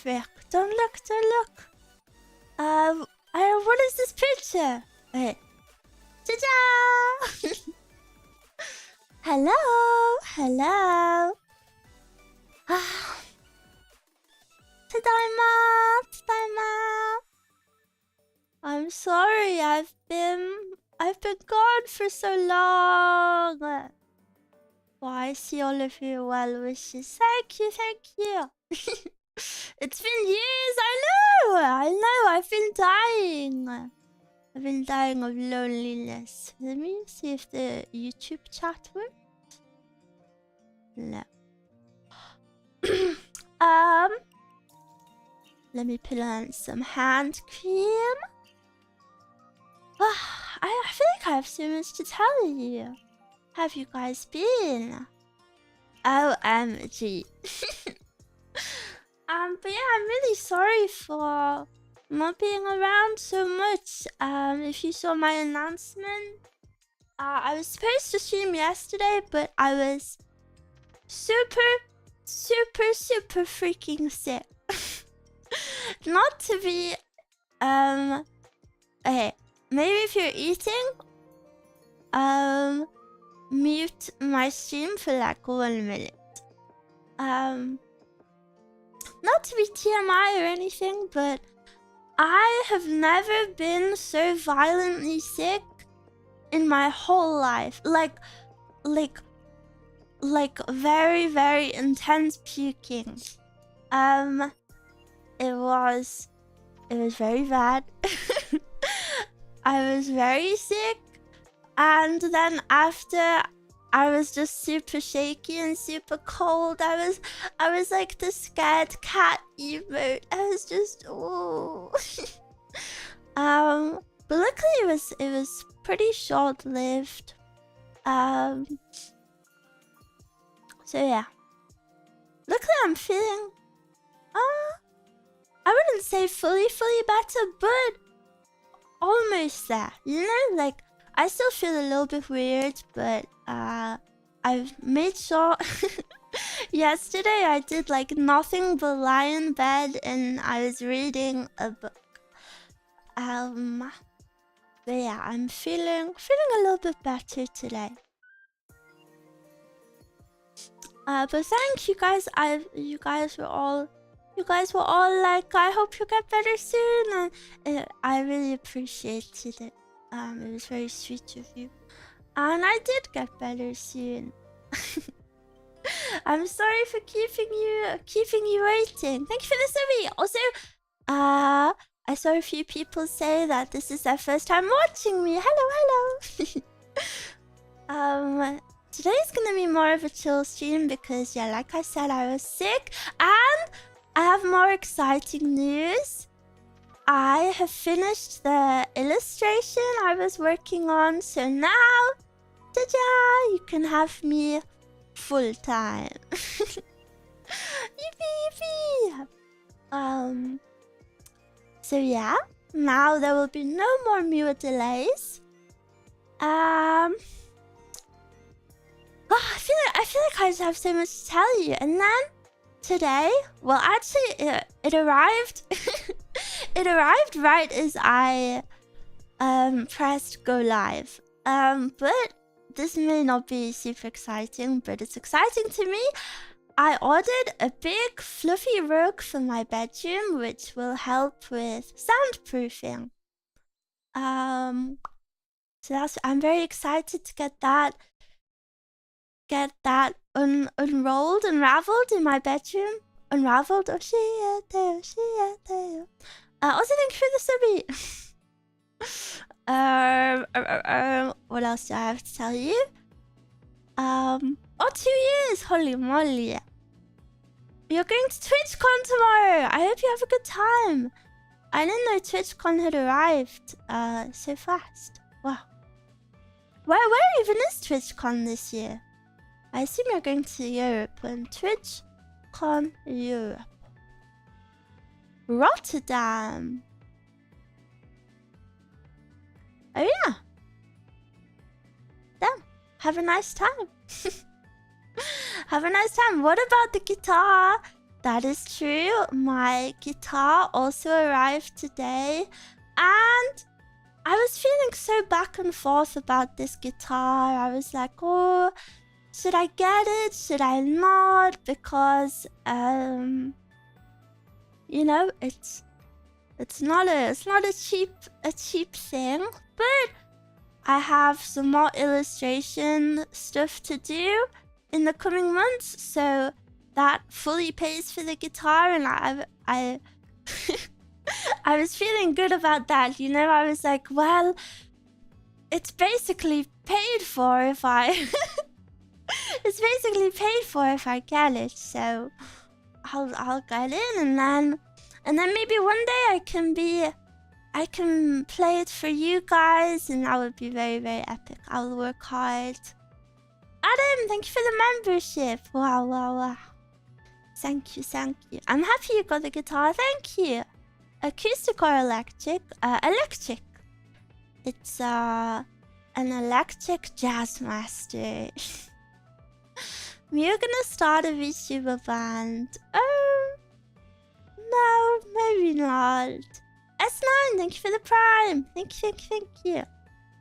frick? Don't look, don't look. What is this picture? Wait. Ta-da! Hello, hello. Tadaima, tadaima. I'm sorry, I've been gone for so long. Oh, I see all of your well wishes. Thank you, thank you. It's been years, I know, I've been dying. I've been dying of loneliness. Let me see if the YouTube chat works. No. Let me put on some hand cream. I feel like I have so much to tell you. How have you guys been? OMG. But yeah, I'm really sorry for not being around so much. If you saw my announcement, I was supposed to stream yesterday, but I was super freaking sick. Not to be, okay, maybe if you're eating, mute my stream for like 1 minute. Not to be TMI or anything, but I have never been so violently sick in my whole life. Like very, very intense puking. It was very bad. I was very sick, and then after I was just super shaky and super cold. I was like the scared cat emote. I was just ooh. But luckily it was pretty short lived. So yeah. Luckily I'm feeling I wouldn't say fully better, but almost there. You know, like I still feel a little bit weird, but I've made sure yesterday I did like nothing but lie in bed and I was reading a book. But yeah, I'm feeling a little bit better today. But thank you guys. You guys were all like, I hope you get better soon, and I really appreciated it. It was very sweet of you, and I did get better soon. I'm sorry for keeping you waiting. Thank you for the survey. Also, I saw a few people say that this is their first time watching me. Hello. Today's gonna be more of a chill stream because, yeah, like I said, I was sick, and I have more exciting news. I have finished the illustration I was working on, so now, ta-da, you can have me full time. Yippee! So yeah, now there will be no more Miwa delays. I feel like I just have so much to tell you. And then today, well, actually, it arrived. It arrived right as I pressed go live. But this may not be super exciting, but it's exciting to me. I ordered a big fluffy rug for my bedroom, which will help with soundproofing. So I'm very excited to get that unrolled, unraveled in my bedroom. Unraveled. Also, thank you for the subby. What else do I have to tell you? 2 years! Holy moly! You're going to TwitchCon tomorrow! I hope you have a good time! I didn't know TwitchCon had arrived so fast. Wow. Where even is TwitchCon this year? I assume you're going to Europe when TwitchCon Europe. Rotterdam! Oh yeah! Damn! Have a nice time! Have a nice time! What about the guitar? That is true. My guitar also arrived today, and I was feeling so back and forth about this guitar. I was like, oh, should I get it? Should I not? Because you know, it's not a cheap thing, but I have some more illustration stuff to do in the coming months, so that fully pays for the guitar, and I I was feeling good about that, you know. I was like, well, it's basically paid for if I it's basically paid for if I get it, so I'll get in, and then maybe one day I can play it for you guys, and that would be very, very epic. I'll work hard. Adam, thank you for the membership. Wow. Thank you. I'm happy you got the guitar. Thank you. Acoustic or electric? Electric. It's an electric jazz master. We're gonna start a VTuber band. No, maybe not. S9, thank you for the prime. Thank you.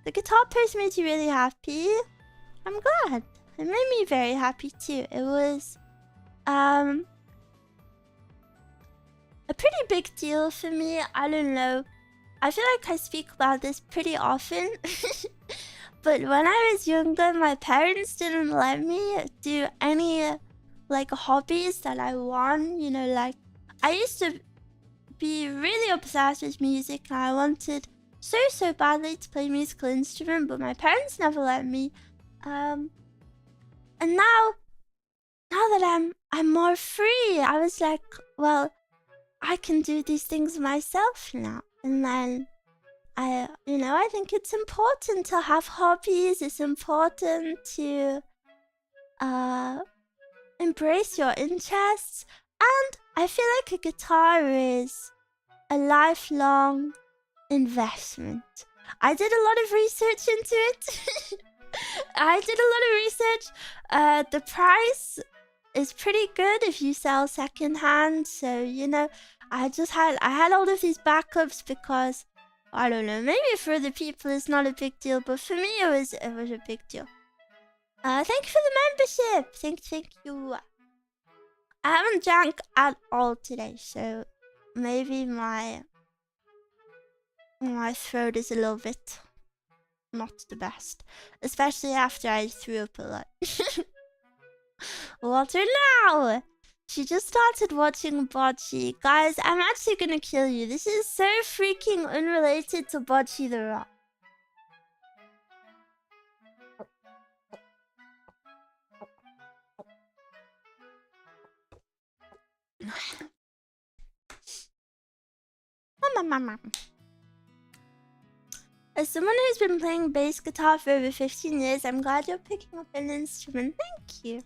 The guitar post made you really happy. I'm glad. It made me very happy too. It was a pretty big deal for me. I don't know. I feel like I speak about this pretty often. But when I was younger, my parents didn't let me do any like hobbies that I want. You know, like I used to be really obsessed with music, and I wanted so badly to play a musical instrument, but my parents never let me. And now that I'm more free, I was like, well, I can do these things myself now. And then I think it's important to have hobbies. It's important to embrace your interests, and I feel like a guitar is a lifelong investment. I did a lot of research into it. The price is pretty good if you sell secondhand. So, you know, I had all of these backups because, I don't know, maybe for other people it's not a big deal, but for me it was a big deal. Thank you for the membership. Thank you. I haven't drank at all today, so maybe my throat is a little bit not the best, especially after I threw up a lot. Water now! She just started watching Bocce. Guys, I'm actually gonna kill you. This is so freaking unrelated to Bocce the Rock. As someone who's been playing bass guitar for over 15 years, I'm glad you're picking up an instrument. Thank you.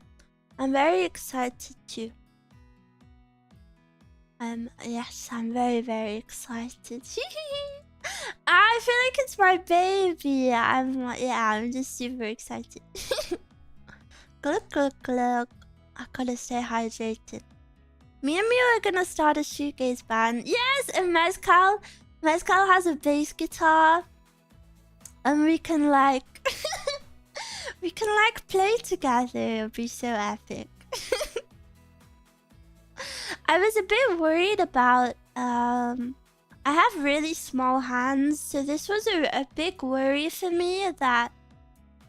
I'm very excited too. Yes, I'm very, very excited. I feel like it's my baby. I'm just super excited. Glug. I gotta stay hydrated. Me and Miwa are gonna start a shoegaze band. Yes, and Mezcal has a bass guitar. And we can like play together. It'll be so epic. I was a bit worried about I have really small hands, so this was a big worry for me that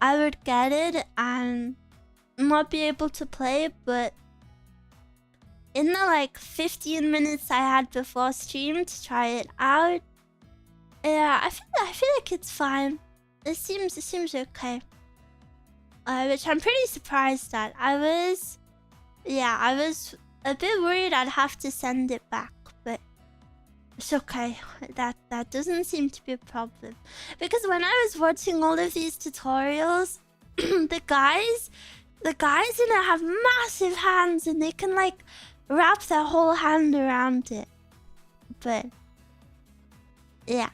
I would get it and not be able to play, but in the like 15 minutes I had before stream to try it out, yeah, I feel like it's fine. It seems okay. Which I'm pretty surprised at. I was a bit worried I'd have to send it back, but it's okay. That doesn't seem to be a problem. Because when I was watching all of these tutorials, the guys in it have massive hands and they can like wrap their whole hand around it. But yeah.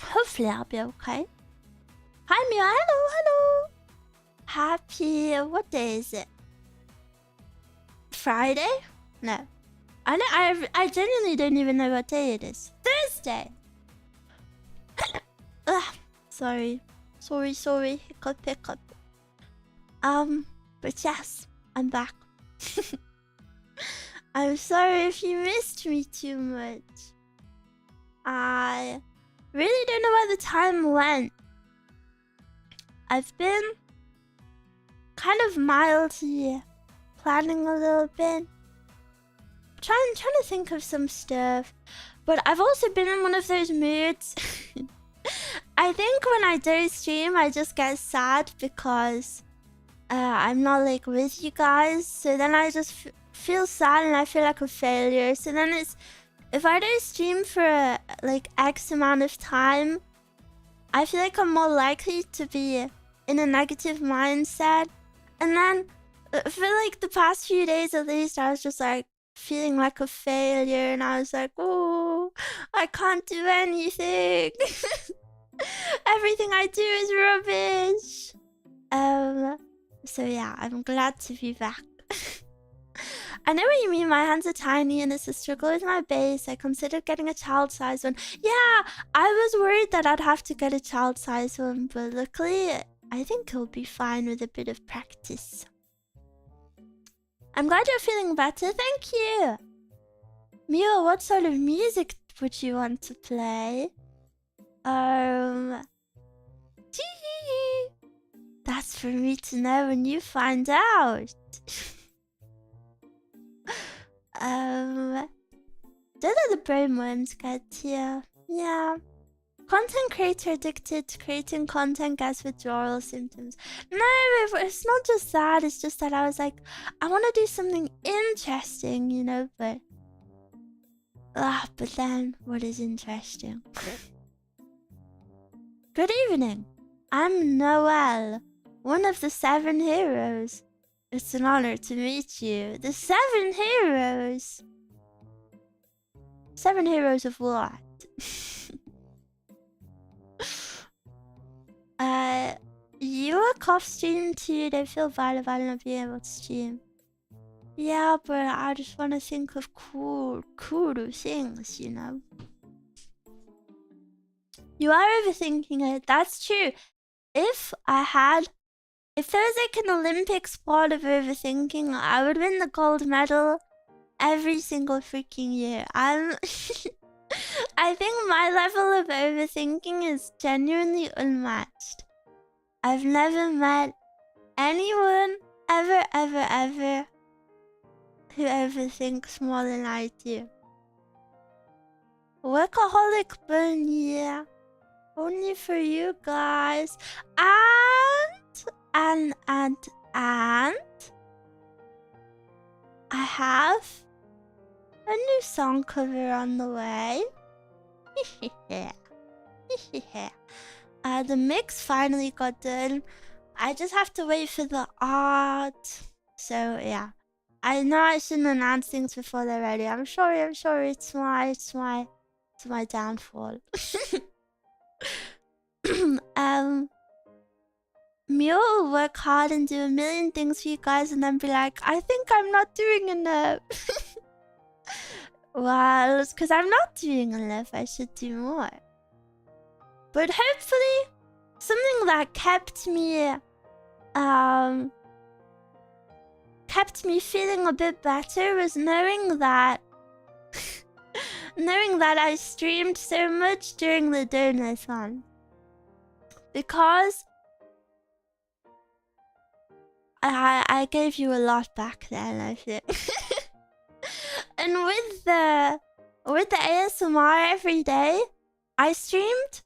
Hopefully I'll be okay. Hi Miwa, hello. Happy, what day is it? Friday? No. I genuinely don't even know what day it is. Thursday! Ugh, sorry. Sorry. Hiccup. But yes, I'm back. I'm sorry if you missed me too much. I really don't know where the time went. I've been kind of mildly planning a little bit. Trying to think of some stuff. But I've also been in one of those moods. I think when I do stream, I just get sad because I'm not like with you guys. So then I just feel sad and I feel like a failure. So then it's, if I do stream for like X amount of time, I feel like I'm more likely to be in a negative mindset. And then for like the past few days at least, I was just like feeling like a failure. And I was like, oh, I can't do anything. Everything I do is rubbish. So yeah, I'm glad to be back. I know what you mean. My hands are tiny and it's a struggle with my base. I considered getting a child-sized one. Yeah, I was worried that I'd have to get a child-sized one, but luckily, I think it'll be fine with a bit of practice. I'm glad you're feeling better. Thank you. Miwa, what sort of music would you want to play? That's for me to know when you find out. Those are the brain worms get here. Yeah. Content creator addicted to creating content gets withdrawal symptoms. No, it's not just that. It's just that I was like, I want to do something interesting, you know, but then what is interesting? Good evening. I'm Noel, one of the 7 heroes. It's an honor to meet you. The 7 heroes. 7 heroes of what? You a cough stream too. They feel bad about not being able to stream. Yeah, but I just want to think of cool things, you know. You are overthinking it. That's true. If there was like an Olympic sport of overthinking, I would win the gold medal every single freaking year. I think my level of overthinking is genuinely unmatched. I've never met anyone ever who overthinks more than I do. Workaholic burn, yeah. Only for you guys. And I have a new song cover on the way. The mix finally got done. I just have to wait for the art. So yeah. I know I shouldn't announce things before they're ready. I'm sorry. It's my downfall. Miwa will work hard and do a million things for you guys and then be like, I think I'm not doing enough. Well, it's because I'm not doing enough. I should do more. But hopefully, something that kept me feeling a bit better was knowing that I streamed so much during the donathon. Because I gave you a lot back then, I think. And with the ASMR every day, I streamed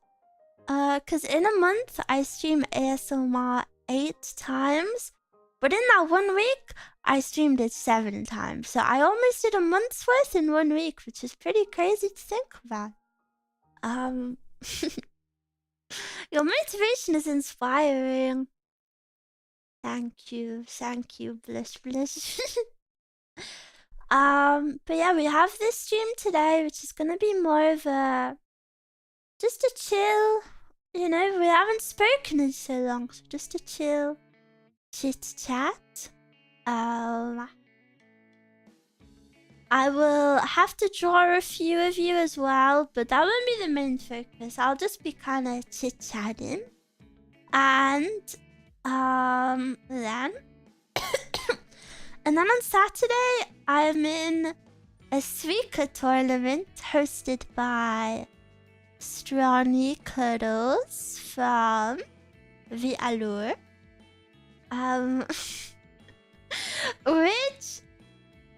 cause in a month I stream ASMR 8 times. But in that 1 week, I streamed it 7 times. So I almost did a month's worth in 1 week, which is pretty crazy to think about. Your motivation is inspiring. Thank you, bliss. But yeah, we have this stream today, which is gonna be more of just a chill. You know, we haven't spoken in so long, so just a chill chit chat. I will have to draw a few of you as well, but that won't be the main focus. I'll just be kind of chit-chatting. And then and then on Saturday, I'm in a Suika tournament hosted by Strawny Cuddles from the Allure. Which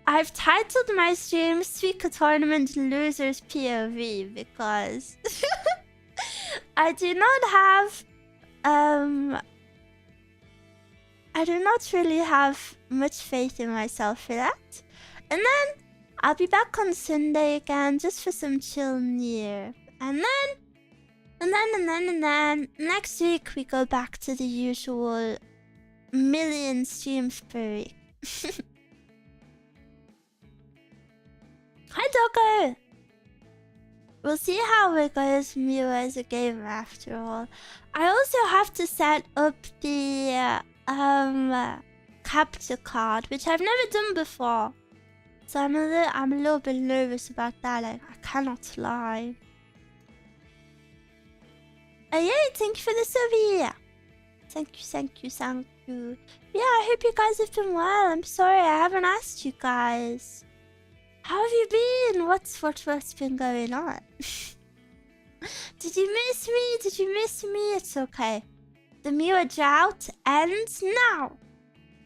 I've titled my stream Suika Tournament Losers POV because I do not have I do not really have much faith in myself for that. And then I'll be back on Sunday again just for some chill near. And then next week we go back to the usual million streams per week. Hi Doggo! We'll see how it goes Miwa as a gamer after all. I also have to set up the capture card, which I've never done before. So I'm a little bit nervous about that. I cannot lie. Oh yay, thank you for the sub. Thank you. Yeah, I hope you guys have been well. I'm sorry I haven't asked you guys. How have you been? What's been going on? Did you miss me? It's okay. The Miwa drought ends now.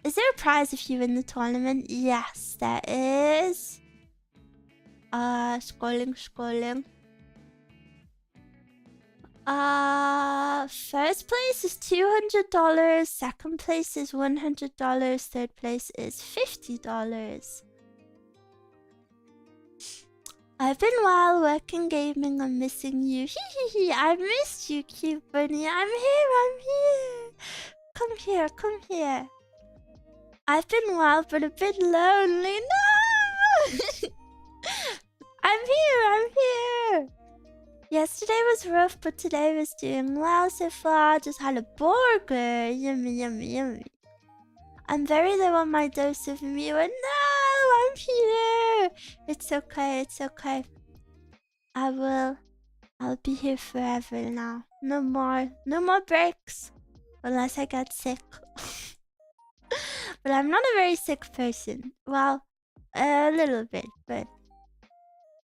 Is there a prize if you win the tournament? Yes, there is. Scrolling. First place is $200. Second place is $100. Third place is $50. I've been well working, gaming. I'm missing you. I missed you, cute bunny. I'm here. Come here. I've been well, but a bit lonely. No! I'm here. Yesterday was rough, but today was doing well so far. Just had a burger. Yummy. I'm very low on my dose of Miwa. No, I'm here. It's okay. I'll be here forever now. No more breaks. Unless I get sick. But I'm not a very sick person. Well, a little bit, but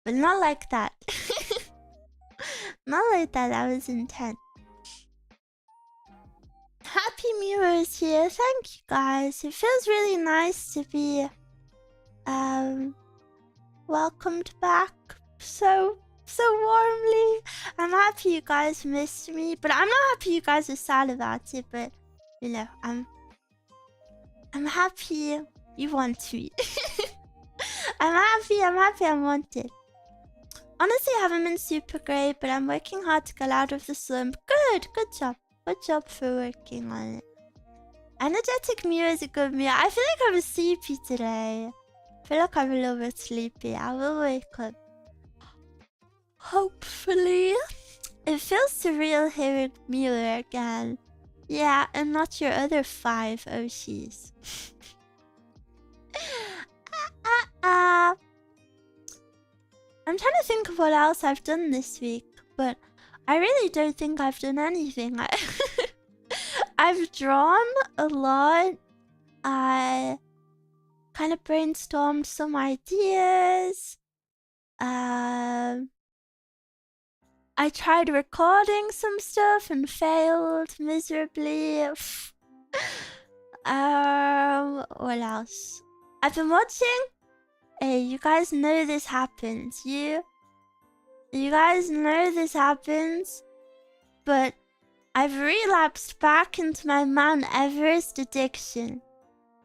not like that. Not like that. That was intense. Happy Miwa is here. Thank you guys. It feels really nice to be welcomed back so warmly. I'm happy you guys missed me, but I'm not happy you guys are sad about it. But you know, I'm happy you want me. I'm happy I'm wanted. Honestly, I haven't been super great, but I'm working hard to get out of the slump. Good job for working on it. Energetic Miwa is a good Miwa. I feel like I'm sleepy today. I feel like I'm a little bit sleepy. I will wake up. Hopefully. It feels surreal hearing Miwa again. Yeah, and not your other 5 Oshis. I'm trying to think of what else I've done this week, but I really don't think I've done anything. I've drawn a lot. I kind of brainstormed some ideas. I tried recording some stuff and failed miserably. What else? I've been watching. Hey, you guys know this happens. You guys know this happens. But I've relapsed back into my Mount Everest addiction.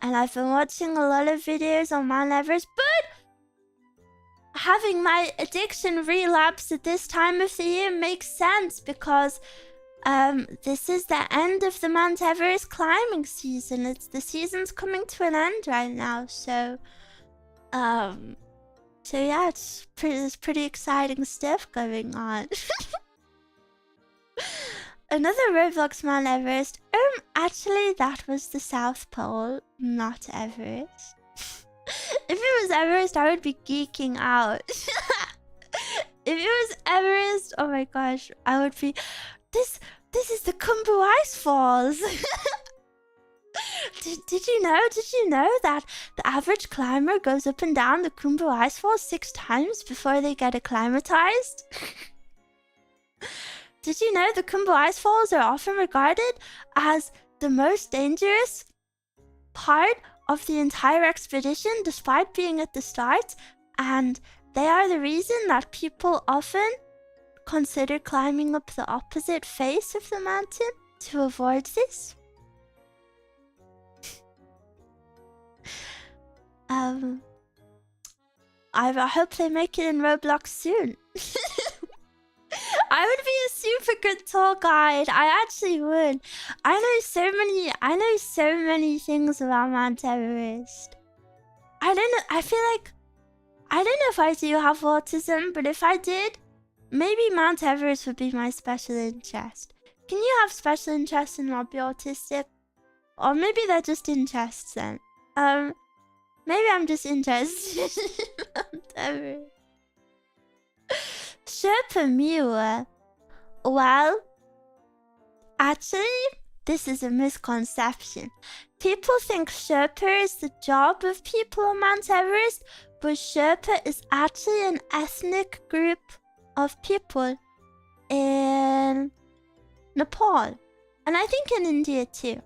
And I've been watching a lot of videos on Mount Everest, but having my addiction relapse at this time of the year makes sense because this is the end of the Mount Everest climbing season. The season's coming to an end right now, so yeah, it's pretty exciting stuff going on. Another Roblox Mount Everest. Actually, that was the South Pole, not Everest. If it was Everest, I would be geeking out. If it was Everest, oh my gosh, I would be... This is the Kumbu Ice Falls. Did you know that the average climber goes up and down the Kumbu Ice Falls 6 times before they get acclimatized? Did you know the Kumbu Ice Falls are often regarded as the most dangerous part of the entire expedition, despite being at the start, and they are the reason that people often consider climbing up the opposite face of the mountain to avoid this? I hope they make it in Roblox soon. I would be a super good tour guide. I actually would. I know so many things about Mount Everest. I don't know. I feel like I don't know if I do have autism, but if I did, maybe Mount Everest would be my special interest. Can you have special interests and not be autistic? Or maybe they're just interests then. Maybe I'm just interested in Mount Everest. Sherpa Miwa. Well, actually, this is a misconception. People think Sherpa is the job of people on Mount Everest, but Sherpa is actually an ethnic group of people in Nepal. And I think in India too.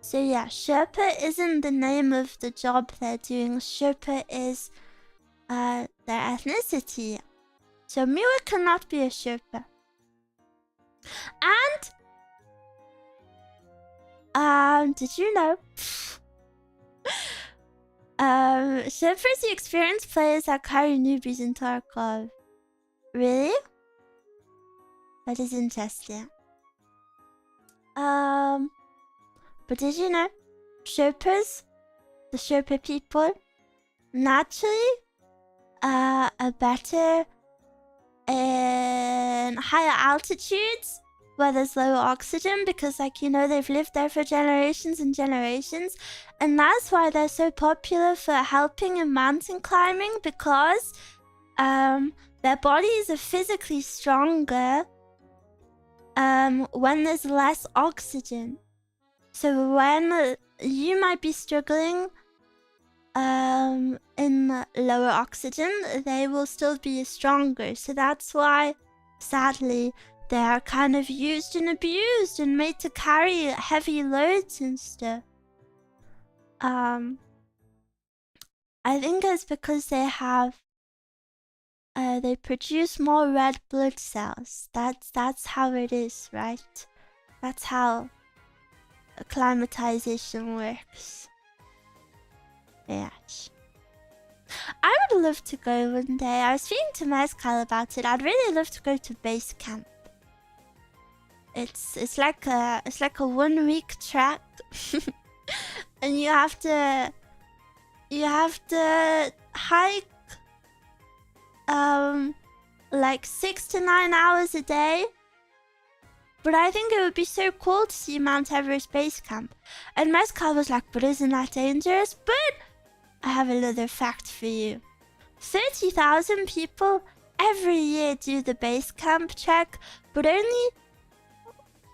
So yeah, Sherpa isn't the name of the job they're doing. Sherpa is their ethnicity. So Miwa cannot be a Sherpa. And did you know? Sherpas, the experienced players that carry newbies into our club. Really? That is interesting. But did you know? Sherpas, the Sherpa people, naturally are better in higher altitudes where there's lower oxygen, because, like, you know, they've lived there for generations and generations, and that's why they're so popular for helping in mountain climbing, because their bodies are physically stronger when there's less oxygen. So when you might be struggling in lower oxygen, they will still be stronger. So that's why, sadly, they are kind of used and abused and made to carry heavy loads and stuff. I think it's because they have they produce more red blood cells. That's how it is, right? That's how acclimatization works. Yes. I would love to go one day. I was speaking to Mascot about it. I'd really love to go to base camp. It's like a 1 week trek, and you have to hike like 6 to 9 hours a day. But I think it would be so cool to see Mount Everest base camp. And Mascot was like, but isn't that dangerous? But I have another fact for you. 30,000 people every year do the base camp trek, but only,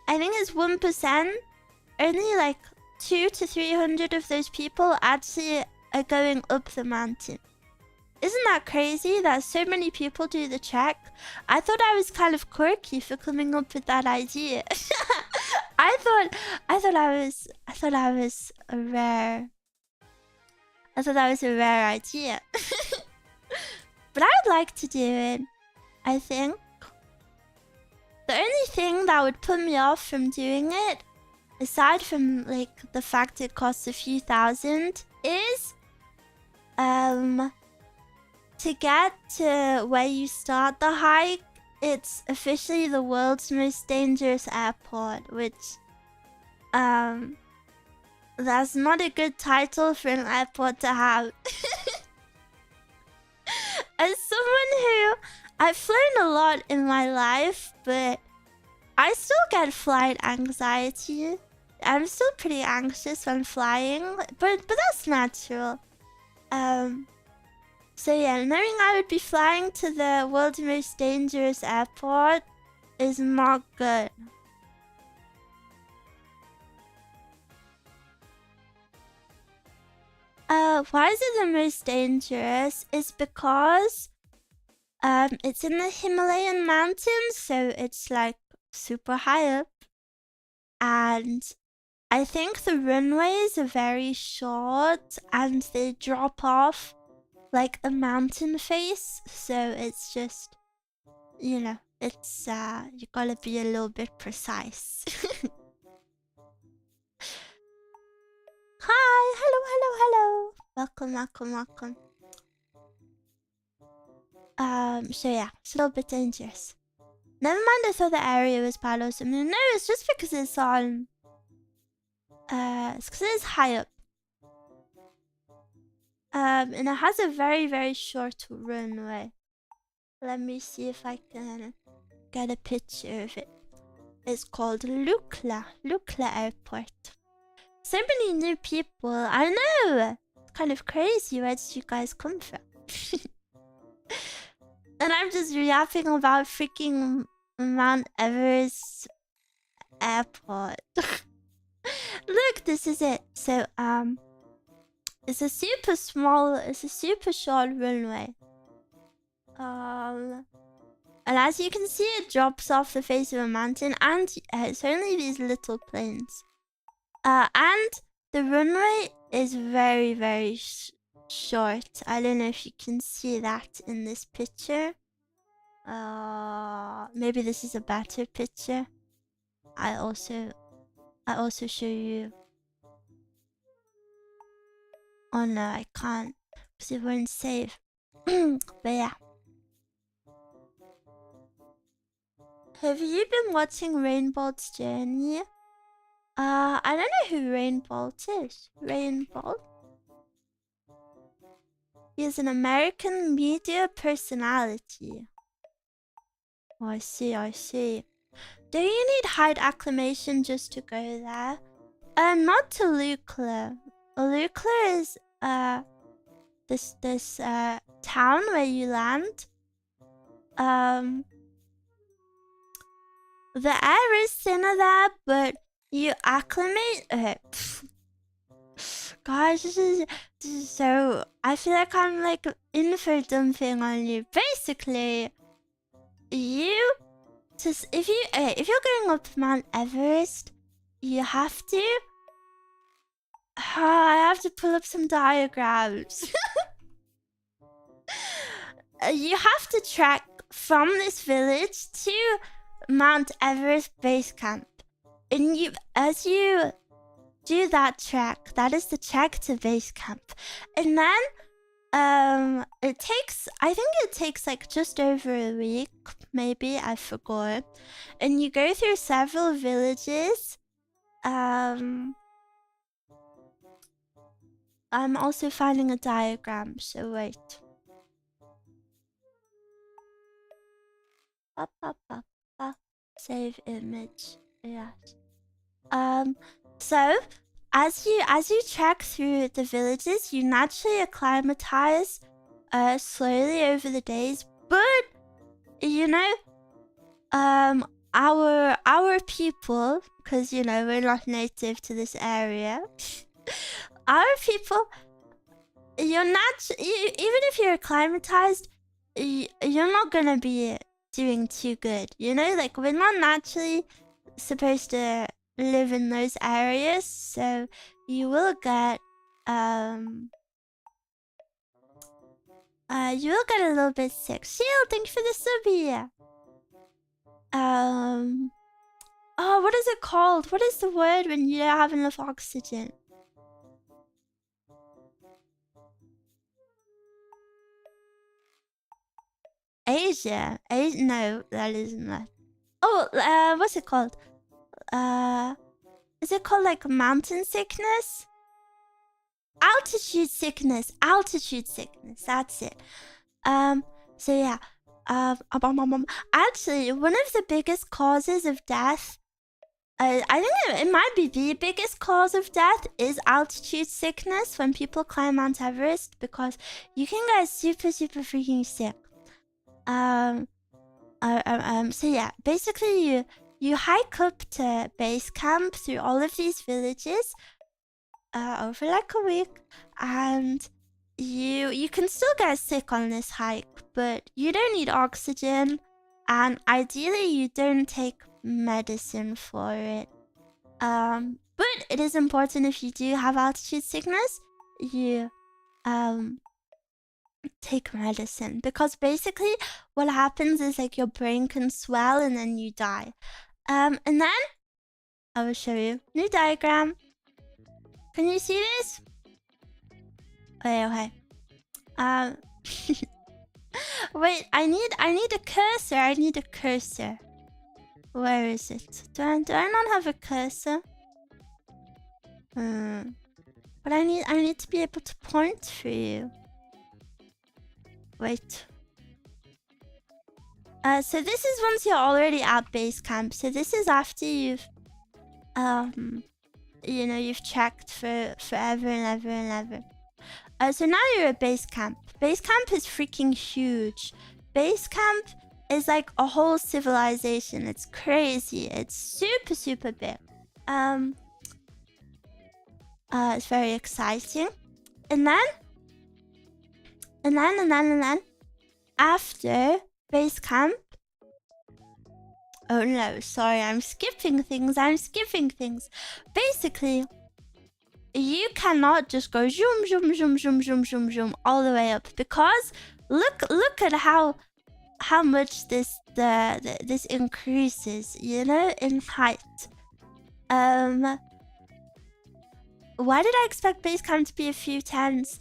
I think it's 1%, only like 200 to 300 of those people actually are going up the mountain. Isn't that crazy that so many people do the trek? I thought I was kind of quirky for coming up with that idea. I thought that was a rare idea. But I would like to do it, I think. The only thing that would put me off from doing it, aside from like the fact it costs a few thousand, is to get to where you start the hike. It's officially the world's most dangerous airport, which that's not a good title for an airport to have. As someone who, I've flown a lot in my life, but I still get flight anxiety. I'm still pretty anxious when flying, but that's natural. So yeah, knowing I would be flying to the world's most dangerous airport is not good. Why is it the most dangerous? It's because it's in the Himalayan mountains, so it's like super high up. And I think the runways are very short and they drop off like a mountain face, so it's just, you know, it's you gotta be a little bit precise. Hi, hello. Welcome. So yeah, it's a little bit dangerous. Never mind, I thought the area was bad or something. No, it's just because it's on it's because it's high up. And it has a very short runway. Let me see if I can get a picture of it. It's called Lukla Airport. So many new people. I know. It's kind of crazy. Where did you guys come from? And I'm just yapping about freaking Mount Everest airport. Look, this is it. So it's a super short runway. And as you can see, it drops off the face of a mountain, and it's only these little planes. And the runway is very short. I don't know if you can see that in this picture. Maybe this is a better picture. I also show you. Oh no, I can't because it won't save. But yeah. Have you been watching Rainbolt's journey? I don't know who Rainbolt is. Rainbolt? He is an American media personality. Oh, I see. Do you need hide acclimation just to go there? Not to Lukla. Lukla is this town where you land. The air is thinner there, but you acclimate. Gosh, this is so. I feel like I'm like info dumping on you. Basically, you just if you're going up Mount Everest, you have to. I have to pull up some diagrams. You have to trek from this village to Mount Everest base camp, and as you do that trek, that is the trek to base camp, and then I think it takes like just over a week, maybe, I forgot, and you go through several villages. I'm also finding a diagram, so wait. Save image. Yes. So as you trek through the villages, you naturally acclimatize slowly over the days, but you know, our people, because you know we're not native to this area, our people, even if you're acclimatized, you're not gonna be doing too good. You know, like we're not naturally supposed to live in those areas, so you will get a little bit sick. Shield, thank you for the subby. Oh, what is it called? What is the word when you don't have enough oxygen? Asia? No, that isn't that. Oh, what's it called? Is it called like mountain sickness? Altitude sickness. That's it. So yeah. Actually, one of the biggest causes of death I think it might be the biggest cause of death is altitude sickness when people climb Mount Everest, because you can get super freaking sick. So yeah, basically you hike up to base camp through all of these villages over like a week, and you can still get sick on this hike, but you don't need oxygen, and ideally you don't take medicine for it. But it is important, if you do have altitude sickness, you take medicine, because basically what happens is like your brain can swell and then you die. And then I will show you new diagram. Can you see this? Okay. Wait, I need a cursor. I need a cursor. Where is it? Do I not have a cursor? But I need to be able to point for you. Wait. So this is once you're already at base camp. So this is after you've you know, you've checked for forever and ever. So now you're at base camp. Base camp is freaking huge. Base camp is like a whole civilization. It's crazy. It's super big. It's very exciting. And then after base camp. Oh no, sorry, I'm skipping things. Basically, you cannot just go zoom all the way up, because look at how much this increases, you know, in height. Why did I expect base camp to be a few tens?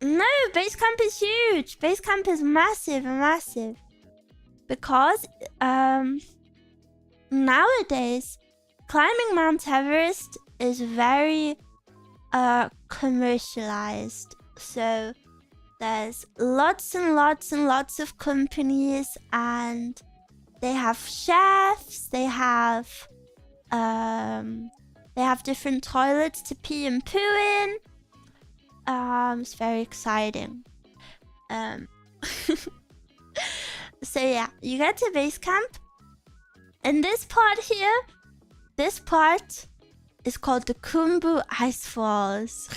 No, base camp is huge. Base camp is massive. Because nowadays climbing Mount Everest is very commercialized. So there's lots of companies, and they have chefs, they have different toilets to pee and poo in. It's very exciting. So yeah, you get to base camp, and this part here, is called the Khumbu Ice Falls.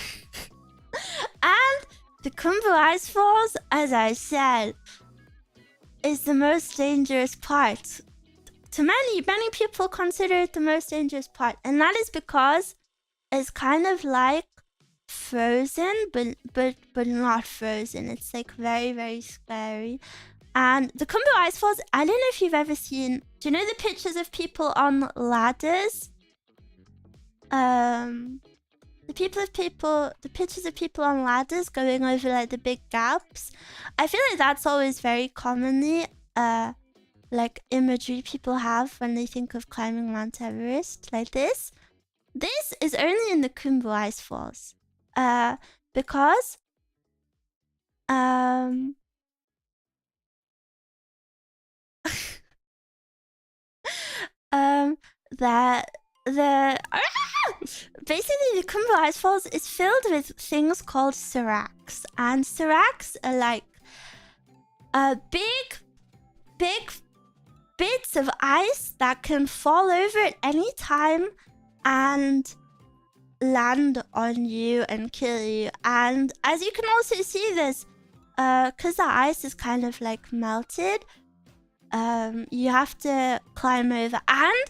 And the Khumbu Ice Falls, as I said, is the most dangerous part. To many people consider it the most dangerous part, and that is because it's kind of like frozen, but not frozen. It's like very scary. And the Khumbu Ice Falls, I don't know if you've ever seen... Do you know the pictures of people on ladders? The pictures of people on ladders going over like the big gaps. I feel like that's always very commonly like imagery people have when they think of climbing Mount Everest. Like this. This is only in the Khumbu Ice Falls. Because basically the Khumbu Ice Falls is filled with things called seracs, and seracs are like big bits of ice that can fall over at any time and land on you and kill you. And as you can also see this, because the ice is kind of like melted, you have to climb over. And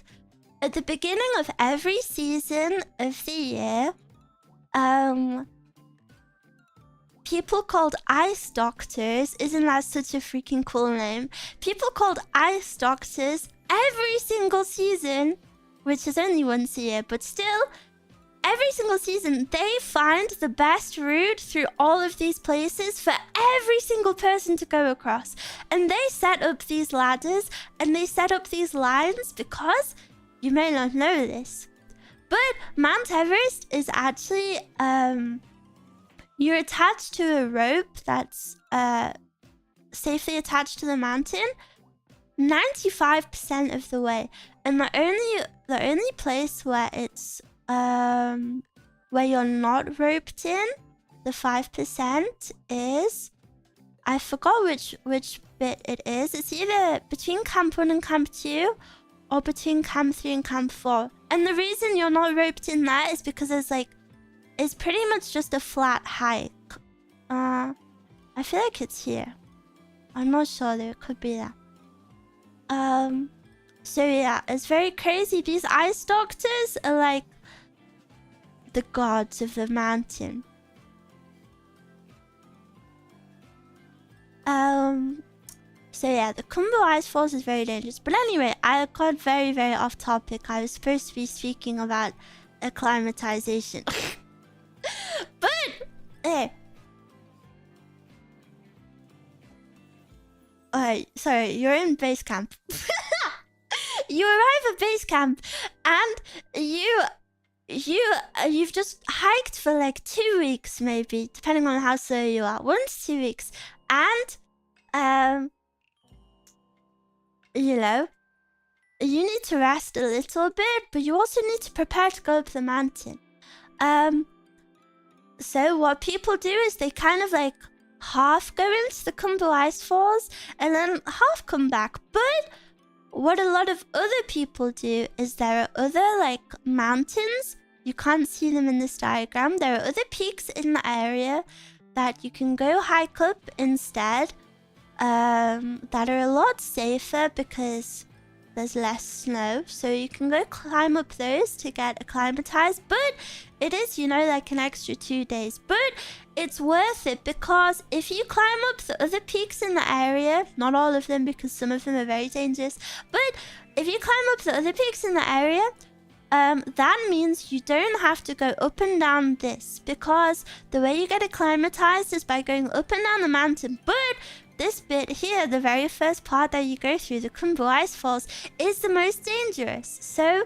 at the beginning of every season of the year, people called ice doctors, isn't that such a freaking cool name? People called ice doctors every single season, which is only once a year, but still, every single season, they find the best route through all of these places for every single person to go across. And they set up these ladders and they set up these lines because, you may not know this, but Mount Everest is actually, you're attached to a rope that's safely attached to the mountain. 95% of the way. And the only place where it's where you're not roped in, the 5% is, I forgot which bit it is. It's either between camp 1 and camp 2 or between camp 3 and camp 4. And the reason you're not roped in there is because it's pretty much just a flat hike. I feel like it's here. I'm not sure though, it could be that. So yeah, it's very crazy. These ice doctors are like the gods of the mountain. So yeah, the Kumbu Ice Falls is very dangerous. But anyway, I got very, very off topic. I was supposed to be speaking about acclimatization. But, hey. Alright, sorry, you're in base camp. You arrive at base camp and you've just hiked for like 2 weeks maybe, depending on how slow you are. 1 to 2 weeks. And you know, you need to rest a little bit, but you also need to prepare to go up the mountain. So what people do is they kind of like half go into the Kumbu Ice Falls and then half come back. But what a lot of other people do is there are other like mountains. You can't see them in this diagram. There are other peaks in the area that you can go hike up instead, that are a lot safer because there's less snow. So you can go climb up those to get acclimatized. But it is, you know, like an extra 2 days. But it's worth it because if you climb up the other peaks in the area, not all of them because some of them are very dangerous, but if you climb up the other peaks in the area, that means you don't have to go up and down this, because the way you get acclimatized is by going up and down the mountain. But this bit here, the very first part that you go through, the Kumbu Ice Falls, is the most dangerous. So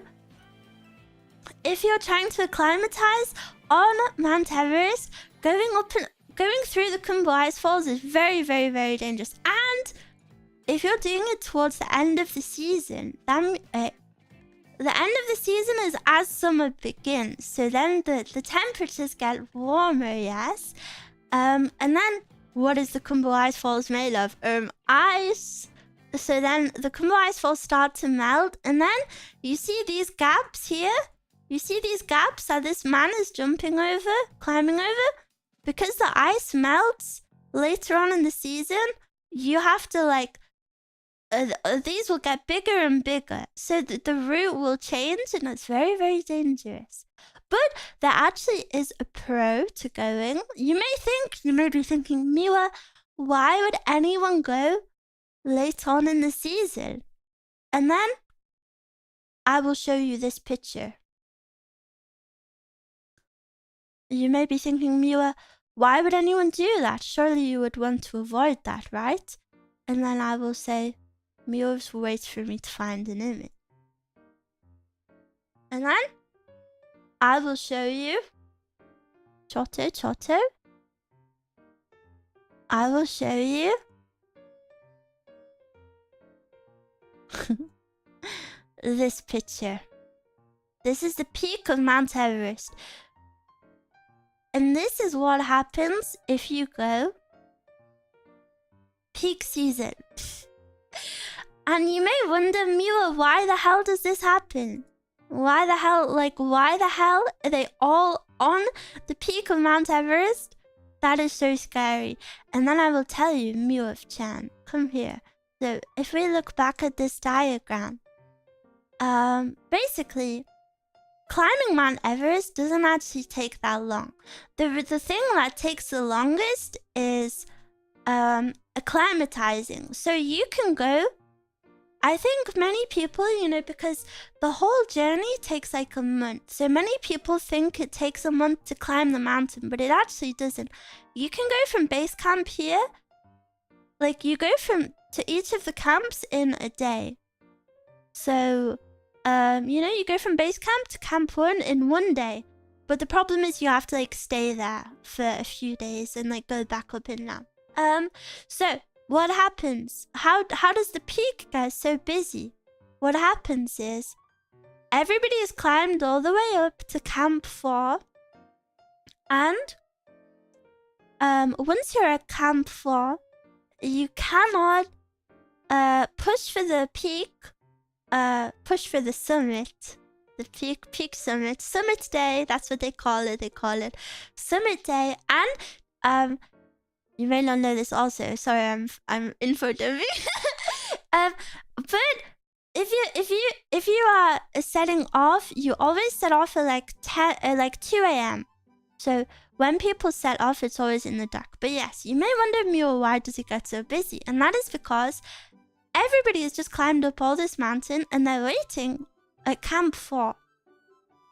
if you're trying to acclimatize on Mount Everest, going through the Kumbu Ice Falls is very, very, very dangerous. And if you're doing it towards the end of the season, then the end of the season is as summer begins. So then the temperatures get warmer, yes? And then what is the Kumbu Ice Falls made of? Ice. So then the Kumbu Ice Falls start to melt. And then you see these gaps here? You see these gaps that this man is jumping over, climbing over? Because the ice melts later on in the season, you have to like... these will get bigger and bigger. So the route will change and it's very, very dangerous. But there actually is a pro to going. You may be thinking, Miwa, why would anyone go late on in the season? And then I will show you this picture. You may be thinking, Miwa, why would anyone do that? Surely you would want to avoid that, right? And then I will say, miwuvs will wait for me to find an image. And then I will show you Choto. I will show you this picture. This is the peak of Mount Everest. And this is what happens if you go peak season. And you may wonder, Miwa, why the hell does this happen? Why the hell are they all on the peak of Mount Everest? That is so scary. And then I will tell you, miwuv-chan, come here. So if we look back at this diagram, basically, climbing Mount Everest doesn't actually take that long. The thing that takes the longest is acclimatizing. So you can go, I think many people, you know, because the whole journey takes like a month. So many people think it takes a month to climb the mountain, but it actually doesn't. You can go from base camp here, like you go to each of the camps in a day. So, you know, you go from base camp to camp 1 in 1 day. But the problem is you have to like stay there for a few days and like go back up and down. So what happens? How does the peak get so busy? What happens is everybody has climbed all the way up to Camp 4. And once you're at Camp 4, you cannot push for the peak, push for the summit. The peak summit. Summit day, that's what they call it. They call it Summit Day. And you may not know this also. Sorry, I'm info dumping. But if you are setting off, you always set off at like 2 a.m. So when people set off, it's always in the dark. But yes, you may wonder, Miwa, why does it get so busy? And that is because everybody has just climbed up all this mountain and they're waiting at Camp 4.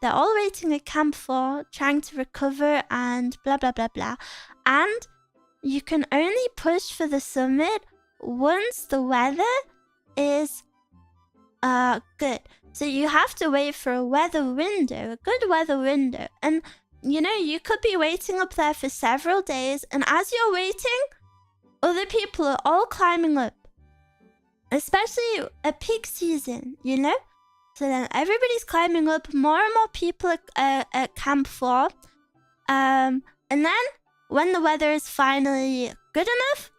They're all waiting at Camp 4, trying to recover and blah, blah, blah, blah. And you can only push for the summit once the weather is good. So you have to wait for a weather window, a good weather window. And, you know, you could be waiting up there for several days. And as you're waiting, other people are all climbing up. Especially at peak season, you know? So then everybody's climbing up, more and more people at Camp 4. And then, when the weather is finally good enough,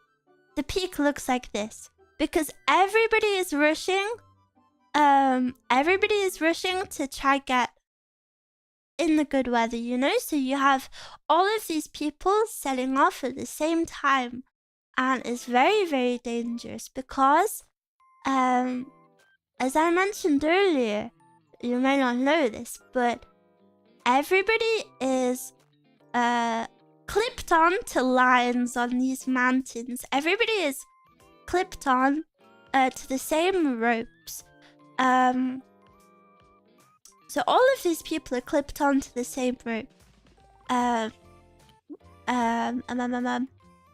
the peak looks like this. Because everybody is rushing to try get in the good weather, you know? So you have all of these people setting off at the same time. And it's very, very dangerous because, as I mentioned earlier, you may not know this, but everybody is clipped on to lines on these mountains. Everybody is clipped on to the same ropes. So all of these people are clipped onto the same rope.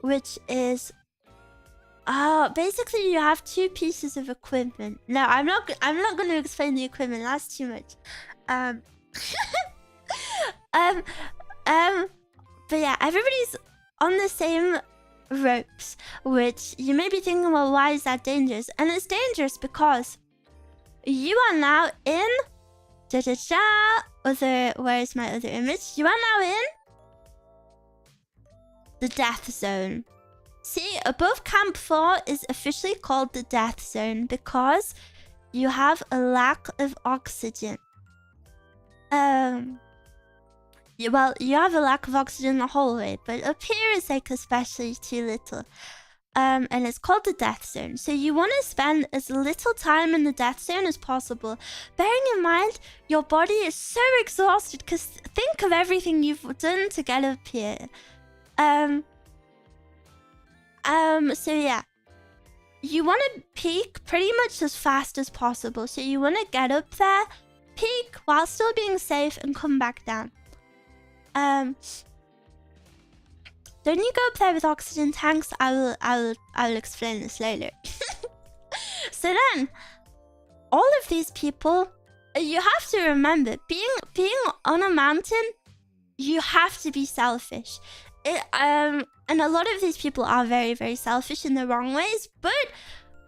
Which is basically you have two pieces of equipment. No, I'm not going to explain the equipment. That's too much. But yeah, everybody's on the same ropes, which you may be thinking, well, why is that dangerous? And it's dangerous because you are now in where is my other image? You are now in the death zone. See, above Camp 4 is officially called the death zone because you have a lack of oxygen. You have a lack of oxygen the whole way, but up here is like especially too little. And it's called the death zone. So you want to spend as little time in the death zone as possible. Bearing in mind, your body is so exhausted because think of everything you've done to get up here. So yeah. You want to peak pretty much as fast as possible. So you want to get up there, peak while still being safe and come back down. Don't you go up there with oxygen tanks? I'll explain this later. So then, all of these people, you have to remember, being on a mountain, you have to be selfish. And a lot of these people are very, very selfish in the wrong ways. But,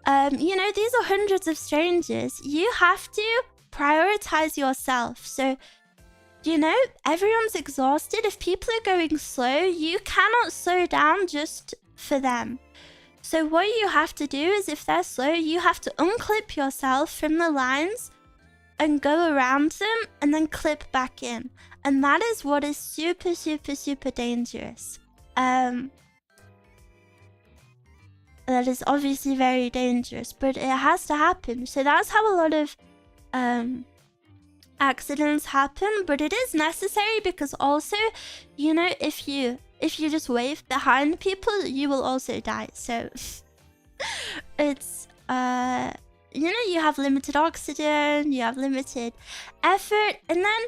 you know, these are hundreds of strangers. You have to prioritize yourself. So, you know, everyone's exhausted. If people are going slow, you cannot slow down just for them. So what you have to do is if they're slow, you have to unclip yourself from the lines and go around them and then clip back in. And that is what is super, super, super dangerous. That is obviously very dangerous, but it has to happen. So that's how a lot of accidents happen, but it is necessary because also, you know, if you just wave behind people, you will also die. So it's you know, you have limited oxygen, you have limited effort, and then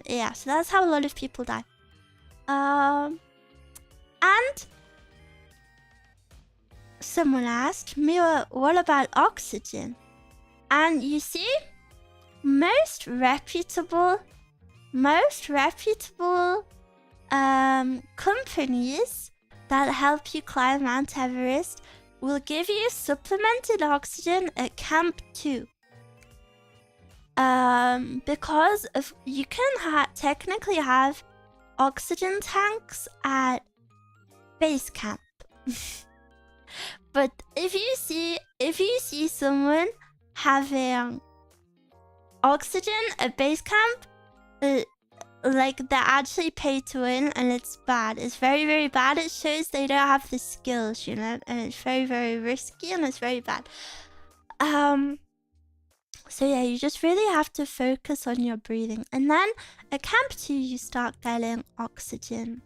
yeah, so that's how a lot of people die. And someone asked, Miwa, what about oxygen? And you see, most reputable companies that help you climb Mount Everest will give you supplemented oxygen at Camp 2. Because you can technically have oxygen tanks at base camp. But if you see someone having oxygen at base camp, like they're actually pay to win, and it's bad. It's very, very bad. It shows they don't have the skills, you know, and it's very, very risky, and it's very bad. So yeah, you just really have to focus on your breathing, and then at Camp 2 you start getting oxygen.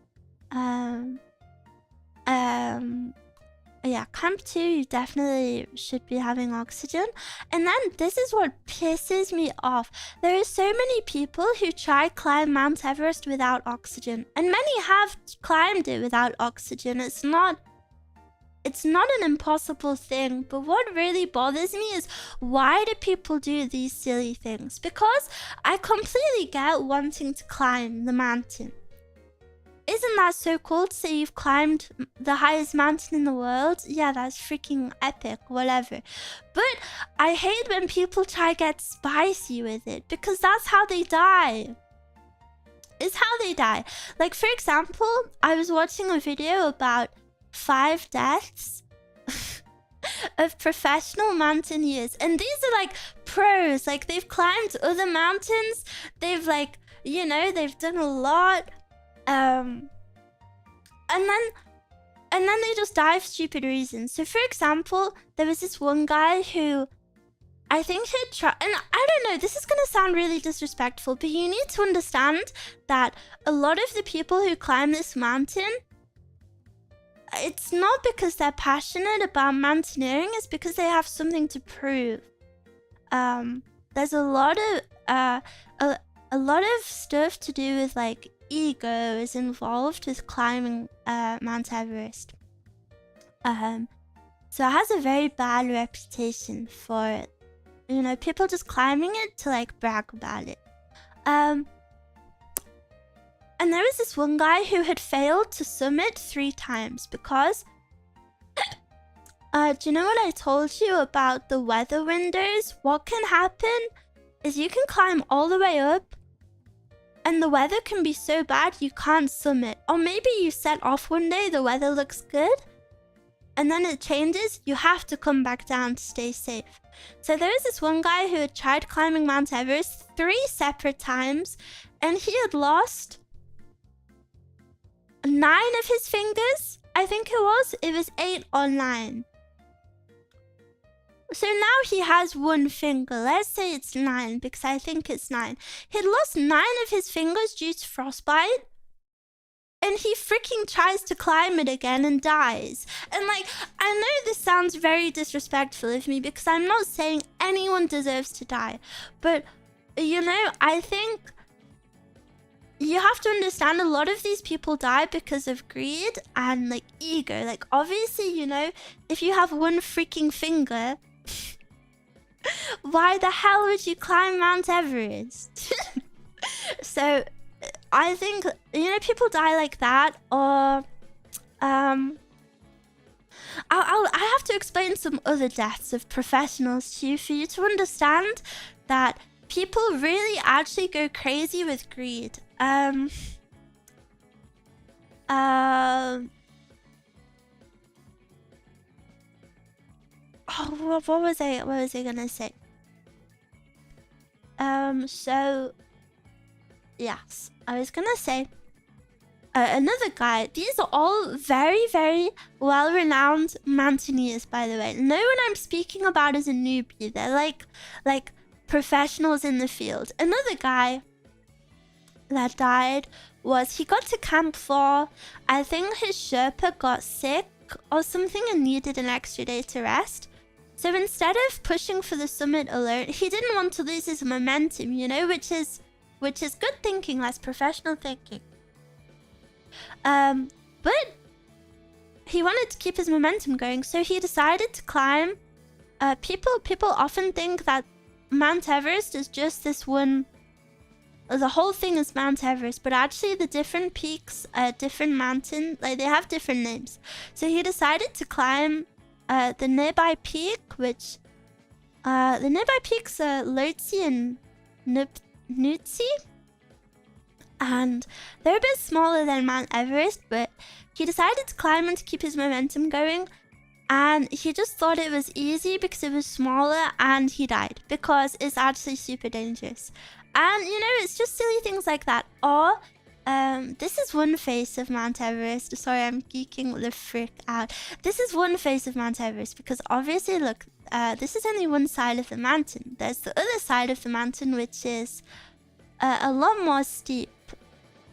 Yeah, Camp 2 you definitely should be having oxygen. And then this is what pisses me off. There are so many people who try climb Mount Everest without oxygen, and many have climbed it without oxygen. It's not an impossible thing, but what really bothers me is, why do people do these silly things? Because I completely get wanting to climb the mountain. Isn't that so cool to say you've climbed the highest mountain in the world? Yeah, that's freaking epic, whatever. But I hate when people try to get spicy with it, because that's how they die. It's how they die. Like, for example, I was watching a video about 5 deaths of professional mountaineers, and these are like pros. Like, they've climbed other mountains, they've, like, you know, they've done a lot, and then they just die for stupid reasons. So for example, there was this one guy who I think he'd try, and I don't know, this is gonna sound really disrespectful, but you need to understand that a lot of the people who climb this mountain, it's not because they're passionate about mountaineering, it's because they have something to prove. There's a lot of stuff to do with, like, ego is involved with climbing Mount Everest. So it has a very bad reputation for, you know, people just climbing it to, like, brag about it. And there was this one guy who had failed to summit 3 times because do you know what I told you about the weather windows? What can happen is you can climb all the way up and the weather can be so bad you can't summit. Or maybe you set off one day, the weather looks good, and then it changes, you have to come back down to stay safe. So there was this one guy who had tried climbing Mount Everest 3 separate times, and he had lost 9 of his fingers, I think it was. It was 8 or 9. So now he has 1 finger. Let's say it's 9 because I think it's 9. He'd lost 9 of his fingers due to frostbite, and he freaking tries to climb it again and dies. And, like, I know this sounds very disrespectful of me because I'm not saying anyone deserves to die, but, you know, I think you have to understand a lot of these people die because of greed and, like, ego. Like, obviously, you know, if you have 1 freaking finger, why the hell would you climb Mount Everest? So I think, you know, people die like that, or I have to explain some other deaths of professionals to you for you to understand that people really actually go crazy with greed. Oh, what was I gonna say? So yes, I was gonna say another guy. These are all very, very well-renowned mountaineers, by the way. No one I'm speaking about is a newbie. They're like professionals in the field. Another guy that died was, he got to Camp 4. I think his Sherpa got sick or something and needed an extra day to rest. So instead of pushing for the summit alone, he didn't want to lose his momentum, you know, which is good thinking, that's professional thinking. But he wanted to keep his momentum going, so he decided to climb. People often think that Mount Everest is just this one, the whole thing is Mount Everest, but actually the different peaks, different mountain, like they have different names. So he decided to climb the nearby peak, which the nearby peaks are Lhotse and Nutsi, and they're a bit smaller than Mount Everest, but he decided to climb them to keep his momentum going. And he just thought it was easy because it was smaller, and he died because it's actually super dangerous. And you know, it's just silly things like that. Or this is one face of Mount Everest. Sorry, I'm geeking the frick out. This is one face of Mount Everest because obviously, look, this is only one side of the mountain. There's the other side of the mountain, which is a lot more steep,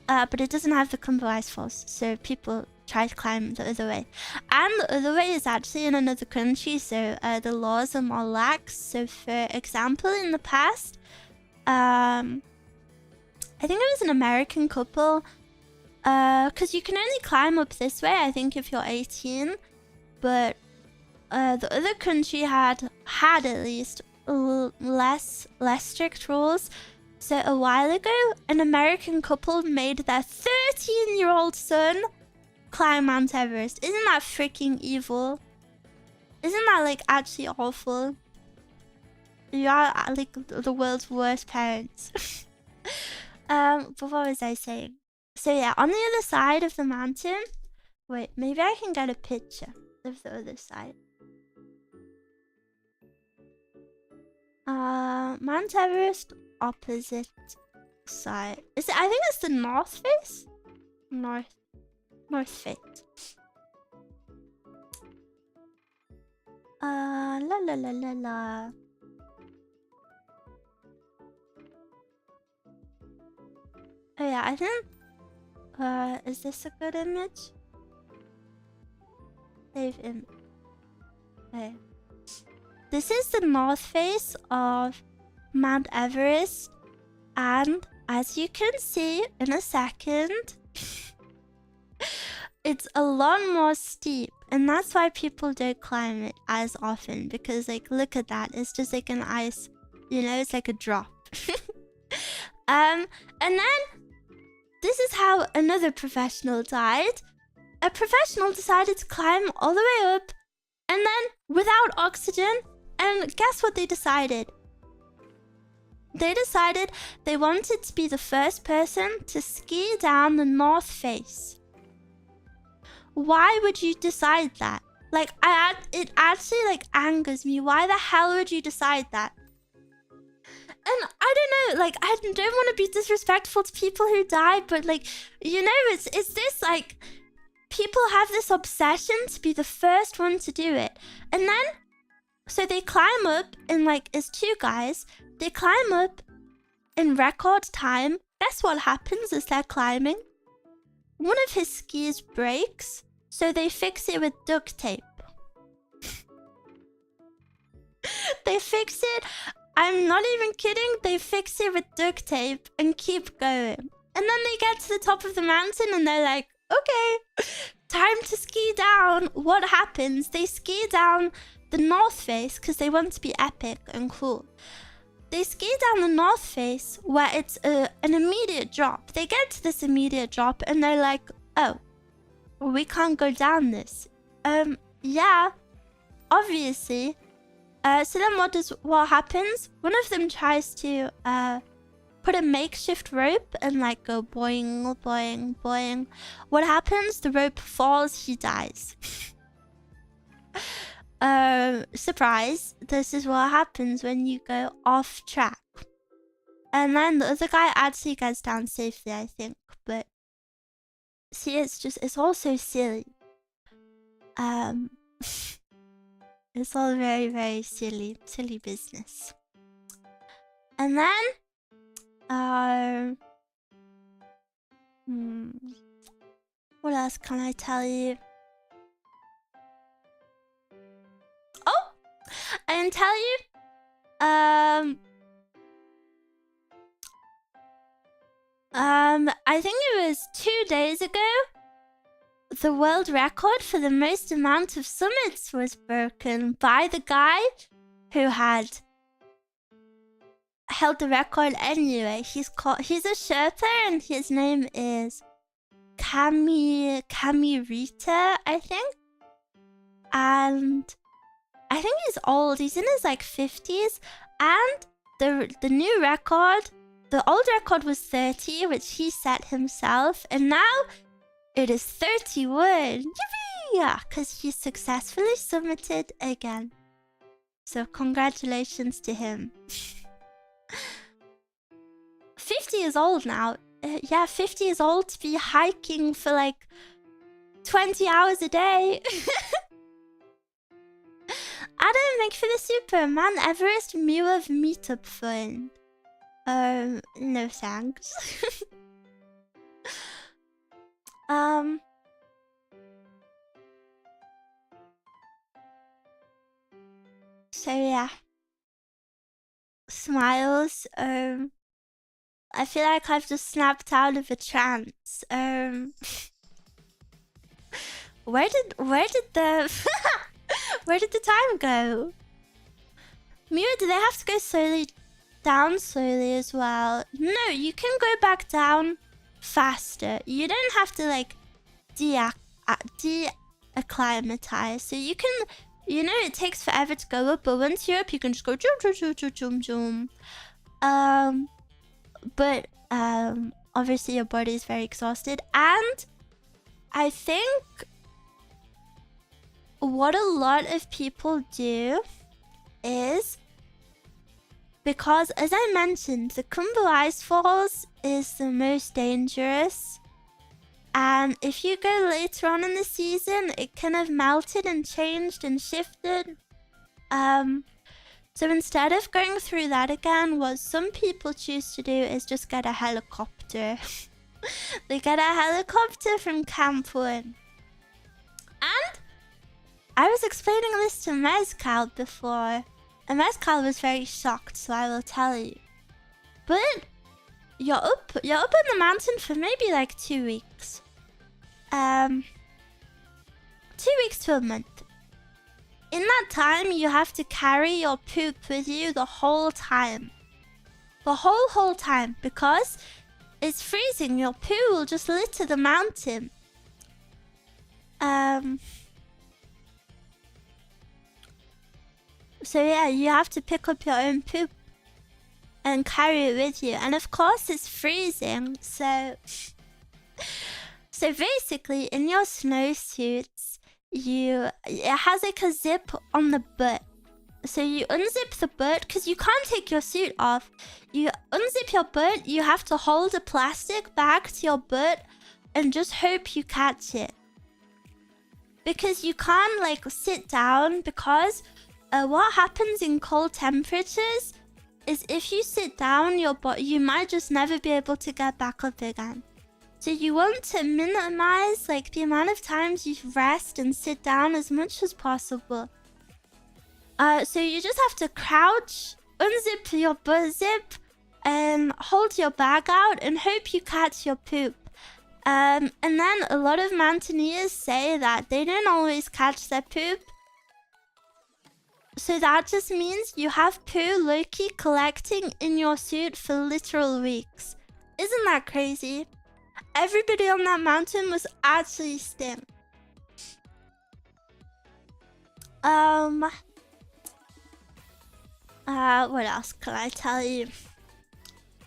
but it doesn't have the Kumbo ice falls, so people try to climb the other way. And the other way is actually in another country, so the laws are more lax. So for example, in the past, I think it was an American couple, because you can only climb up this way, I think, if you're 18, but the other country had at least less strict rules. So a while ago, an American couple made their 13-year-old son climb Mount Everest. Isn't that freaking evil? Isn't that like actually awful? You are like the world's worst parents. But what was I saying? So yeah, on the other side of the mountain. Wait, maybe I can get a picture of the other side. Mount Everest opposite side. Is it? I think it's the north face. North face. La la la la la. Oh yeah, I think. Is this a good image? Save image. Okay. This is the north face of Mount Everest, and as you can see in a second, it's a lot more steep, and that's why people don't climb it as often, because like look at that, it's just like an ice, you know, it's like a drop. And then this is how another professional died. A professional decided to climb all the way up, and then without oxygen, and guess what they decided? They decided they wanted to be the first person to ski down the north face. Why would you decide that? Like, it actually like angers me. Why the hell would you decide that? And I don't know, like, I don't want to be disrespectful to people who died, but like, you know, it's this like, people have this obsession to be the first one to do it. And then, so they climb up in like, it's two guys, they climb up in record time. Guess what happens as they're climbing? One of his skis breaks, so they fix it with duct tape. They fix it, I'm not even kidding, they fix it with duct tape and keep going. And then they get to the top of the mountain and they're like, okay, time to ski down. What happens? They ski down the north face because they want to be epic and cool. They ski down the north face where it's an immediate drop. They get to this immediate drop and they're like, oh, we can't go down this. Yeah, obviously. So then what happens? One of them tries to put a makeshift rope and like go boing, boing, boing. What happens? The rope falls, he dies. Surprise. This is what happens when you go off track. And then the other guy actually gets down safely, I think. But see, it's all so silly. It's all very, very silly business. And then, what else can I tell you? Oh, I can tell you, I think it was 2 days ago, the world record for the most amount of summits was broken by the guy who had held the record anyway. He's a Sherpa and his name is Kamirita, I think. And I think he's old. He's in his like 50s. And the new record, the old record was 30, which he set himself, and now it is 31. Yeah, because he successfully summited again. So congratulations to him. 50 is old now. Yeah, 50 is old to be hiking for like 20 hours a day. Adam, thank you for the super. Mount Everest miwuv meetup fund. No thanks. So yeah. Smiles. I feel like I've just snapped out of a trance. Where did the where did the time go? Miwa, do they have to go down slowly as well? No, you can go back down faster. You don't have to like de-acclimatize. So you can, you know, it takes forever to go up, but once you're up, you can just go zoom. But obviously your body is very exhausted, and I think what a lot of people do is, because as I mentioned, the Kumbu Ice Falls is the most dangerous, and if you go later on in the season, it can have melted and changed and shifted. So instead of going through that again, what some people choose to do is just get a helicopter. They get a helicopter from Camp 1. And I was explaining this to Mezcal before, and Mezcal was very shocked, so I will tell you. But you're up in the mountain for maybe like 2 weeks. 2 weeks to a month. In that time, you have to carry your poop with you the whole time. The whole time, because it's freezing. Your poo will just litter the mountain. So yeah, you have to pick up your own poop and carry it with you. And of course, it's freezing, so... So basically, in your snowsuits, it has like a zip on the butt. So you unzip the butt, because you can't take your suit off. You unzip your butt, you have to hold a plastic bag to your butt and just hope you catch it. Because you can't like sit down, because what happens in cold temperatures is if you sit down, you might just never be able to get back up again. So you want to minimize like the amount of times you rest and sit down as much as possible. So you just have to crouch, unzip your butt zip, and hold your bag out and hope you catch your poop. And then a lot of mountaineers say that they don't always catch their poop. So that just means you have poo low-key collecting in your suit for literal weeks. Isn't that crazy? Everybody on that mountain was actually stink. What else can I tell you?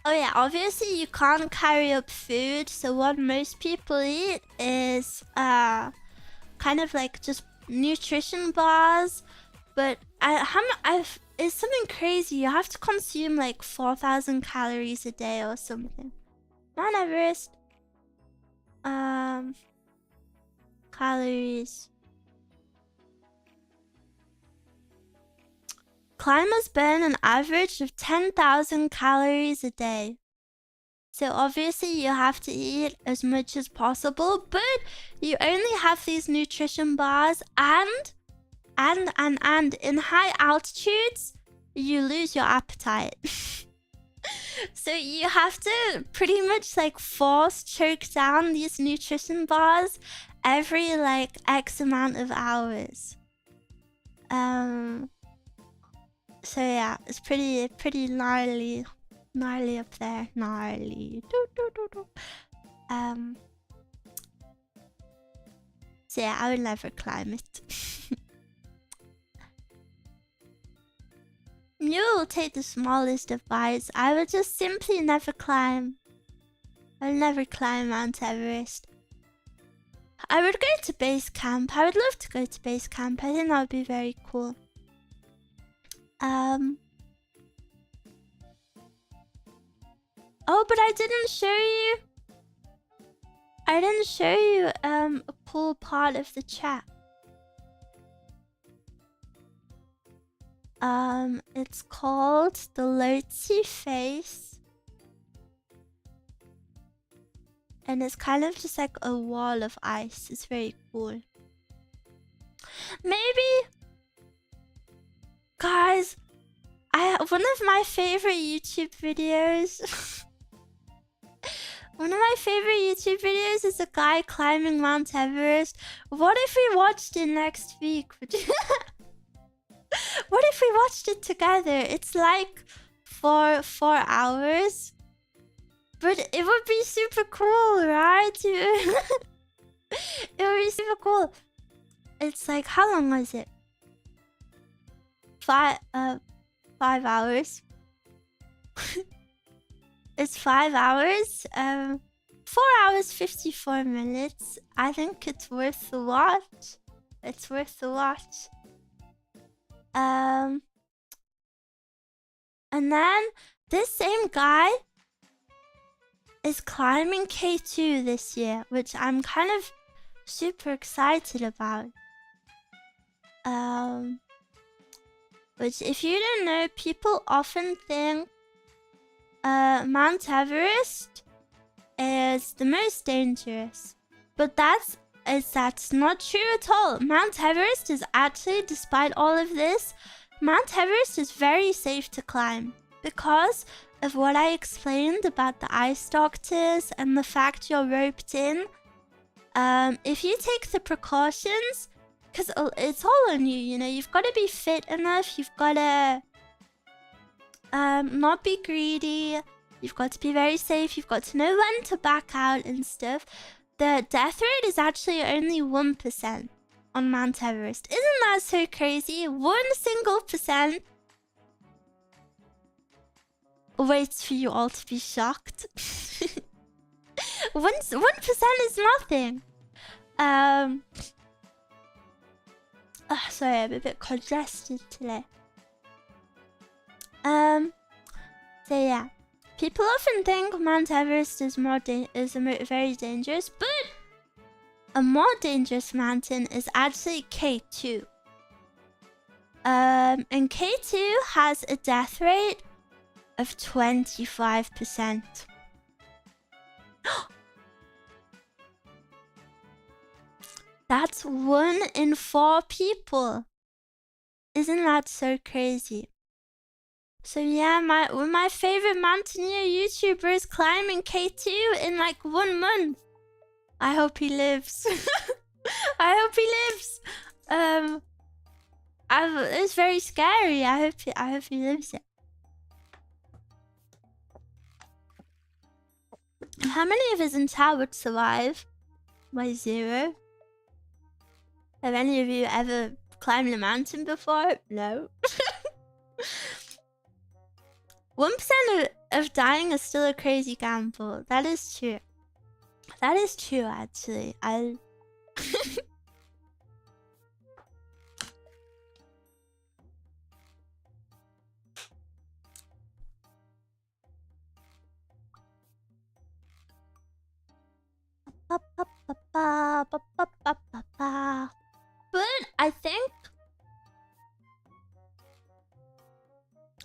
Oh yeah, obviously you can't carry up food, so what most people eat is kind of like just nutrition bars. But it's something crazy. You have to consume like 4,000 calories a day or something. Mount Everest. Calories. Climbers burn an average of 10,000 calories a day. So obviously you have to eat as much as possible, but you only have these nutrition bars, and in high altitudes, you lose your appetite. So you have to pretty much like force choke down these nutrition bars every like X amount of hours. So yeah, it's pretty gnarly. Gnarly up there. Gnarly. Do, do, do, do. So yeah, I would never climb it. You will take the smallest advice. I would just simply never climb. I'll never climb Mount Everest. I would go to base camp. I would love to go to base camp. I think that would be very cool. Oh, but I didn't show you. I didn't show you a cool part of the chat. It's called the Lotsie Face. And it's kind of just like a wall of ice. It's very cool. Maybe, guys, one of my favorite YouTube videos. One of my favorite YouTube videos is a guy climbing Mount Everest. What if we watched it next week? What if we watched it together? It's like for 4 hours. But it would be super cool, right? It would be super cool. It's like, how long was it? 5 hours. It's 5 hours. 4 hours 54 minutes. I think it's worth the watch. It's worth the watch. And then this same guy is climbing K2 this year, which I'm kind of super excited about. Which, if you don't know, people often think Mount Everest is the most dangerous, but that's not true at all. Mount Everest is actually, despite all of this, Mount Everest is very safe to climb because of what I explained about the ice doctors and the fact you're roped in. If you take the precautions, because it's all on you, you know, you've got to be fit enough, you've got to not be greedy, you've got to be very safe, you've got to know when to back out and stuff. The death rate is actually only 1% on Mount Everest. Isn't that so crazy? 1% waits for you all to be shocked. 1% is nothing. Sorry, I'm a bit congested today. So yeah, people often think Mount Everest is very dangerous, but a more dangerous mountain is actually K2. And K2 has a death rate of 25%. That's 1 in 4 people. Isn't that so crazy? So yeah, one of my favorite mountaineer YouTubers climbing K2 in like 1 month. I hope he lives. I hope he lives. It's very scary. I hope he lives it. How many of us in chat would survive? By 0? Have any of you ever climbed a mountain before? No. 1% of dying is still a crazy gamble. That is true. That is true, actually. But I think...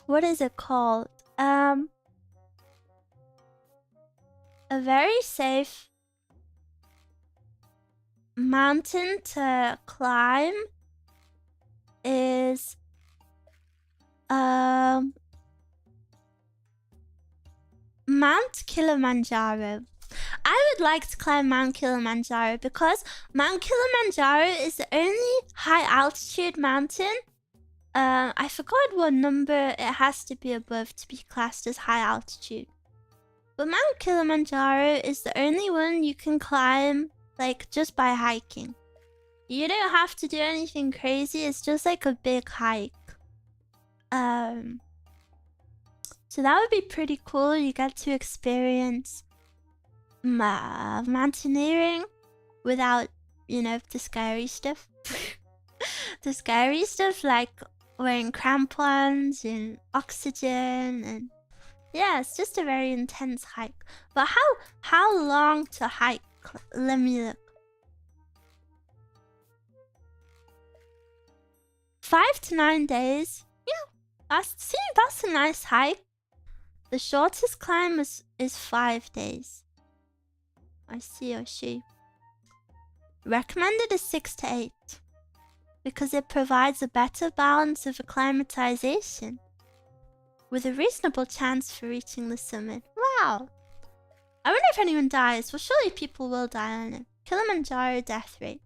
What is it called? A very safe mountain to climb is Mount Kilimanjaro. I would like to climb Mount Kilimanjaro because Mount Kilimanjaro is the only high altitude mountain I forgot what number it has to be above to be classed as high altitude. But Mount Kilimanjaro is the only one you can climb, like, just by hiking. You don't have to do anything crazy, it's just like a big hike. So that would be pretty cool. You get to experience mountaineering without, you know, the scary stuff. The scary stuff like wearing crampons and oxygen, and yeah, it's just a very intense hike. But how long to hike? Let me look. 5 to 9 days. Yeah, that's a nice hike. The shortest climb is 5 days. I see. Recommended is 6 to 8. Because it provides a better balance of acclimatization, with a reasonable chance for reaching the summit. Wow! I wonder if anyone dies. Well, surely people will die on it. Kilimanjaro death rate.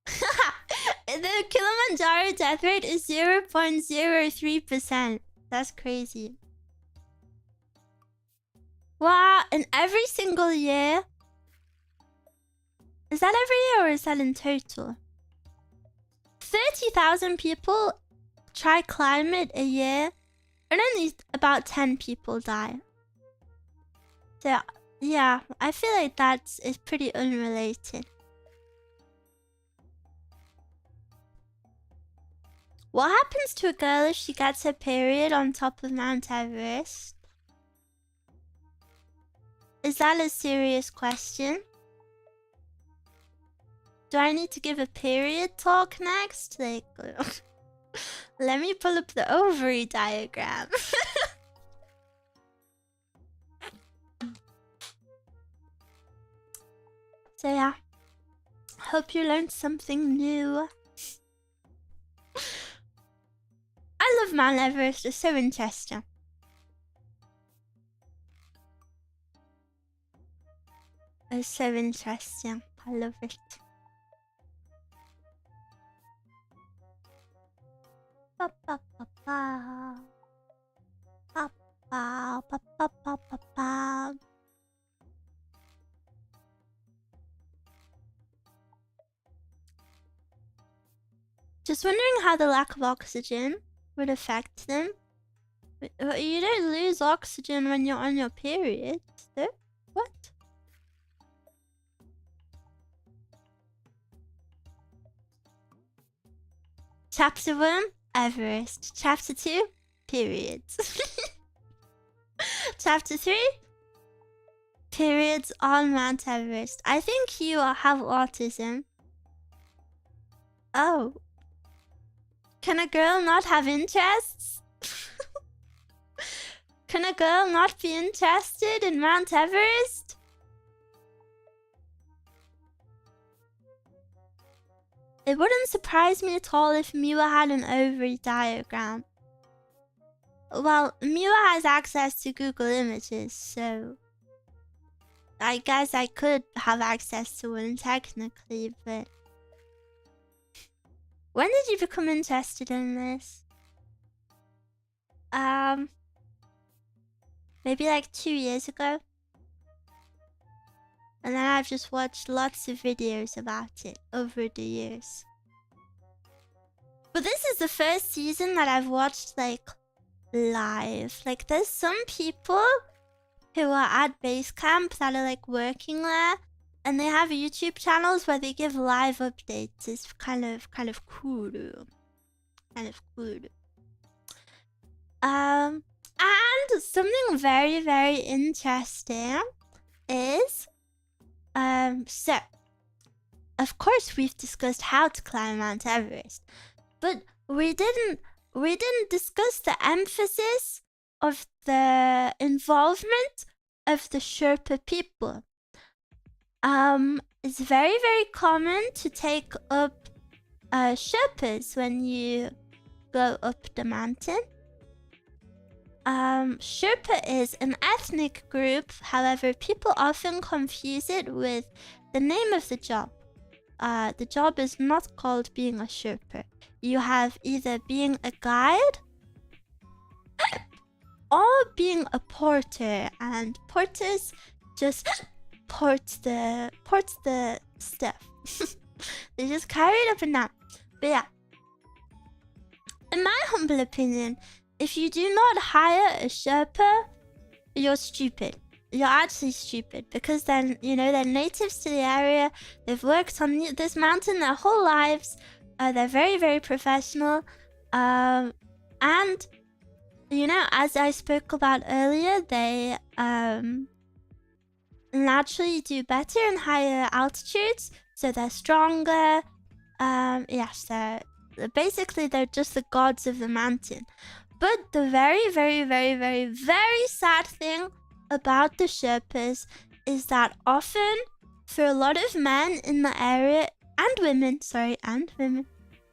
The Kilimanjaro death rate is 0.03%. That's crazy. Wow, and every single year? Is that every year or is that in total? 30,000 people try climb it a year, and only about 10 people die. So, yeah, I feel like it's pretty unrelated. What happens to a girl if she gets her period on top of Mount Everest? Is that a serious question? Do I need to give a period talk next? Like, let me pull up the ovary diagram. So yeah, hope you learned something new. I love Mount Everest, it's so interesting. It's so interesting, I love it. Ba ba ba ba. Ba ba ba ba ba ba ba. Just wondering how the lack of oxygen would affect them. You don't lose oxygen when you're on your period, though? What? Chapter 1, Everest. Chapter 2, periods. Chapter 3, periods on Mount Everest. I think you have autism. Oh. Can a girl not have interests? Can a girl not be interested in Mount Everest? It wouldn't surprise me at all if Miwa had an ovary diagram. Well, Miwa has access to Google Images, so I guess I could have access to one technically, but... When did you become interested in this? Maybe like 2 years ago. And then I've just watched lots of videos about it over the years. But this is the first season that I've watched, like, live. Like, there's some people who are at base camp that are, like, working there. And they have YouTube channels where they give live updates. It's kind of cool. Kind of cool. And something very, very interesting is... So, of course we've discussed how to climb Mount Everest, but we didn't discuss the emphasis of the involvement of the Sherpa people. It's very, very common to take up Sherpas when you go up the mountain. Sherpa is an ethnic group, however, people often confuse it with the name of the job. The job is not called being a Sherpa. you have either being a guide or being a porter, and porters just port the stuff. They just carry it up and down. But yeah, in my humble opinion, if you do not hire a Sherpa, you're stupid. You're actually stupid, because then, you know, they're natives to the area. They've worked on this mountain their whole lives. They're very, very professional. And, you know, as I spoke about earlier, they naturally do better in higher altitudes. So they're stronger. Yes, basically they're just the gods of the mountain. But the very, very, very, very, very sad thing about the Sherpas is that often, for a lot of men in the area, and women,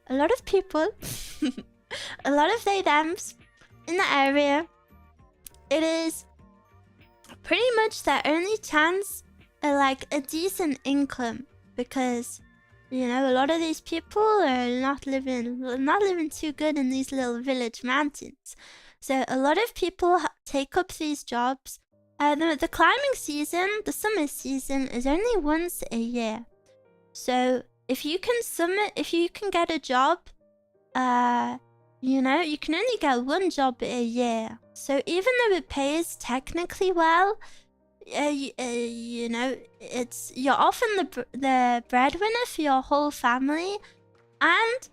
a lot of people, a lot of they-thems in the area, it is pretty much their only chance at like a decent income, because, you know, a lot of these people are not living too good in these little village mountains. So a lot of people take up these jobs. The climbing season, the summer season, is only once a year. So if you can get a job, you know, you can only get one job a year. So even though it pays technically well, you know, you're often the breadwinner for your whole family, and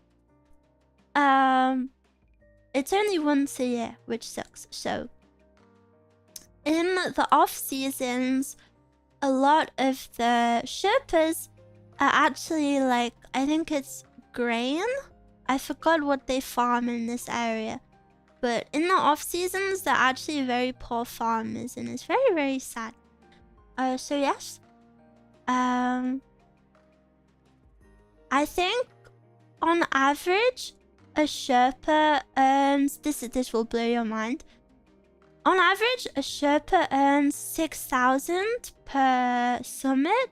it's only once a year, which sucks. So in the off seasons, a lot of the Sherpas are actually like, I think it's grain. I forgot what they farm in this area. But in the off seasons, they're actually very poor farmers, and it's very, very sad. So yes. I think on average, a Sherpa earns, this will blow your mind. On average, a Sherpa earns 6,000 per summit,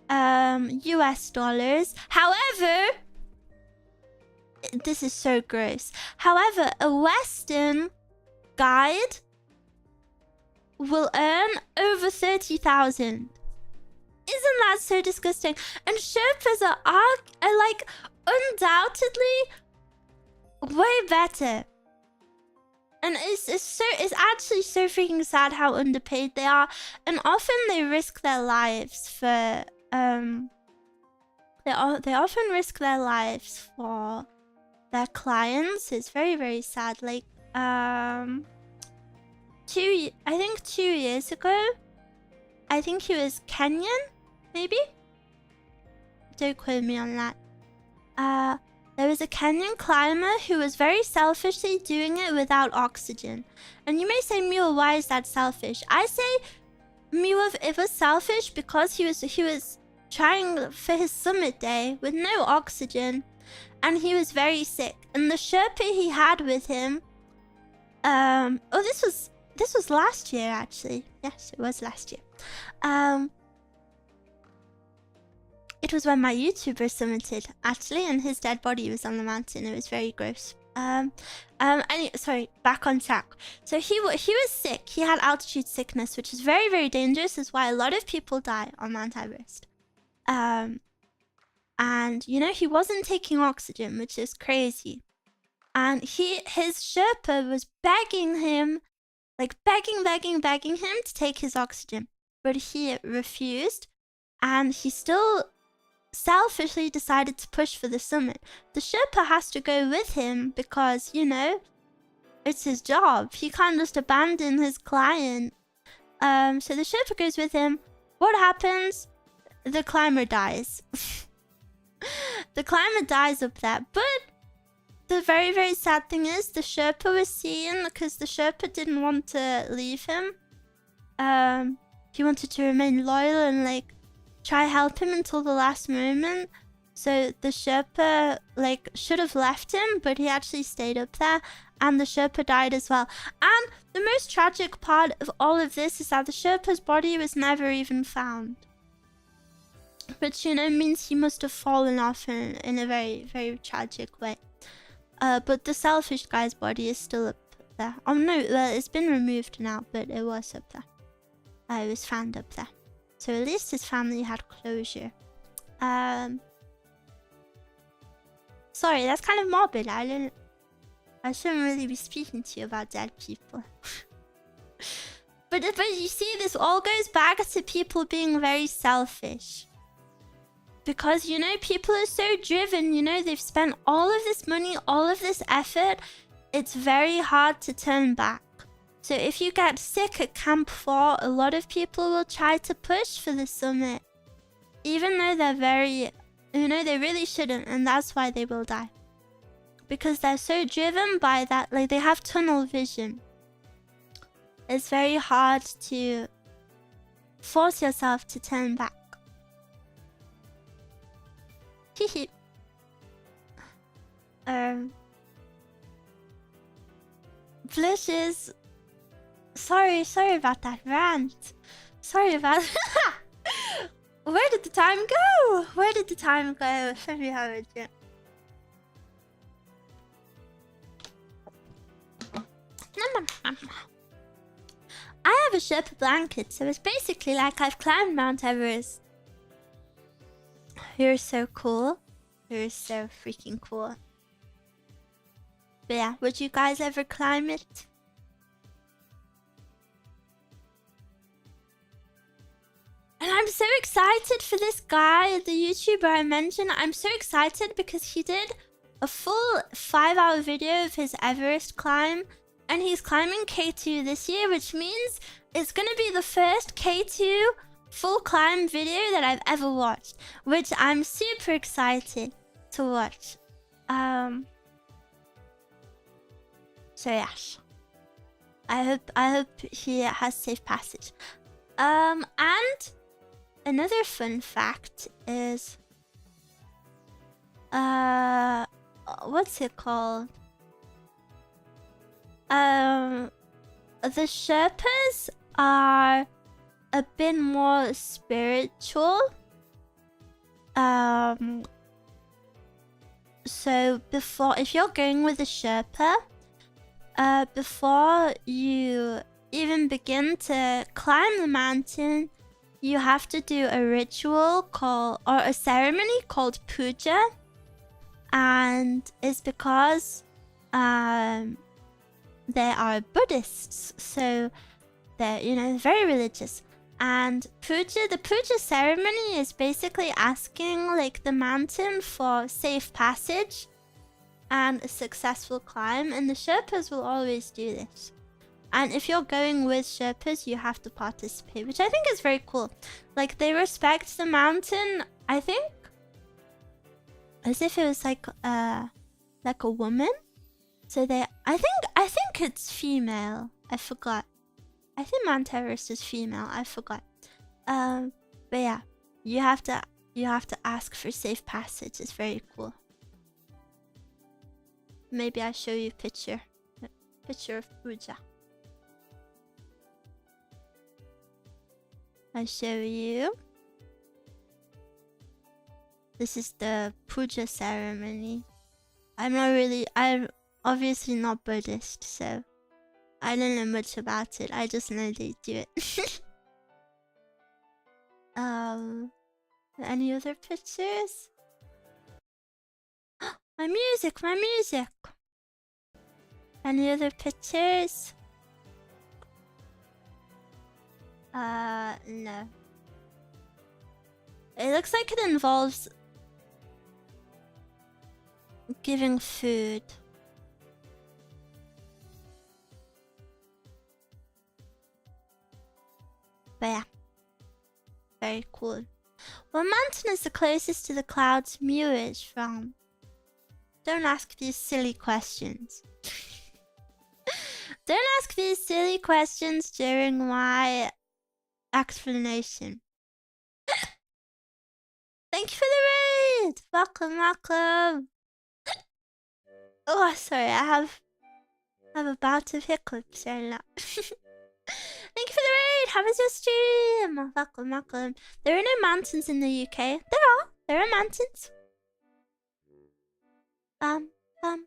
US dollars. However, this is so gross. However, a Western guide will earn over 30,000. Isn't that so disgusting? And Sherpas are like undoubtedly way better. And it's actually so freaking sad how underpaid they are, and often they risk their lives for they often risk their lives for their clients. It's very, very sad. Like I think 2 years ago, I think he was Kenyan, maybe? Don't quote me on that. There was a Kenyan climber who was very selfishly doing it without oxygen. And you may say, Miwa, why is that selfish? I say, Miwa, it was selfish because he was trying for his summit day with no oxygen, and he was very sick. And the Sherpa he had with him, this was last year, actually. Yes, it was last year. It was when my YouTuber summited, actually, and his dead body was on the mountain. It was very gross. Anyway, sorry, back on track. So he was sick. He had altitude sickness, which is very, very dangerous. Is why a lot of people die on Mount Everest. And you know, he wasn't taking oxygen, which is crazy. And his Sherpa was begging him, like begging him to take his oxygen, but he refused, and he still selfishly decided to push for the summit. The Sherpa has to go with him because, you know, it's his job. He can't just abandon his client. So the Sherpa goes with him. What happens? The climber dies. The climber dies up there. But the very, very sad thing is the Sherpa was seeing, because the Sherpa didn't want to leave him. He wanted to remain loyal and like try help him until the last moment. So the Sherpa like should have left him, but he actually stayed up there, and the Sherpa died as well. And the most tragic part of all of this is that the Sherpa's body was never even found. which, you know, means he must have fallen off in a very, very tragic way. But the selfish guy's body is still up there. Oh no, well, it's been removed now, but it was up there. It was found up there. So at least his family had closure. Sorry, that's kind of morbid. I shouldn't really be speaking to you about dead people. But you see, this all goes back to people being very selfish. Because, you know, people are so driven, you know, they've spent all of this money, all of this effort. It's very hard to turn back. So if you get sick at Camp 4, a lot of people will try to push for the summit. Even though they're very, you know, they really shouldn't, and that's why they will die. Because they're so driven by that, like they have tunnel vision. It's very hard to force yourself to turn back. Hehe. Blushes. Sorry about that rant. Sorry about Where did the time go? Where did the time go? Let me have a drink. I have a Sherpa blanket, so it's basically like I've climbed Mount Everest. You're so cool. You're so freaking cool. But yeah, would you guys ever climb it? And I'm so excited for this guy, the YouTuber I mentioned. I'm so excited because he did a full 5-hour video of his Everest climb. And he's climbing K2 this year, which means it's going to be the first K2 full climb video that I've ever watched. Which I'm super excited to watch. So yes. I hope he has safe passage. And another fun fact is what's it called? The Sherpas are a bit more spiritual. So before, if you're going with a Sherpa, before you even begin to climb the mountain, you have to do a ritual or a ceremony called puja. And it's because they are Buddhists, so they're, you know, very religious. And the puja ceremony is basically asking like the mountain for safe passage and a successful climb, and the Sherpas will always do this. And if you're going with Sherpas, you have to participate, which I think is very cool. Like, they respect the mountain, I think, as if it was like a woman. So I think it's female. I forgot. I think Mount Everest is female. I forgot. But yeah, you have to ask for safe passage. It's very cool. Maybe I show you a picture of puja. I show you. This is the puja ceremony. I'm obviously not Buddhist, so I don't know much about it. I just know they do it. Any other pictures? My music! Any other pictures? No. It looks like it involves giving food. But yeah. Very cool. What mountain is the closest to the clouds Miwa is from? Don't ask these silly questions. Don't ask these silly questions during my explanation. Thank you for the raid! Welcome. Oh, sorry, I have a bout of hiccups right now. Thank you for the raid! how was your stream? Welcome, welcome. There are no mountains in the UK. There are mountains. Bum, bum.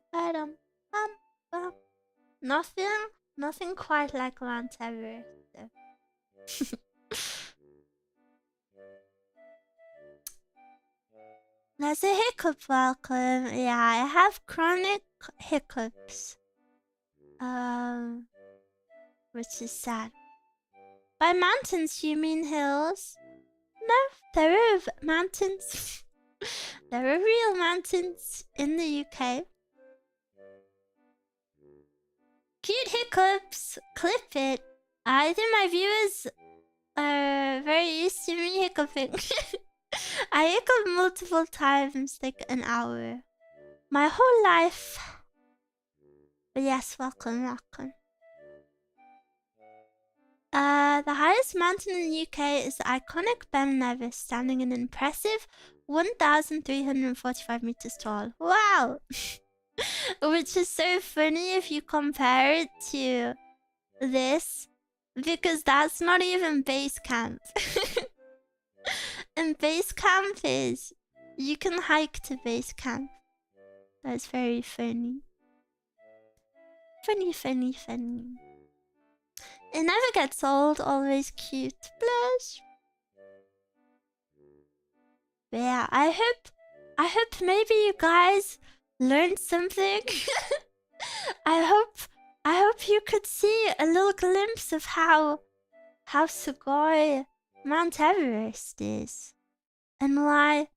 Nothing quite like Mount Everest. Though. There's a hiccup, welcome. Yeah, I have chronic hiccups. Which is sad. By mountains, you mean hills? No, there are mountains. There are real mountains in the UK. Cute hiccups. Clip it. I think my viewers are very used to me hiccuping. I hiccup multiple times, like an hour. My whole life. But yes, welcome. The highest mountain in the UK is the iconic Ben Nevis, standing an impressive 1,345 meters tall. Wow! Which is so funny if you compare it to this, because that's not even base camp. And base camp is, you can hike to base camp. That's very funny. Funny. It never gets old, always cute. Blush. But yeah, I hope maybe you guys learned something. I hope you could see a little glimpse of how sugoi Mount Everest is, and why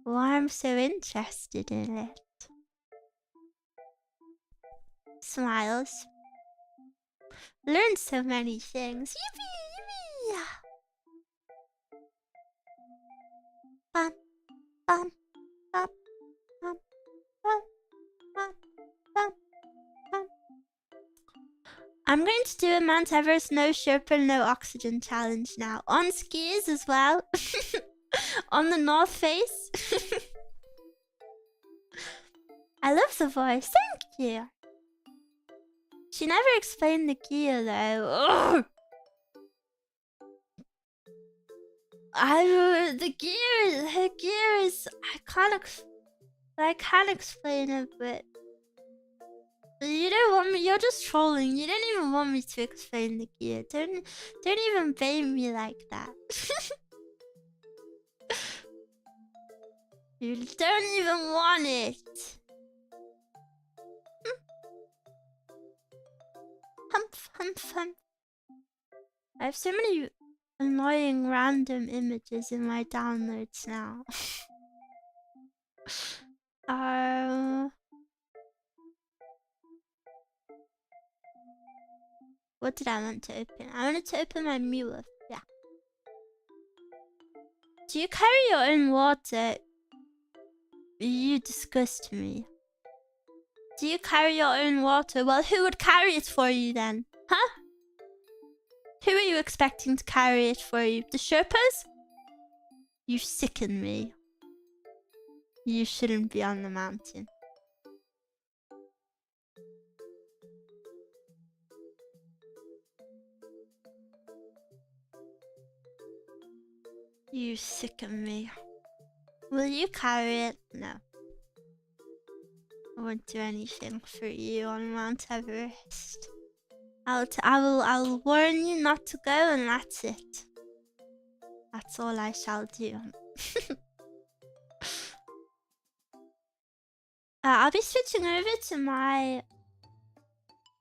I'm so interested in it. Smiles. Learned so many things. Yippee! Bum. I'm going to do a Mount Everest no Sherpa, no oxygen challenge now. On skis as well. On the North Face. I love the voice. Thank you. She never explained the gear though. Ugh. The gear, her gear is, I can't explain it, but you don't want me. You're just trolling. You don't even want me to explain the gear. Don't even bait me like that. You don't even want it. Hump. I have so many annoying random images in my downloads now. What did I want to open? I wanted to open my miwuv. Yeah. Do you carry your own water? You disgust me. Do you carry your own water? Well, who would carry it for you then? Huh? Who are you expecting to carry it for you? The Sherpas? You sicken me. You shouldn't be on the mountain. You sicken me. Will you carry it? No. I won't do anything for you on Mount Everest. I'll warn you not to go, and that's it. That's all I shall do. I'll be switching over to my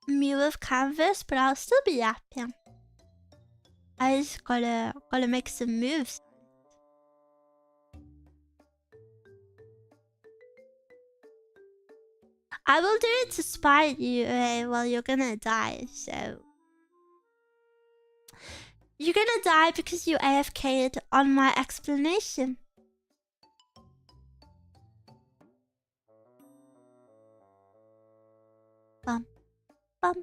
miwuv canvas, but I'll still be yapping. I just gotta make some moves. I will do it to spite you, well, you're gonna die, so... You're gonna die because you AFK'd on my explanation. Bum. Have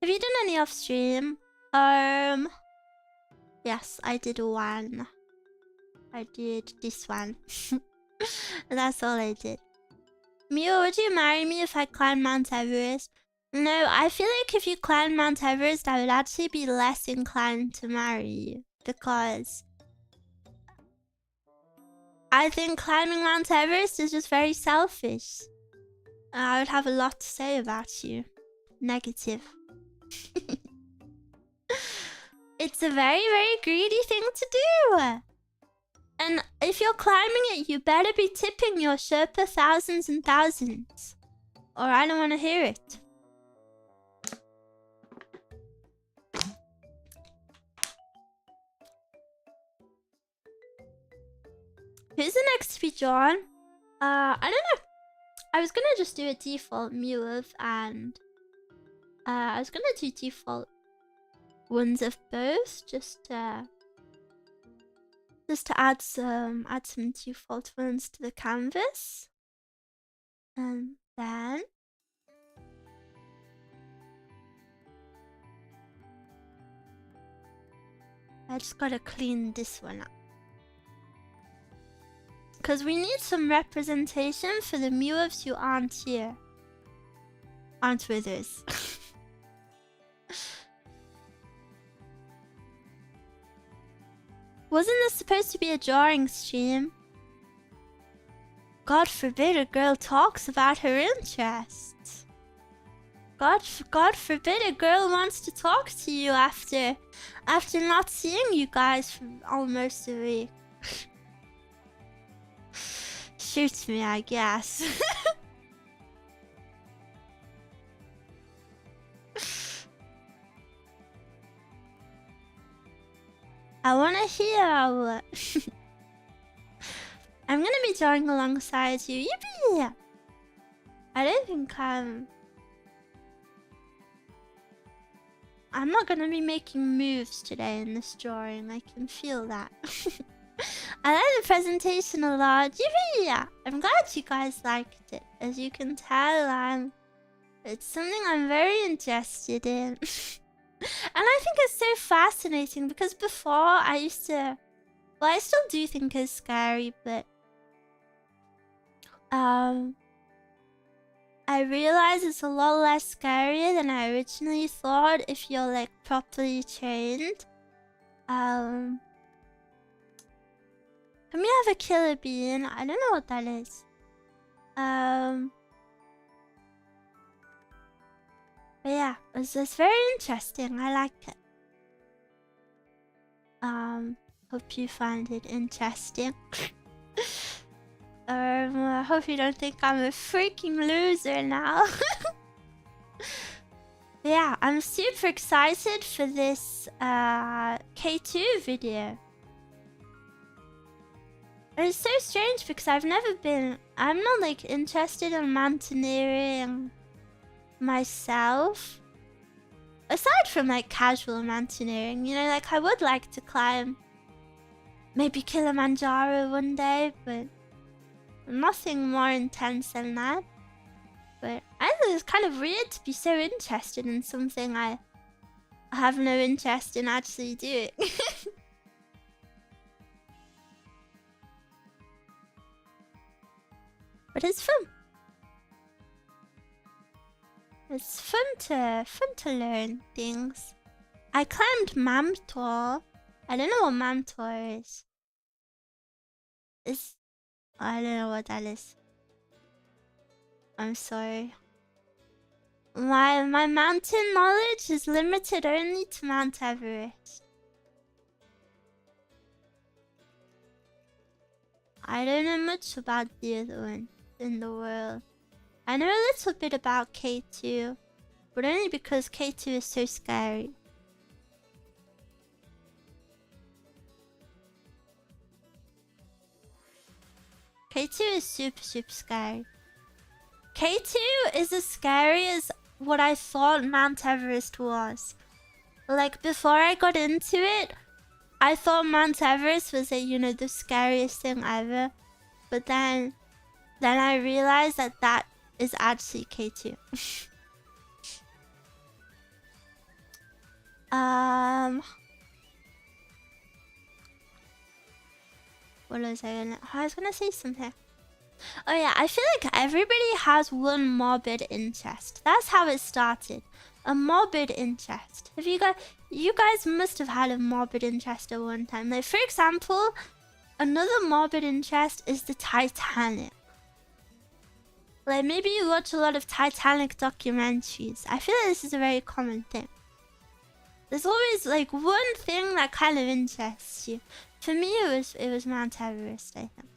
you done any off stream? Yes, I did one. I did this one. And that's all I did. Miwa, would you marry me if I climbed Mount Everest? No, I feel like if you climbed Mount Everest, I would actually be less inclined to marry you. Because I think climbing Mount Everest is just very selfish. I would have a lot to say about you. Negative. It's a very, very greedy thing to do. And if you're climbing it, you better be tipping your Sherpa thousands and thousands. Or I don't want to hear it. Who's the next to be drawn? I don't know. I was gonna just do a default miwuv and I was gonna do default ones of both just to add some default ones to the canvas. And then I just gotta clean this one up. Because we need some representation for the miwuvs who aren't here. Aren't with us. Wasn't this supposed to be a drawing stream? God forbid a girl talks about her interests. God forbid a girl wants to talk to you after not seeing you guys for almost a week. Shoots me, I guess. I wanna hear. I'm gonna be drawing alongside you. Yippee! I don't think I'm not gonna be making moves today in this drawing. I can feel that. I like the presentation a lot. Yippee! I'm glad you guys liked it. As you can tell, it's something I'm very interested in. And I think it's so fascinating because before I used to... Well, I still do think it's scary, but... I realize it's a lot less scarier than I originally thought if you're, like, properly trained. Can we have a killer bean? I don't know what that is. But yeah, it's very interesting. I like it. Hope you find it interesting. I hope you don't think I'm a freaking loser now. Yeah, I'm super excited for this K2 video. And it's so strange because I'm not like interested in mountaineering myself. Aside from like casual mountaineering, you know, like I would like to climb maybe Kilimanjaro one day, but nothing more intense than that. But I think it's kind of weird to be so interested in something I have no interest in actually doing. But it's fun. It's fun to learn things. I climbed Mamtor. I don't know what Mamtor is. I don't know what that is. I'm sorry. My mountain knowledge is limited only to Mount Everest. I don't know much about the other one in the world. I know a little bit about K2, but only because K2 is so scary. K2 is super scary. K2 is as scary as what I thought Mount Everest was. Like, before I got into it, I thought Mount Everest was, the scariest thing ever. But then I realized that is actually K2. What was I gonna say something. Oh yeah, I feel like everybody has one morbid interest. That's how it started. A morbid interest. Have you guys must have had a morbid interest at one time. Like, for example, another morbid interest is the Titanic. Like, maybe you watch a lot of Titanic documentaries. I feel like this is a very common thing. There's always like one thing that kind of interests you. For me, it was Mount Everest, I think.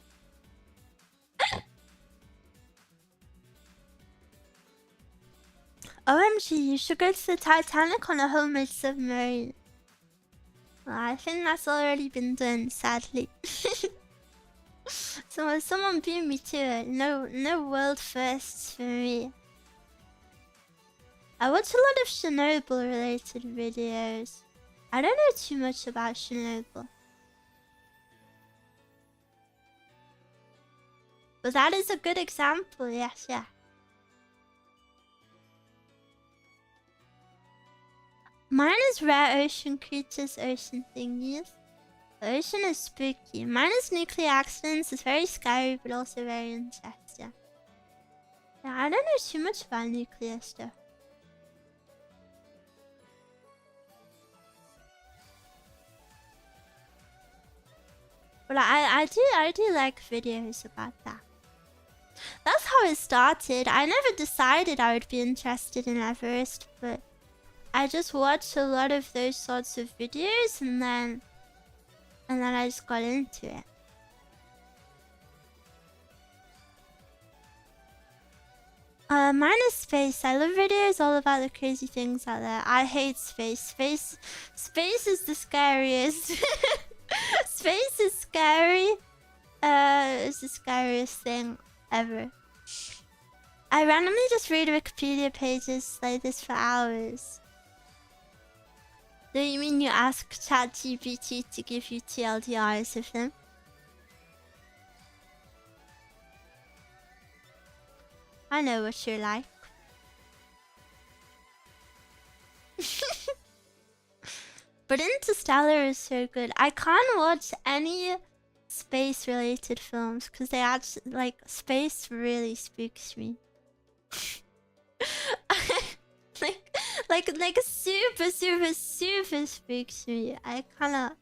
OMG, you should go to the Titanic on a homemade submarine. Well, I think that's already been done, sadly. So someone beat me to it. No world firsts for me. I watch a lot of Chernobyl related videos. I don't know too much about Chernobyl. But that is a good example, yes, yeah. Mine is rare ocean creatures, ocean thingies. The ocean is spooky. Mine is nuclear accidents. It's very scary, but also very interesting. Yeah, I don't know too much about nuclear stuff. But I do like videos about that. That's how it started. I never decided I would be interested in Everest, but I just watched a lot of those sorts of videos and then I just got into it. Mine is space. I love videos all about the crazy things out there. I hate space. Space is the scariest. Space is scary. It's the scariest thing ever. I randomly just read Wikipedia pages like this for hours. Do you mean you ask ChatGPT to give you TLDRs of them? I know what you're like. But Interstellar is so good. I can't watch any space-related films because they actually, like, space really spooks me. like super spooks me. I kinda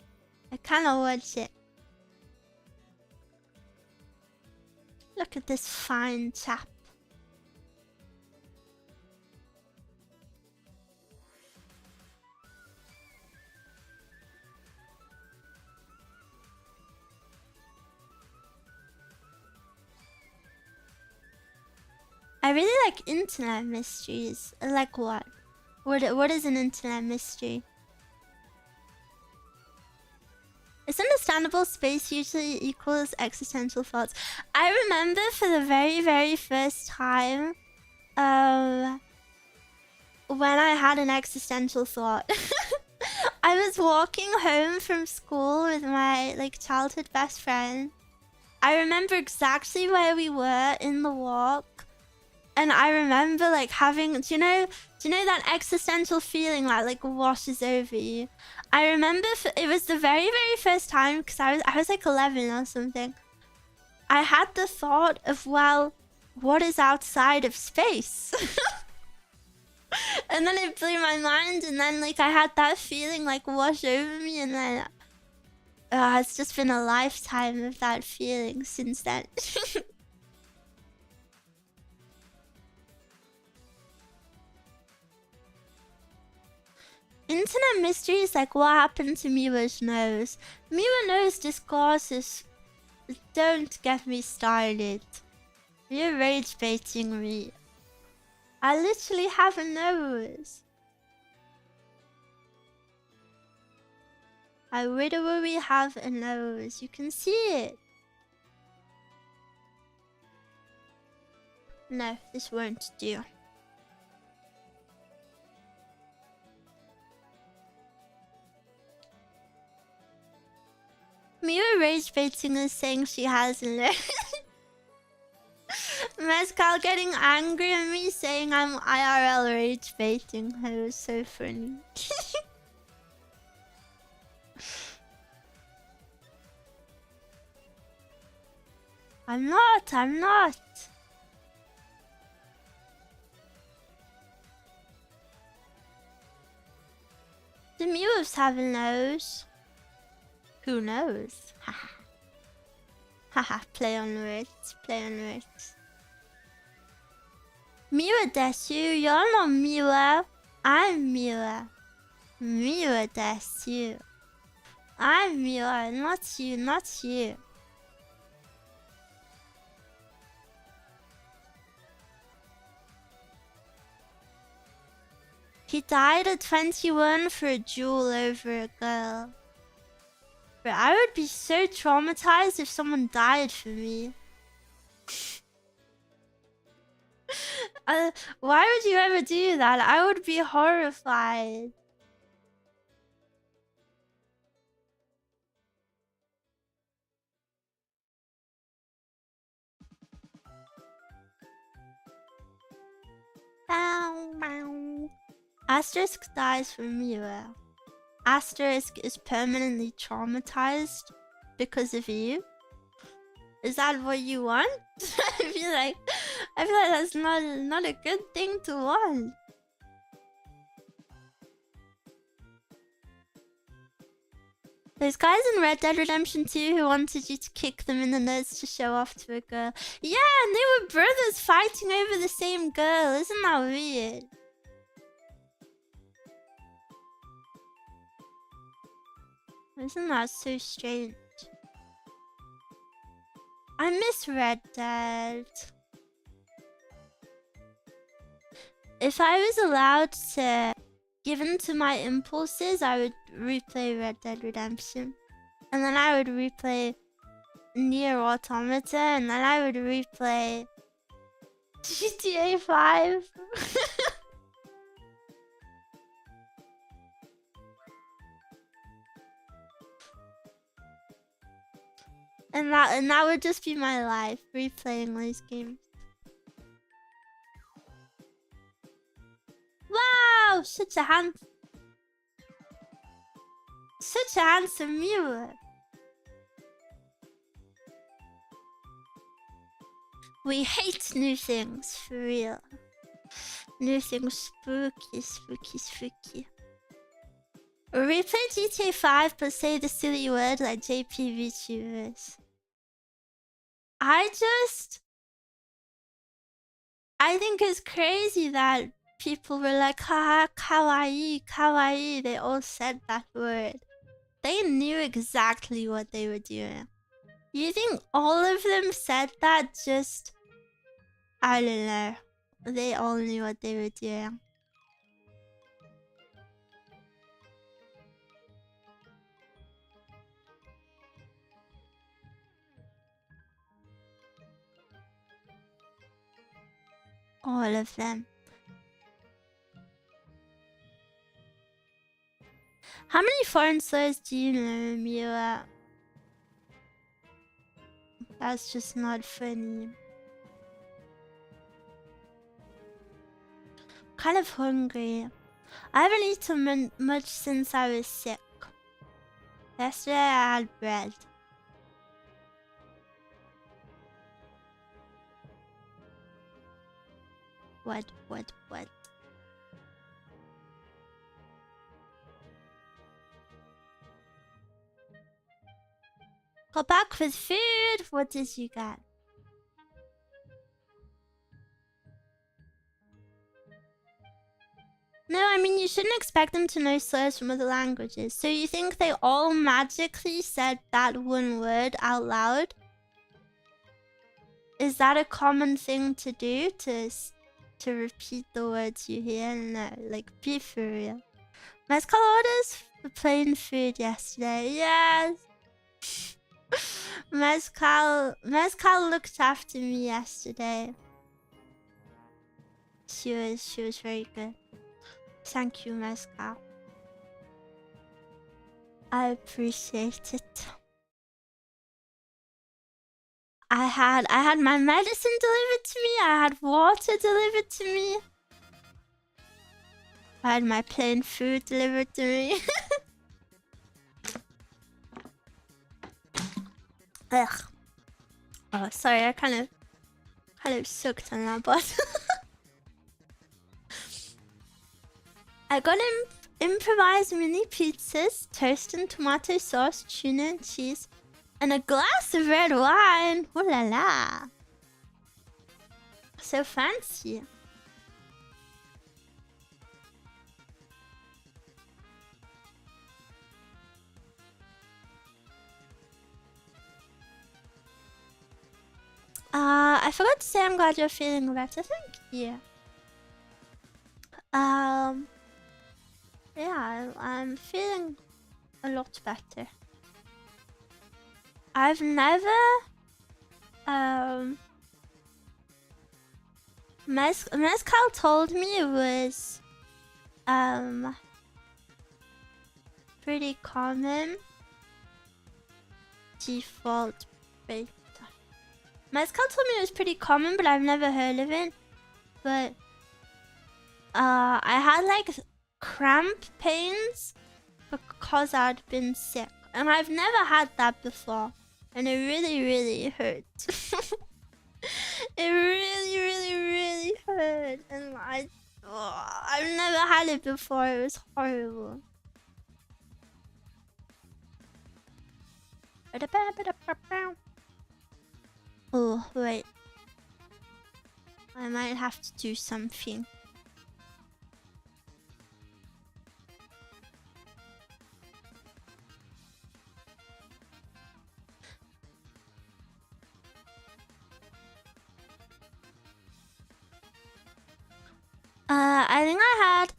watch it. Look at this fine chap. I really like internet mysteries. Like what? What is an internet mystery? It's understandable space usually equals existential thoughts. I remember for the very first time, when I had an existential thought. I was walking home from school with my like childhood best friend. I remember exactly where we were in the walk. And I remember like having, do you know that existential feeling that like washes over you? I remember it was the very first time because I was like 11 or something. I had the thought of, well, what is outside of space? And then it blew my mind, and then like I had that feeling like wash over me, and then it's just been a lifetime of that feeling since then. Internet mysteries like what happened to Miwa's nose. Miwa nose discourses. Don't get me started. You're rage baiting me. I literally have a nose. I literally have a nose. You can see it. No, this won't do. Miwa rage baiting is saying she has a nose. Mascot getting angry at me saying I'm IRL rage baiting her is so funny. I'm not. The miwuvs have a nose. Who knows? Haha, play on words. Miwa desuuuuu, you're not Miwa. I'm Miwa. Miwa desuuuuu. I'm Miwa, not you. He died at 21 for a duel over a girl. But I would be so traumatized if someone died for me. Why would you ever do that? I would be horrified. Asterisk dies for Miwa. Asterisk is permanently traumatized because of you. Is that what you want? I feel like that's not a good thing to want. There's guys in Red Dead Redemption 2 who wanted you to kick them in the nuts to show off to a girl. Yeah, and they were brothers fighting over the same girl. Isn't that weird? Isn't that so strange? I miss Red Dead. If I was allowed to give in to my impulses, I would replay Red Dead Redemption. And then I would replay Nier Automata, and then I would replay GTA 5. and that would just be my life, replaying those games. Wow, such a handsome Miwa. We hate new things, for real. New things, spooky. Replay GTA 5, but say the silly word like JP VTubers. I think it's crazy that people were like, haha, kawaii. They all said that word. They knew exactly what they were doing. You think all of them said that just... I don't know. They all knew what they were doing. All of them. How many foreign slurs do you know, Miwa? That's just not funny. Kind of hungry. I haven't eaten much since I was sick. Yesterday I had bread. What? Go back with food. What did you get? No, I mean, you shouldn't expect them to know slurs from other languages. So you think they all magically said that one word out loud? Is that a common thing to do? To repeat the words you hear? No, like, be for real. Mascot orders for plain food yesterday. Yes! Mezcal looked after me yesterday. She was very good. Thank you, Mezcal. I appreciate it. I had my medicine delivered to me. I had water delivered to me. I had my plain food delivered to me. Ugh. Oh, sorry, I kind of sucked on that, but I got improvised mini pizzas, toast and tomato sauce, tuna and cheese, and a glass of red wine. Ooh la la. So fancy. I forgot to say I'm glad you're feeling better. Thank you. Yeah, I'm feeling a lot better. I've never, Mescal told me it was, pretty common. Default beta. Mescal told me it was pretty common, but I've never heard of it. But, I had like cramp pains because I'd been sick. And I've never had that before. And it really, really hurt. It really, really, really hurt. And I've never had it before. It was horrible. Oh, wait. I might have to do something. I think I had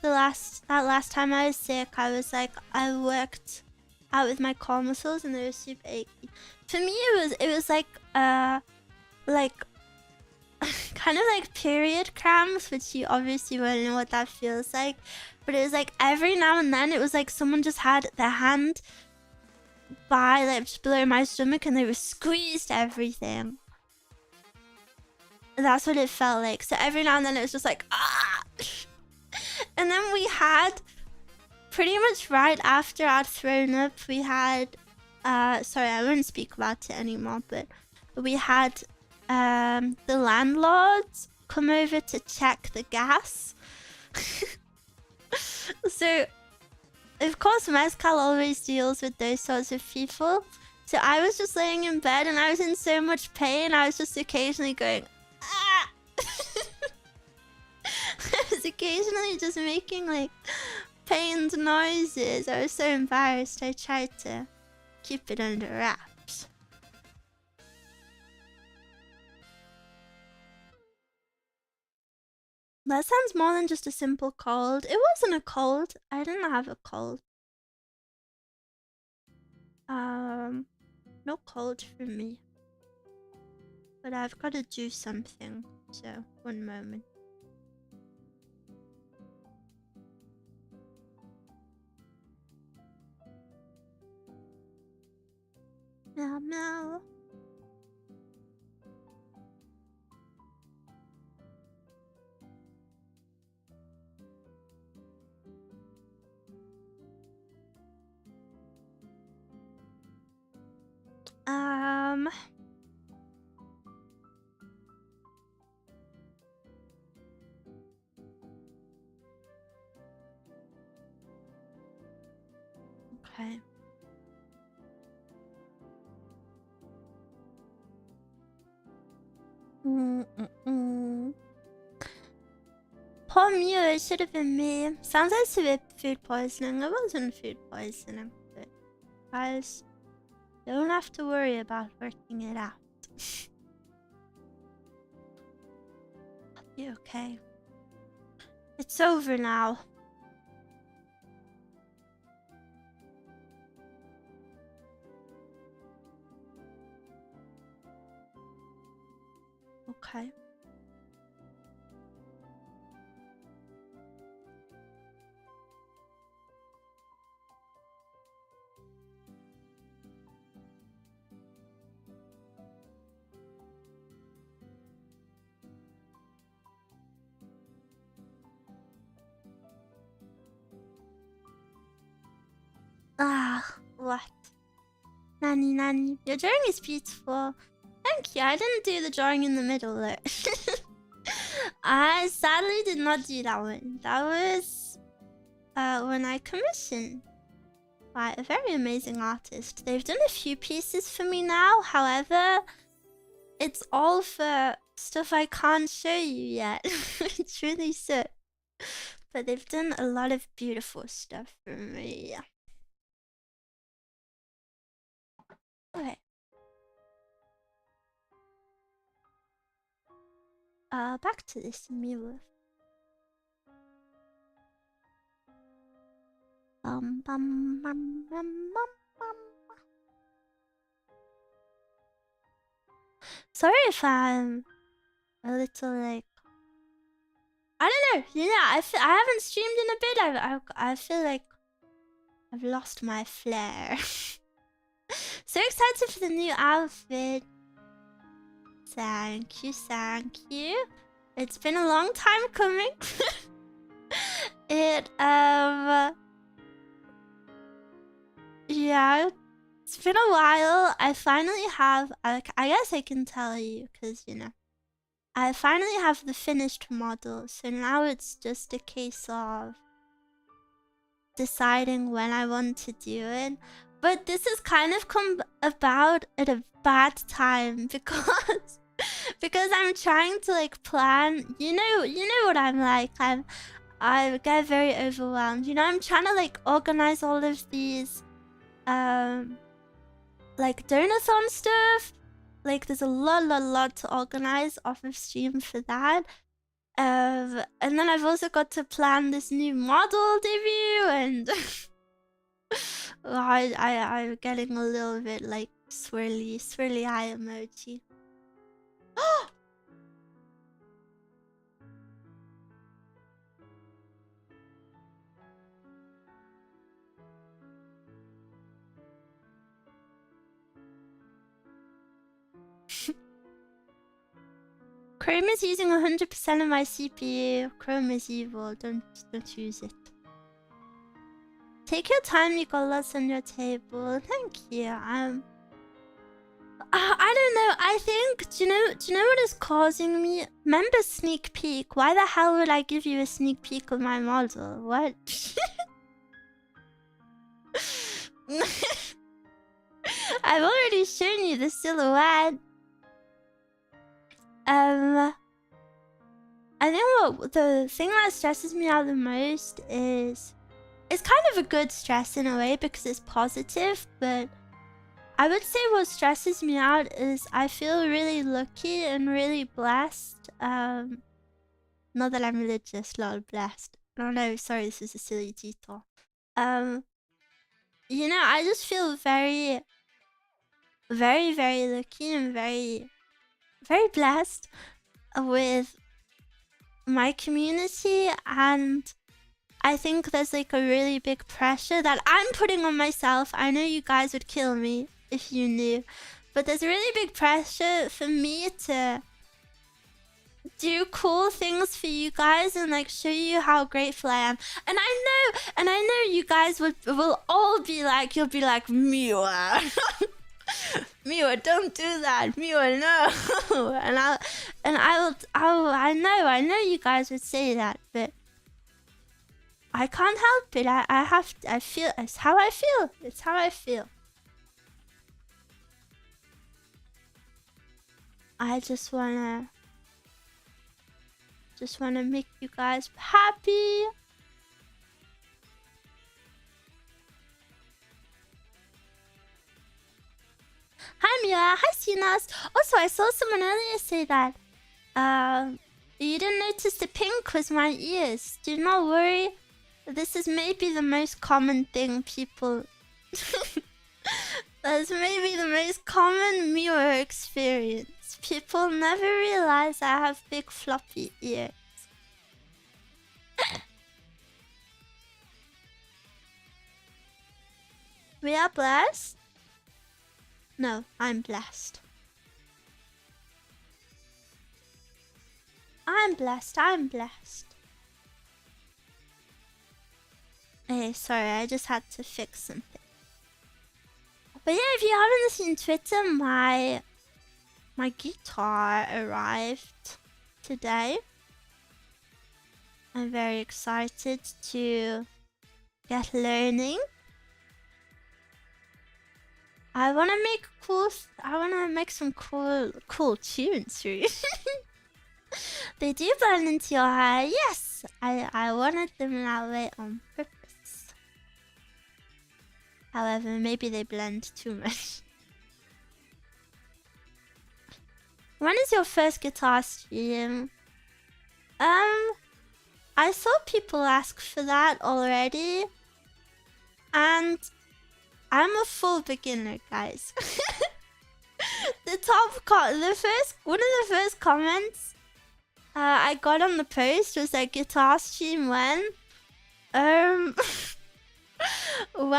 that last time I was sick, I was like, I worked out with my core muscles and they were super achy. For me, it was like kind of like period cramps, which you obviously won't know what that feels like. But it was like every now and then, it was like someone just had their hand by like just below my stomach and they were squeezed everything. That's what it felt like. So every now and then it was just like, ah! And then we had, pretty much right after I'd thrown up, we had, sorry, I won't speak about it anymore, but we had the landlords come over to check the gas. So, of course, Mezcal always deals with those sorts of people. So I was just laying in bed and I was in so much pain, I was just occasionally going, ah! I was occasionally just making like pained noises. I was so embarrassed. I tried to keep it under wraps. That sounds more than just a simple cold. It wasn't a cold. I didn't have a cold. No cold for me. But I've got to do something. So, one moment. Meow meow. Okay. Poor Miwa, it should have been me. Sounds like severe food poisoning. It wasn't food poisoning, but guys, don't have to worry about working it out. I'll be okay. It's over now. Okay. Ah, what? Nani, Nani. Your journey is beautiful. thank you. I didn't do the drawing in the middle though. I sadly did not do that one. That was when I commissioned by a very amazing artist. They've done a few pieces for me now. However, it's all for stuff I can't show you yet. It's really sick. But they've done a lot of beautiful stuff for me. Okay. Back to this miwuv. Bum, bum, bum, bum, bum, bum. Sorry if I'm a little like, I don't know. Yeah, I haven't streamed in a bit. I feel like I've lost my flair. So excited for the new outfit. Thank you, thank you. It's been a long time coming. Yeah, it's been a while. I finally have, I guess I can tell you, because, you know, I finally have the finished model. So now it's just a case of deciding when I want to do it. But this has kind of come about at a bad time because I'm trying to like plan. You know what I'm like. I get very overwhelmed. You know, I'm trying to like organize all of these like donathon stuff. Like there's a lot to organize off of stream for that. And then I've also got to plan this new model debut, and I'm getting a little bit like swirly eye emoji. Chrome is using 100% of my CPU. Chrome is evil. Don't use it. Take your time. You got lots on your table. Thank you. I don't know. I think. Do you know what is causing me? Remember sneak peek? Why the hell would I give you a sneak peek of my model? What? I've already shown you the silhouette. I think the thing that stresses me out the most is... It's kind of a good stress in a way because it's positive, but I would say what stresses me out is I feel really lucky and really blessed. Not that I'm religious, lol, blessed. Oh no, sorry, this is a silly detail. You know, I just feel very lucky and very blessed with my community, and I think there's like a really big pressure that I'm putting on myself. I know you guys would kill me if you knew, but there's a really big pressure for me to do cool things for you guys and like show you how grateful I am. And I know you guys will all be like, you'll be like, Miwa. Miwa, don't do that. Miwa, no. I know you guys would say that, but I can't help it. I feel, it's how I feel. It's how I feel. I just wanna make you guys happy. Hi Miwa, hi Sinas. Also, I saw someone earlier say that you didn't notice the pink was my ears. Do not worry. This is maybe the most common thing people... That's maybe the most common Miwa experience. People never realize I have big floppy ears. We are blessed? No, I'm blessed. I'm blessed. Hey, sorry, I just had to fix something. But yeah, if you haven't seen Twitter, my My guitar arrived today. I'm very excited to get learning. I wanna make some cool tunes, really. They do blend into your hair. Yes, I wanted them that way on purpose. However, maybe they blend too much. When is your first guitar stream? I saw people ask for that already, and I'm a full beginner, guys. One of the first comments I got on the post was like, guitar stream when? When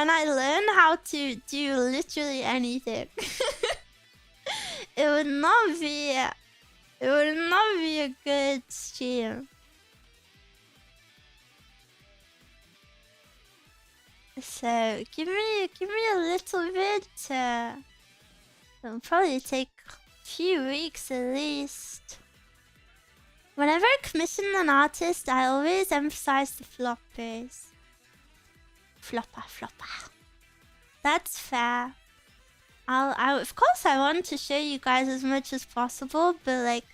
I learn how to do literally anything. It would not be a good stream. So give me a little bit. It'll probably take a few weeks at least. Whenever I commission an artist, I always emphasize the floppers. Flopper. That's fair. Of course I want to show you guys as much as possible, but like,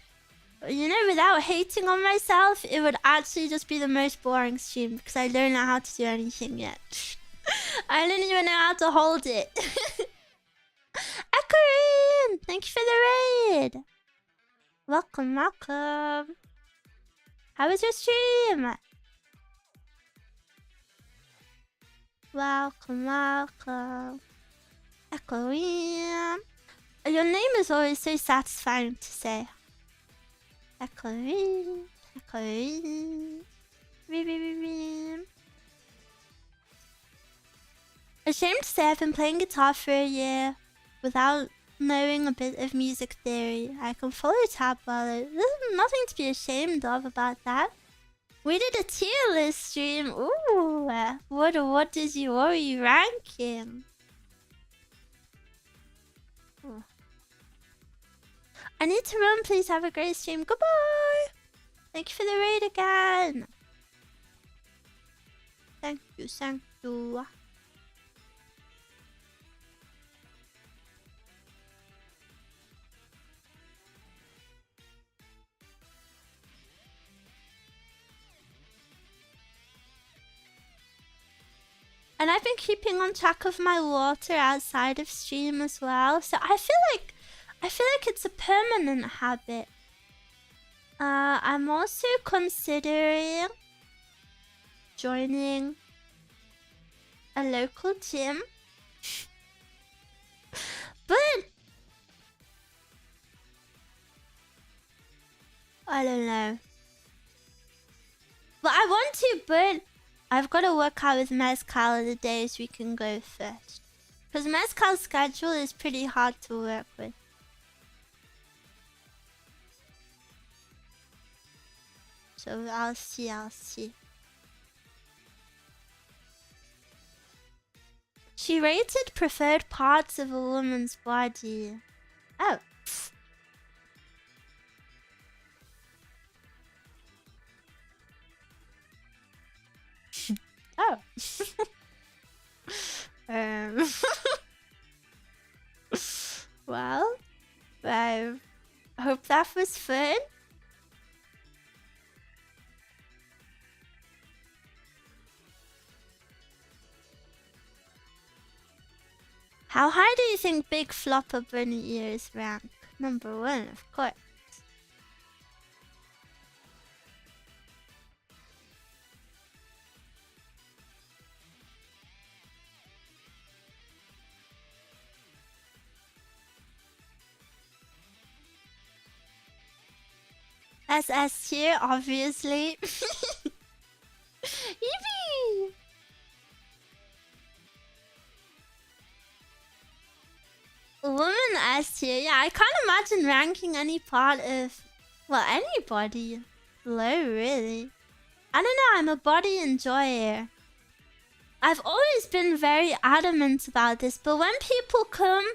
you know, without hating on myself, it would actually just be the most boring stream because I don't know how to do anything yet. I don't even know how to hold it. Echorin! Thank you for the raid! Welcome. How was your stream? Welcome. Echorin. Your name is always so satisfying to say. Echorin. Ashamed to say I've been playing guitar for a year without knowing a bit of music theory. I can follow tab well. There's nothing to be ashamed of about that. We did a tier list stream. Ooh, what were you ranking? Ooh. I need to run. Please have a great stream. Goodbye. Thank you for the raid again. Thank you. And I've been keeping on track of my water outside of stream as well. So I feel like it's a permanent habit. I'm also considering joining a local gym. But I don't know. But I want to, but I've got to work out with Mezcal the days we can go first. Because Mezcal's schedule is pretty hard to work with. So I'll see. She rated preferred parts of a woman's body. Oh. Oh. Well, I hope that was fun. How high do you think Big Flopper Bunny Ears rank? Number 1, of course. SS tier, obviously. Yippee! Woman S tier, yeah, I can't imagine ranking any part of, well, anybody low, really. I don't know, I'm a body enjoyer. I've always been very adamant about this, but when people come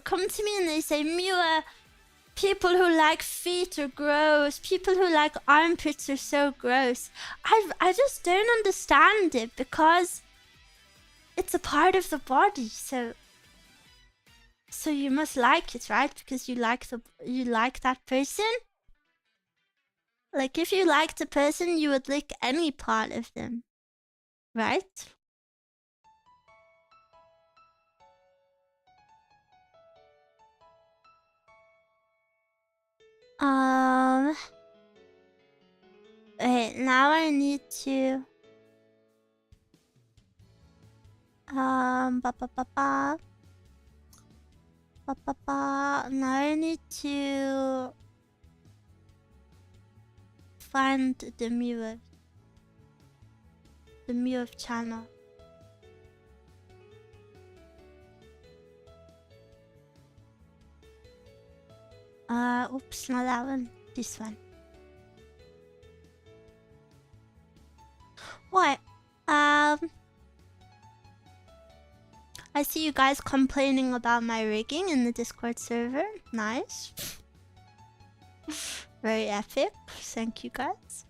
to me and they say, Miwa, People who like feet are gross. People who like armpits are so gross. I just don't understand it because it's a part of the body, so you must like it, right? Because you like that person. Like if you liked a person, you would lick any part of them, right? Wait, now I need to ba ba ba ba ba ba ba. Now I need to find the miwuv channel. Oops, not that one. This one. What? I see you guys complaining about my rigging in the Discord server. Nice. Very epic. Thank you guys.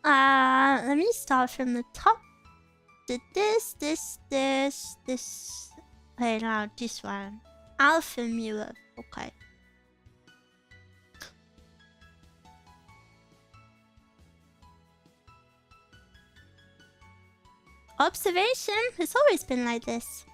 Let me start from the top. Did this. Wait, no, this one. Alpha miwuv. Okay. Observation. It's always been like this.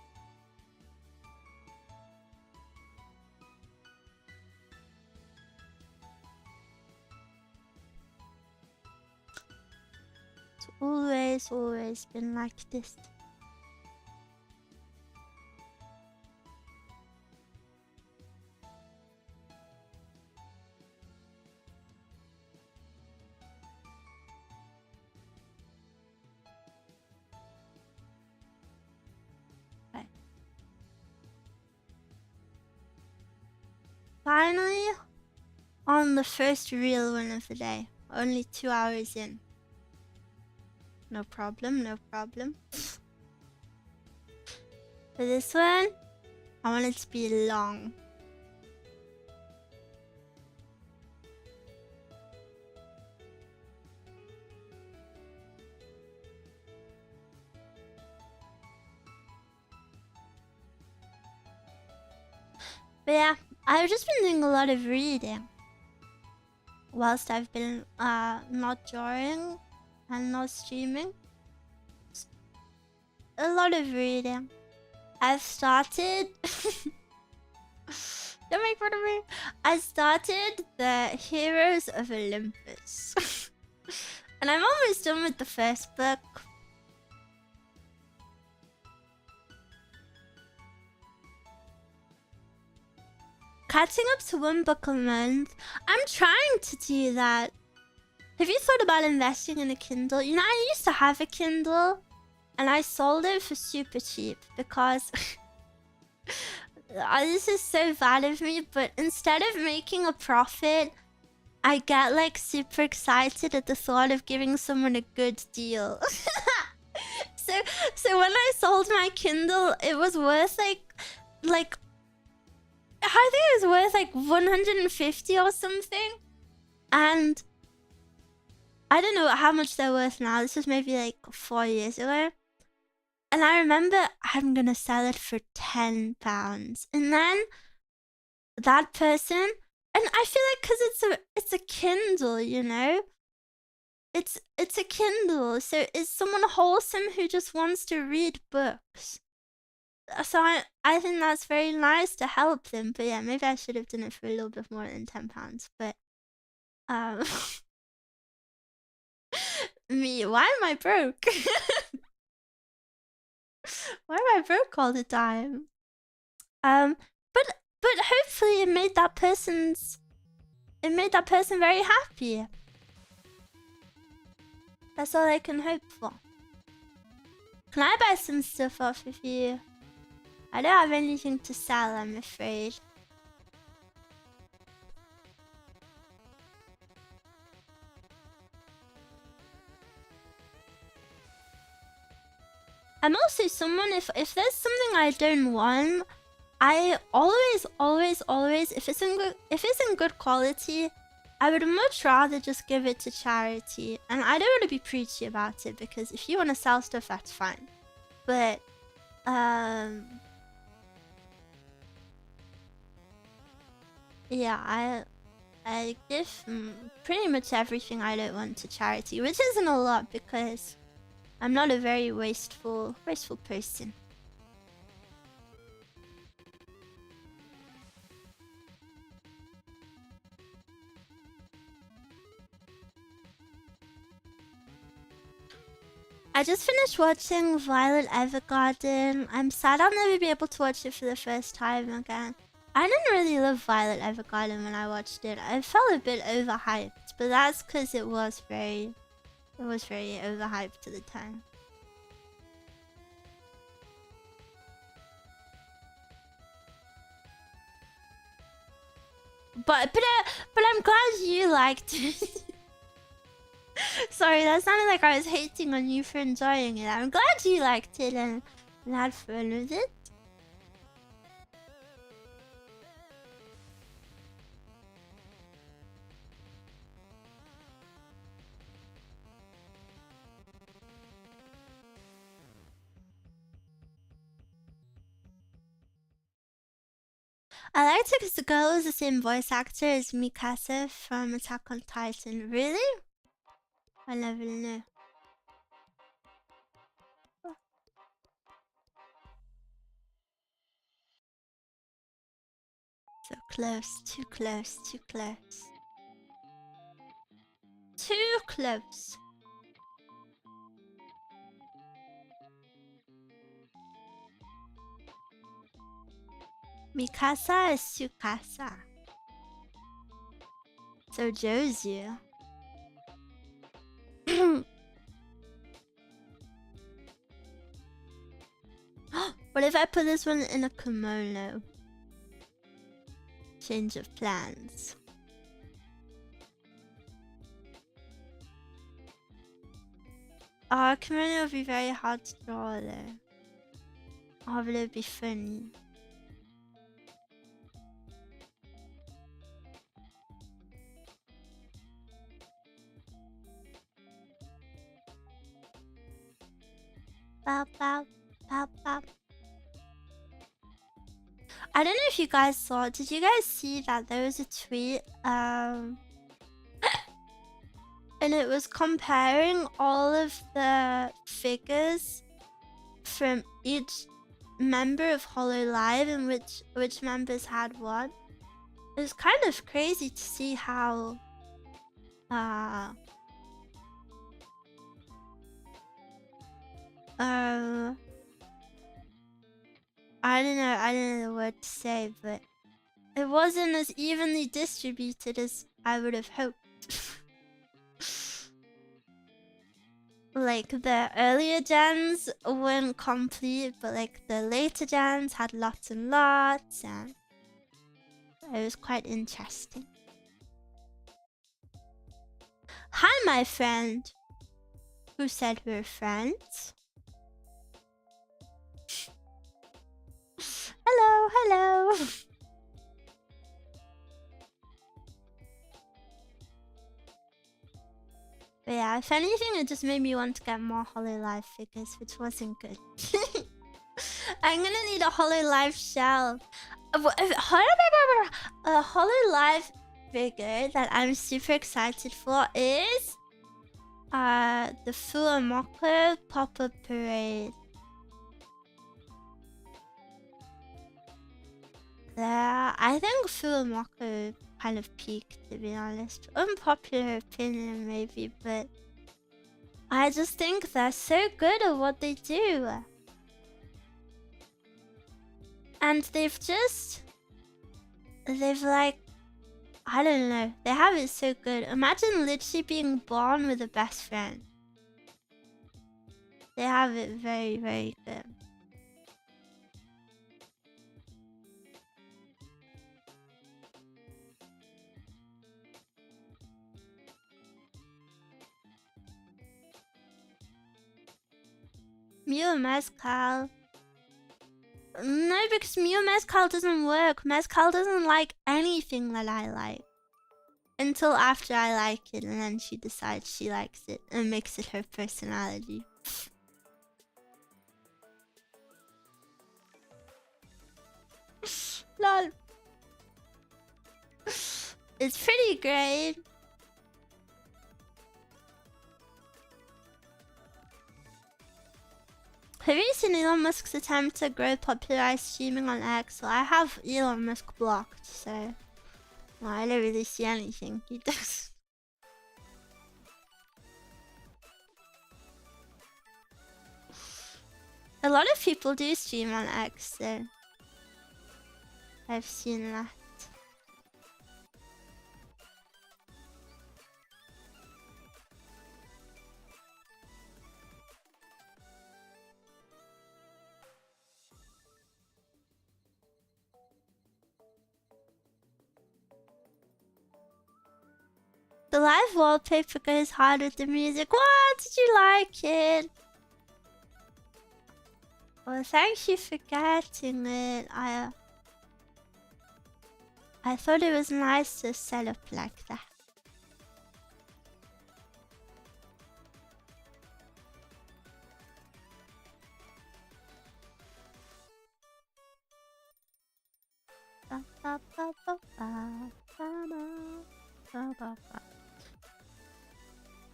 It's always been like this. Okay. Finally, on the first real one of the day. Only 2 hours in. No problem, no problem. For this one, I want it to be long. But yeah, I've just been doing a lot of reading. Whilst I've been not drawing and not streaming. A lot of reading. I've started... Don't make fun of me. I started the Heroes of Olympus. And I'm almost done with the first book. Catching up to 1 book a month. I'm trying to do that. Have you thought about investing in a Kindle? You know, I used to have a Kindle. And I sold it for super cheap because... this is so bad of me, but instead of making a profit, I get like super excited at the thought of giving someone a good deal. So when I sold my Kindle, it was worth like I think it was worth like 150 or something. And I don't know how much they're worth now. This was maybe like 4 years ago. And I remember I'm gonna sell it for £10. And then that person, and I feel like because it's a Kindle, you know? It's a Kindle, so it's someone wholesome who just wants to read books. So I think that's very nice to help them. But yeah, maybe I should have done it for a little bit more than £10. But me, why am I broke? Why am I broke all the time? But hopefully it made that person very happy. That's all I can hope for. Can I buy some stuff off of you? I don't have anything to sell, I'm afraid. I'm also someone, if there's something I don't want, I always, if it's in good quality, I would much rather just give it to charity. And I don't want to be preachy about it, because if you want to sell stuff, that's fine. But yeah, I give pretty much everything I don't want to charity, which isn't a lot because I'm not a very wasteful person. I just finished watching Violet Evergarden. I'm sad I'll never be able to watch it for the first time again. I didn't really love Violet Evergarden when I watched it. I felt a bit overhyped, but that's because it was very overhyped at the time. But I'm glad you liked it. Sorry, that sounded like I was hating on you for enjoying it. I'm glad you liked it and had fun with it. I liked it because the girl was the same voice actor as Mikasa from Attack on Titan. Really? I never knew. So close, too close, too close. Too close. Mikasa is Tsukasa. So Jozu. What if I put this one in a kimono? Change of plans. Kimono would be very hard to draw though. Oh, but it would be funny. Bow, bow, bow, bow. I don't know if you guys saw. Did you guys see that there was a tweet? And it was comparing all of the figures from each member of Hollow Live and which members had what. It was kind of crazy to see how I don't know what to say, but it wasn't as evenly distributed as I would have hoped. Like, the earlier gens weren't complete, but like the later gens had lots and lots, and it was quite interesting. Hi, my friend. Who said we're friends? Hello, hello. But yeah, if anything, it just made me want to get more Hololive figures, which wasn't good. I'm gonna need a Hololive shell. A Hololive figure that I'm super excited for is the Fuamoko Pop-Up Parade. Yeah, I think Fuamoko kind of peaked, to be honest. Unpopular opinion, maybe, but I just think they're so good at what they do. And they've like, I don't know, they have it so good. Imagine literally being born with a best friend. They have it very, very good. Miwa Mascot. No, because Miwa Mezcal doesn't work. Mezcal doesn't like anything that I like. Until after I like it, and then she decides she likes it and makes it her personality. Lol. It's pretty great. Have you seen Elon Musk's attempt to grow popularized streaming on X? Well, I have Elon Musk blocked, so well, I don't really see anything he does. A lot of people do stream on X, so I've seen that. The live wallpaper goes hard with the music. What? Did you like it? Well, thank you for getting it. I thought it was nice to set up like that.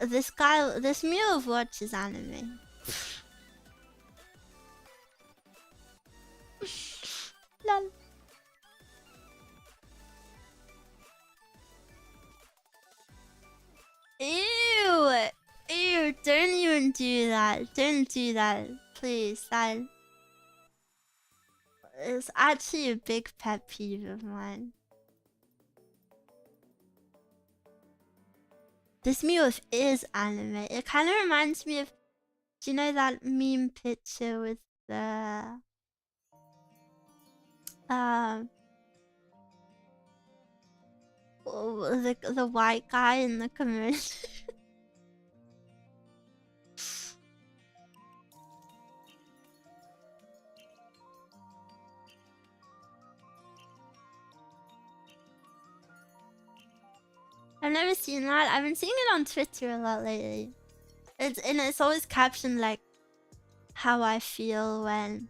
This miwuv watches anime. Lol. Ew! Ew, don't even do that. Don't do that. Please, that is actually a big pet peeve of mine. This miwuv is anime. It kind of reminds me of... Do you know that meme picture with the... the white guy in the commercial? I've never seen that. I've been seeing it on Twitter a lot lately. It's always captioned like how I feel when,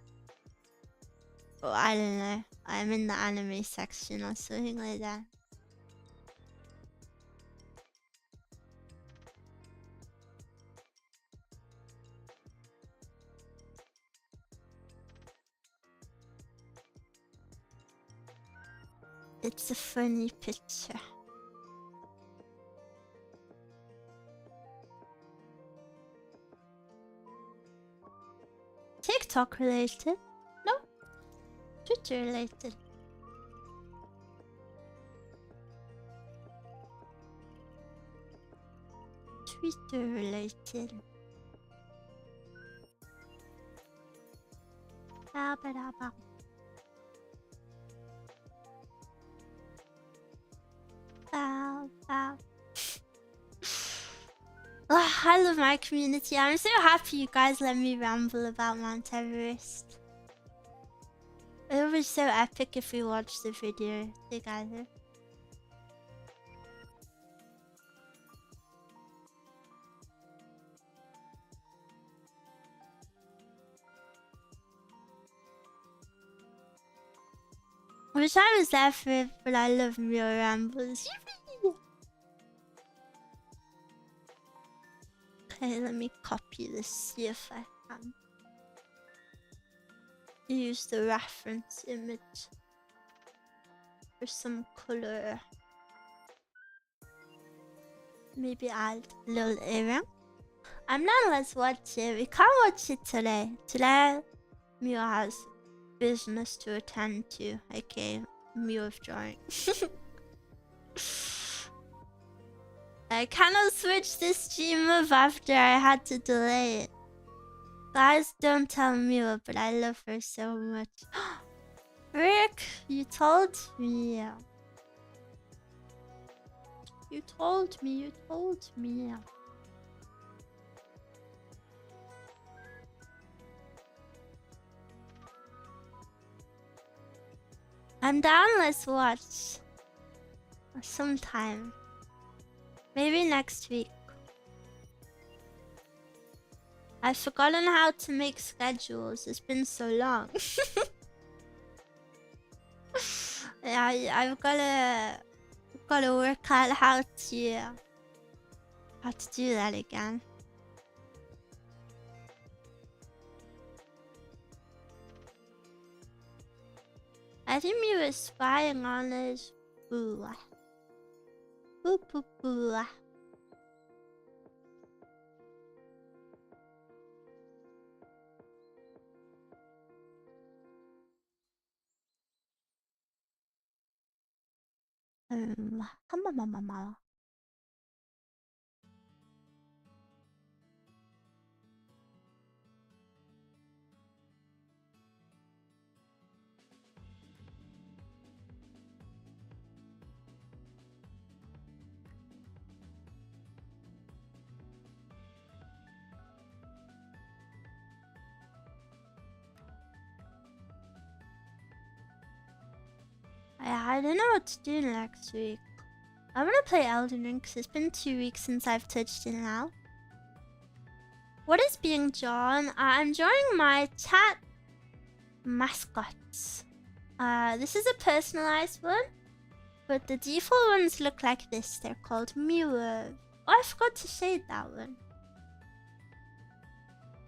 oh, I don't know, I'm in the anime section or something like that. It's a funny picture. TikTok related? No. Twitter related. Twitter related. Oh, I love my community. I'm so happy you guys let me ramble about Mount Everest. It would be so epic if we watched the video together. I wish I was there for it, but I love real rambles. Okay, let me copy this, see if I can use the reference image for some color. Maybe add a little earring. I'm not, let's watch it. We can't watch it today. Today, Miwa has business to attend to. Okay, miwuv drawing. I cannot switch this stream of after I had to delay it. Guys, don't tell Miwa, but I love her so much. Rick, you told me. You told me. I'm down, let's watch. Sometime. Maybe next week. I've forgotten how to make schedules. It's been so long. Yeah, I've gotta work out how to do that again. I think we were spying on us. Boo. Boo boo boo. Come on, mama. I don't know what to do next week. I want to play Elden Ring because it's been 2 weeks since I've touched it now. What is being drawn? I'm drawing my chat mascots. This is a personalized one, but the default ones look like this. They're called miwuv. Oh, I forgot to shade that one.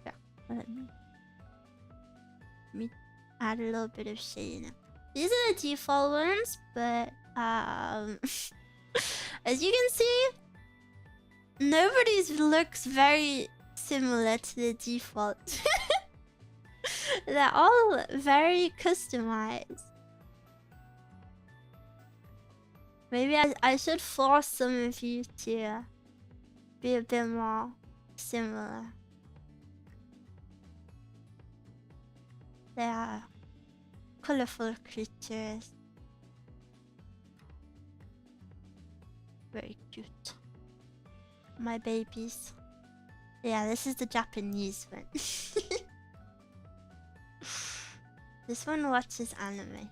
Yeah, let me add a little bit of shading. These are the default ones, but as you can see, nobody's looks very similar to the default. They're all very customized. Maybe I should force some of you to be a bit more similar. They are colorful creatures. Very cute. My babies. Yeah, this is the Japanese one. This one watches anime.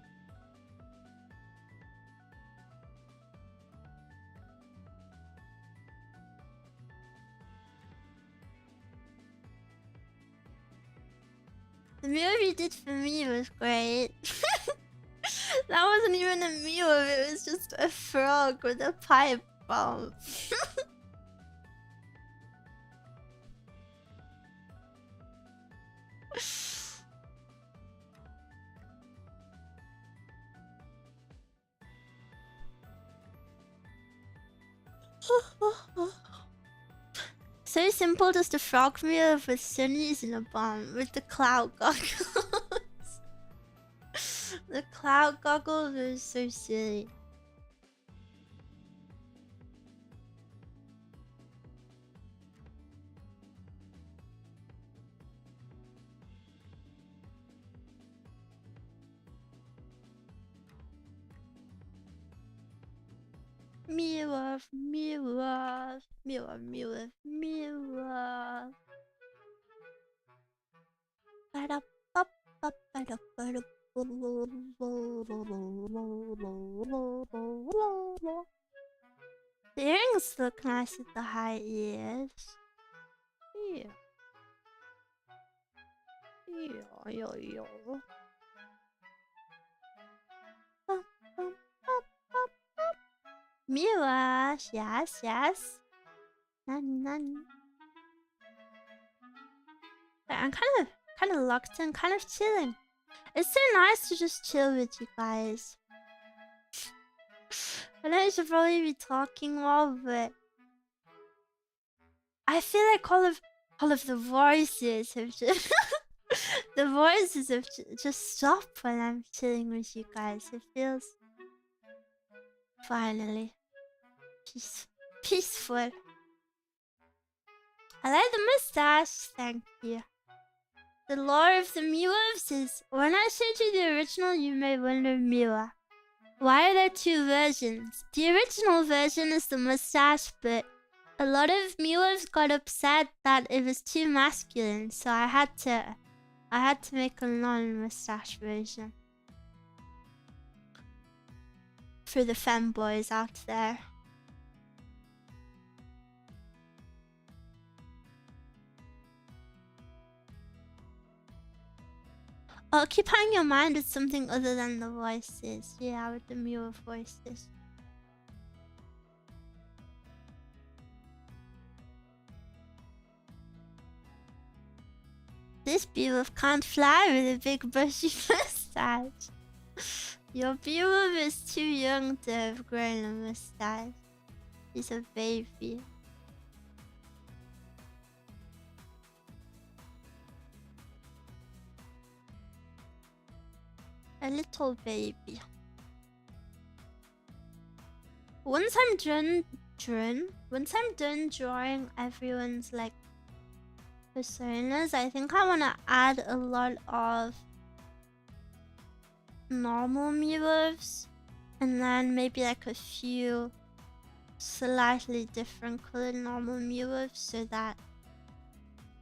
The miwuv you did for me was great. That wasn't even a miwuv, it was just a frog with a pipe bomb. So simple, just a frog miwuv with sunnies and a bomb with the cloud goggles. The cloud goggles are so silly. Miwuv, miwuv, miwuv, miwuv, miwuv. The earrings look nice with the high ears. Yeah. Yeah. Miwa, yes. Nani. I'm kind of locked in, kind of chilling. It's so nice to just chill with you guys. I know I should probably be talking more, but I feel like all of the voices have just the voices have just stopped when I'm chilling with you guys. It feels finally peaceful. I like the mustache, thank you. The lore of the miwuvs is, when I showed you the original, you may wonder, Miwa, why are there 2 versions? The original version is the mustache, but a lot of miwuvs got upset that it was too masculine, so I had to make a non-mustache version. For the femboys out there. Occupying your mind with something other than the voices. Yeah, with the Miwa voices. This beewolf can't fly with a big bushy mustache. Your beewolf is too young to have grown a mustache. He's a baby. A little baby. Once I'm done drawing everyone's like personas, I think I want to add a lot of normal miwuves and then maybe like a few slightly different colored normal miwuves so that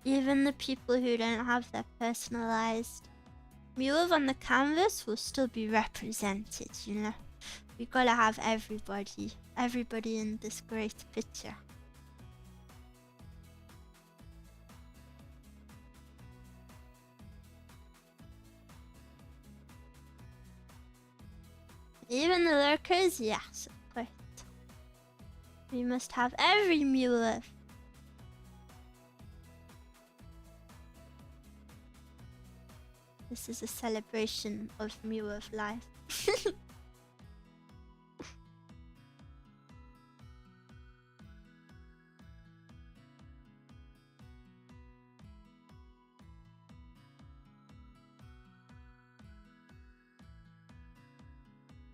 even the people who don't have their personalized miwuv on the canvas will still be represented, you know? We gotta have everybody in this great picture. Even the lurkers? Yes, of course. We must have every miwuv. This is a celebration of miwuv life.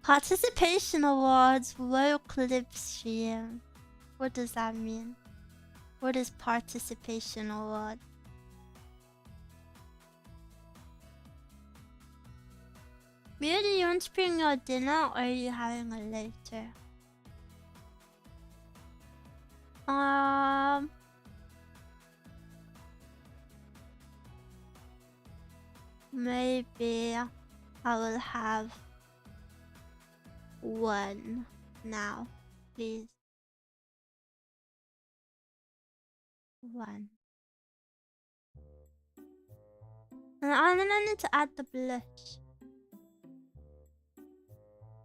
Participation awards, local lip stream. What does that mean? What is participation award? Mia, do you want to bring your dinner or are you having it later? Maybe I will have one now, please. One. And then I need to add the blush.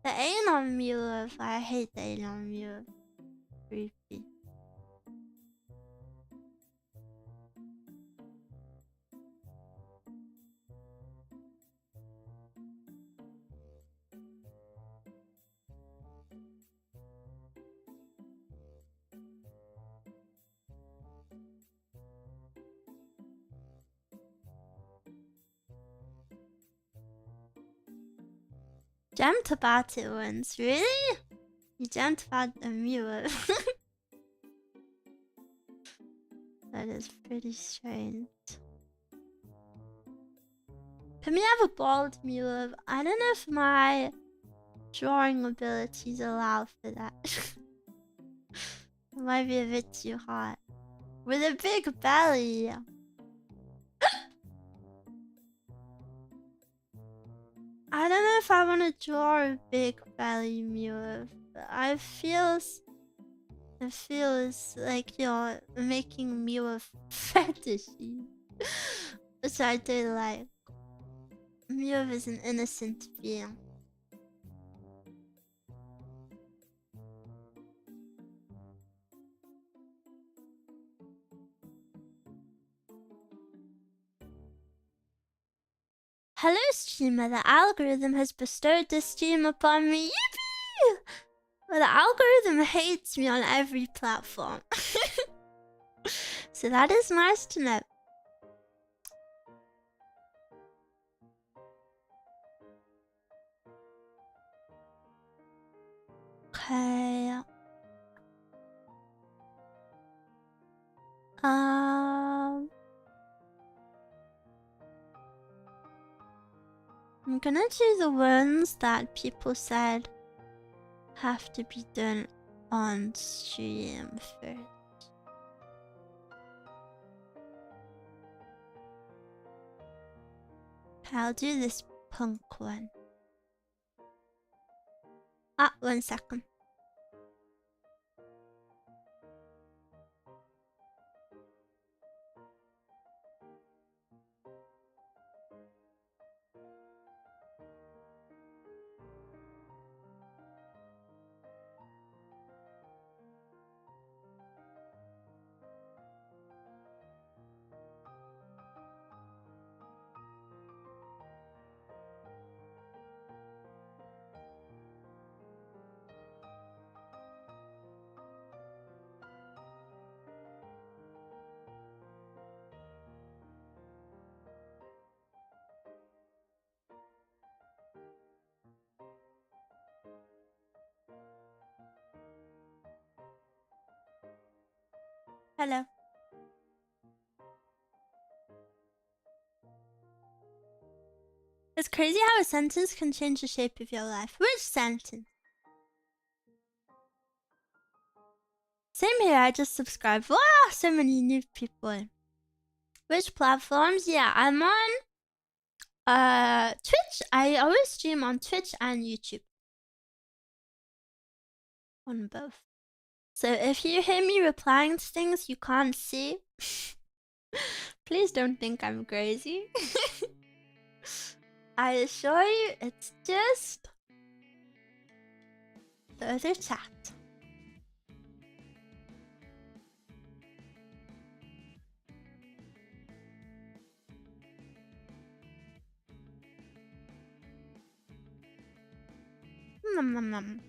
The anal miwuv. I hate the anal miwuv. Creepy. Dreamt about it once, really? You dreamt about a miwuv. That is pretty strange. Can we have a bald miwuv? I don't know if my drawing abilities allow for that. It might be a bit too hot. With a big belly. I don't know if I want to draw a big belly miwuv. It feels like you're making miwuv fetishy. Which I do like. Miwuv is an innocent being. Hello, streamer. The algorithm has bestowed this stream upon me. Yippee! But the algorithm hates me on every platform. So that is nice to know. Okay. I'm gonna do the ones that people said have to be done on stream first. I'll do this punk one. 1 second. Hello. It's crazy how a sentence can change the shape of your life. Which sentence? Same here, I just subscribed. Wow, so many new people. Which platforms? Yeah, I'm on Twitch. I always stream on Twitch and YouTube. On both. So if you hear me replying to things you can't see, please don't think I'm crazy. I assure you, it's just the other chat. Nom nom nom.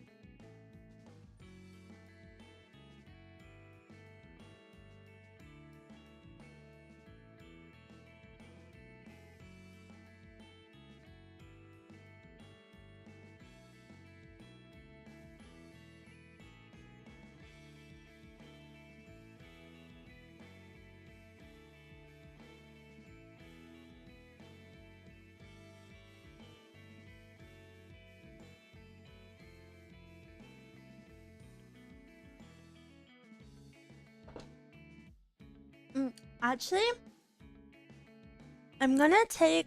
Actually, I'm gonna take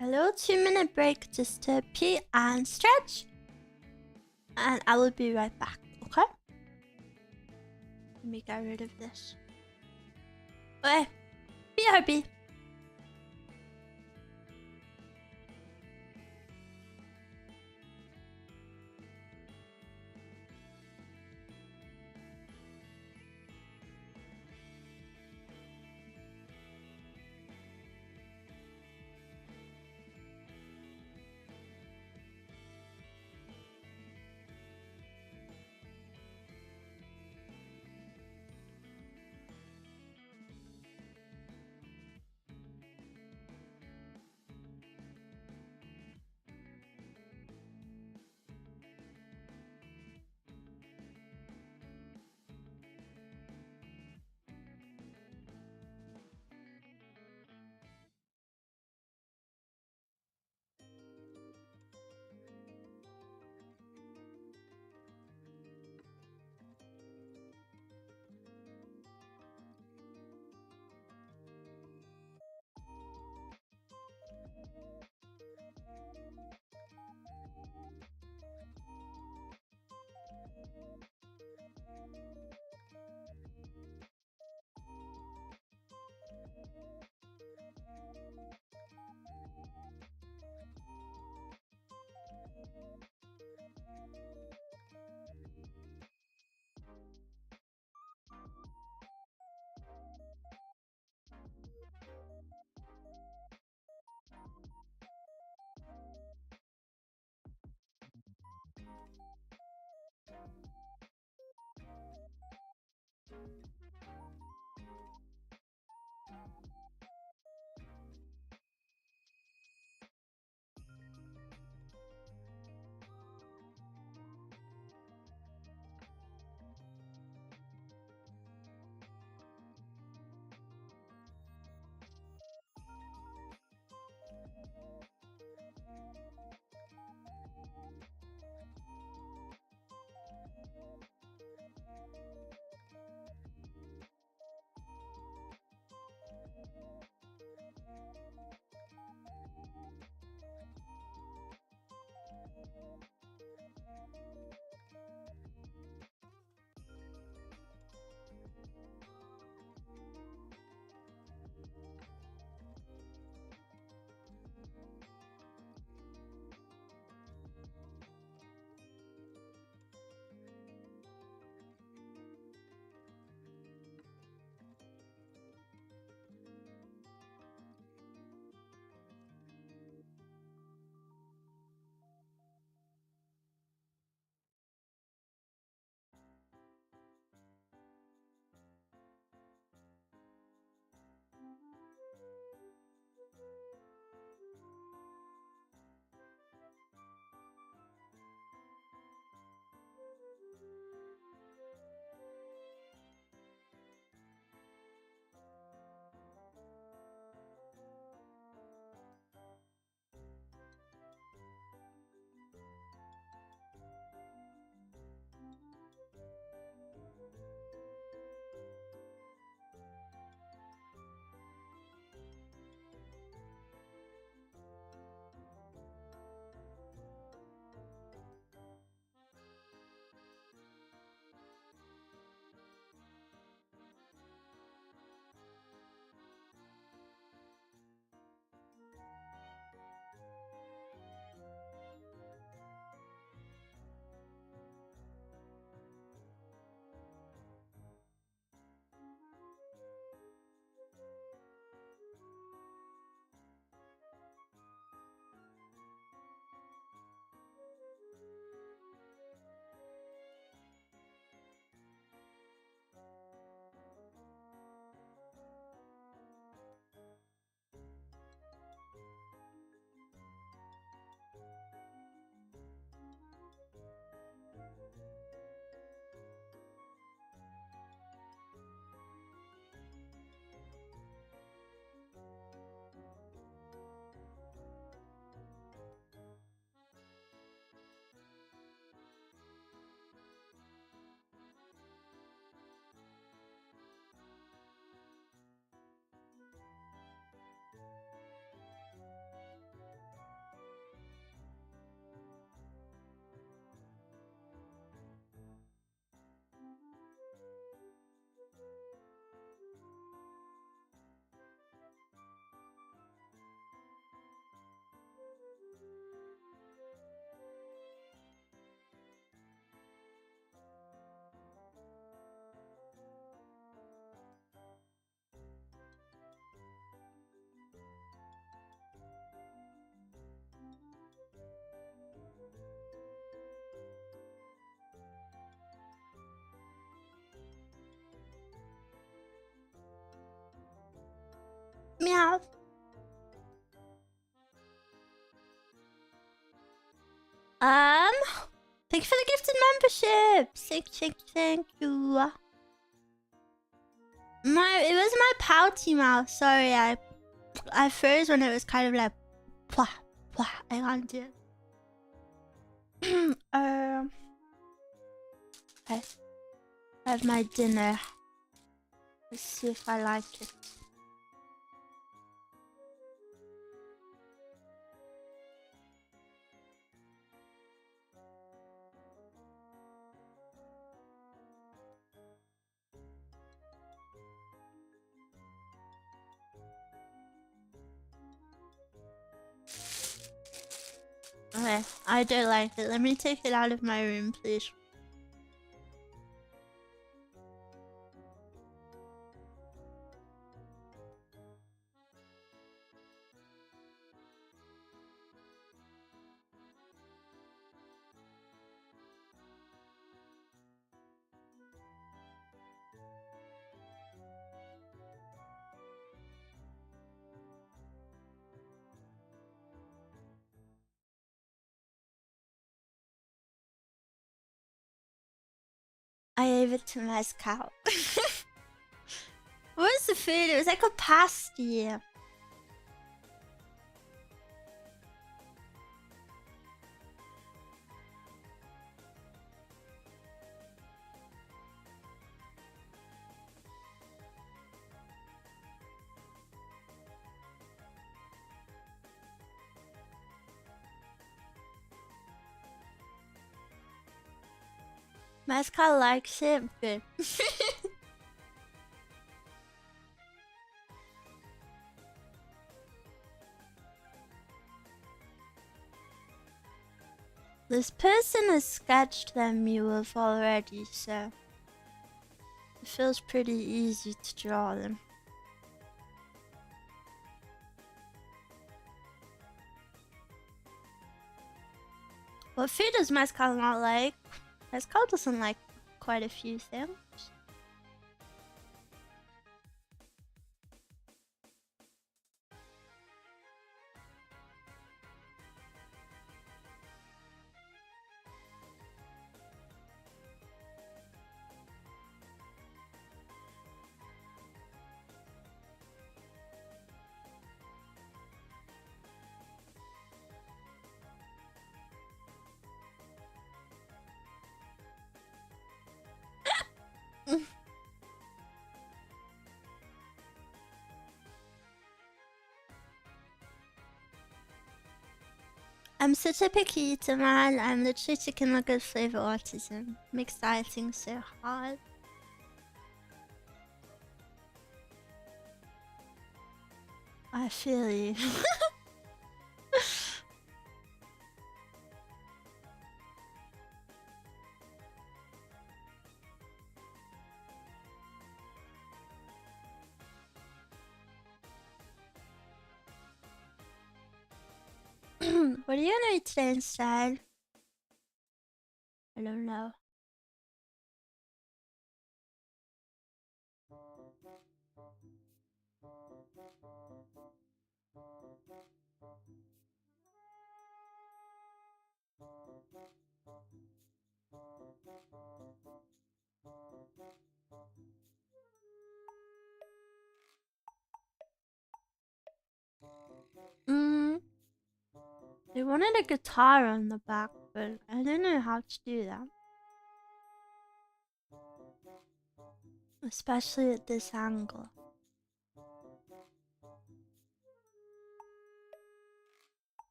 a little 2-minute break just to pee and stretch, and I will be right back, okay? Let me get rid of this. Okay, BRB. Thank you for the gifted membership. Thank you. It was my pouty mouth. Sorry, I froze when it was kind of like, pwah, pwah. I can't do it. I have my dinner. Let's see if I like it. Okay, I don't like it. Let me take it out of my room, please. I gave it to mascot. What was the food? It was like a pasty. Mascot likes it, but this person has sketched their miwuv already, so it feels pretty easy to draw them. What food does mascot not like? Mascot doesn't like quite a few things. I'm such a picky eater, man. I'm literally chicken nugget flavor autism. Makes dieting so hard. I feel you. What are you gonna eat today instead? I don't know. They wanted a guitar on the back, but I don't know how to do that. Especially at this angle.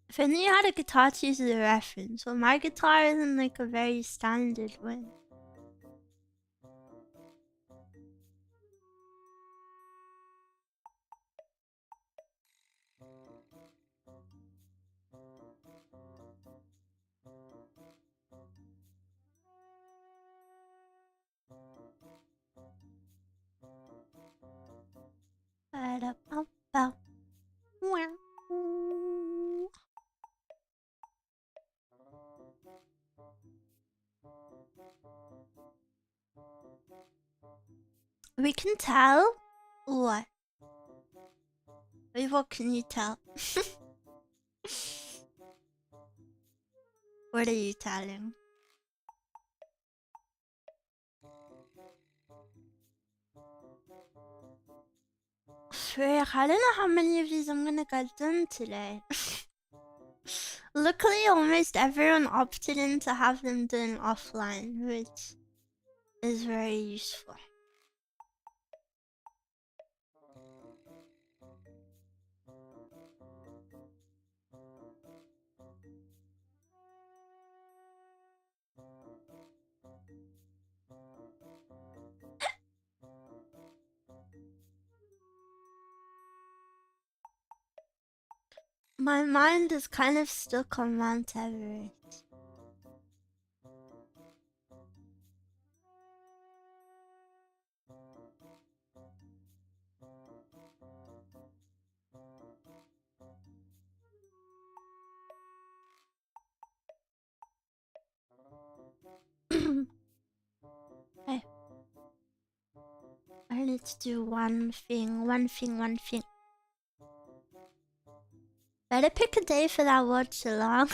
If only you had a guitar to use as a reference. Well, my guitar isn't like a very standard one. We can tell. What? What can you tell? What are you telling? Frick, I don't know how many of these I'm gonna get done today. Luckily, almost everyone opted in to have them done offline, which is very useful. My mind is kind of stuck on Mount Everest. Hey. I need to do one thing. Better pick a day for that watch along.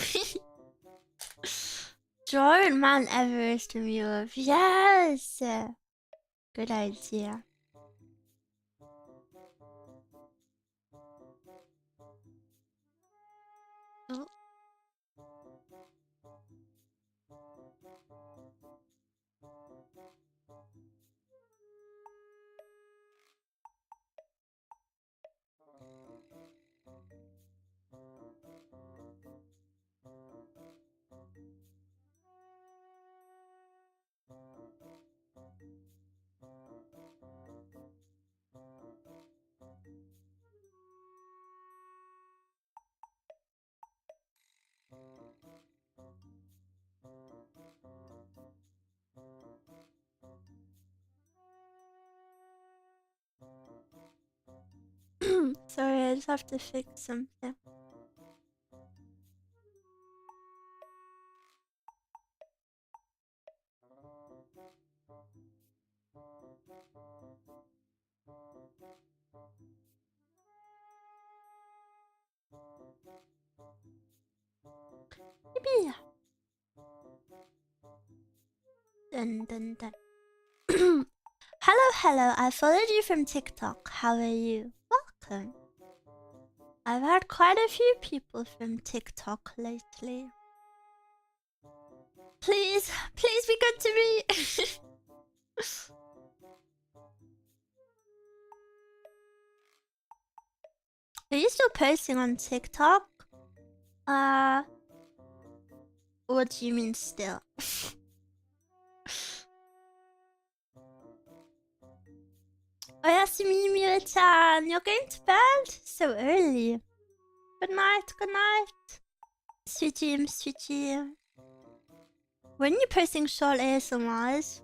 Drawing Mount Everest to Miwa. Yes! Good idea. Oh. Sorry, I just have to fix something. Maybe. Dun dun dun. Hello, I followed you from TikTok. How are you? Welcome. I've had quite a few people from TikTok lately. Please be good to me. Are you still posting on TikTok? What do you mean still? Oyasumi Miwa-chan, you're going to bed? So early. Good night. Sweet dreams. When are you posting short ASMRs?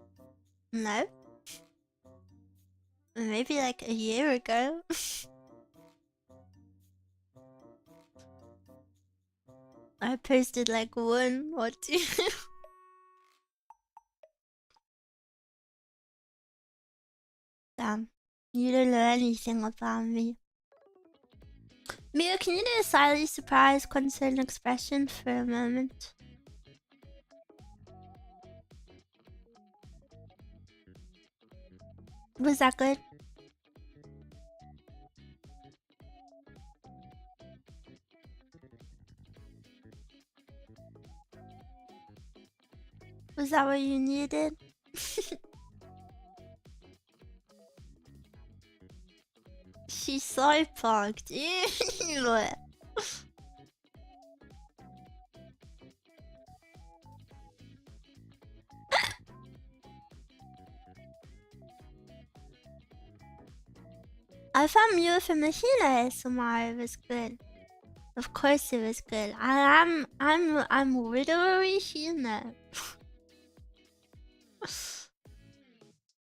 No? Maybe like a year ago. I posted like 1 or 2. Damn. You don't know anything about me. Mia, can you do a slightly surprised, concerned expression for a moment? Was that good? Was that what you needed? She's so fucked. Ew. I found Miwa from the Hina ASMR. It was good. Of course it was good. I'm literally Hina.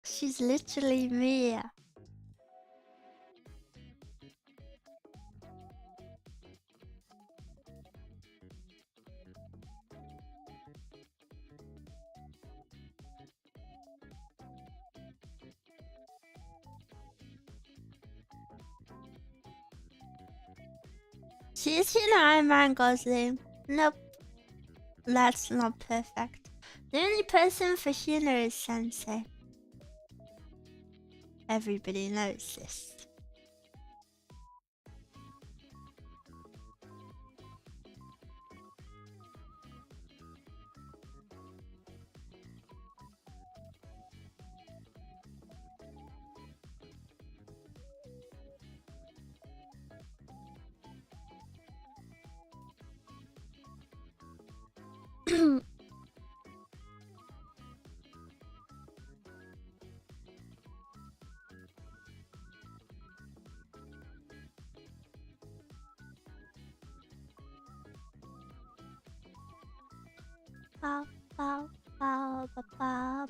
She's literally me. She's Hina, I'm Ryan Gosling. Nope. That's not perfect. The only person for Hina is Sensei. Everybody knows this. Bow, bow, bow, bow, bow.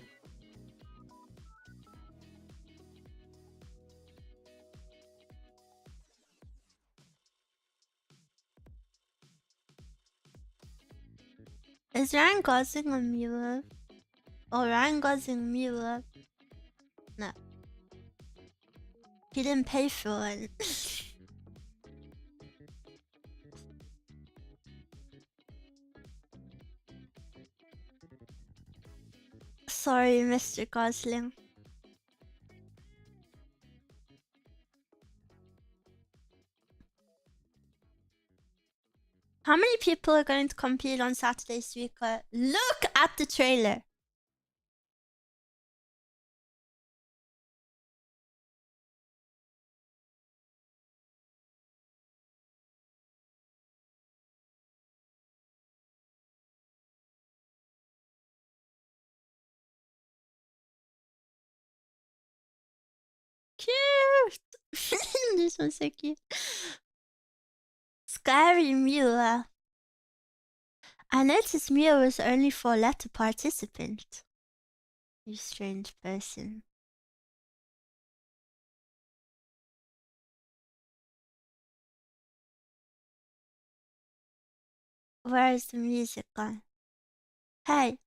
Is Ryan Gosling a miwuv? Oh, Ryan Gosling miwuv? No. He didn't pay for it. Sorry, Mr. Gosling. How many people are going to compete on Saturday's week? Look at the trailer. Cute! This one's so cute. Scary Miwa. I noticed Miwa was only 4-letter participant. You strange person. Where is the music gone? Hey.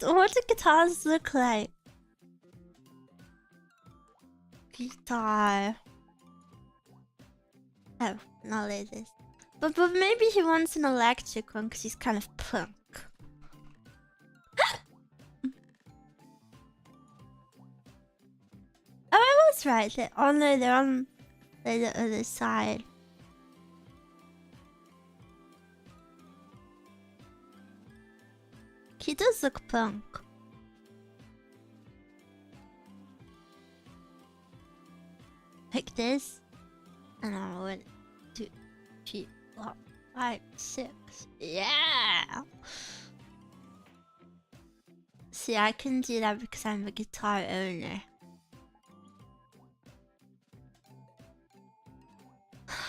What do guitars look like? Guitar. Oh, not like this. But maybe he wants an electric one because he's kind of punk. Oh, I was right. They're on the other side. He does look punk. Like this. And I 1, 2, 3, 4, 5, 6. Yeah! See, I can do that because I'm a guitar owner.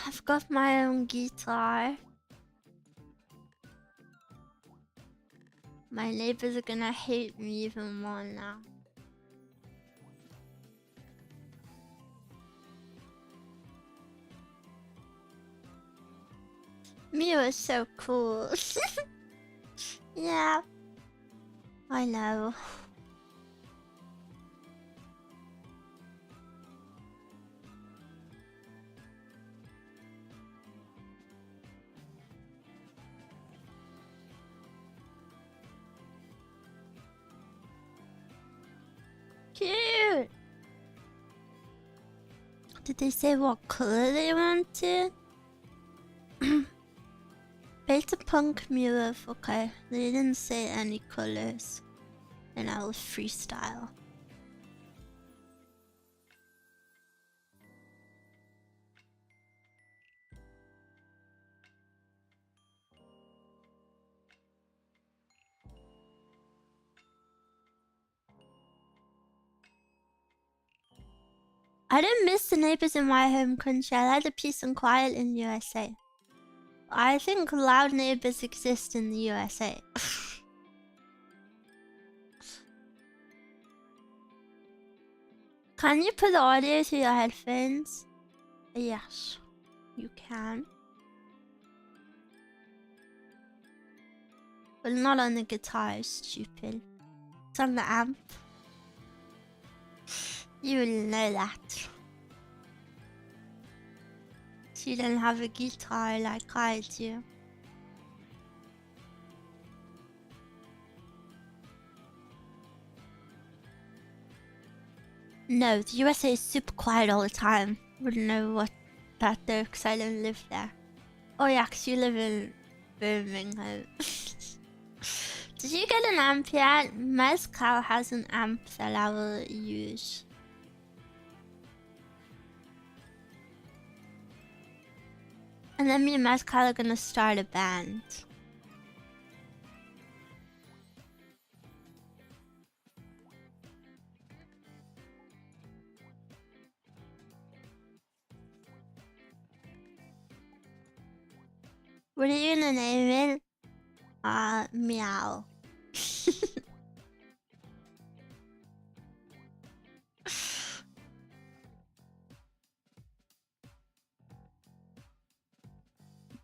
I've got my own guitar. My neighbors are gonna hate me even more now. Miwa is so cool. Yeah. I know. Cute! Did they say what color they wanted? Beta punk miwuv, okay. They didn't say any colors. And I will freestyle. I don't miss the neighbors in my home country. I like the peace and quiet in the USA. I think loud neighbors exist in the USA. Can you put the audio to your headphones? Yes, you can. But not on the guitar, stupid. It's on the amp. You will know that. You don't have a guitar like I do. No, the USA is super quiet all the time. Wouldn't know what that though, because I don't live there. Oh yeah, because you live in Birmingham. Did you get an amp yet? Mascot has an amp that I will use. And then me and Mascot are gonna start a band. What are you gonna name it? Meow.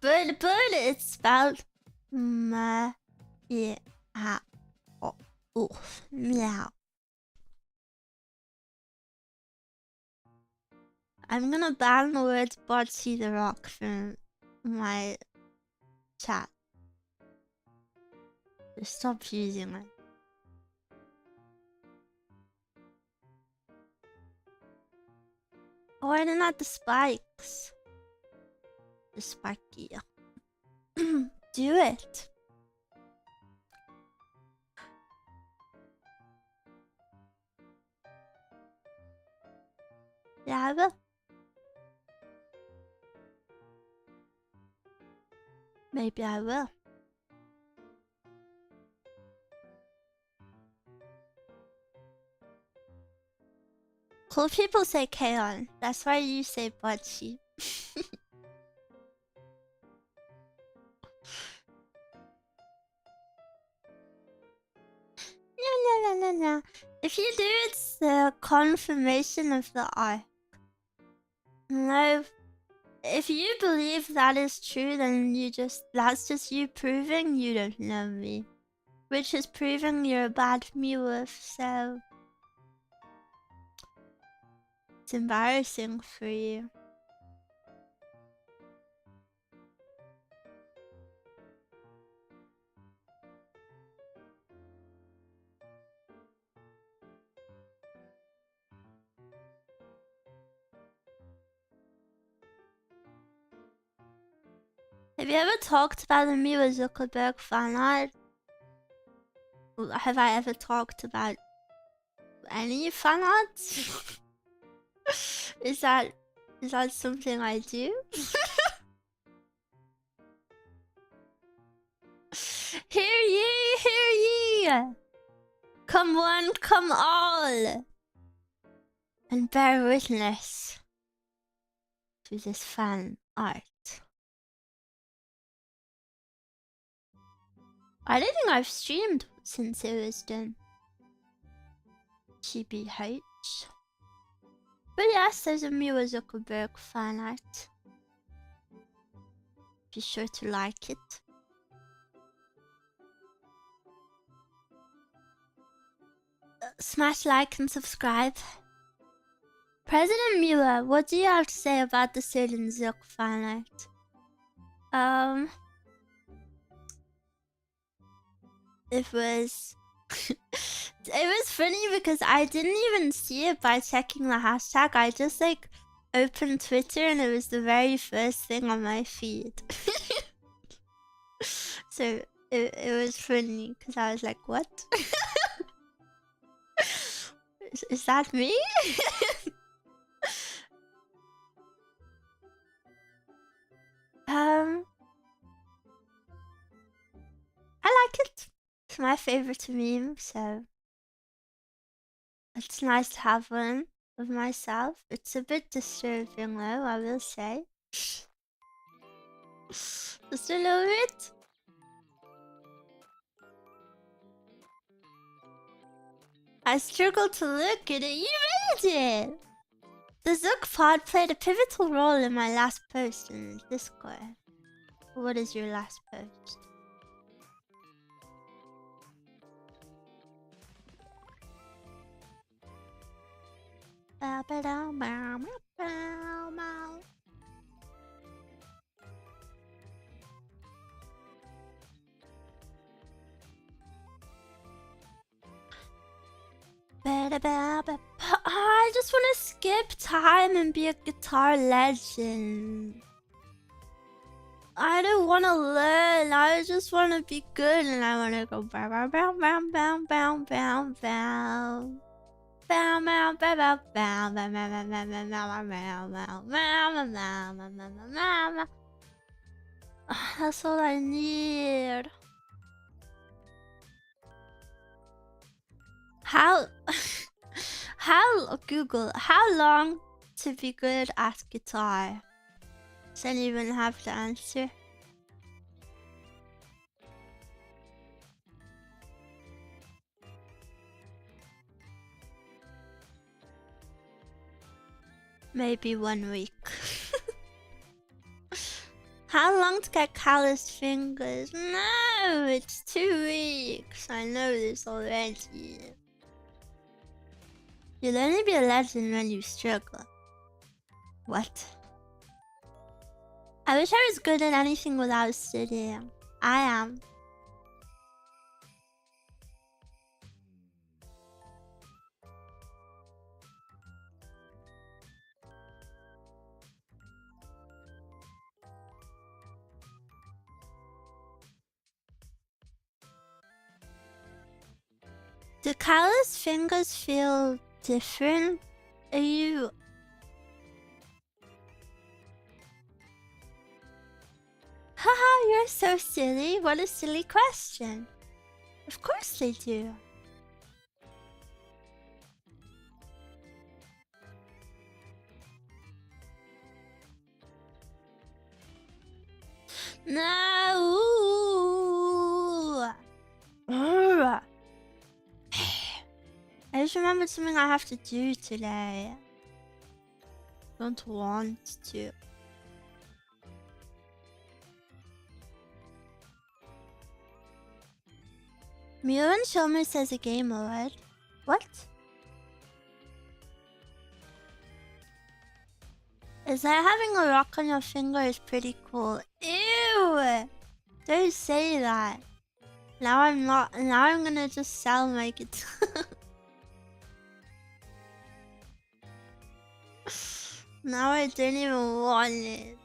Bird, it's spelled meow. Meow. I'm gonna ban the word Botsy the Rock from my chat. Just stop using it. Oh, I didn't have the spikes. The spiky. Do it. Yeah, I will. Maybe I will. Cool people say Kaon. That's why you say Butchie. No. If you do, it's the confirmation of the arc. No. If you believe that is true, then that's just you proving you don't know me. Which is proving you're a bad miwuv, so it's embarrassing for you. Have you ever talked about the Miwa Zuckerberg fan art? Have I ever talked about any fan arts? Is that something I do? Hear ye! Come one, come all! And bear witness to this fan art. I don't think I've streamed since it was done. GBH. But yes, there's a Miwa Zuckerberg fan art. Be sure to like it. Smash like and subscribe. President Miwa, what do you have to say about the certain Zuck fan art? It was funny because I didn't even see it by checking the hashtag. I just like opened Twitter and it was the very first thing on my feed. So it was funny because I was like, what? Is that me? I like it. It's my favorite meme, so it's nice to have one of myself. It's a bit disturbing though, I will say. Just a little bit. I struggle to look at it. You read it! The Zook pod played a pivotal role in my last post in Discord. What is your last post? Bow, bow, bow, bow, bow, bow. I just want to skip time and be a guitar legend. I don't want to learn. I just want to be good, and I want to go bow bow bow bow bow bow bow bow. Bow bow bow bow bow bow bow bow bow bow bow bow bow bow. That's all I need. How Google, how long to be good at guitar? Does anyone have the answer? Maybe 1 week. How long to get calloused fingers? No, it's 2 weeks. I know this already. You'll only be a legend when you struggle. What? I wish I was good at anything without studying. I am. Do callous fingers feel different? Are you... Haha, you're so silly. What a silly question. Of course they do. No. I just remembered something I have to do today. Don't want to. Miwa and Sherpas says a game mode. What? Is that having a rock on your finger is pretty cool? Ew! Don't say that. Now I'm gonna just sell my guitar. Now I don't even want it.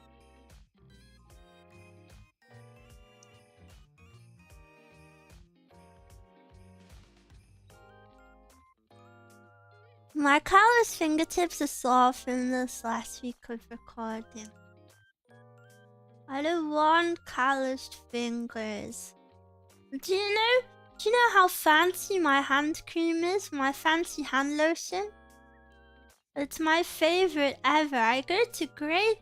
My callous fingertips are sore from this last week of recording. I don't want calloused fingers. Do you know how fancy my hand cream is? My fancy hand lotion? It's my favorite ever. I go to great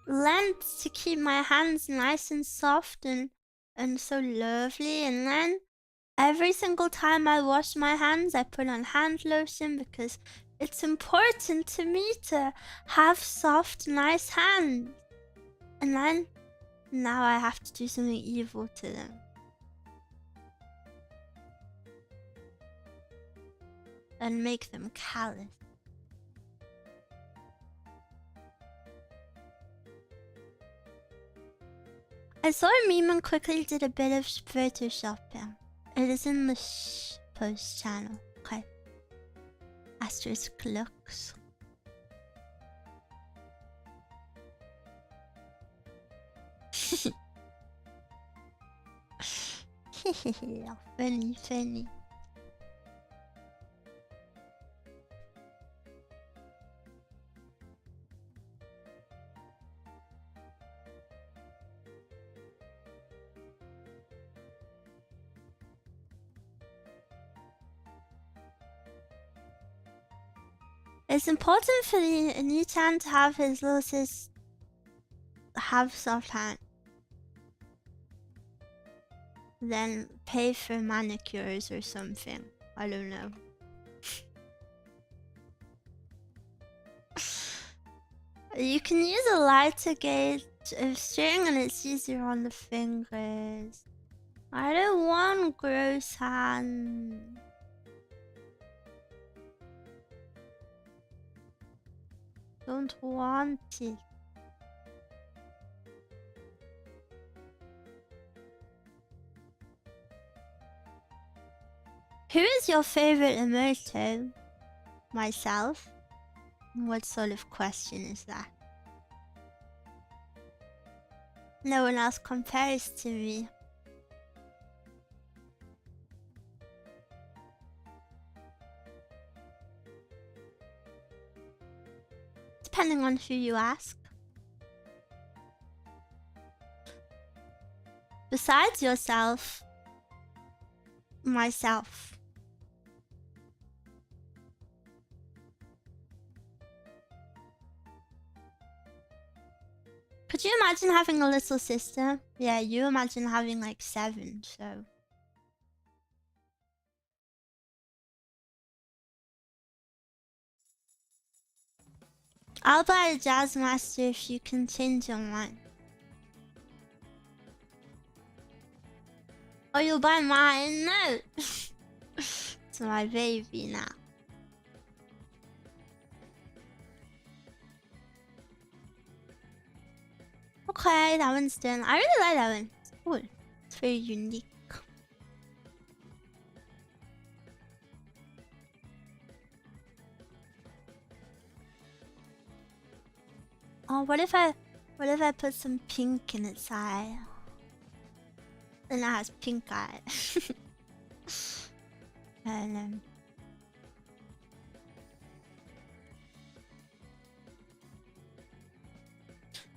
lengths to keep my hands nice and soft and so lovely. And then every single time I wash my hands, I put on hand lotion because it's important to me to have soft, nice hands. And then now I have to do something evil to them. And make them callous. I saw a meme and quickly did a bit of photoshopping. It is in the post channel. Okay. Asterisk looks. Funny. It's important for the new chan to have his little sis have soft hand. Then pay for manicures or something. I don't know. You can use a lighter gauge of string and it's easier on the fingers. I don't want gross hand. Don't want it. Who is your favorite emote? Myself? What sort of question is that? No one else compares to me. Depending on who you ask. Besides yourself, myself. Could you imagine having a little sister? Yeah, you imagine having like 7, so. I'll buy a Jazz Master if you can change your mind. Oh, you'll buy mine? No! It's my baby now. Okay, that one's done. I really like that one. It's cool. It's very unique. Oh, what if I put some pink in its eye? Then it has pink eye. And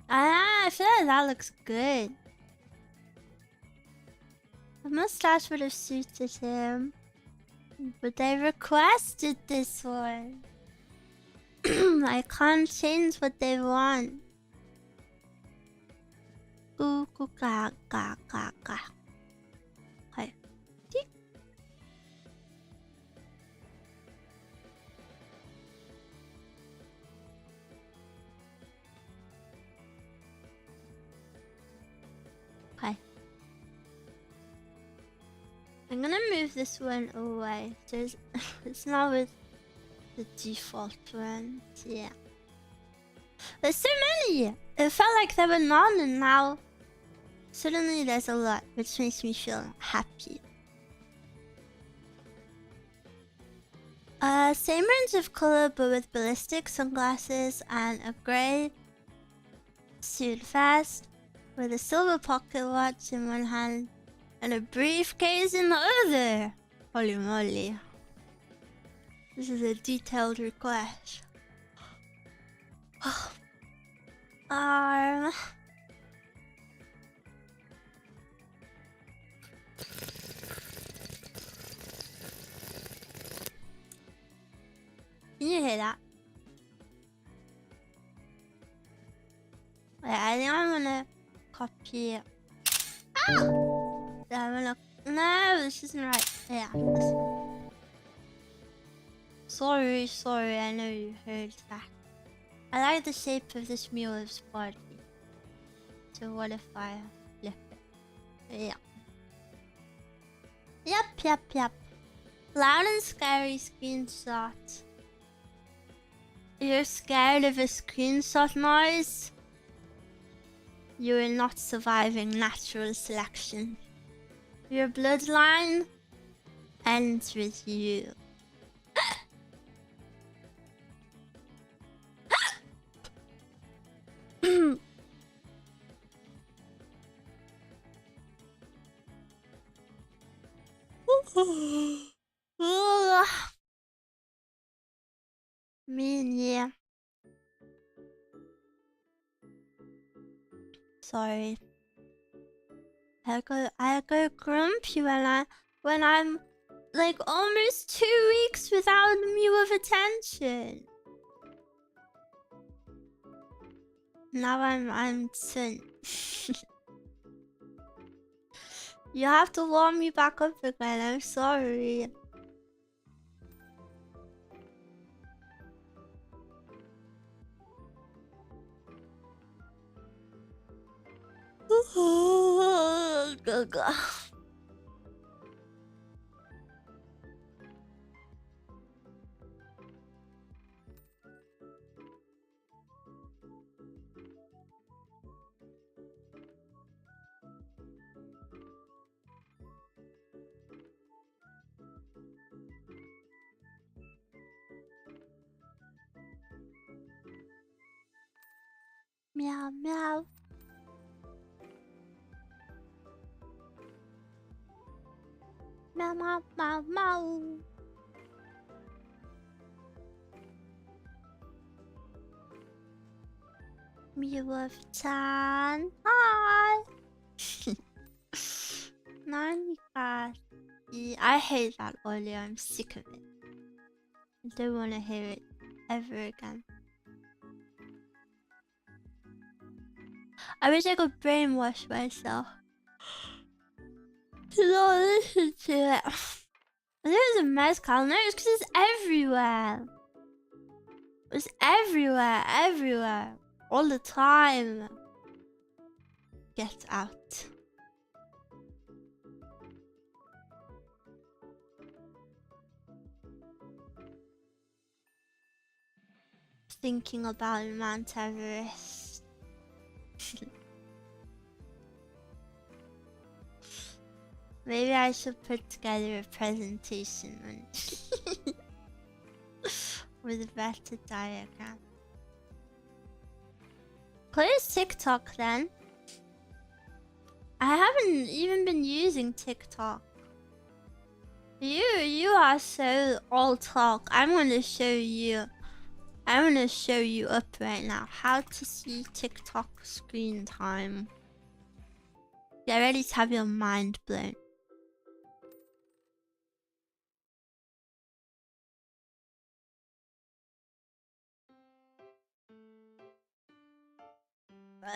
I feel like that looks good. The mustache would have suited him, but they requested this one. I can't change what they want. Goo goo ga ga ga ga. Okay. Tick. Okay. I'm gonna move this one away. There's it's not with the default one. Yeah. There's so many! It felt like there were none and now suddenly there's a lot, which makes me feel happy. Same range of color but with ballistic sunglasses and a grey suit vest with a silver pocket watch in one hand and a briefcase in the other. Holy moly. This is a detailed request. Can you hear that? Wait, I think I'm gonna copy it. Ah! I'm gonna... No, this isn't right. Yeah, this... Sorry, I know you heard that. I like the shape of this miwuv's body. So what if I flip it? Yeah. Yep. Loud and scary screenshot. You're scared of a screenshot noise? You are not surviving natural selection. Your bloodline ends with you. Yeah. Sorry. I go grumpy when I'm like almost 2 weeks without miwuv attention. Now I'm soon. You have to warm me back up again. I'm sorry. Gaga. Meow meow. Meow meow meow meow. miwuv-chan. Hi. Nani-ka-shi. I hate that audio. I'm sick of it. I don't want to hear it ever again. I wish I could brainwash myself to not listen to it. There's a mascot. No, it's because it's everywhere. It's everywhere, everywhere. All the time. Get out. Thinking about Mount Everest. Maybe I should put together a presentation with a better diagram. Close TikTok then. I haven't even been using TikTok. You are so all talk. I'm gonna show you up right now how to see TikTok screen time. Get ready to have your mind blown.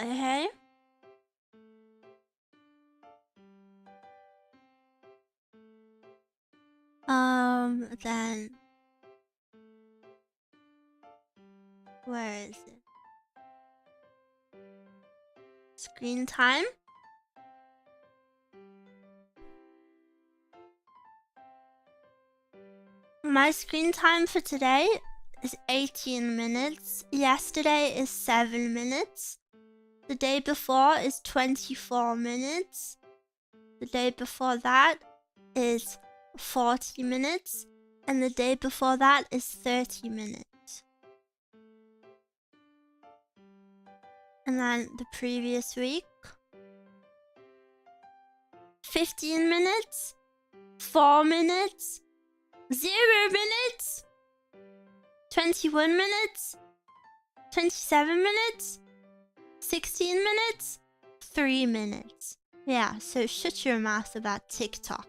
Okay. Then where is it? Screen time. My screen time for today is 18 minutes. Yesterday is 7 minutes. The day before is 24 minutes. The day before that is 40 minutes. And the day before that is 30 minutes. And then the previous week, 15 minutes, 4 minutes, 0 minutes, 21 minutes, 27 minutes, 16 minutes, 3 minutes. Yeah, so shut your mouth about TikTok,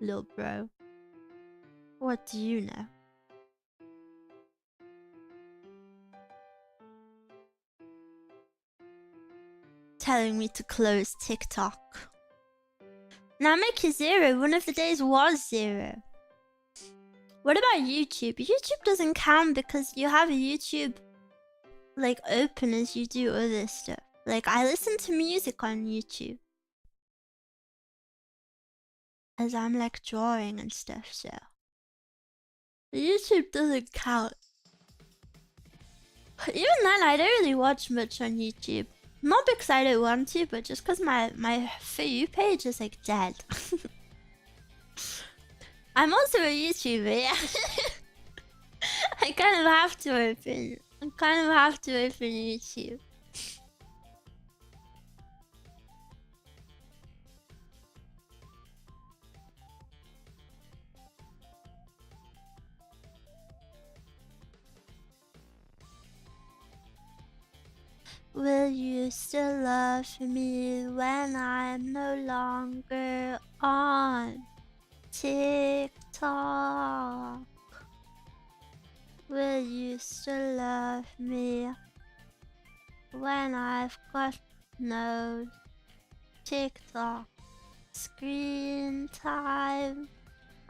little bro. What do you know? Telling me to close TikTok. Now make it 0. One of the days was 0. What about YouTube? YouTube doesn't count because you have a YouTube like open as you do other stuff. Like I listen to music on YouTube as I'm like drawing and stuff, so YouTube doesn't count. Even then, I don't really watch much on YouTube. Not because I don't want to, but just because my For You page is like dead. I'm also a YouTuber, yeah. I kind of have to open YouTube. Will you still love me when I'm no longer on TikTok? Will you still love me when I've got no TikTok screen time?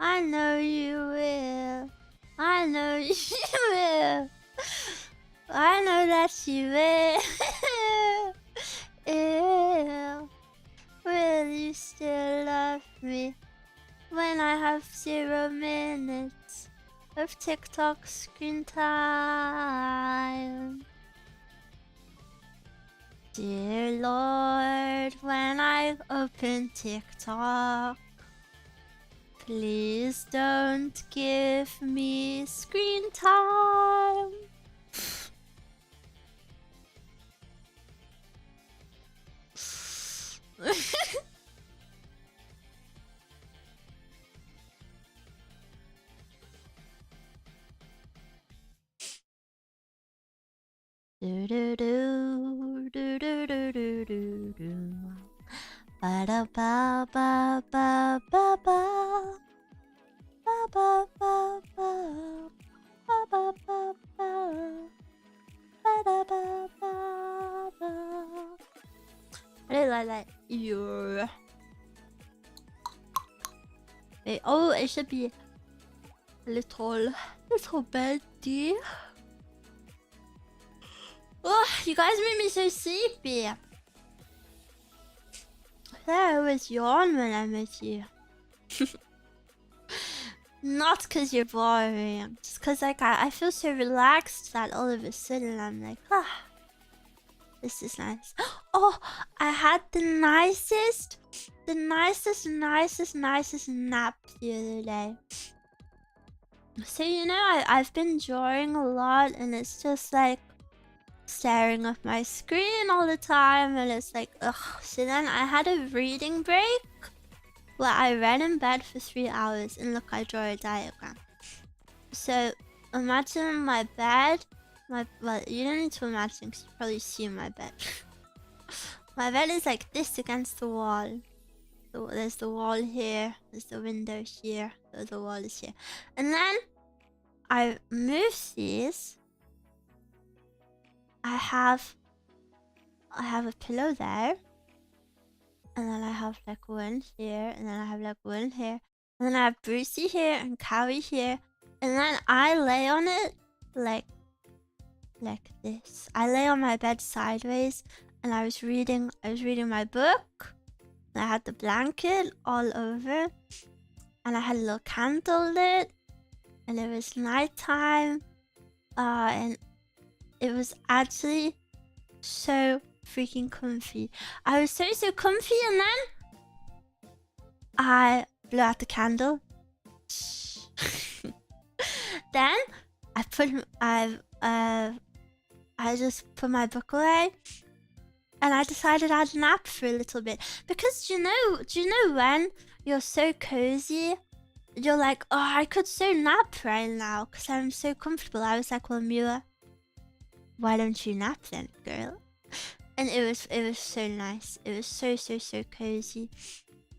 I know you will. I know you will. I know that you will. Ew. of TikTok screen time. Dear Lord, when I open TikTok, please don't give me screen time. Do do do do do do do do do. Ba da ba ba ba ba ba. Ba ba ba ba. Ba ba ba ba. Ba da ba ba ba. I didn't like that. Yeah. Wait, oh, it should be a little bendy. Oh, you guys made me so sleepy. I always yawn when I'm with you. Not because you're boring, just because like I feel so relaxed that all of a sudden I'm like, ah, this is nice. Oh, I had the nicest nap the other day. So you know, I've been drawing a lot, and it's just like staring at my screen all the time, and it's like, ugh. So then I had a reading break where I read in bed for 3 hours, and look, I draw a diagram. So imagine my bed, well, you don't need to imagine because you probably see my bed. My bed is like this against the wall. So there's the wall here, there's the window here, so the wall is here. And then I move these. I have a pillow there, and then I have like one here, and then I have like one here, and then I have Brucey here and Cowie here, and then I lay on it like this. I lay on my bed sideways, and I was reading my book, and I had the blanket all over, and I had a little candle lit, and it was nighttime, and it was actually so freaking comfy. I was so comfy, and then I blew out the candle. Then I just put my book away, and I decided I'd nap for a little bit, because do you know when you're so cozy, you're like, oh, I could so nap right now because I'm so comfortable. I was like, well, Miwa, why don't you nap then, girl? And it was so nice. It was so cozy.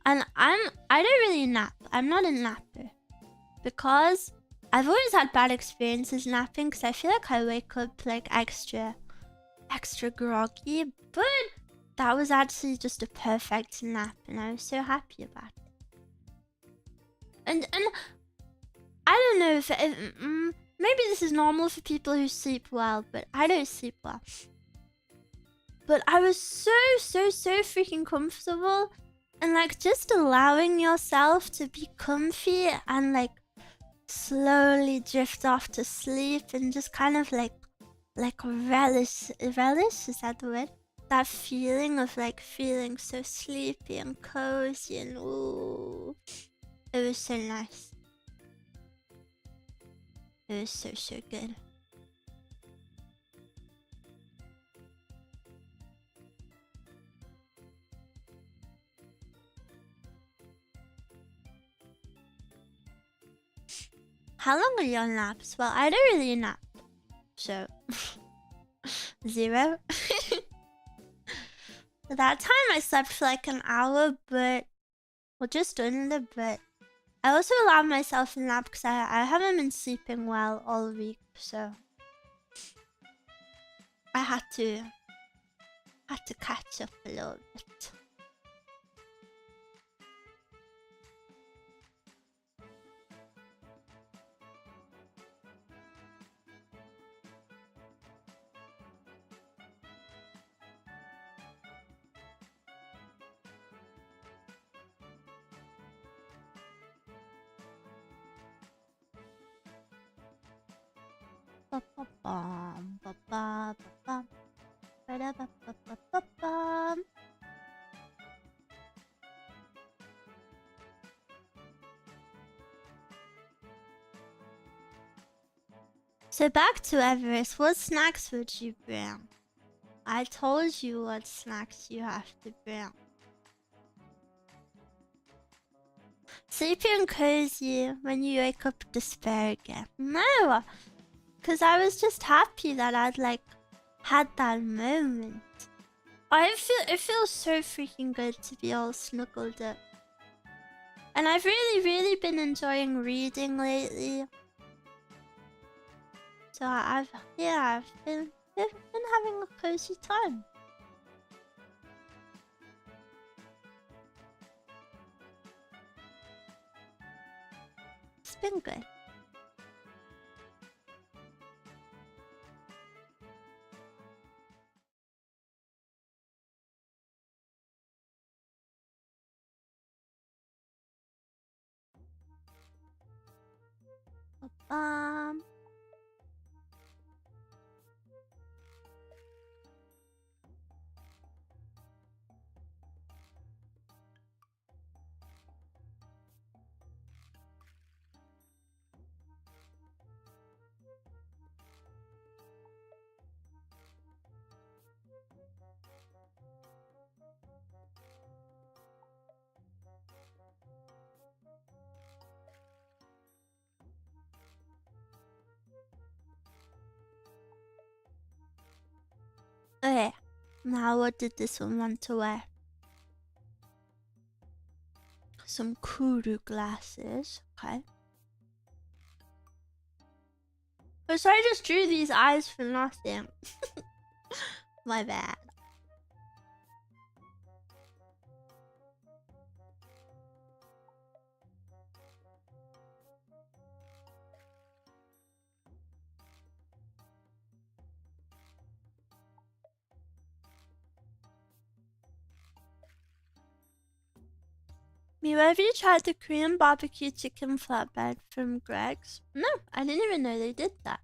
And I don't really nap. I'm not a napper because I've always had bad experiences napping, because I feel like I wake up like extra groggy. But that was actually just a perfect nap, and I was so happy about it. And I don't know if maybe this is normal for people who sleep well, but I don't sleep well. But I was so freaking comfortable, and like just allowing yourself to be comfy and like slowly drift off to sleep, and just kind of like relish, is that the word? That feeling of like feeling so sleepy and cozy, and ooh, it was so nice. It was so good. How long are your naps? Well, I don't really nap, so 0. That time I slept for like an hour, but well, just under. But I also allowed myself a nap because I haven't been sleeping well all week, so I had to catch up a little bit. So back to Everest, what snacks would you bring? I told you what snacks you have to bring. Sleepy and cozy when you wake up despair again. No, because I was just happy that I'd like had that moment. It feels so freaking good to be all snuggled up. And I've really been enjoying reading lately. So I've been having a cozy time. It's been good. Okay, now what did this one want to wear? Some kudu glasses, okay. Oh, so I just drew these eyes for nothing. My bad. Miwa, have you tried the Korean barbecue chicken flatbread from Greg's? No, I didn't even know they did that.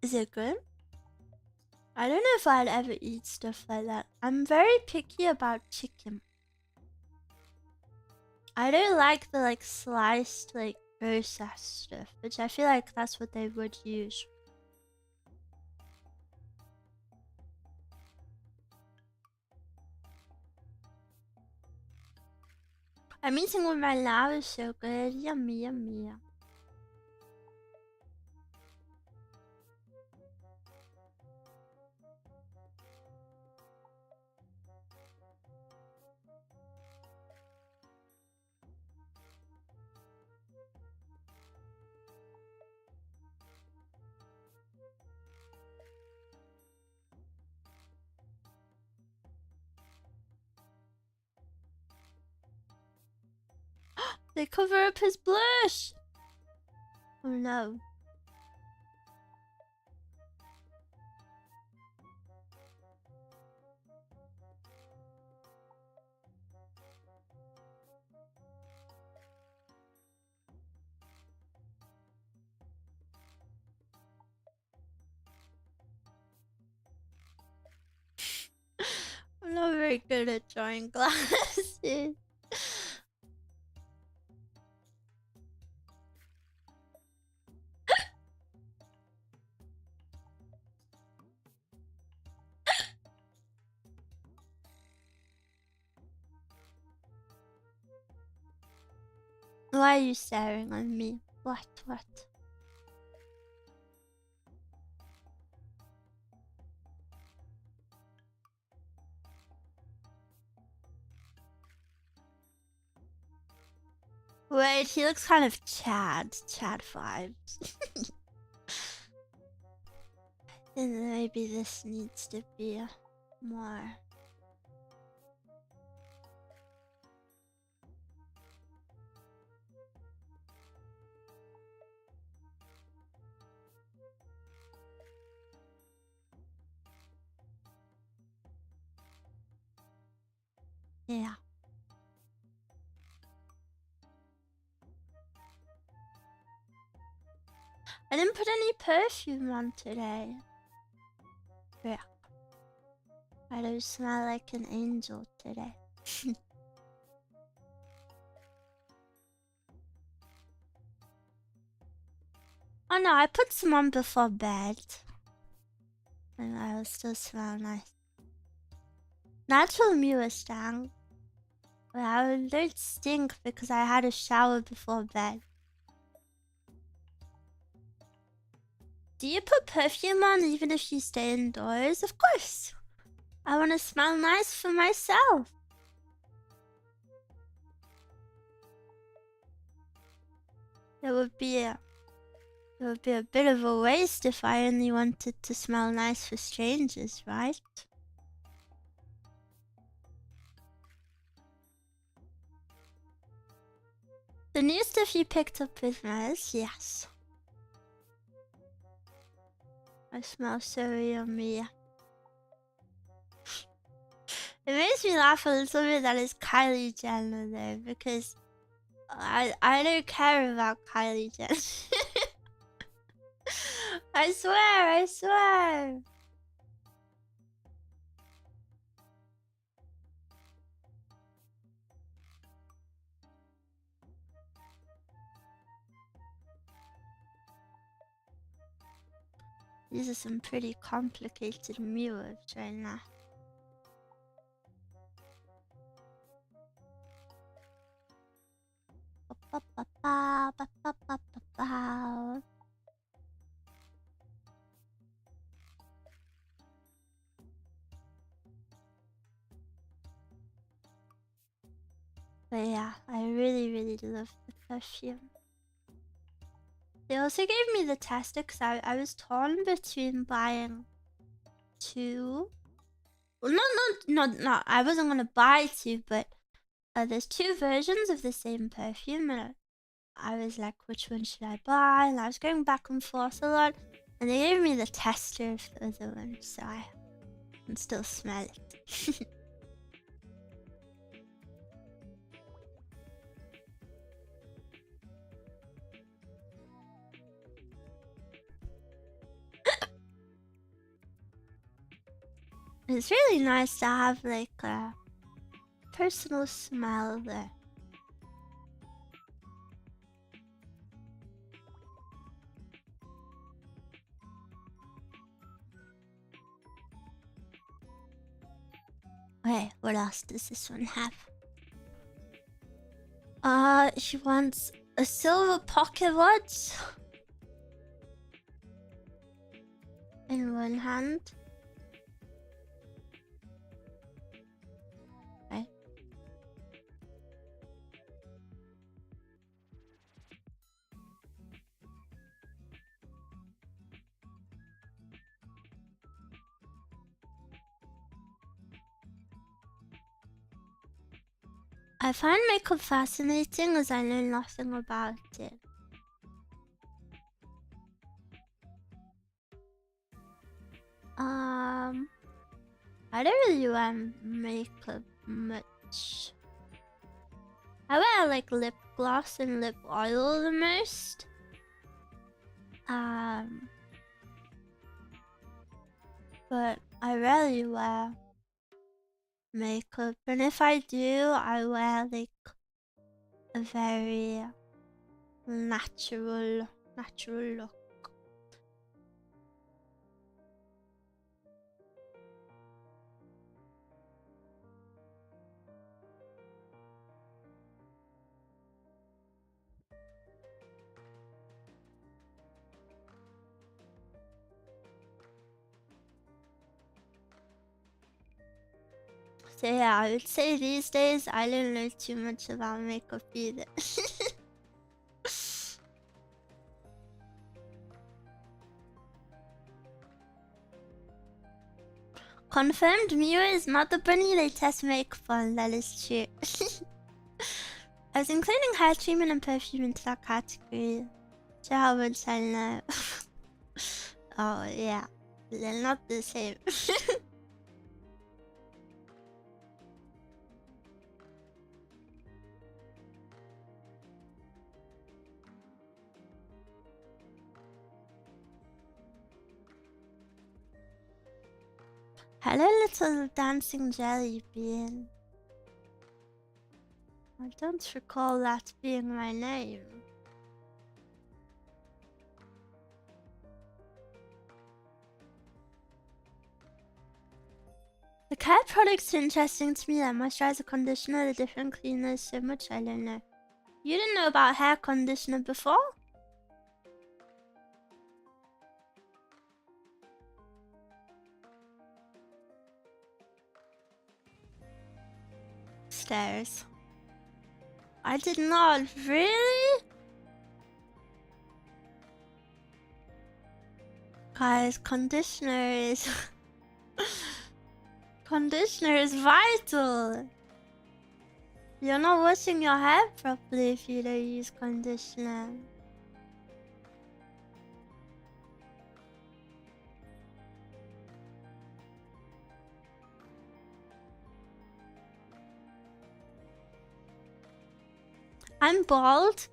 Is it good? I don't know if I'd ever eat stuff like that. I'm very picky about chicken. I don't like the like sliced like processed stuff, which I feel like that's what they would use. I'm eating one right now, it's so good. Yummy, yummy. They cover up his blush! Oh no. I'm not very good at drawing glasses. Why are you staring at me? What? Wait, he looks kind of Chad vibes. Then maybe this needs to be more. Yeah. I didn't put any perfume on today. Yeah. I don't smell like an angel today. Oh no, I put some on before bed. And I will still smell nice. Natural Miwa stank. But I don't stink because I had a shower before bed. Do you put perfume on even if you stay indoors? Of course. I want to smell nice for myself. It would be a bit of a waste if I only wanted to smell nice for strangers, right? The new stuff you picked up with Mez, yes. I smell so yummy. It makes me laugh a little bit that it's Kylie Jenner though, because I don't care about Kylie Jenner. I swear. These are some pretty complicated miwuvs right now. But yeah, I really love the perfume. They also gave me the tester because I was torn between buying two. Well, no, I wasn't gonna buy two, but there's two versions of the same perfume, and I was like, which one should I buy? And I was going back and forth a lot, and they gave me the tester of the other one, so I can still smell it. It's really nice to have like a personal smell there. Wait, what else does this one have? She wants a silver pocket watch in one hand. Right. I find makeup fascinating as I know nothing about it. I don't really wear makeup much. I wear like lip gloss and lip oil the most. But I rarely wear makeup, and if I do, I wear like a very natural look. So yeah, I would say these days I don't know too much about makeup either. Confirmed Miwa is not the bunny they test makeup on, that is true. I was including hair treatment and perfume into that category. Sure how much I know. Oh yeah, they're not the same. Hello, little dancing jelly bean. I don't recall that being my name. The care products are interesting to me. That moisturizer, conditioner, the different cleaners, so much I don't know. You didn't know about hair conditioner before? Stairs. I did not. Really? Guys, conditioner is... conditioner is vital. You're not washing your hair properly if you don't use conditioner. I'm bald.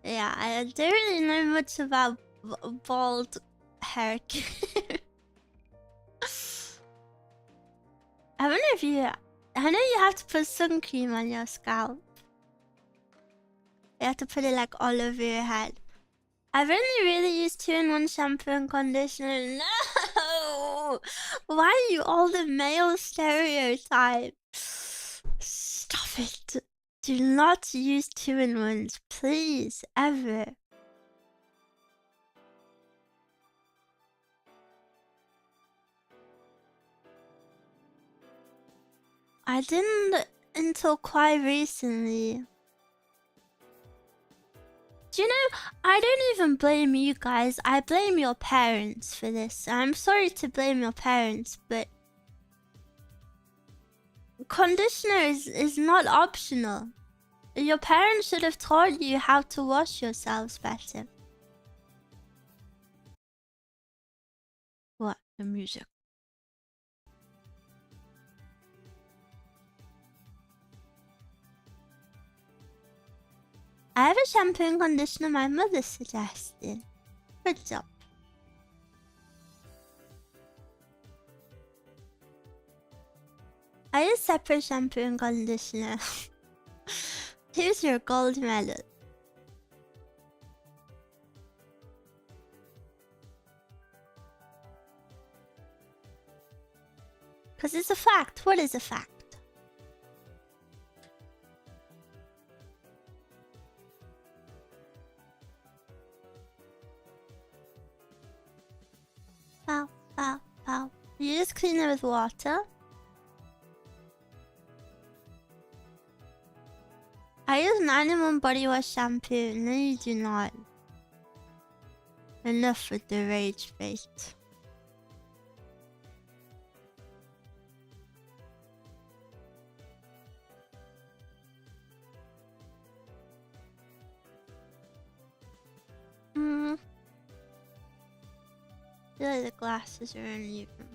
Yeah, I don't really know much about bald hair care. I wonder if you... I know you have to put sun cream on your scalp. You have to put it like all over your head. I've only really used 2-in-1 shampoo and conditioner. No! Why are you all the male stereotype? Stop it. Do not use 2-in-1s, please, ever. I didn't until quite recently. Do you know, I don't even blame you guys. I blame your parents for this. I'm sorry to blame your parents, but conditioner is not optional. Your parents should have taught you how to wash yourselves better. What? The music. I have a shampoo and conditioner my mother suggested. Good job. I use separate shampoo and conditioner. Here's your gold medal. Because it's a fact. What is a fact? Pow, pow, pow. You just clean it with water. I use 9-in-1 body wash shampoo. No, you do not. Enough with the rage bait. I feel like the glasses are uneven.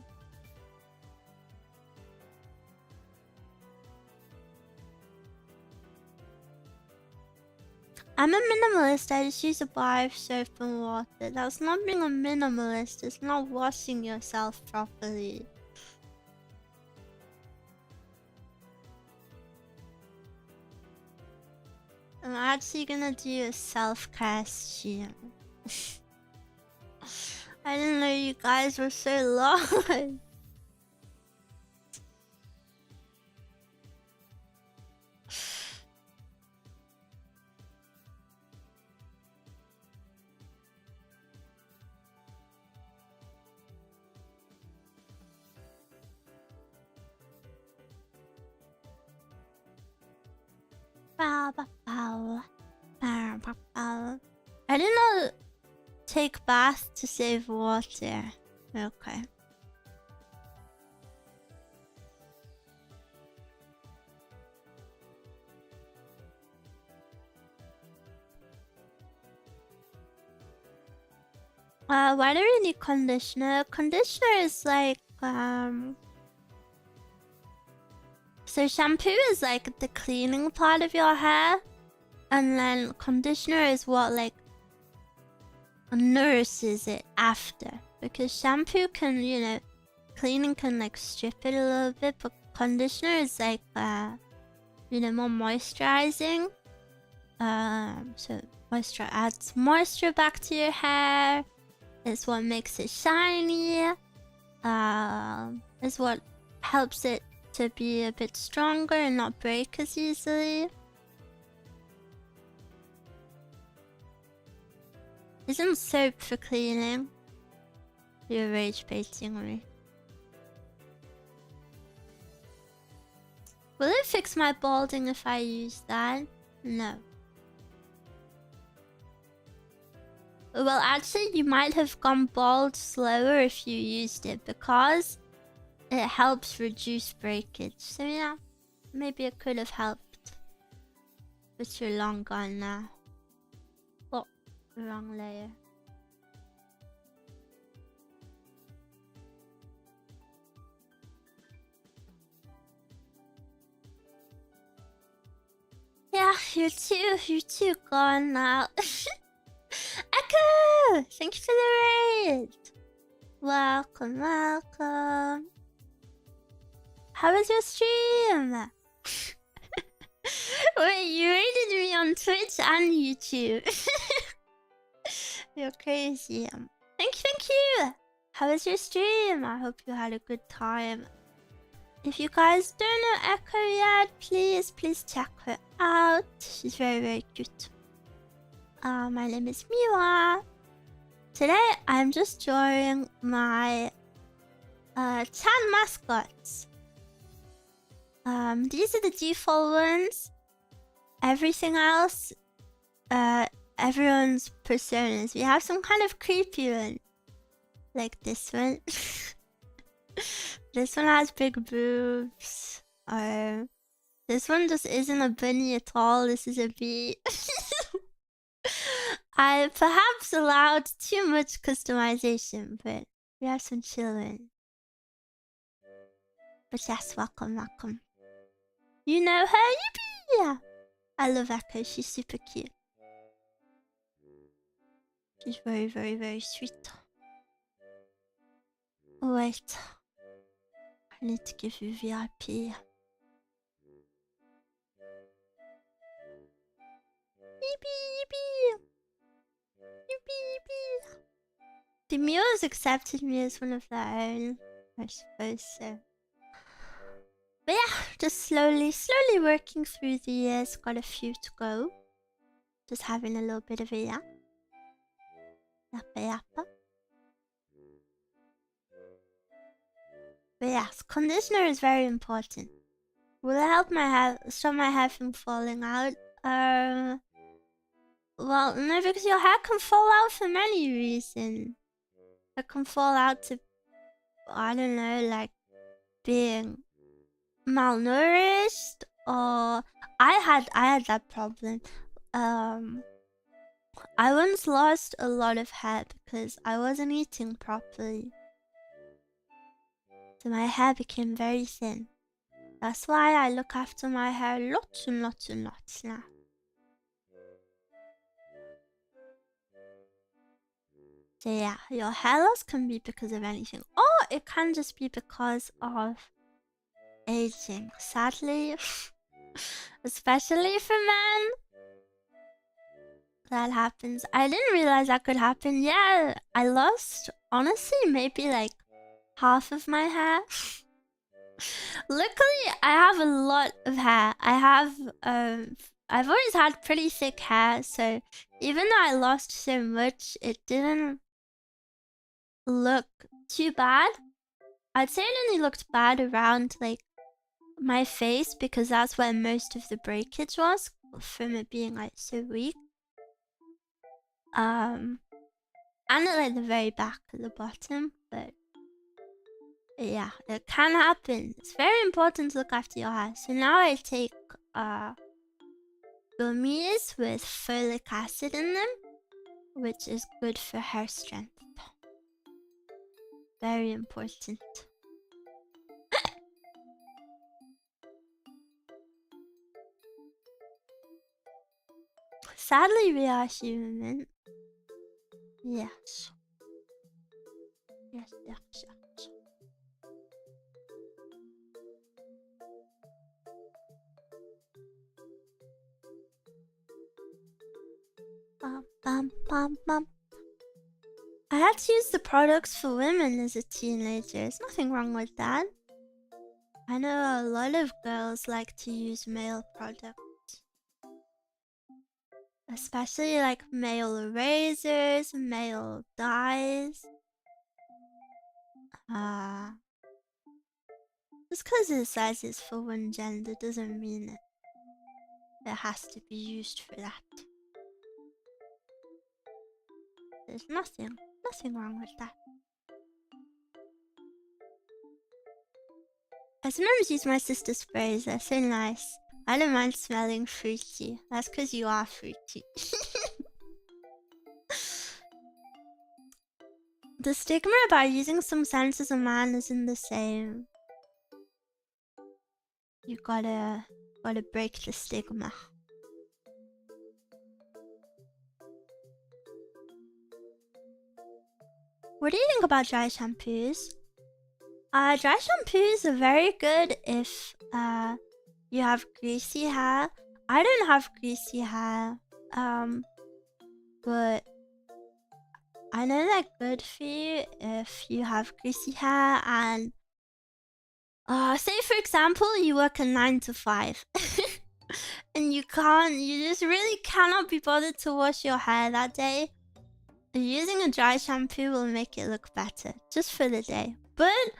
I'm a minimalist. I just use a bar of soap and water. That's not being a minimalist. It's not washing yourself properly. I'm actually gonna do a self-care stream. I didn't know you guys were so long. I didn't know take bath to save water. Okay. Why do we need conditioner? Conditioner is like so shampoo is like the cleaning part of your hair, and then conditioner is what like nourishes it after. Because shampoo can, you know, cleaning can like strip it a little bit, but conditioner is like you know, more moisturizing. So moisture adds moisture back to your hair. It's what makes it shiny. Is what helps it to be a bit stronger and not break as easily. Isn't soap for cleaning? You're rage baiting me. Will it fix my balding if I use that? No. Well, actually, you might have gone bald slower if you used it because it helps reduce breakage. So yeah, maybe it could have helped. But you're long gone now. Oh, wrong layer. Yeah, you're too gone now. Echo! Thank you for the raid! Welcome, welcome. How was your stream? Wait, you rated me on Twitch and YouTube. You're crazy. Thank you. How was your stream? I hope you had a good time. If you guys don't know Echo yet, please check her out. She's very cute. My name is Miwa. Today I'm just drawing my 10 mascots. These are the default ones. Everything else, everyone's personas. We have some kind of creepy one, like this one. This one has big boobs. This one just isn't a bunny at all. This is a bee. I perhaps allowed too much customization, but we have some children. But yes, welcome. You know her? Yippee! I love Echo. She's super cute. She's very sweet. Wait. I need to give you VIP. Yippee! The Miwas accepted me as one of their own. I suppose so. But yeah, just slowly working through the years. Got a few to go. Just having a little bit of a yap. Yappa. But yes, conditioner is very important. Will it help my hair, stop my hair from falling out? Well, no, because your hair can fall out for many reasons. It can fall out to, I don't know, like being malnourished, or I had that problem. I once lost a lot of hair because I wasn't eating properly. So my hair became very thin. That's why I look after my hair lots and lots now. So yeah, your hair loss can be because of anything. Or it can just be because of aging. Sadly, especially for men, that happens. I didn't realize that could happen. Yeah, I lost, honestly, maybe like half of my hair. Luckily, I have a lot of hair. I've always had pretty thick hair, so even though I lost so much, it didn't look too bad. I'd say it only looked bad around like my face because that's where most of the breakage was from it being like so weak. And at like the very back at the bottom, but yeah, it can happen. It's very important to look after your hair. So now I take gummies with folic acid in them, which is good for hair strength. Very important. Sadly, we are human. Yes. bum, bum, bum. I had to use the products for women as a teenager. There's nothing wrong with that. I know a lot of girls like to use male products. Especially like male erasers, male dyes. Just because it says it's for one gender doesn't mean it has to be used for that. There's nothing wrong with that. I sometimes use my sister's sprays, they're so nice. I don't mind smelling fruity. That's because you are fruity. The stigma about using some scents as a man isn't the same. You gotta break the stigma. What do you think about dry shampoos? Dry shampoos are very good if you have greasy hair. I don't have greasy hair, but I know they're good for you if you have greasy hair and say for example you work a 9 to 5 and you just really cannot be bothered to wash your hair that day. Using a dry shampoo will make it look better just for the day. But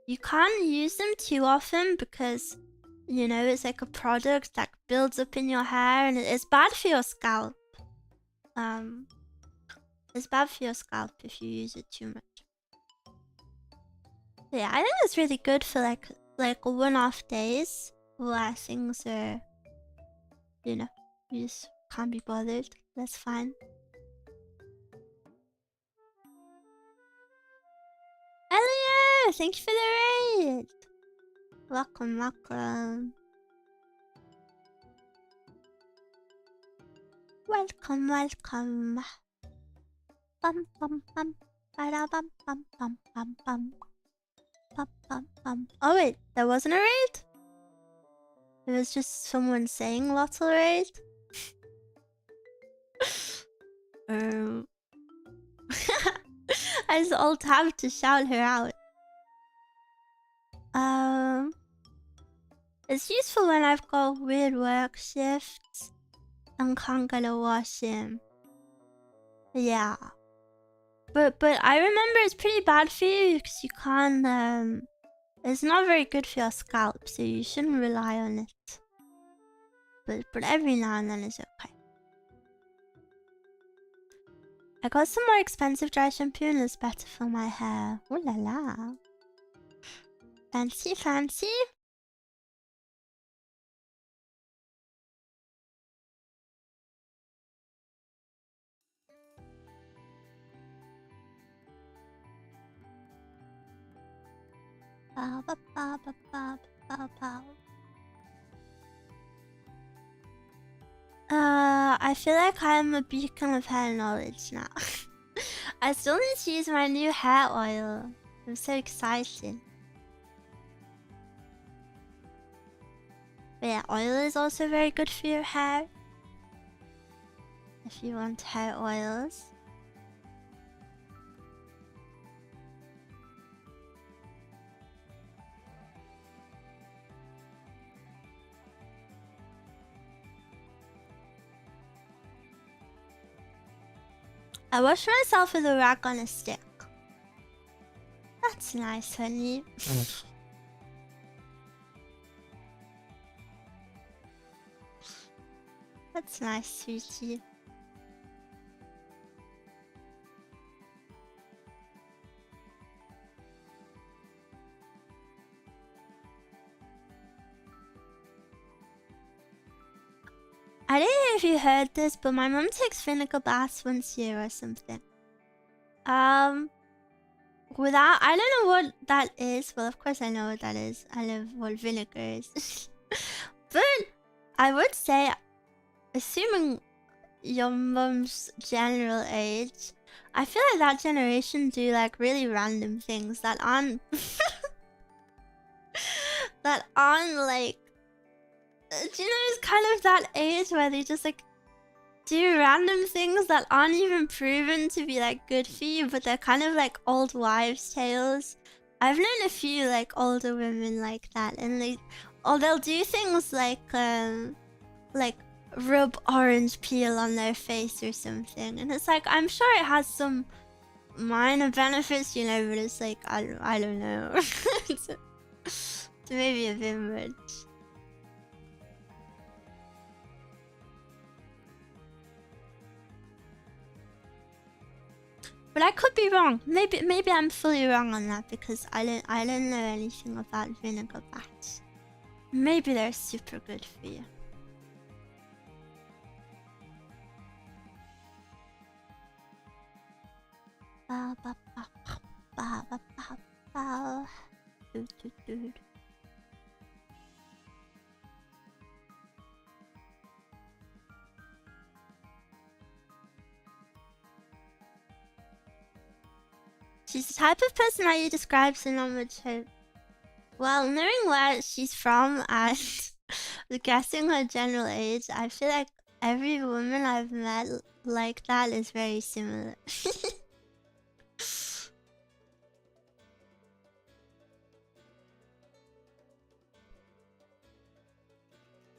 you can't use them too often because, you know, it's like a product that builds up in your hair and it's bad for your scalp. It's bad for your scalp if you use it too much. Yeah, I think it's really good for like one-off days where things are, you know, you just can't be bothered. That's fine. Elio, thank you for the raid. Welcome, welcome. Welcome, welcome. Bum bum bum. Bada bum bum bum bum bum. Bum bum bum. Oh wait, there wasn't a raid? It was just someone saying lots of raid? I just alt tab to shout her out. It's useful when I've got weird work shifts and can't get a wash in. Yeah. But I remember it's pretty bad for you because you can't, it's not very good for your scalp, so you shouldn't rely on it. But every now and then is okay. I got some more expensive dry shampoo and it's better for my hair. Ooh la la. Fancy, fancy. Ba ba ba ba ba ba ba. I feel like I'm a beacon of hair knowledge now. I still need to use my new hair oil. I'm so excited. But yeah, oil is also very good for your hair. If you want hair oils. I wash myself with a rag on a stick. That's nice, honey. That's nice, sweetie. I don't know if you heard this, but my mom takes vinegar baths once a year or something. Without, I don't know what that is. Well, of course I know what that is. I know what vinegar is. But I would say, assuming your mom's general age, I feel like that generation do like really random things that aren't that aren't like, do you know, it's kind of that age where they just like do random things that aren't even proven to be like good for you, but they're kind of like old wives' tales. I've known a few like older women like that, and they'll do things like rub orange peel on their face or something, and it's like, I'm sure it has some minor benefits, you know, but it's like, I don't know. it's maybe a bit much. But I could be wrong. Maybe I'm fully wrong on that, because I don't know anything about vinegar bats. Maybe they're super good for you. Ba ba ba ba ba ba ba. Dude. She's the type of personality describes so much hope. Well, knowing where she's from and guessing her general age, I feel like every woman I've met like that is very similar.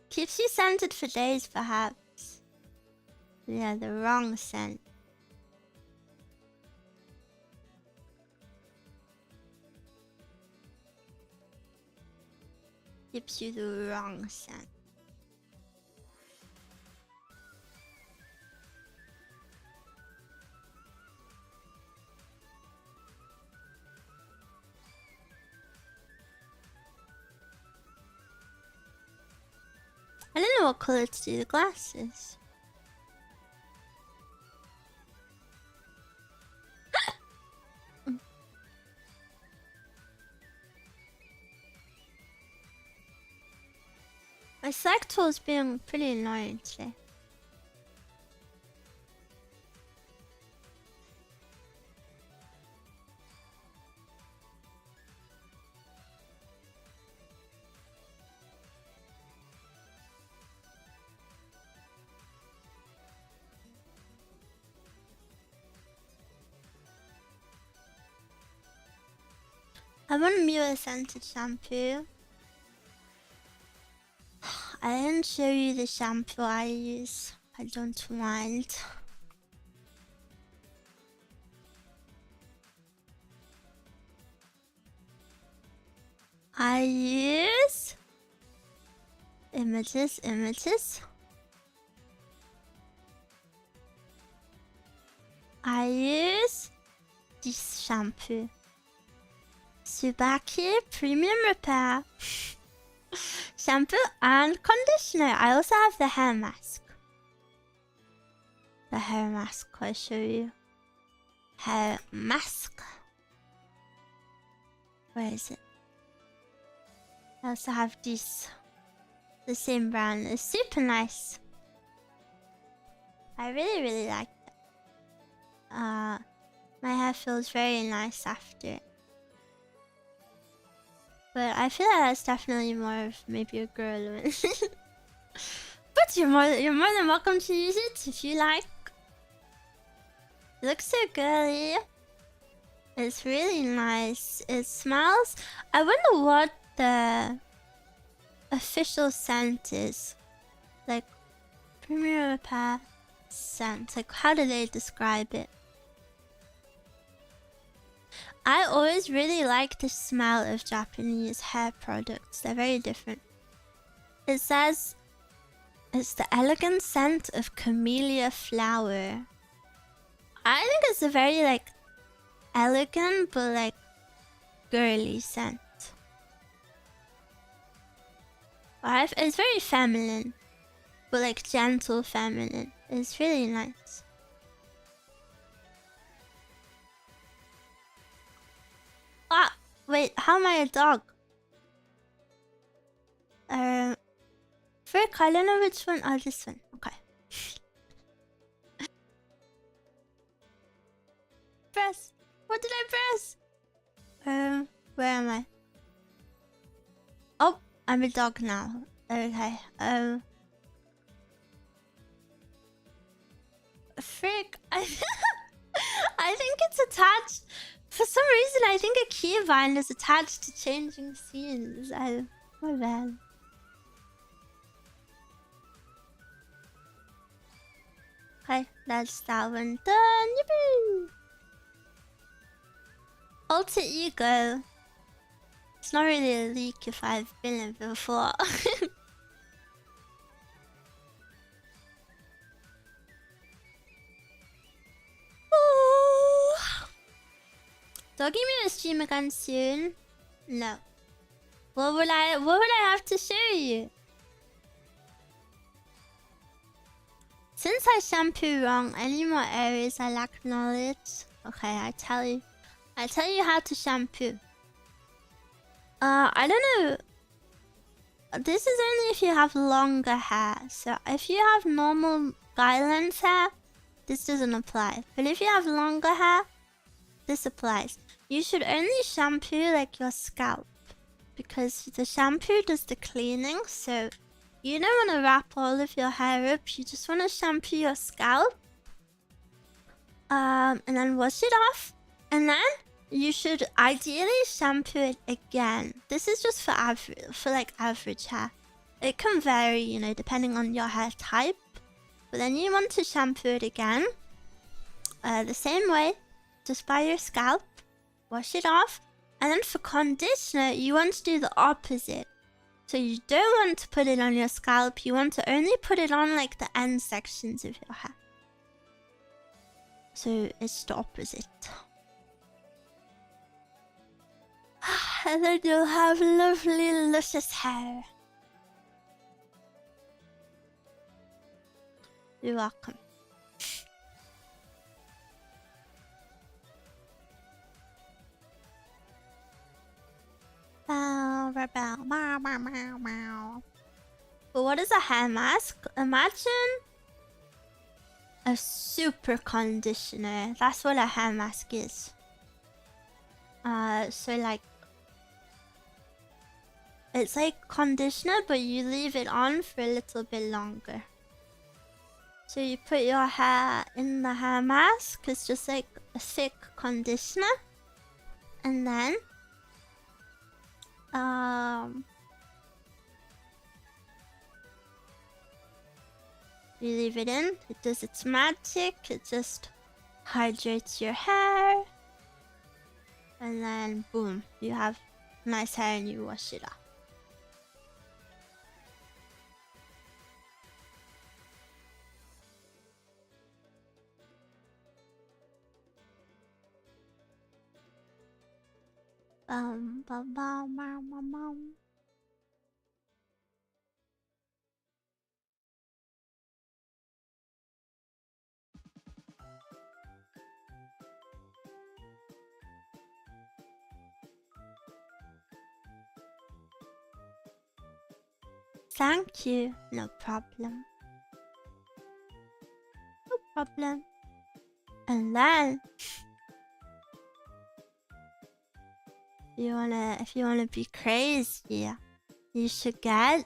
Keeps you scented for days, perhaps. Yeah, the wrong scent. Gives you the wrong scent. I don't know what color to do the glasses. My select tool's being pretty annoying today. I want a Miwa scented shampoo. I didn't show you the shampoo I use. I don't mind. I use images. I use this shampoo. Subaki Premium Repair. Shampoo and conditioner. I also have the hair mask. The hair mask, I'll show you. Hair mask. Where is it? I also have this. The same brand. It's super nice. I really like it. My hair feels very nice after it. But I feel like that's definitely more of maybe a girl one. But you're more than welcome to use it if you like. It looks so girly. It's really nice. It smells. I wonder what the official scent is. Like Premier Repair scent. Like, how do they describe it? I always really like the smell of Japanese hair products. They're very different. It says it's the elegant scent of camellia flower. I think it's a very like elegant but like girly scent. It's very feminine, but like gentle feminine. It's really nice. Ah, wait, how am I a dog? Frick, I don't know which one. Oh, this one. Okay. Press. What did I press? Where am I? Oh, I'm a dog now. Okay. frick? I think it's attached. For some reason, I think a keybind is attached to changing scenes. My bad. Okay, that's that one done. Yippee! Alter ego. It's not really a leak if I've been it before. Ooh. Don't give me to stream again soon. No. What would I have to show you? Since I shampoo wrong, any more areas I lack knowledge? Okay, I tell you how to shampoo. I don't know. This is only if you have longer hair. So if you have normal guy length hair, this doesn't apply. But if you have longer hair, this applies. You should only shampoo like your scalp, because the shampoo does the cleaning. So you don't want to wrap all of your hair up. You just want to shampoo your scalp. And then wash it off. And then you should ideally shampoo it again. This is just for average hair. It can vary, you know, depending on your hair type. But then you want to shampoo it again. The same way, just by your scalp. Wash it off. And then for conditioner, you want to do the opposite. So you don't want to put it on your scalp. You want to only put it on like the end sections of your hair. So it's the opposite. And then you'll have lovely, luscious hair. You're welcome. Bow, bow, bow, bow, bow, bow, bow. But what is a hair mask? Imagine a super conditioner. That's what a hair mask is. So like, it's like conditioner, but you leave it on for a little bit longer. So you put your hair in the hair mask. It's just like a thick conditioner. And then you leave it in. It does its magic. It just hydrates your hair. And then boom, you have nice hair and you wash it off. Bum, bum, bum, bum, bum, bum. Thank you. No problem. No problem. And then if you wanna be crazy, you should get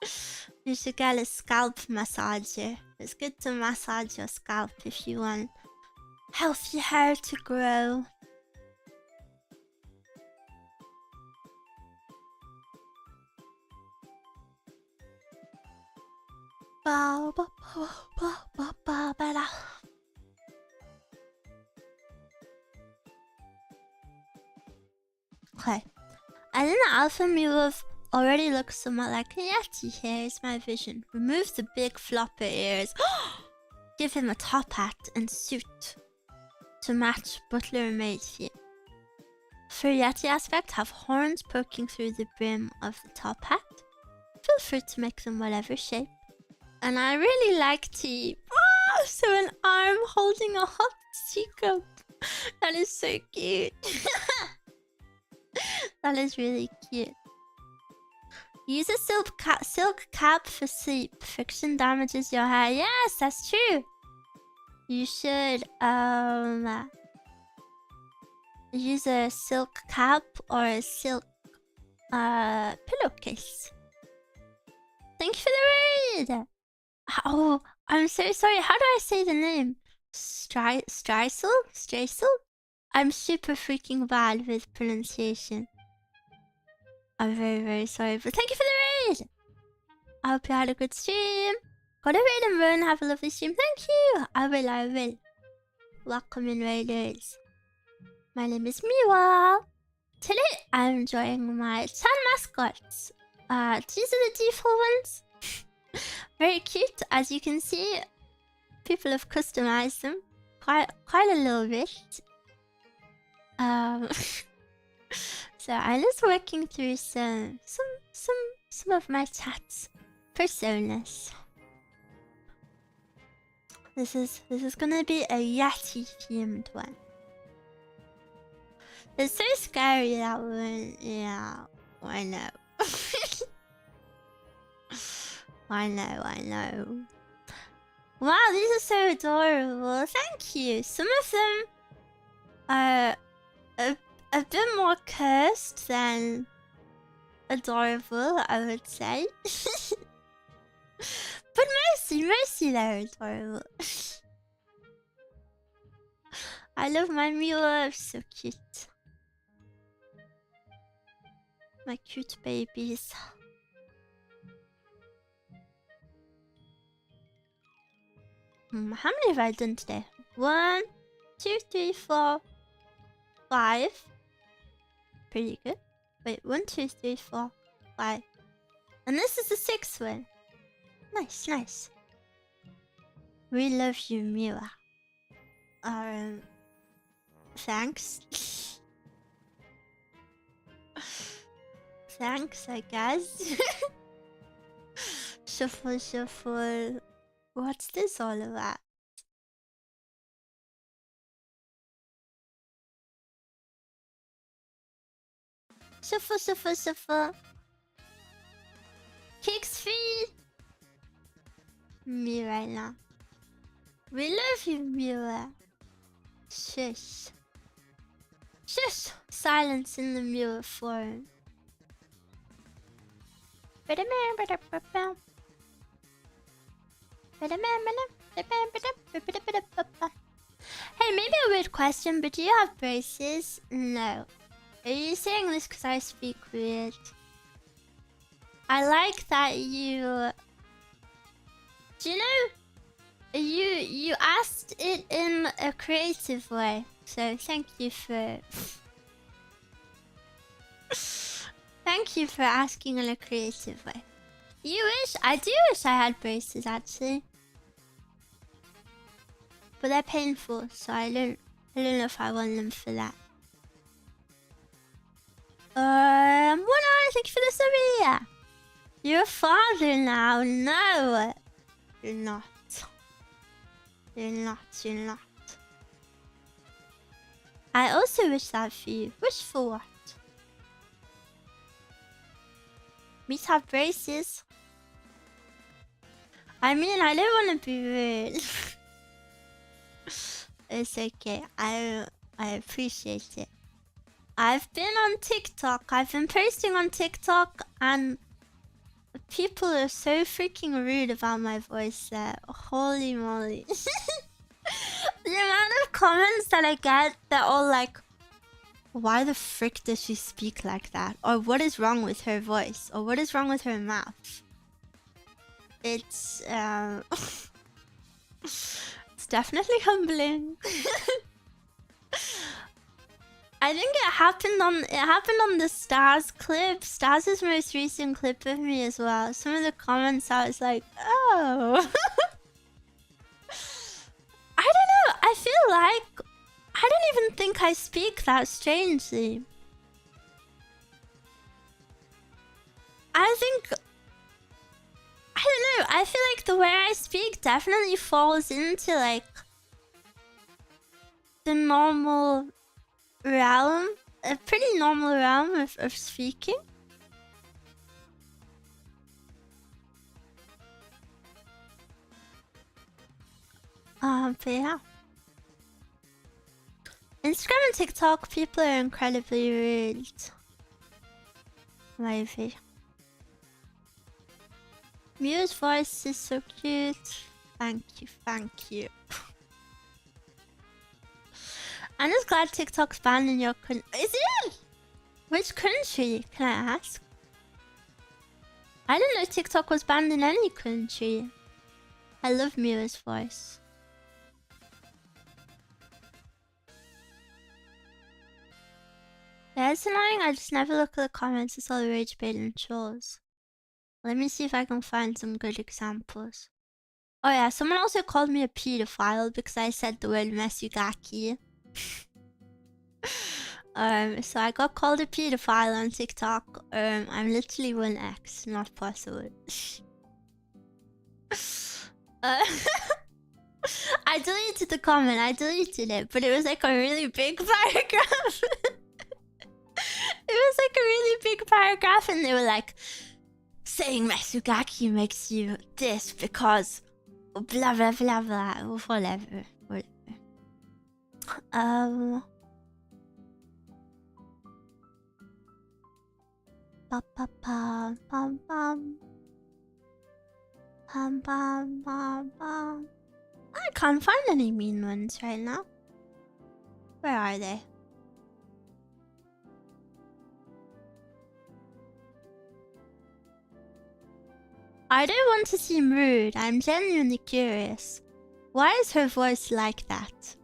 a scalp massager. It's good to massage your scalp if you want healthy hair to grow. Ba, ba, ba, ba, ba, ba, ba, da. Okay, and then the alpha miwuv already looks somewhat like a yeti. Here's my vision. Remove the big flopper ears. Give him a top hat and suit to match butler and maid feet. For yeti aspect, have horns poking through the brim of the top hat. Feel free to make them whatever shape. And I really like tea. So an arm holding a hot teacup. That is so cute. That is really cute. Use a silk cap for sleep. Friction damages your hair. Yes, that's true. You should use a silk cap or a silk pillowcase. Thank you for the raid. Oh, I'm so sorry. How do I say the name? Streisel? Streisel? I'm super freaking bad with pronunciation. I'm very, very sorry, but thank you for the raid! I hope you had a good stream. Go to raid and run, have a lovely stream. Thank you! I will. Welcome in, raiders. My name is Miwa. Today I'm enjoying my sun mascots. These are the default ones. Very cute, as you can see. People have customized them quite a little bit. So I'm just working through some of my chat's personas. This is gonna be a Yeti themed one. It's so scary, that one. Yeah, I know. I know. Wow, these are so adorable. Thank you. Some of them are a bit more cursed than adorable, I would say. But mostly they're adorable. I love my Miwa, so cute. My cute babies. How many have I done today? 1, 2, 3, 4, 5. Pretty good. Wait, 1, 2, 3, 4, 5. And this is the 6th one. Nice. We love you, Miwa. Thanks. Thanks, I guess. Shuffle. What's this all about? Shuffle. Kicks feet. Me right now. We love you, Miwa. Shush. Silence in the Miwa form. Hey, maybe a weird question, but do you have braces? No. Are you saying this because I speak weird? I like that you... Do you know... You asked it in a creative way, so thank you for... Thank you for asking in a creative way. You wish? I do wish I had braces, actually. But they're painful, so I don't know if I want them for that. Mona, thank you for the sub. You're a father now. No, you're not. You're not. I also wish that for you. Wish for what? Me to have braces? I mean, I don't want to be rude. It's okay. I appreciate it. I've been on TikTok. I've been posting on TikTok, and people are so freaking rude about my voice there. Holy moly. The amount of comments that I get, they're all like, why the frick does she speak like that? Or what is wrong with her voice? Or what is wrong with her mouth? It's it's definitely humbling. I think it happened on the Stars clip. Stars' most recent clip of me as well. Some of the comments I was like, oh. I don't know. I feel like I don't even think I speak that strangely. I don't know. I feel like the way I speak definitely falls into like the normal realm, a pretty normal realm of speaking. But yeah. Instagram and TikTok, people are incredibly rude. Maybe. Miu's voice is so cute. Thank you, thank you. I'm just glad TikTok's banned in your country. Is it? Which country, can I ask? I didn't know TikTok was banned in any country. I love Miwa's voice. Yeah, it's annoying. I just never look at the comments. It's all rage bait and trolls. Let me see if I can find some good examples. Oh yeah, someone also called me a pedophile because I said the word mesugaki. So I got called a pedophile on TikTok. I'm literally 1x, not possible. I deleted the comment, I deleted it, but it was like a really big paragraph. It was like a really big paragraph, and they were like, saying mesugaki makes you this because blah blah blah blah, whatever. Pa pa pa pam pam pam pam pam pam. I can't find any mean ones right now. Where are they? I don't want to seem rude. I'm genuinely curious. Why is her voice like that?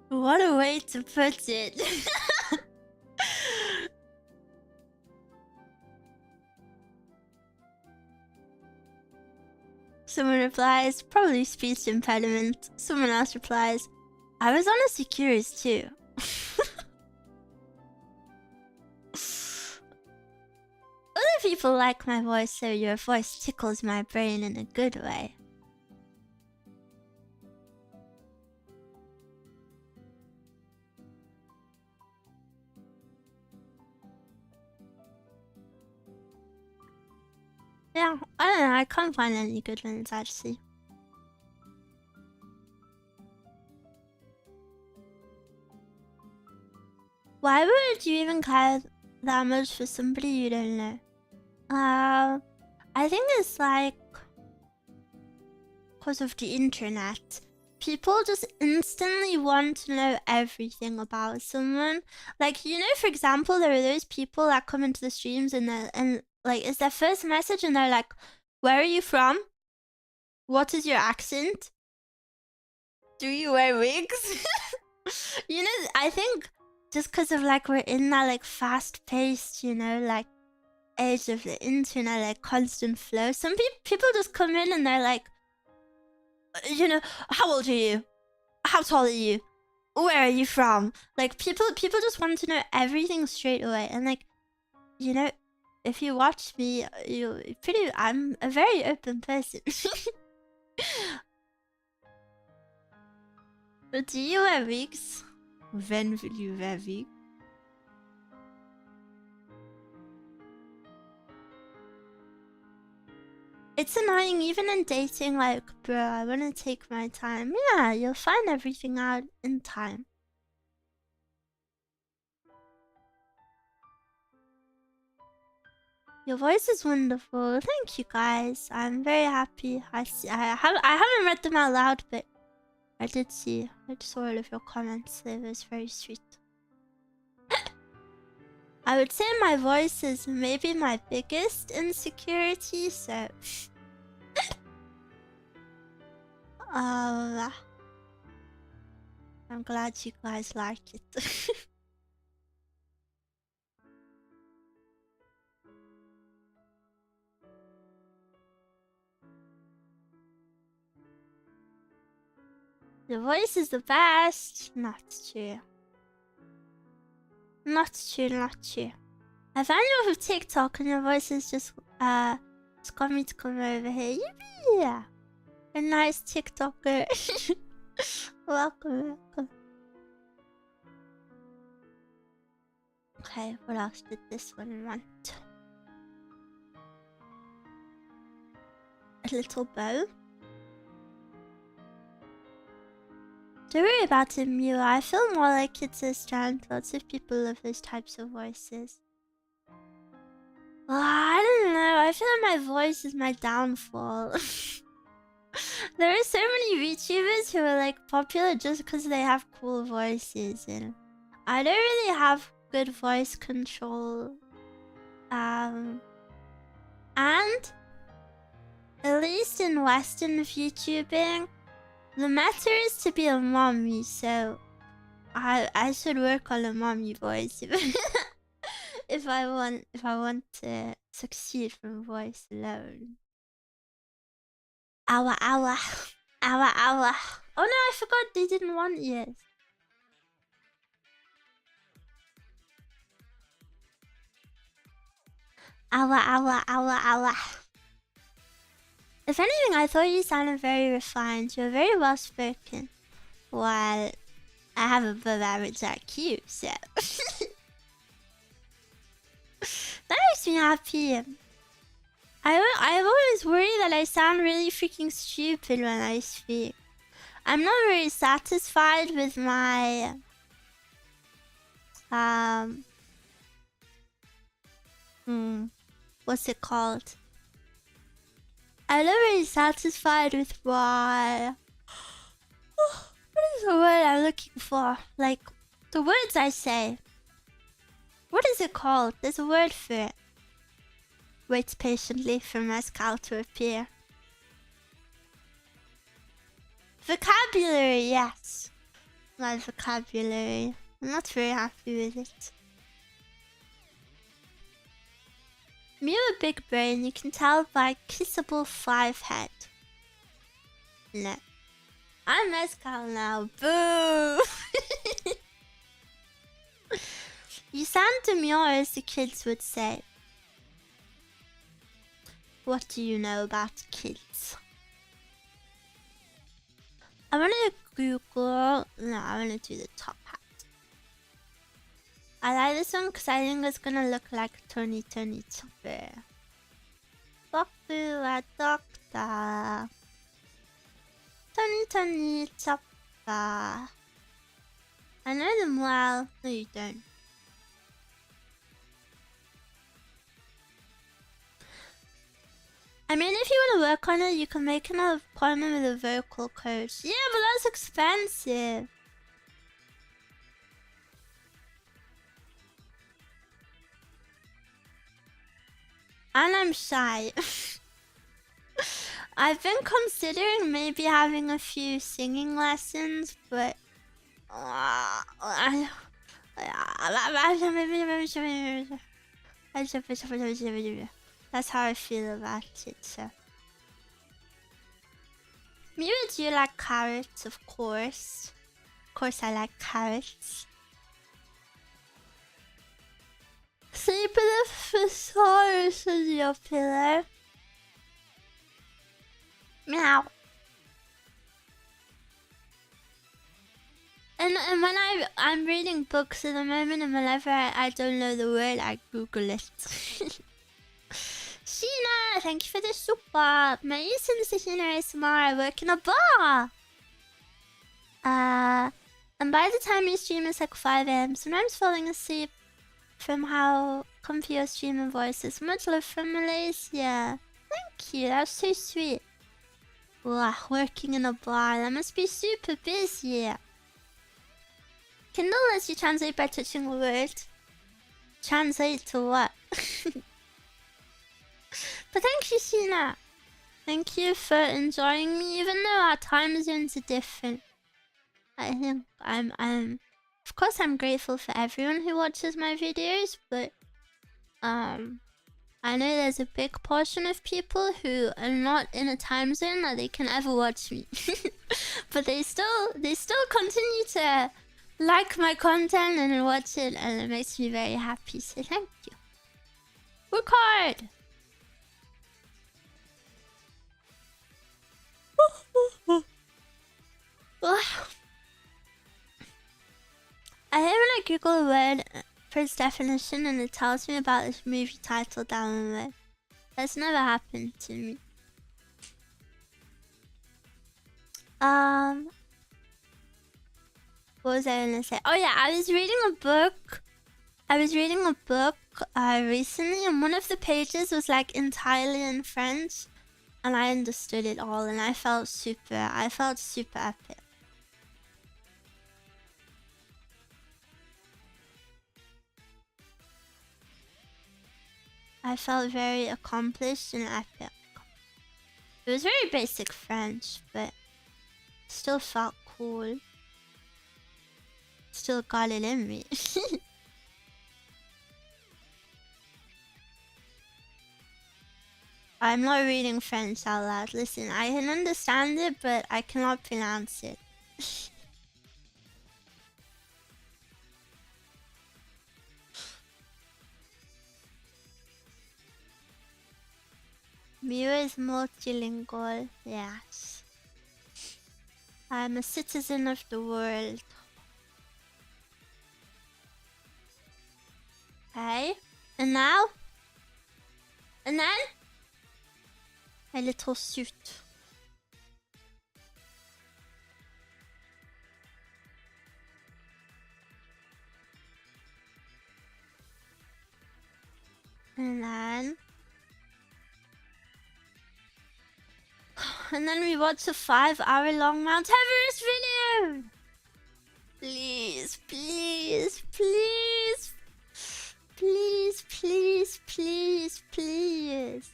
What a way to put it. Someone replies, probably speech impediment. Someone else replies, I was honestly curious too. Other people like my voice, so your voice tickles my brain in a good way. Yeah, I don't know, I can't find any good ones actually. Why would you even care that much for somebody you don't know? I think it's like because of the internet. People just instantly want to know everything about someone. Like, you know, for example, there are those people that come into the streams and like it's their first message and they're like, where are you from? What is your accent? Do you wear wigs? You know, I think just because of like we're in that like fast-paced, you know, like age of the internet, like constant flow. Some people just come in and they're like, you know, how old are you? How tall are you? Where are you from? Like people just want to know everything straight away. And like, you know, if you watch me, I'm a very open person. But do you wear wigs? When will you wear wigs? It's annoying even in dating, like, bro, I wanna take my time. Yeah, you'll find everything out in time. Your voice is wonderful. Thank you guys. I'm very happy. I haven't read them out loud, but I saw all of your comments. It was very sweet. I would say my voice is maybe my biggest insecurity, so I'm glad you guys like it. The voice is the best. Not true. Not true, not true. I found you off of TikTok and your voice is just got me to come over here. Yippee! A nice TikToker. Welcome, welcome. Okay, what else did this one want? A little bow. Don't worry about it, Miwa. I feel more like it's a strand. Lots of people love those types of voices. Well, I don't don't know. I feel like my voice is my downfall. There are so many VTubers who are like popular just because they have cool voices, and I don't really have good voice control. And at least in Western VTubing, the meta is to be a mommy, so I should work on a mommy voice if I want to succeed from voice alone. Owa owa. Owa owa. Oh no, I forgot they didn't want yet. Owa owa owa owa. If anything, I thought you sounded very refined. You're very well spoken. While I have above average IQ, so that makes me happy. I always worry that I sound really freaking stupid when I speak. I'm not very satisfied with my what's it called? I'm not very satisfied with my what is the word I'm looking for? Like the words I say. What is it called? There's a word for it. Wait patiently for mascot to appear. Vocabulary, yes. My vocabulary. I'm not very happy with it. Miwa big brain, you can tell by kissable 5 head. No. I'm mascot now. Boo! You sound demure, as the kids would say. What do you know about kids? I wanna Google. No, I wanna do the top hat. I like this one because I think it's gonna look like Tony Chopper. Boku wa doctor. Tony Chopper. I know them well. No, you don't. I mean, if you want to work on it, you can make an appointment with a vocal coach. Yeah, but that's expensive. And I'm shy. I've been considering maybe having a few singing lessons, but that's how I feel about it, so. Miwa, do you like carrots? Of course. Of course I like carrots. Sleep with a thesaurus as your pillow. Meow. And when I'm reading books at the moment, and whenever I don't know the word, I Google it. Sheena, thank you for the super. My username is Sheena ASMR. I work in a bar. And by the time you stream, it's like 5 AM. Sometimes falling asleep from how comfy your streaming voice is. Much love from Malaysia. Thank you, that's so sweet. Wow, working in a bar, that must be super busy. Kindle lets you translate by touching a word. Translate to what? But thank you, Sheena. Thank you for enjoying me, even though our time zones are different. I think of course I'm grateful for everyone who watches my videos, but I know there's a big portion of people who are not in a time zone that they can ever watch me. But they still continue to like my content and watch it, and it makes me very happy, so thank you. Work hard! I hate when I Google a word for its definition and it tells me about this movie title down the way. That's never happened to me. What was I gonna say? Oh yeah, I was reading a book I was reading a book recently, and one of the pages was like entirely in French, and I understood it all, and I felt super epic. I felt very accomplished and epic. It was very basic French, but still felt cool. Still got it in me. I'm not reading French out loud. Listen, I can understand it, but I cannot pronounce it. Miwa is multilingual, yes. I'm a citizen of the world. Okay, and now? And then? A little suit. And then... And then we watch a 5-hour-long Mount Everest video! Please, please, please! Please, please, please, please!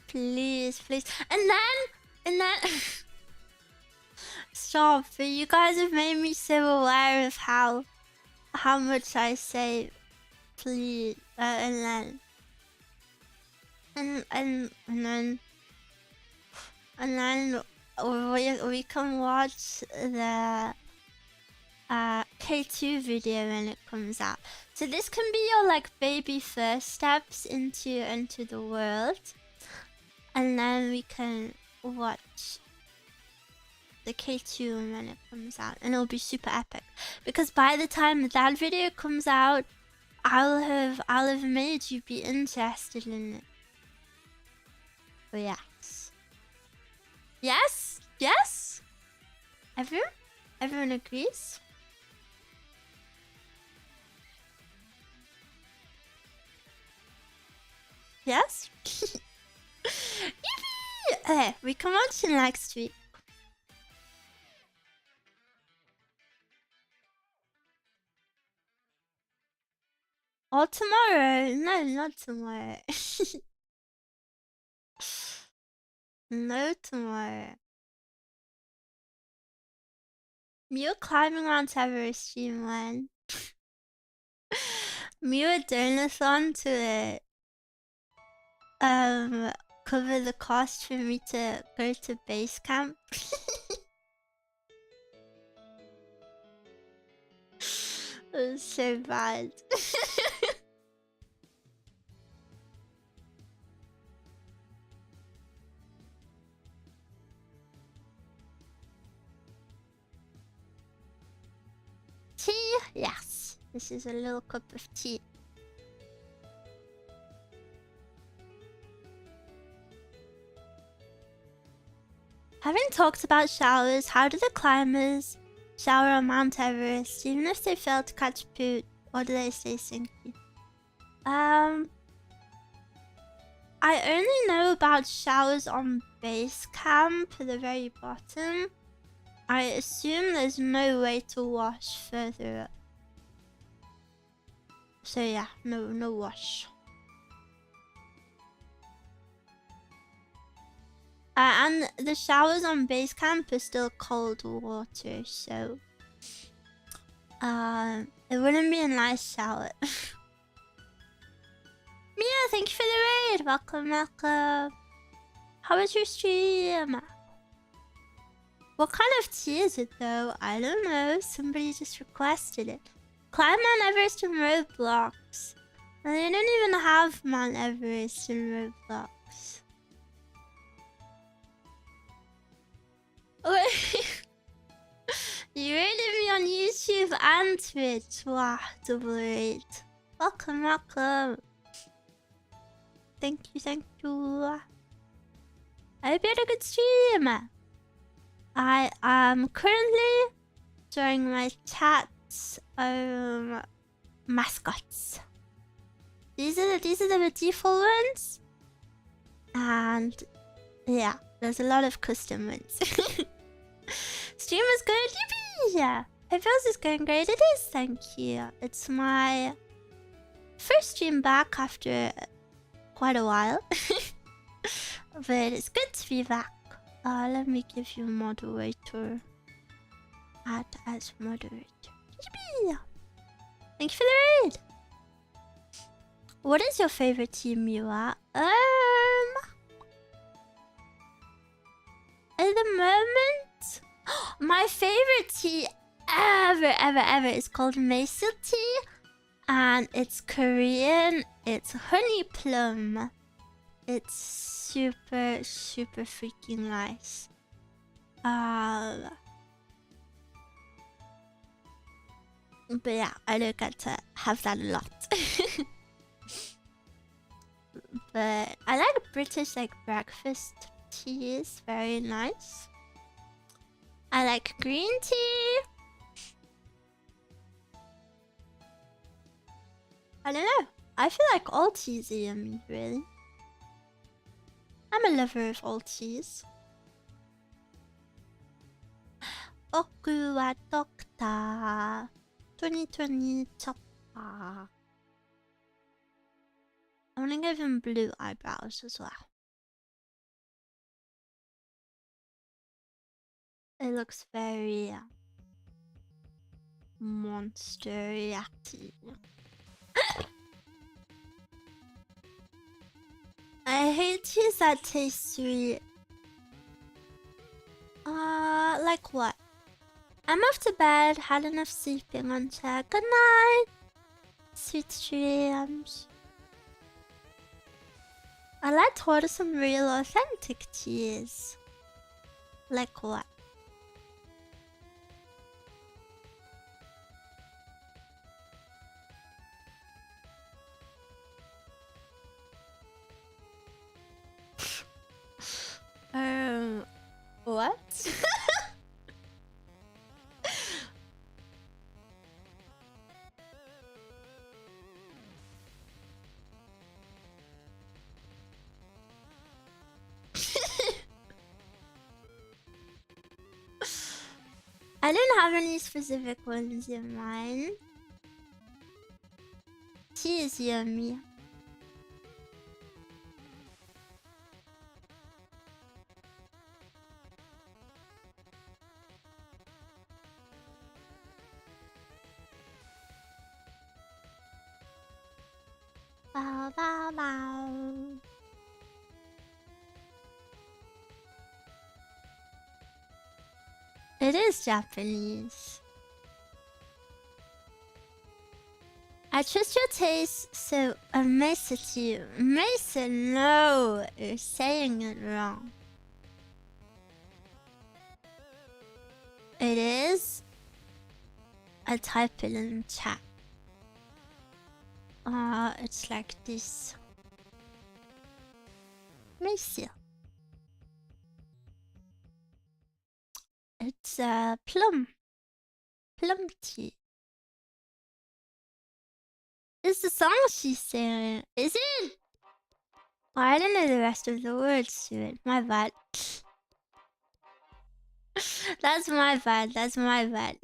Please, please. And then... Stop, but you guys have made me so aware of how much I say please, and then we can watch the K2 video when it comes out. So this can be your like baby first steps into the world, and then we can watch the K2 when it comes out, and it'll be super epic because by the time that video comes out, I'll have made you be interested in it. Oh yes. Yes? Yes? Everyone agrees? Yes? Yippee! Okay, we can watch it next week. Or tomorrow. No, not tomorrow. No tomorrow. Miwa climbing Mount Everest stream when? Miwa donathon to cover the cost for me to go to base camp. It was so bad. Tea? Yes. This is a little cup of tea. Having talked about showers, how do the climbers shower on Mount Everest, even if they fail to catch poot, or do they stay stinky? I only know about showers on base camp at the very bottom. I assume there's no way to wash further up. So yeah, no wash. And the showers on base camp are still cold water, so it wouldn't be a nice shower. Mia, thank you for the raid. Welcome, welcome. How was your stream? What kind of tea is it though? I don't know. Somebody just requested it. Climb Mount Everest in Roblox. And they don't even have Mount Everest in Roblox. Wait. You rated me on YouTube and Twitch. Wow, double rate. Welcome, welcome. Thank you, thank you. I hope you had a good stream. I am currently, during my chat, mascots. These are the default ones, and yeah, there's a lot of custom ones. Stream is good, yippee! Yeah, hope yours is going great. It is, thank you. It's my first stream back after quite a while, but it's good to be back. Let me give you moderator. Add as moderator. Yippee! Thank you for the raid. What is your favorite team, Miwa? At the moment, my favorite tea ever is called Mason tea, and it's Korean. It's honey plum. It's super freaking nice. But yeah, I don't get to have that a lot. But I like British breakfast tea is very nice. I like green tea. I don't know. I feel like all teas are yummy, really. I'm a lover of all teas. Oku wa dokta 2020 choppa. I'm gonna give him blue eyebrows as well. It looks very monster-yatty. I hate teas that taste sweet. Like what? I'm off to bed, had enough sleeping on chat. Good night! Sweet dreams. I like to order some real authentic teas. Like what? What? I didn't have any specific ones in mind. Tea is yummy. Bow, bow, bow. It is Japanese. I trust your taste, so Mason, Mason, no, you're saying it wrong. It is. I type it in chat. It's like this. Mason. It's plum tea. It's the song she's singing. Is it? Oh, I don't know the rest of the words to it. My bad. That's my bad. That's my bad.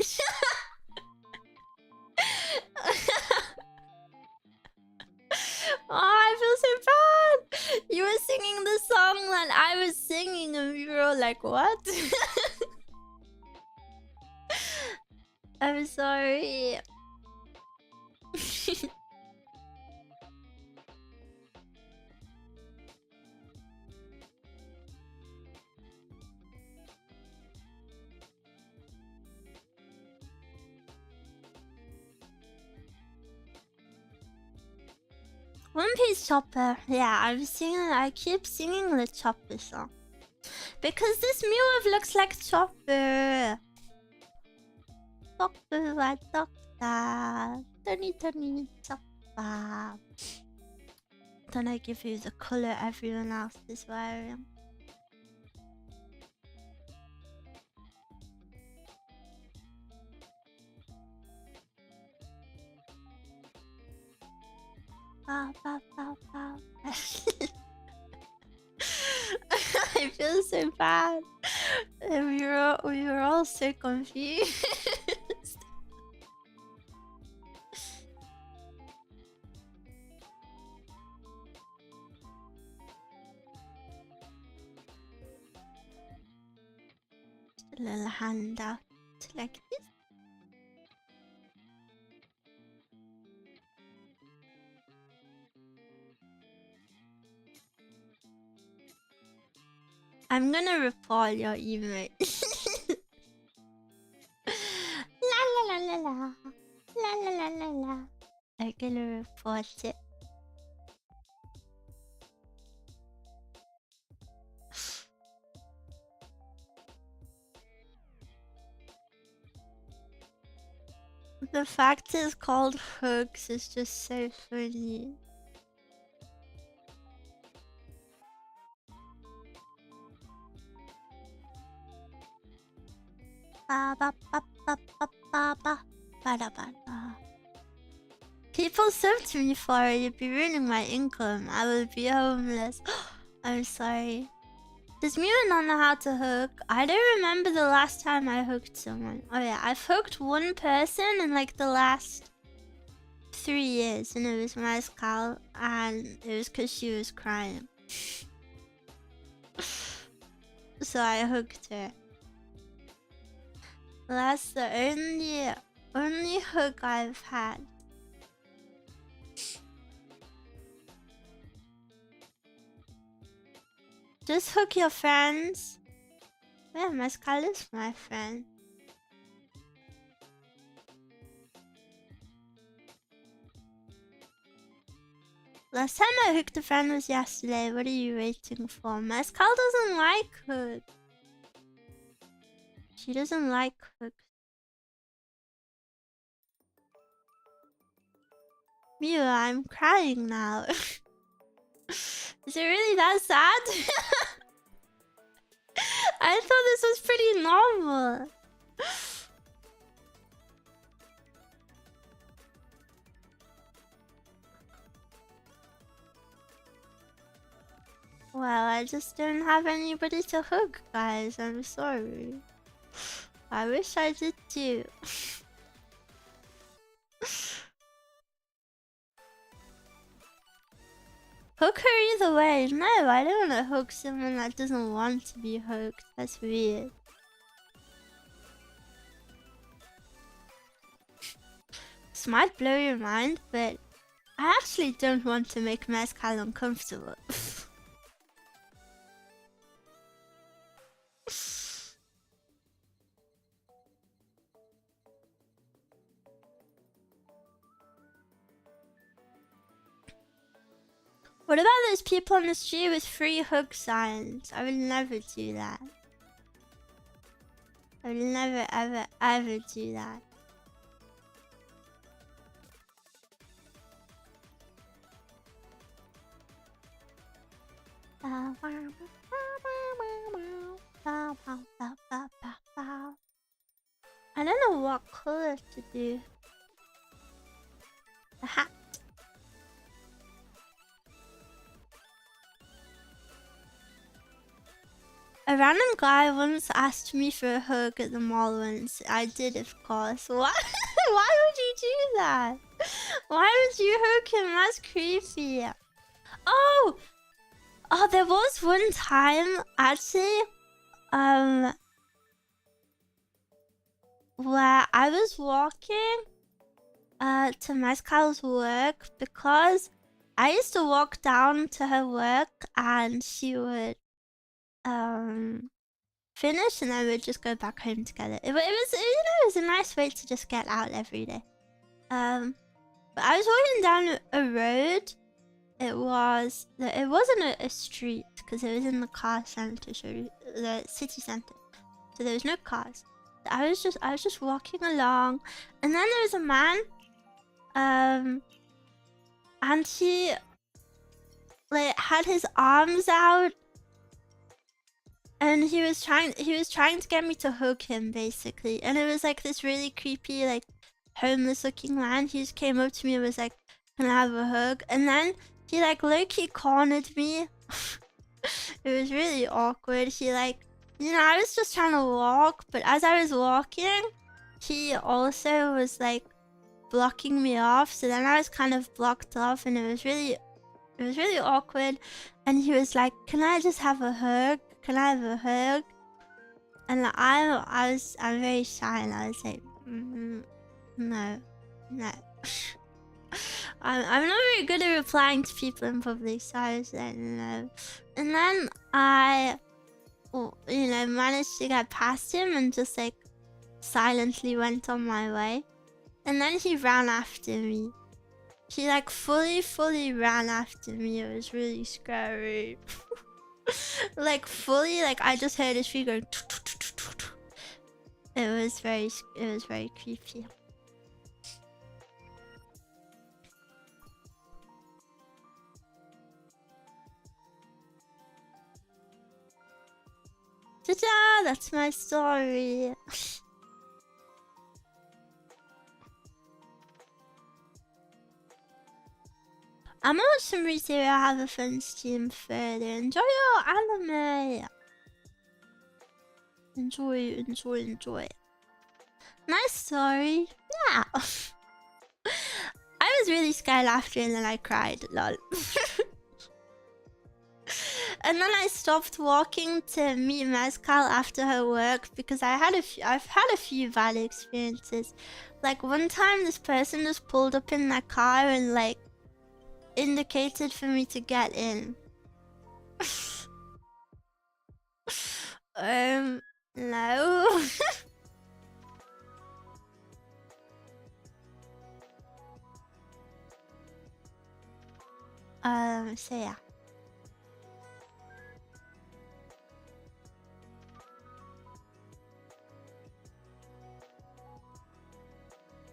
Oh, I feel so bad. You were singing the song that I was singing, and we were all like, "What?" I'm sorry. One Piece Chopper. Yeah, I keep singing the Chopper song. Because this miwuv looks like Chopper. Chopper wa dokta. Tony Chopper. Then I give you the color everyone else is wearing. I feel so bad. We were all so confused. A little hand out like this. I'm gonna report your email. La la la la la. La la la la la. I'm gonna report it. The fact it's called hooks is just so funny. People sub to me for it. You'd be ruining my income. I will be homeless. I'm sorry. Does Miwa not know how to hook? I don't remember the last time I hooked someone. Oh yeah, I've hooked one person in like the last 3 years, and it was mascot, and it was because she was crying. So I hooked her. That's the only hook I've had. Just hook your friends. Yeah, mascot is my friend. Last time I hooked a friend was yesterday. What are you waiting for? Mascot doesn't like hooks. She doesn't like hooks. Miwa, I'm crying now. Is it really that sad? I thought this was pretty normal. Well, I just don't have anybody to hook, guys. I'm sorry. I wish I did too. Hook her either way. No, I don't want to hook someone that doesn't want to be hooked. That's weird. This might blow your mind, but I actually don't want to make mascot uncomfortable. What about those people on the street with free hook signs? I would never do that. I would never, ever, ever do that. I don't know what color to do. The hat. A random guy once asked me for a hug at the mall once. I did, of course. What? Why would you do that? Why would you hug him? That's creepy. Oh! Oh, there was one time, actually, where I was walking to Mascal's work because I used to walk down to her work and she would finish and then we'd just go back home together. It was, you know, it was a nice way to just get out every day. But I was walking down a road. It wasn't a street because it was in the car center, so the city center. So there was no cars. I was just walking along, and then there was a man, and he like had his arms out, and he was trying to get me to hug him basically, and it was like this really creepy, like homeless looking man. He just came up to me and was like, can I have a hug? And then he like low-key cornered me. It was really awkward. He like, you know, I was just trying to walk, but as I was walking, he also was like blocking me off. So then I was kind of blocked off, and it was really awkward. And he was like, "Can I just have a hug? Can I have a hug?" And I'm very shy, and I was like, no. I'm not very good at replying to people in public, so I was like, no. And then I, you know, managed to get past him and just like silently went on my way. And then he ran after me. He like fully ran after me. It was really scary. Like fully, like I just heard his feet going. It was very creepy. Ta-da! That's my story. I'm gonna watch some retail. Have a fun stream further. Enjoy your anime. Enjoy. Nice story. Yeah. I was really scared after, and then I cried. Lol. And then I stopped walking to meet Mezcal after her work because I've had a few bad experiences. Like one time this person just pulled up in their car and like indicated for me to get in. No. So yeah.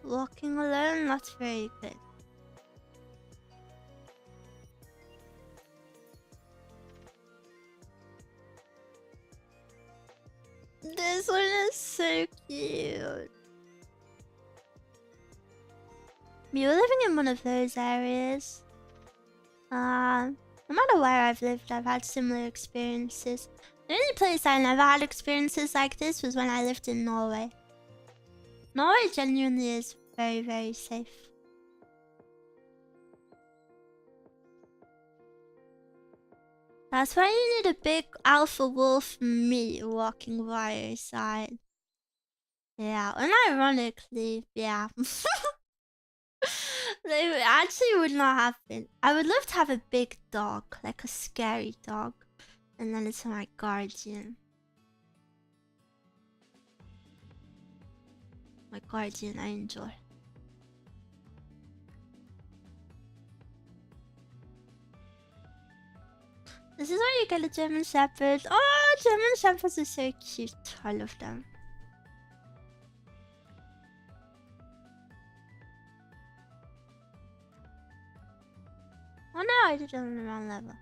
Walking alone, not very good. This one is so cute. You're living in one of those areas. No matter where I've lived, I've had similar experiences. The only place I never had experiences like this was when I lived in Norway. Norway genuinely is very safe. That's why you need a big alpha wolf meat walking by your side. Yeah, unironically, yeah. They actually would not happen. I would love to have a big dog, like a scary dog. And then it's my guardian. My guardian, I enjoy. This is why you get a German Shepherd. Oh, German Shepherds are so cute. I love them. Oh no, I did it on the wrong level.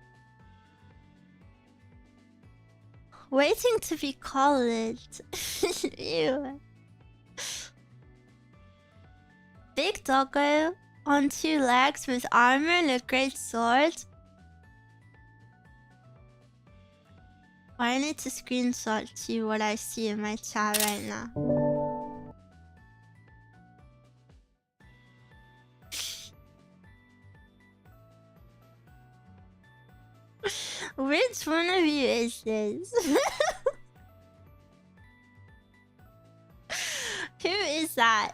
Waiting to be collared. Ew. Big doggo on 2 legs with armor and a great sword. I need to screenshot to you what I see in my chat right now. Which one of you is this? Who is that?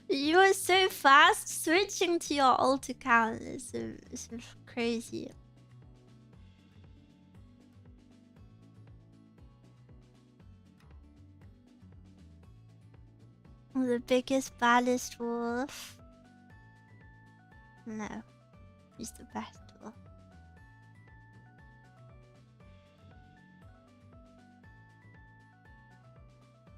You are so fast switching to your alt account. It's crazy. The biggest, baddest wolf. No, he's the best wolf.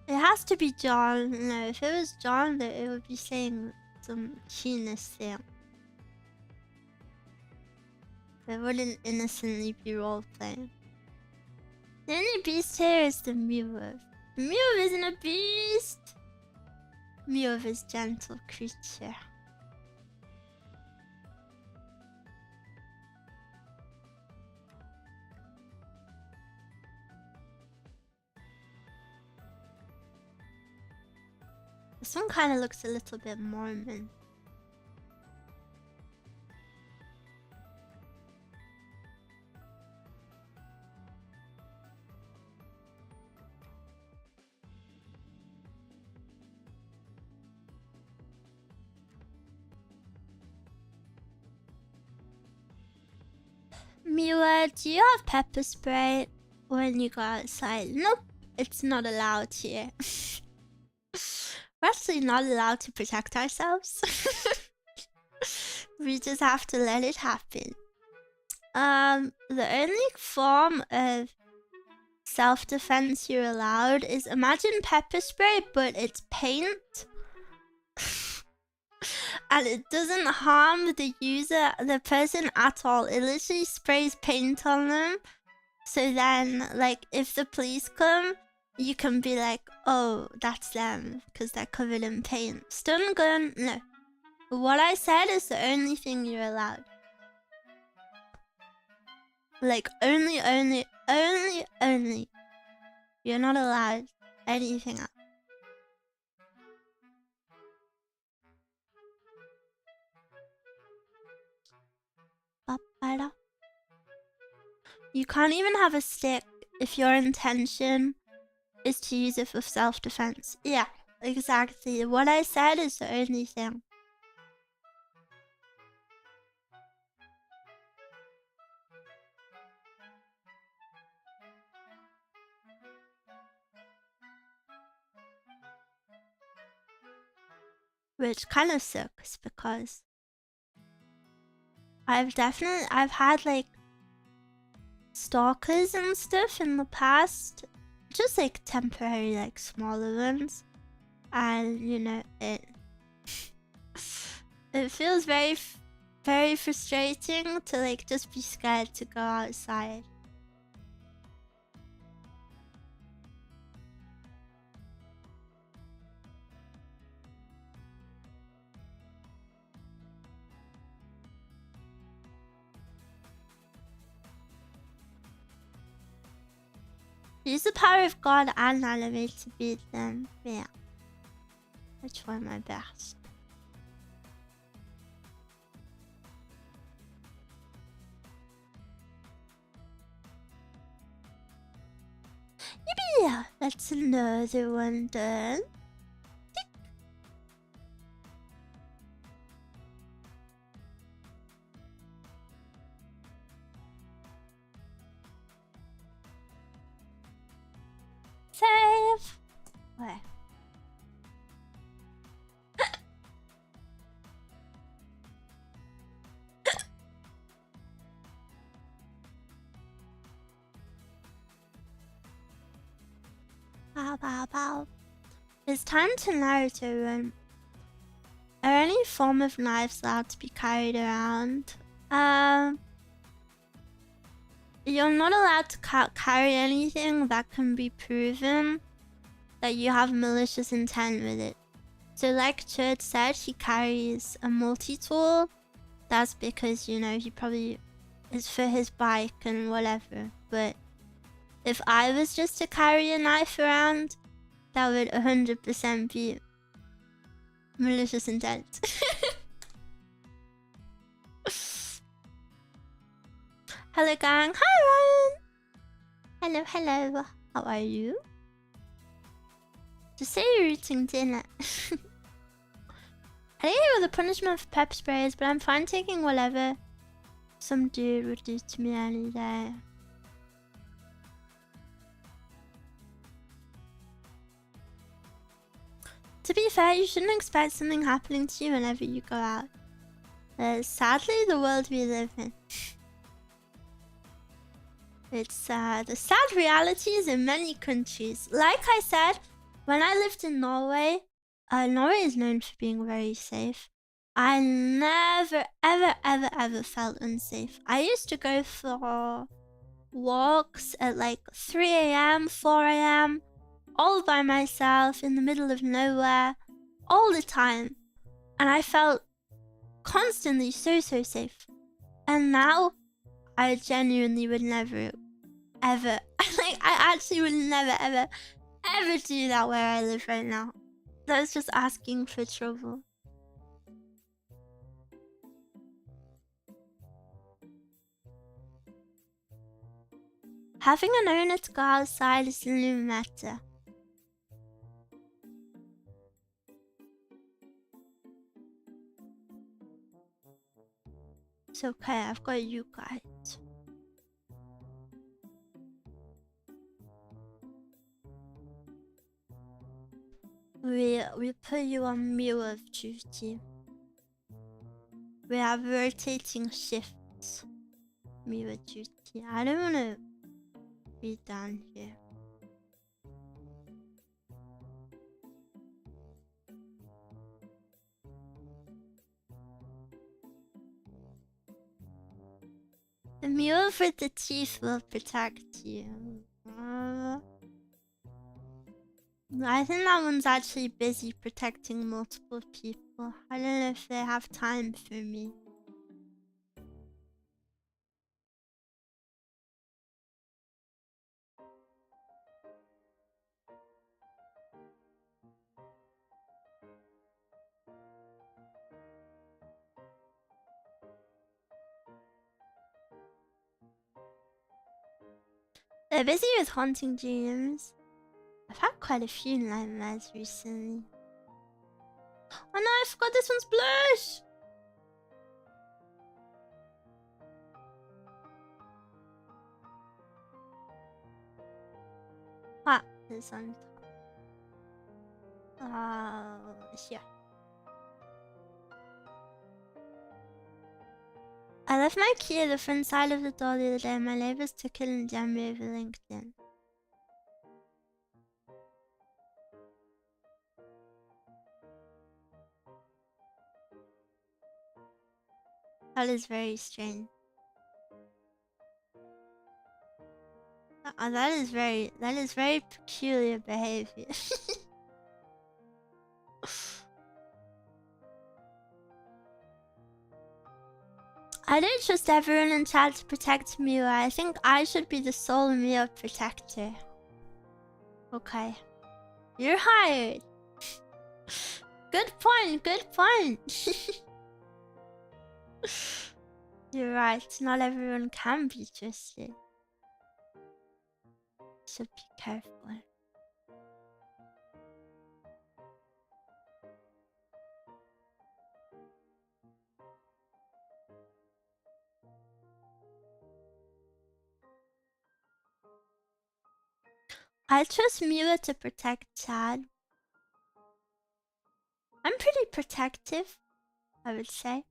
It has to be John. No, if it was John, it would be saying some heinous thing. It wouldn't innocently be roleplaying. The only beast here is the miwuv. The miwuv isn't a beast! miwuv is gentle creature. This one kind of looks a little bit Mormon. Miwa, do you have pepper spray when you go outside? Nope, it's not allowed here. We're actually not allowed to protect ourselves. We just have to let it happen. The only form of self-defense you're allowed is, imagine pepper spray, but it's paint. And it doesn't harm the user, the person at all. It literally sprays paint on them. So then, like, if the police come, you can be like, oh, that's them, because they're covered in paint. Stun gun, no. What I said is the only thing you're allowed. Like, only. You're not allowed anything else. You can't even have a stick if your intention is to use it for self-defense. Yeah, exactly. What I said is the only thing. Which kind of sucks because I've had like stalkers and stuff in the past, just like temporary, like smaller ones, and you know, it feels very frustrating to like just be scared to go outside. Use the power of God and anime to beat them. Yeah. I try my best. Yeah, that's another one done. Save. Where? Bow, bow, bow. It's time to Naruto run. Are any form of knives allowed to be carried around? You're not allowed to carry anything that can be proven that you have malicious intent with it. So like Chud said, he carries a multi-tool. That's because, you know, he probably is for his bike and whatever. But if I was just to carry a knife around, that would 100% be malicious intent. Hello gang, hi Ryan! Hello, how are you? Just say you're eating dinner. I didn't know what the punishment for pepper spray is, but I'm fine taking whatever some dude would do to me any day. To be fair, you shouldn't expect something happening to you whenever you go out. Sadly, the world we live in. It's the sad realities in many countries. Like I said, when I lived in Norway, Norway is known for being very safe. I never, ever felt unsafe. I used to go for walks at like 3 AM, 4 AM, all by myself in the middle of nowhere. all the time. And I felt constantly so safe. And now I genuinely would never, ever, like, I actually would never, ever do that where I live right now. That's just asking for trouble. Having an owner to go outside is a new matter. It's okay, I've got you guys. We put you on miwuv duty. We have rotating shifts. Miwuv duty. I don't wanna be down here. The miwuv with the teeth will protect you. I think that one's actually busy protecting multiple people. I don't know if they have time for me. They're busy with haunting dreams. I've had quite a few nightmares recently. Oh no, I forgot this one's blush! Ah, this on top. Here. I left my key at the front side of the door the other day and my neighbors took it and jammed me over LinkedIn. That is very strange. That is very peculiar behavior. I don't trust everyone in chat to protect Miwa. I think I should be the sole Miwa protector. Okay. You're hired. Good point, good point. You're right, not everyone can be trusted. So be careful. I trust Miwa to protect Chad. I'm pretty protective, I would say.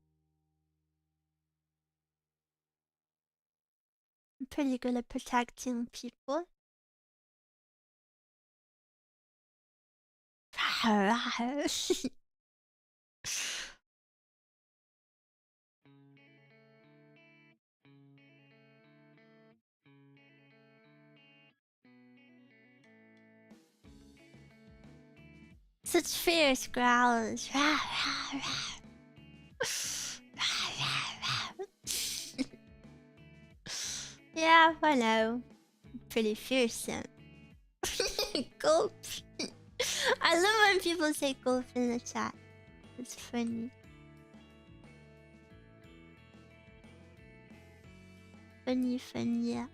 I'm pretty good at protecting people. Such fierce growls. Yeah, I know. Pretty fearsome. Gulp. I love when people say gulp in the chat. It's funny. Funny, yeah.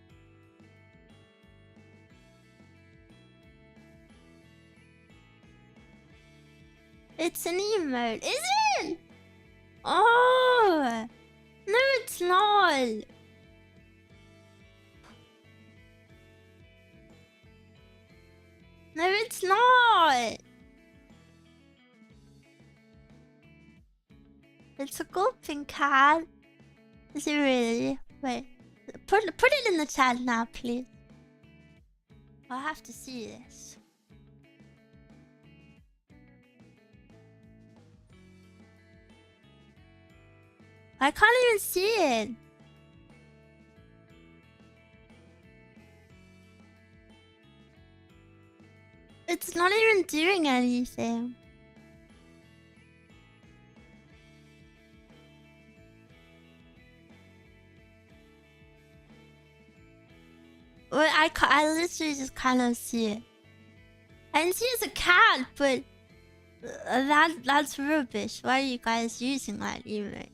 It's an emote, is it? Oh! No, it's not. No, it's not. It's a gulping cat. Is it really? Wait. Put it in the chat now, please. I'll have to see this. I can't even see it. It's not even doing anything. I literally just cannot see it. And she's a cat, but that's rubbish. Why are you guys using that emote?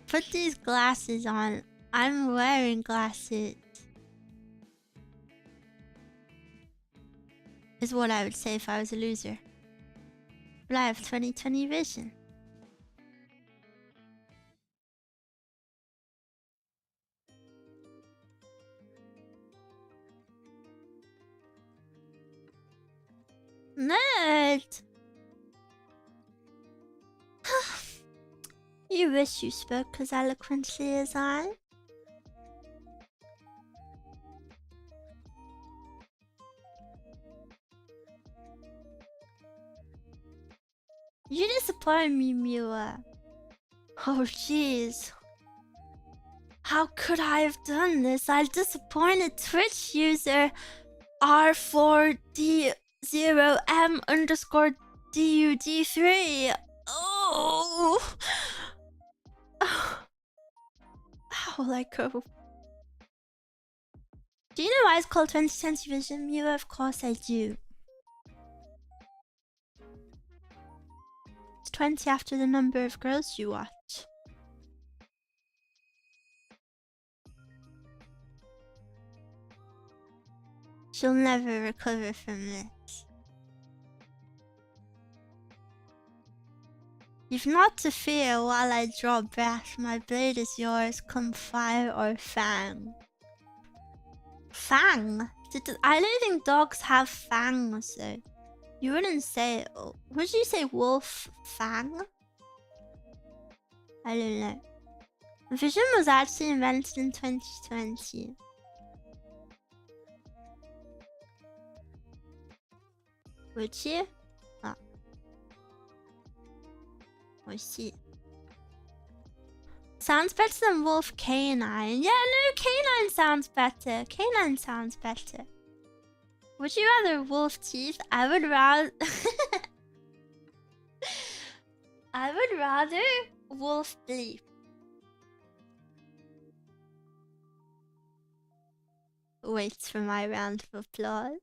Put these glasses on. I'm wearing glasses. Is what I would say if I was a loser. But I have 20/20 vision. Nerd! You wish you spoke as eloquently as I. You disappoint me, Miwa. Oh, jeez. How could I have done this? I disappointed Twitch user R4D0M_DUD3. Oh! How will I cope? Do you know why it's called 20/20 vision, Miwa? Of course I do. It's 20 after the number of girls you watch. She'll never recover from this. You've not to fear while I draw breath. My blade is yours, come fire or fang. Fang? I don't think dogs have fangs though. You wouldn't say... Would you say wolf fang? I don't know. Vision was actually invented in 2020. Would you? Oh. Oshi. Sounds better than wolf canine. Yeah, no, canine sounds better. Canine sounds better. Would you rather wolf teeth? I would rather... I would rather wolf bleep. Wait for my round of applause.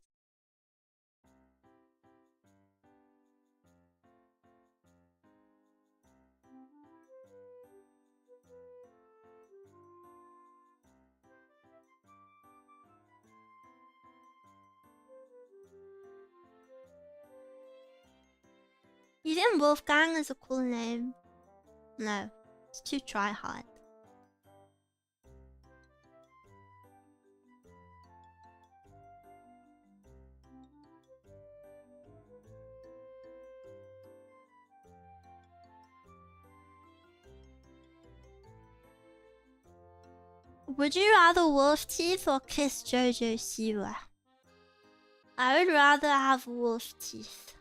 You think Wolfgang is a cool name? No, it's too try hard. Would you rather wolf teeth or kiss Jojo Siwa? I would rather have wolf teeth.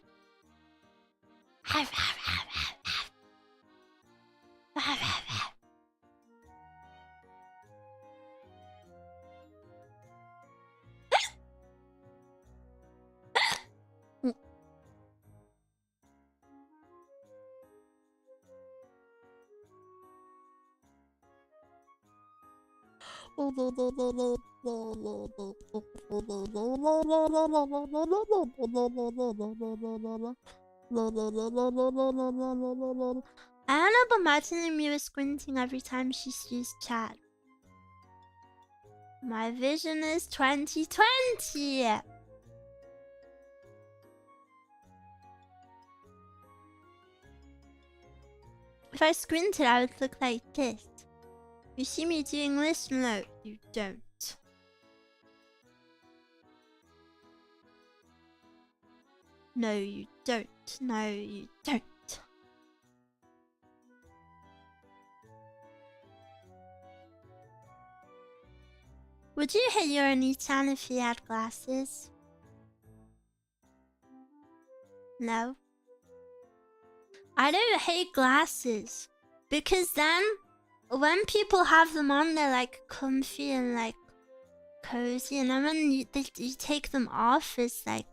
I don't know, but Mountaineering is squinting every time she sees chat. My vision is 20/20. If I squinted, I would look like this. You see me doing this? No, you don't. No, you don't. No, you don't. Would you hit your Oni-chan if he had glasses? No. I don't hate glasses. Because then, when people have them on, they're like comfy and like cozy. And then when you take them off, it's like...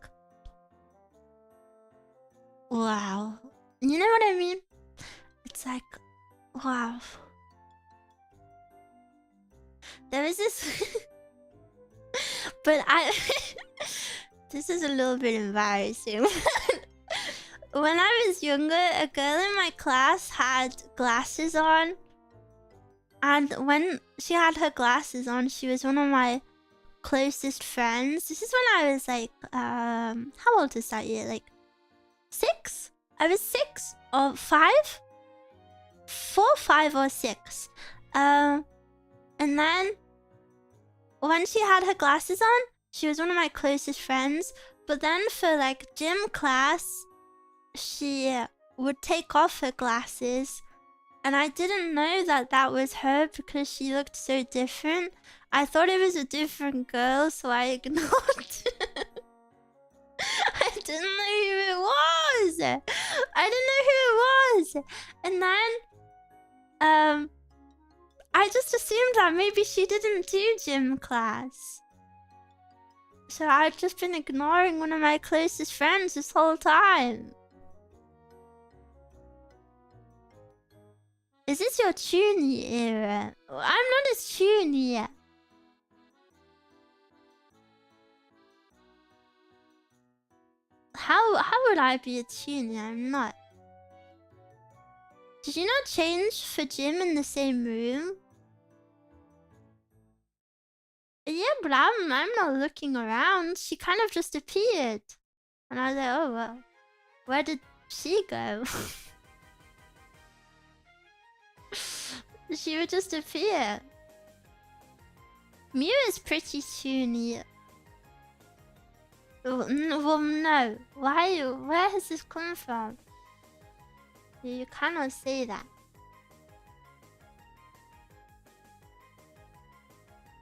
Wow. You know what I mean? It's like... Wow. There was this... But I... This is a little bit embarrassing. When I was younger, a girl in my class had glasses on. And when she had her glasses on, she was one of my closest friends. This is when I was like, how old is that year? Like 6? I was 6 or 5? 4, 5 or 6. And then when she had her glasses on, she was one of my closest friends. But then for like gym class, she would take off her glasses. And I didn't know that that was her because she looked so different. I thought it was a different girl, so I ignored it. I didn't know who it was. I didn't know who it was. And then, I just assumed that maybe she didn't do gym class. So I've just been ignoring one of my closest friends this whole time. Is this your Chuny era? I'm not as Chuny yet. How would I be a Chuny? I'm not. Did you not change for gym in the same room? Yeah, but I'm not looking around. She kind of just appeared. And I was like, oh well. Where did she go? She would just appear. Miwa is pretty Chuny. Well, no. Why? Where has this come from? You cannot say that.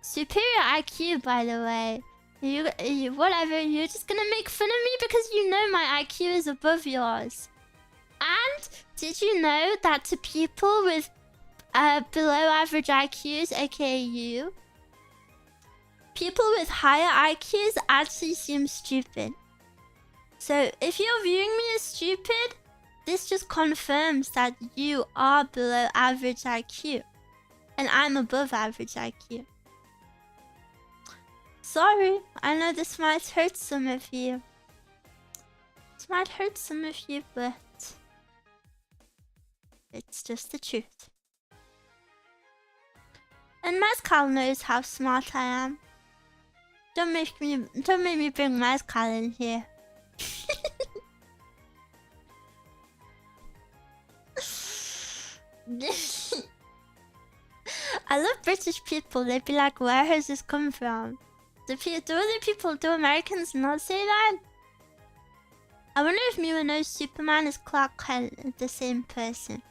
Superior IQ, by the way. Whatever, you're just gonna make fun of me because you know my IQ is above yours. And did you know that to people with below average IQs, aka you, people with higher IQs actually seem stupid. So if you're viewing me as stupid, this just confirms that you are below average IQ. And I'm above average IQ. Sorry, I know this might hurt some of you. This might hurt some of you, but it's just the truth. And Mascot knows how smart I am. Don't make me bring Mascot in here. I love British people. They'd be like, where has this come from? Do Americans not say that? I wonder if Miwa knows Superman is Clark Kent the same person.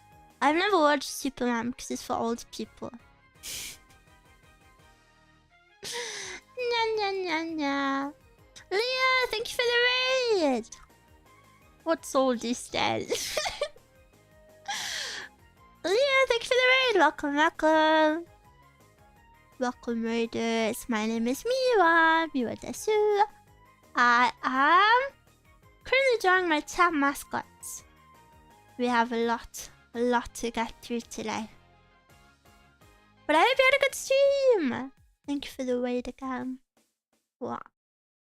I've never watched Superman because it's for old people. Nya nya nya nya. Leah, thank you for the raid. What's all this then? Leah, thank you for the raid. Welcome. Welcome, raiders. My name is Miwa. Miwa desuuuuu. I am currently drawing my top mascots. We have a lot to get through today. But I hope you had a good stream. Thank you for the raid again. Wow.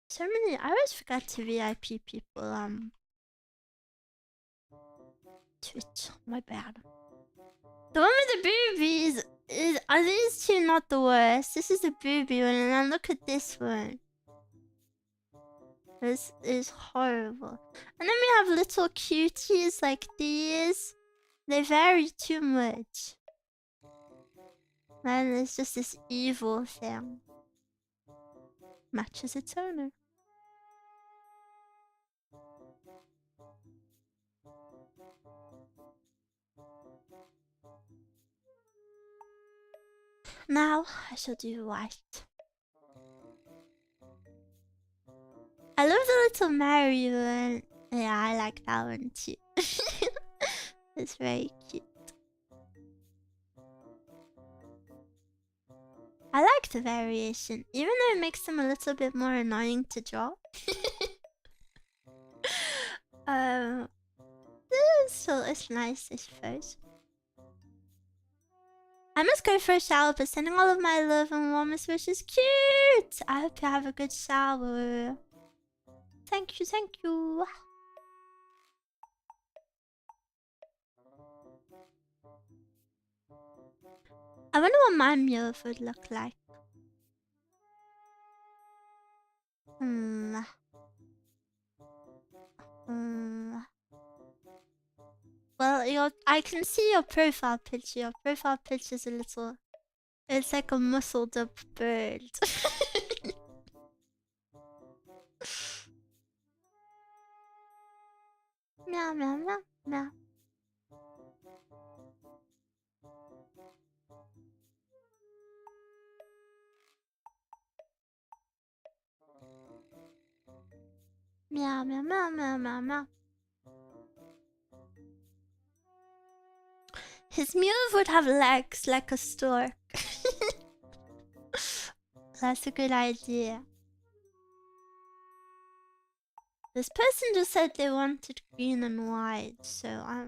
So many. I always forget to VIP people. Twitch. My bad. The one with the boobies are these two not the worst? This is the booby one, and then look at this one. This is horrible. And then we have little cuties like these. They vary too much. Then there's just this evil thing. Matches its owner. Now I shall do white. I love the little Mary one. Yeah, I like that one too. It's very cute. I like the variation, even though it makes them a little bit more annoying to draw. Still, it's nice, I suppose. I must go for a shower, but sending all of my love and warmest wishes. Cute! I hope you have a good shower. Thank you, thank you. I wonder what my miwuv would look like. Well, I can see your profile picture. Your profile picture is a little... It's like a muscled up bird. Meow, meow, meow, meow. Meow, meow, meow, meow, meow, meow. His miwuv would have legs like a stork. That's a good idea. This person just said they wanted green and white, so I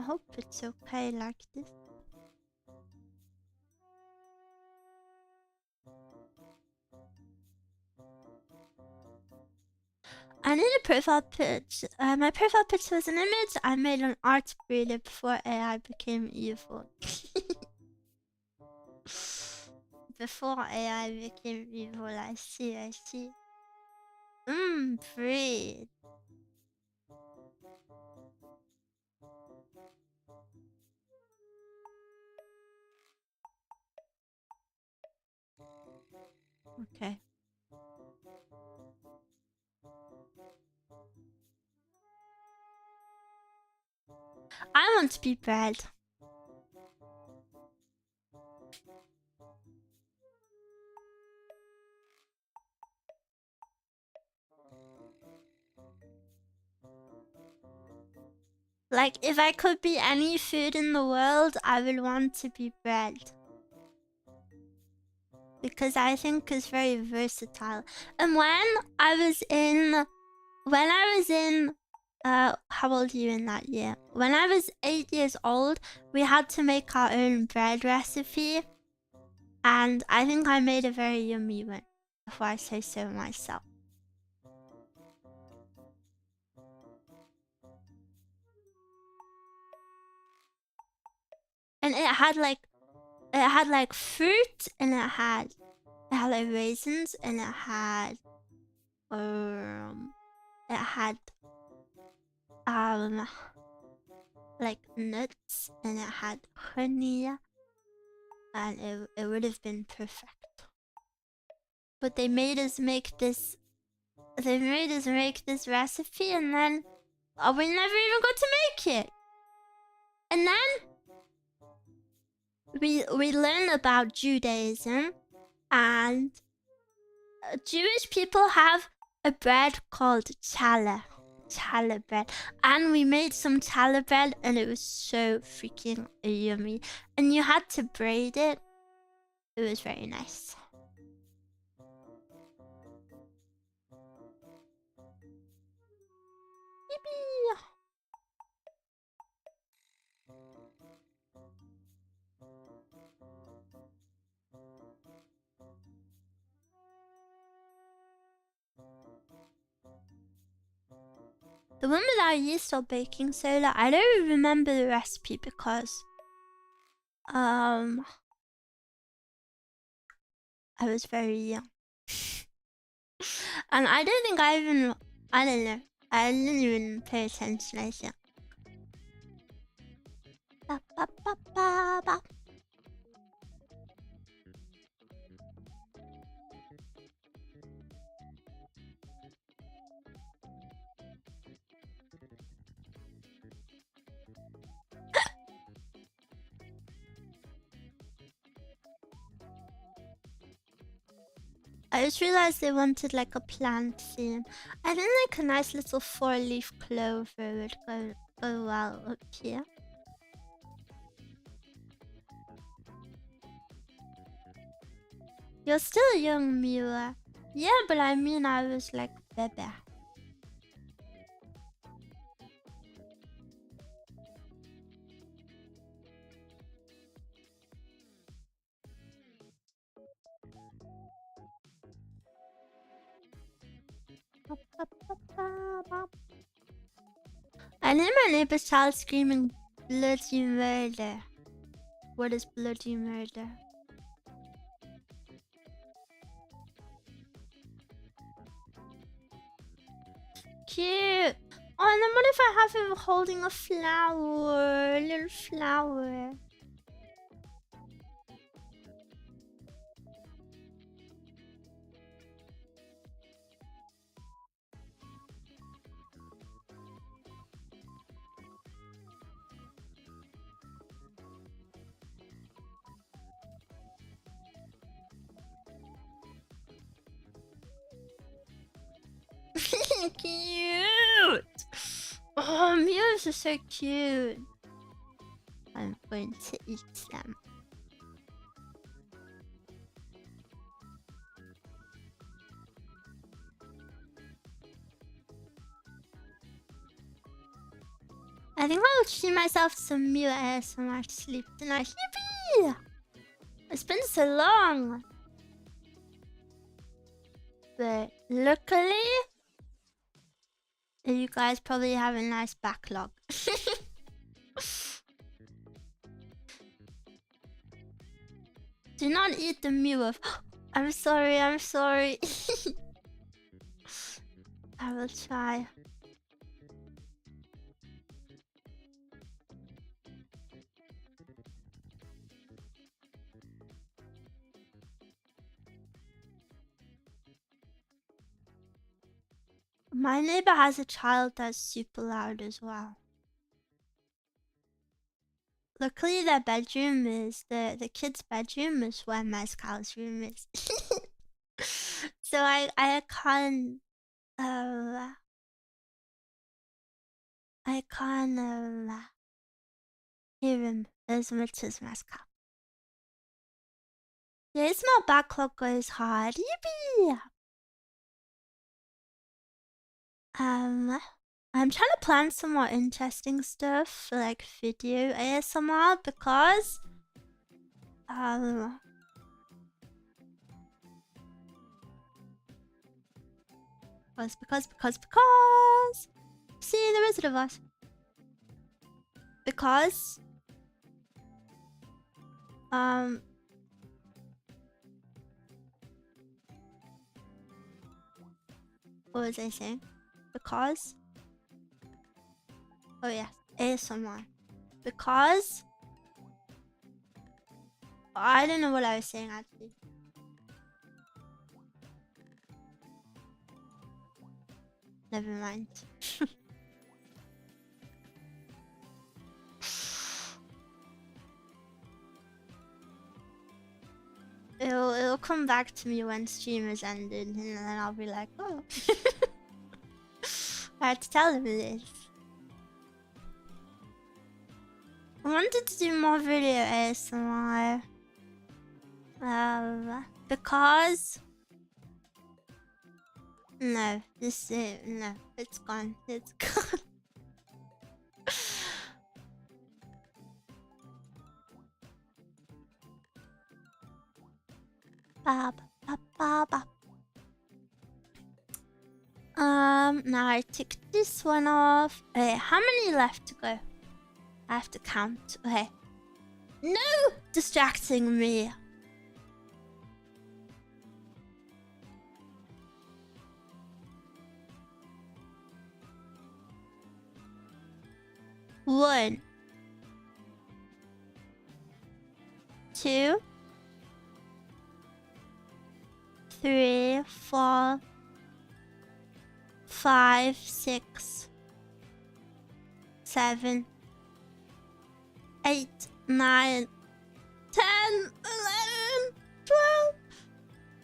hope it's okay like this. I need a profile picture. My profile picture was an image I made on art breeder before AI became evil. Before AI became evil, I see, I see. Breed. Okay. I want to be bred. Like, if I could be any food in the world, I would want to be bred. Because I think it's very versatile. And when I was in... how old are you in that year? When I was 8 years old, we had to make our own bread recipe. And I think I made a very yummy one, if I say so myself. And it had like fruit, and it had like raisins, and it had like nuts, and it had honey, and it would have been perfect. But they made us make this. They made us make this recipe, and then we never even got to make it. And then we learned about Judaism, and Jewish people have a bread called challah bread, and we made some challah bread, and it was so freaking yummy. And you had to braid it. It was very nice. Yippee! The one without yeast or baking soda, I don't remember the recipe because I was very young. And I don't think I don't know. I didn't even pay attention, I think. Ba, ba, ba, ba, ba. I just realized they wanted like a plant theme. I think like a nice little 4-leaf clover would go well up here. You're still young, Miwa. Yeah, but I mean I was like bebe. I hear my neighbor's child screaming bloody murder. What is bloody murder? Cute. Oh, and then what if I have him holding a flower? A little flower. Cute. Oh, miwuvs are so cute. I'm going to eat them. I think I'll treat myself to some Miwa ASMR to sleep tonight. Yippee! It's been so long. But luckily, you guys probably have a nice backlog. Do not eat the miwuv. I'm sorry, I'm sorry. I will try. My neighbor has a child that's super loud as well. Luckily, their bedroom is the kid's bedroom is where Mascot's room is. So I can't hear him as much as Mascot. Yeah, it's my backlog goes hard. Yippee! I'm trying to plan some more interesting stuff for like video ASMR because because see the Wizard of Oz. Because what was I saying? Because oh yes, ASMR. Because I don't know what I was saying actually. Never mind. It'll come back to me when stream is ended, and then I'll be like, oh. I had to tell him this. I wanted to do more video ASMR. Because no, this is no, it's gone. It's gone. Now I took this one off. Okay, how many left to go? I have to count. Okay. No! Distracting me. One. 2. 3, 4, 5, 6, 7, 8, 9, 10, 11, 12,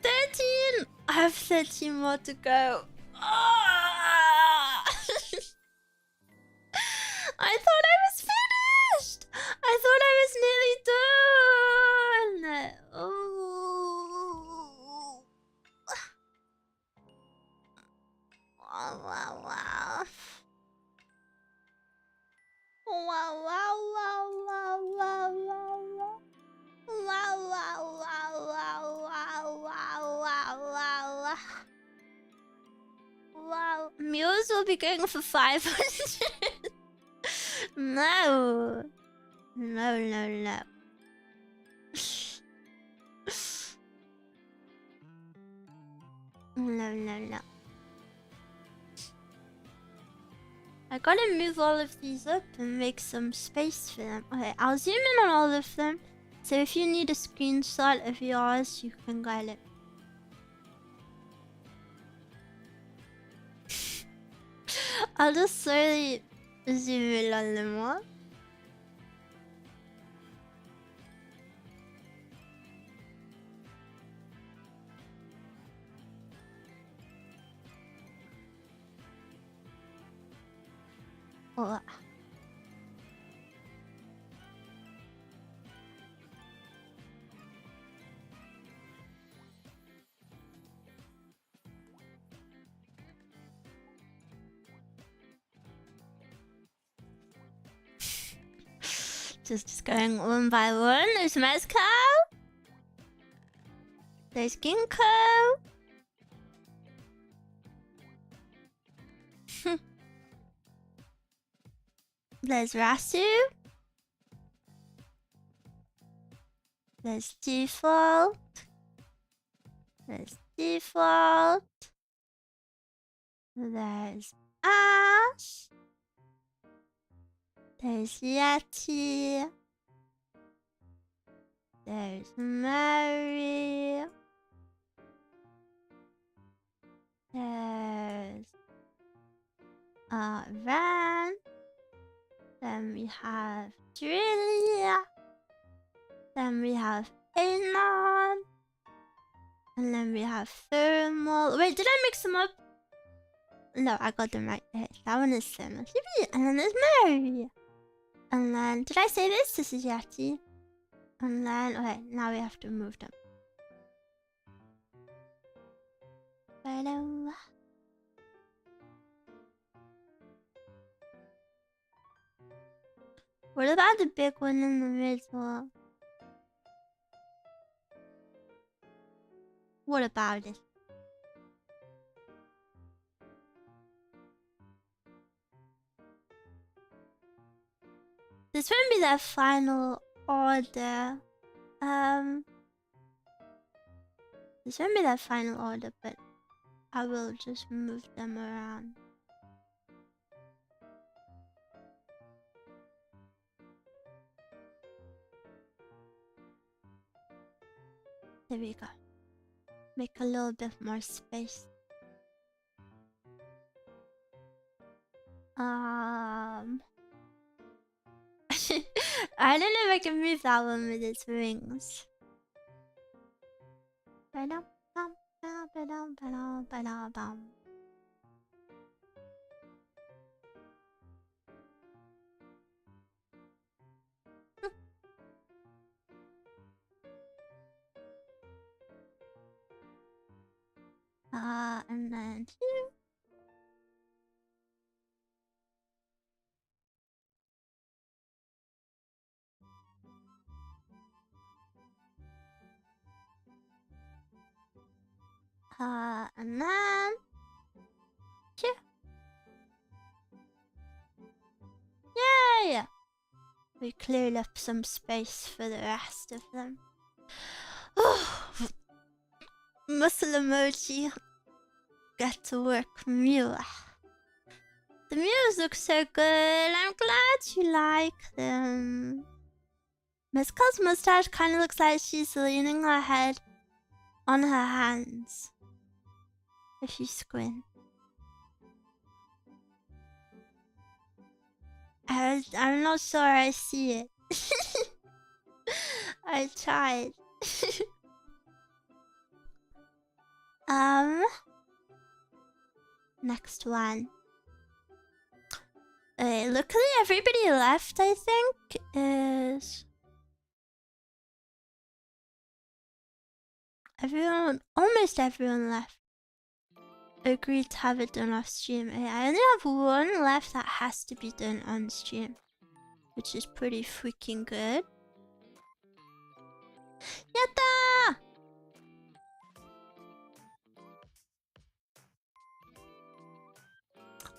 13. I have 13 more to go. Ah! I thought I was finished. I thought I was nearly done. Oh. Wow, wow, wow. Wow, wow, wow, wow, wow, wow, wow. Wow, wow, wow, wow, wow, wow, wow, wow. Wow, Mews will be going for 500. No. No, no, no. No, no, no. I gotta move all of these up and make some space for them. Okay, I'll zoom in on all of them. So if you need a screenshot of yours, you can get it. I'll just slowly zoom in on them all. Oh. Just going one by one. There's mascot. There's ginkgo. There's Rasu. There's default. There's default. There's Ash. There's Yeti. There's Mary. There's Van. Then we have Drillia. Then we have Anon. And then we have Thermal. Wait, did I mix them up? No, I got them right. Okay, that one is Thermal. And then there's Mary. And then, did I say this? This is Yeti. And then, okay, now we have to move them. Hello. What about the big one in the middle? What about it? This won't be the final order. This won't be the final order, but I will just move them around. There we go. Make a little bit more space. I don't know if I can move that one with its wings. And then two. And then two. Yay! We cleared up some space for the rest of them. Muscle emoji. Get to work, Miwa. The Mews look so good. I'm glad you like them. Mascot's mustache kind of looks like she's leaning her head on her hands. If you squint. I'm not sure I see it. I tried. Next one. Luckily everybody left, I think, is... almost everyone left. Agreed to have it done off stream. I only have one left that has to be done on stream, which is pretty freaking good. Yatta!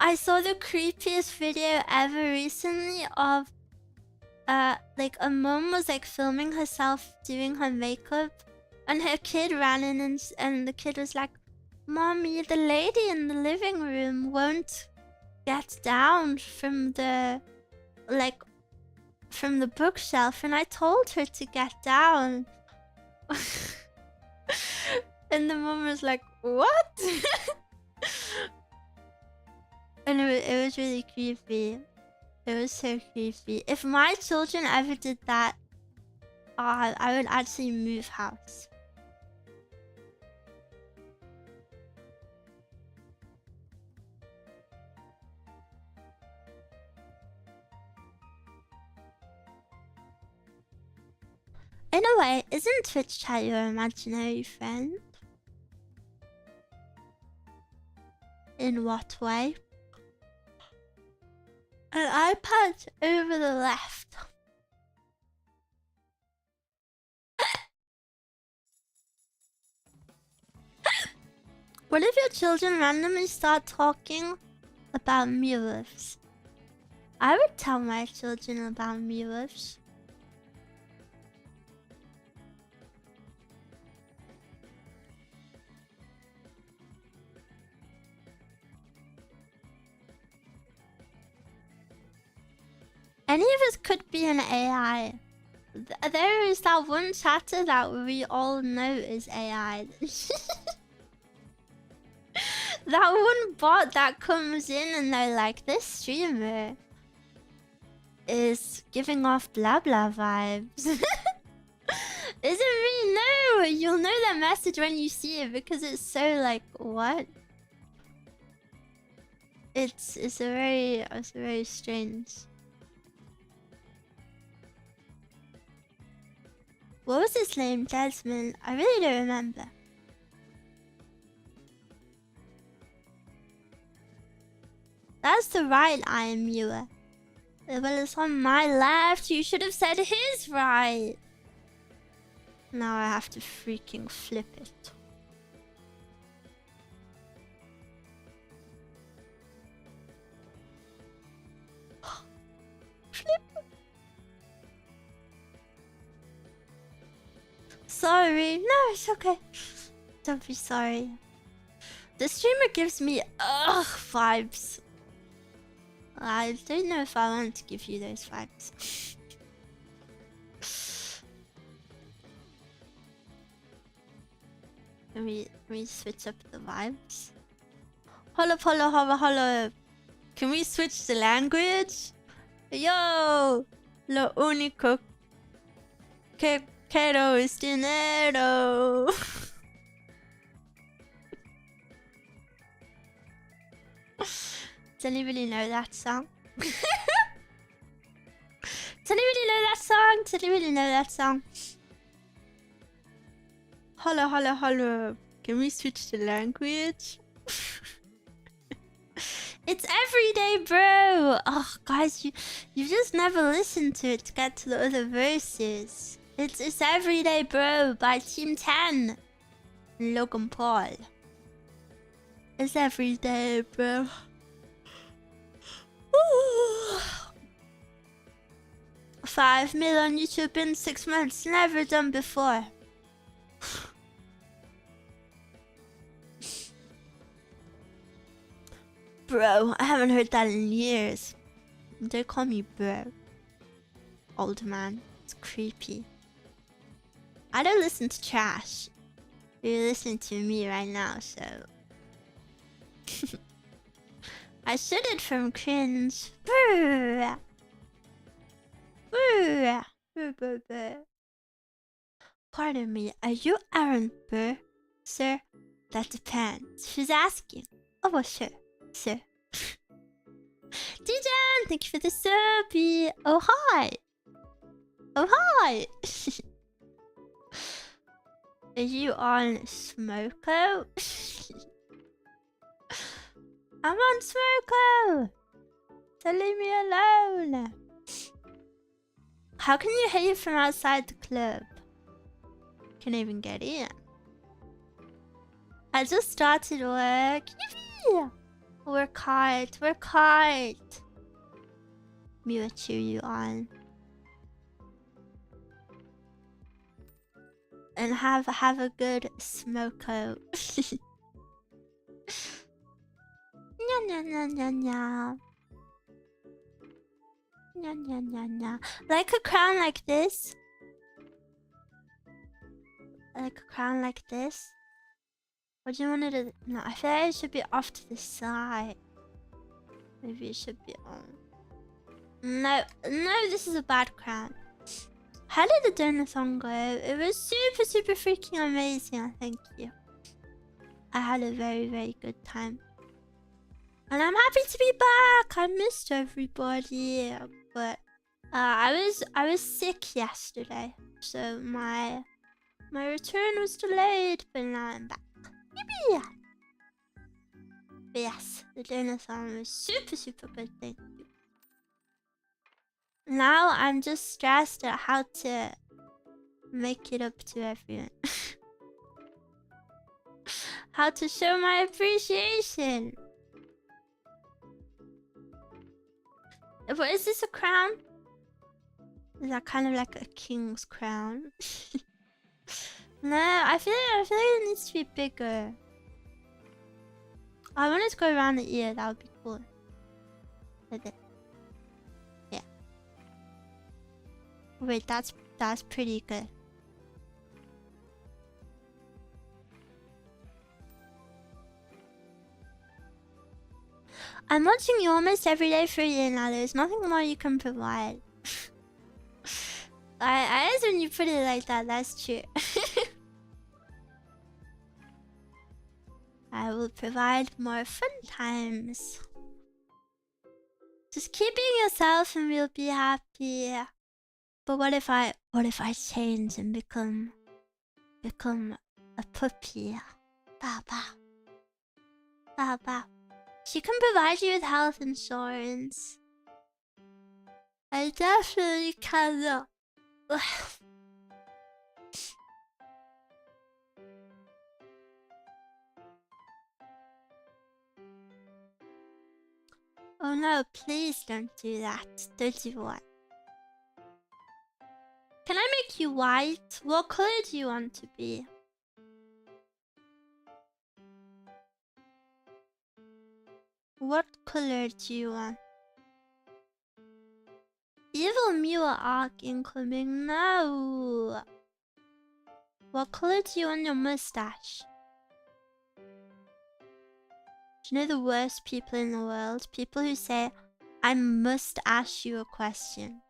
I saw the creepiest video ever recently of like a mom was like filming herself doing her makeup, and her kid ran in and the kid was like, "Mommy, the lady in the living room won't get down from the from the bookshelf, and I told her to get down." And the mom was like, "What?" And it was really creepy. It was so creepy. If my children ever did that, I would actually move house. In a way, isn't Twitch chat your imaginary friend? In what way? An iPad over the left. What if your children randomly start talking about miwuvs? I would tell my children about miwuvs. Any of us could be an AI. There is that one chatter that we all know is AI. That one bot that comes in and they're like, "This streamer is giving off blah blah vibes." Isn't me? No! You'll know that message when you see it because it's so like, what? It's a very strange. What was his name? Desmond? I really don't remember. That's the right eye, Miwa. Well, it's on my left. You should have said his right. Now I have to freaking flip it. Flip. Sorry. No, it's okay. Don't be sorry. The streamer gives me vibes. I don't know if I want to give you those vibes. Can we switch up the vibes? Holla. Can we switch the language? Yo! Lo único que quiero es dinero. Does anybody know that song? Does anybody know that song? Does anybody know that song? Holla. Can we switch the language? It's everyday, bro. Oh, guys, you just never listened to it to get to the other verses. It's everyday, bro, by Team 10. Logan Paul. It's everyday, bro. Ooh. 5 mil on YouTube in 6 months. Never done before. Bro, I haven't heard that in years. They call me bro. Old man. It's creepy. I don't listen to trash. You're listening to me right now, so... I shouldn't from cringe. Brr. Pardon me, are you Aaron Burr? Sir, that depends. Who's asking? Oh, well, sure. Sir. Dijan, thank you for the subby. Oh, hi. Are you on Smoko? I'm on Smoko. So leave me alone. How can you hear from outside the club? Can't even get in. I just started work. Yippee! Work hard, work hard. Miwa cheer you on. And have a good smoko. Nya nya nya nya nya. Nya nya nya nya. Like a crown like this. Like a crown like this. Or do you want it to... No, I feel like it should be off to the side. Maybe it should be on. No, no, this is a bad crown. How did the donothon go? It was super, super freaking amazing. Thank you. I had a very, very good time. And I'm happy to be back. I missed everybody. But I was sick yesterday. So my return was delayed, but now I'm back. Yippee! But yes, the donothon was super, super good. Thank you. Now I'm just stressed at how to make it up to everyone. How to show my appreciation. What is this, a crown? Is that kind of like a king's crown? No, I feel like it needs to be bigger. I want it to go around the ear. That would be cool. Like that. Yeah. Wait, that's pretty good. I'm watching you almost every day for a year now. There's nothing more you can provide. I guess when you put it like that, that's true. I will provide more fun times. Just keep being yourself and we'll be happy. But what if I change and become a puppy? Baba. Baba. She can provide you with health insurance. I definitely cannot. Oh no, please don't do that. Don't do what? Can I make you white? What color do you want to be? What color do you want? Evil Miwa arc incoming. No. What color do you want your mustache? Do you know the worst people in the world? People who say, I must ask you a question.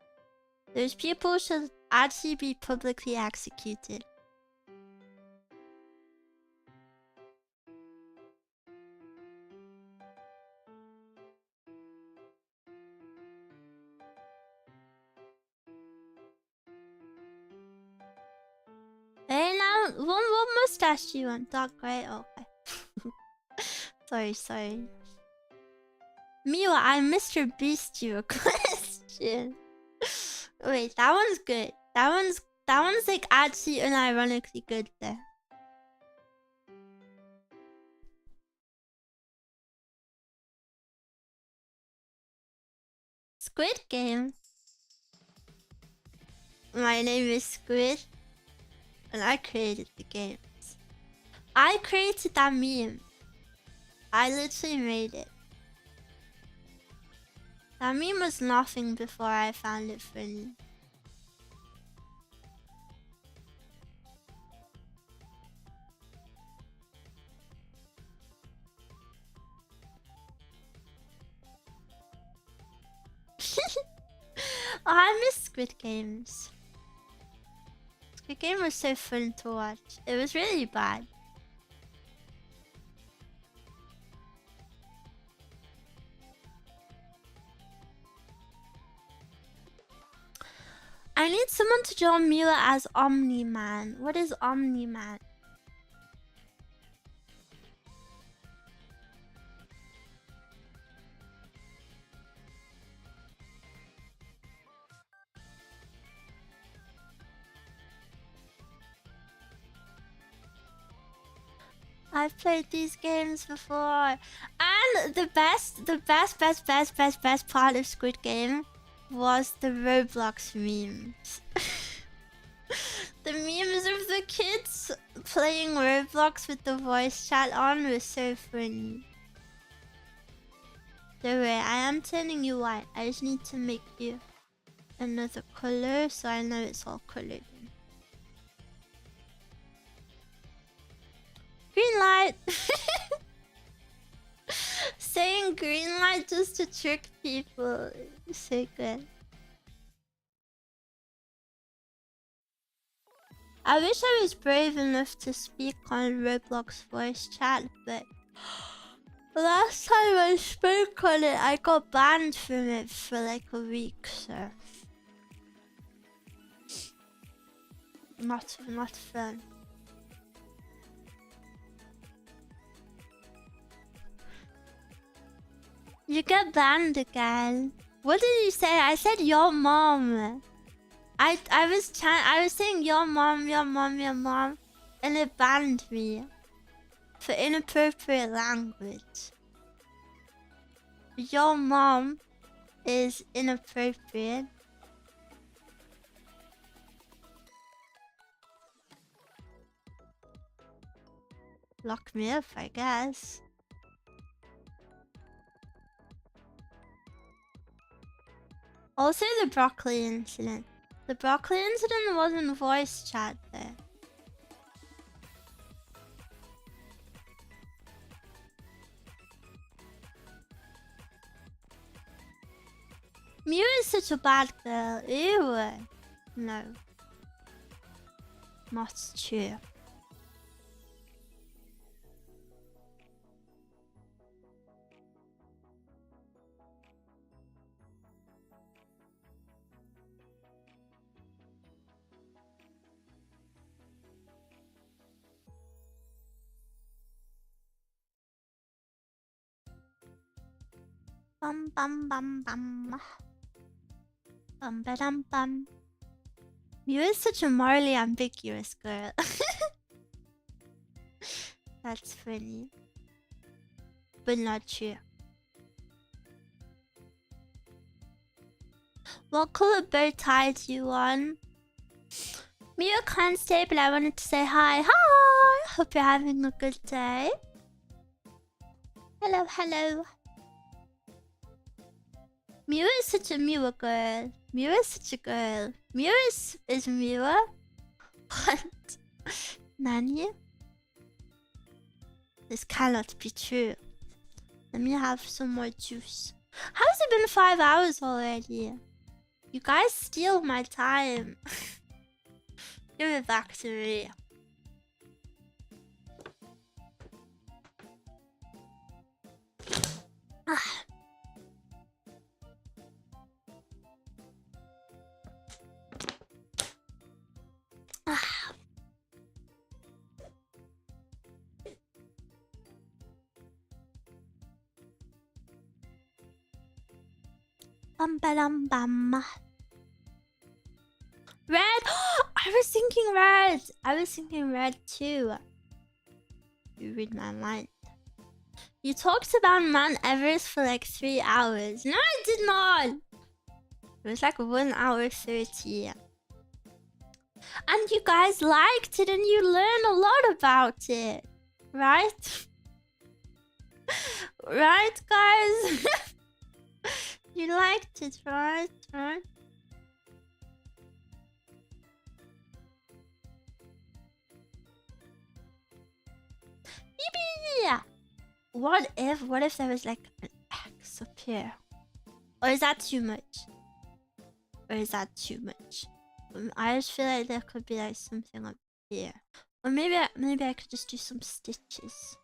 Those people should actually be publicly executed. Hey now, what mustache do you want? Dark grey? Oh, okay. sorry. Miwa, I Mr. Beast you a question. Wait, that one's good. That one's like actually unironically good there. Squid Game. My name is Squid, and I created the games. I created that meme. I literally made it. That meme was nothing before I found it funny. Oh, I miss Squid Games. Squid Game was so fun to watch. It was really bad. I need someone to draw Miwa as Omni-Man. What is Omni-Man? I've played these games before. And Man, the best part of Squid Game was the Roblox memes. The memes of the kids playing Roblox with the voice chat on was so funny. Don't worry, I am turning you white. I just need to make you another color so I know it's all colored in. Green light! Saying green light just to trick people is so good. I wish I was brave enough to speak on Roblox voice chat, but last time I spoke on it, I got banned from it for like a week, so not fun. You get banned again. What did you say? I said your mom. I was saying your mom, and it banned me for inappropriate language. Your mom is inappropriate. Lock me up, I guess. Also the broccoli incident. The broccoli incident wasn't voice chat though. Miwa is such a bad girl. Ew. No. Not true. Bum bum bum bum. Bum ba dum bum. Miwa is such a morally ambiguous girl. That's funny. But not true. What color bow tie do you want? Miwa can't stay, but I wanted to say hi. Hi! Hope you're having a good day. Hello, hello. Miwa is such a Miwa girl. Miwa is such a girl. Miwa is Miwa? What? Nani? This cannot be true. Let me have some more juice. How has it been 5 hours already? You guys steal my time. Give it back to me. Ah. Ah. Bum ba dum bum. Red! I was thinking red! I was thinking red too. You read my mind. You talked about Mount Everest for like 3 hours. No, I did not! It was like 1 hour 30. And you guys liked it and you learned a lot about it. Right? Right, guys? You liked it, right? Right? Yeah. What if there was like an X up here? Or is that too much? Or is that too much? I just feel like there could be like something up here. Or maybe I could just do some stitches.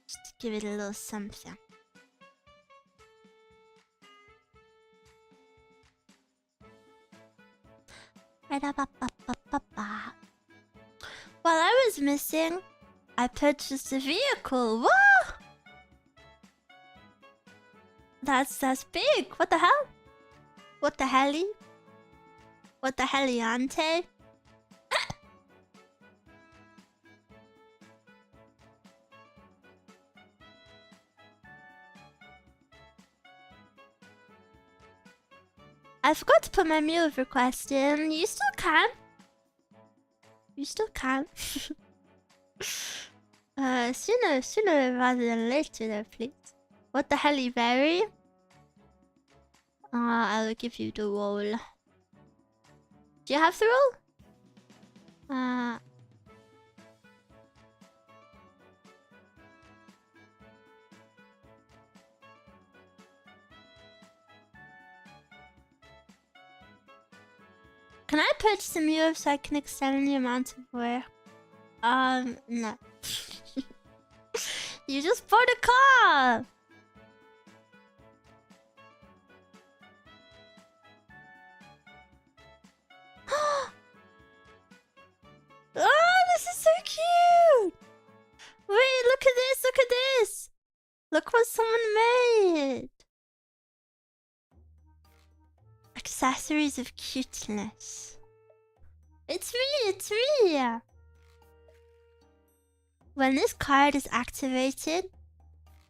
Just to give it a little something. While I was missing, I purchased a vehicle. Whoa! That's big. What the hell? What the helly? What the heliante? I forgot to put my miwuv request in. You still can. You still can. Sooner rather than later though, please. What the hell, you berry? I'll give you the roll. Do you have the roll? Can I purchase a miwuv so I can extend the amount of wear? No. You just bought a car! Oh, this is so cute! Wait, look at this, look at this! Look what someone made! Accessories of cuteness. It's me, it's me! When this card is activated,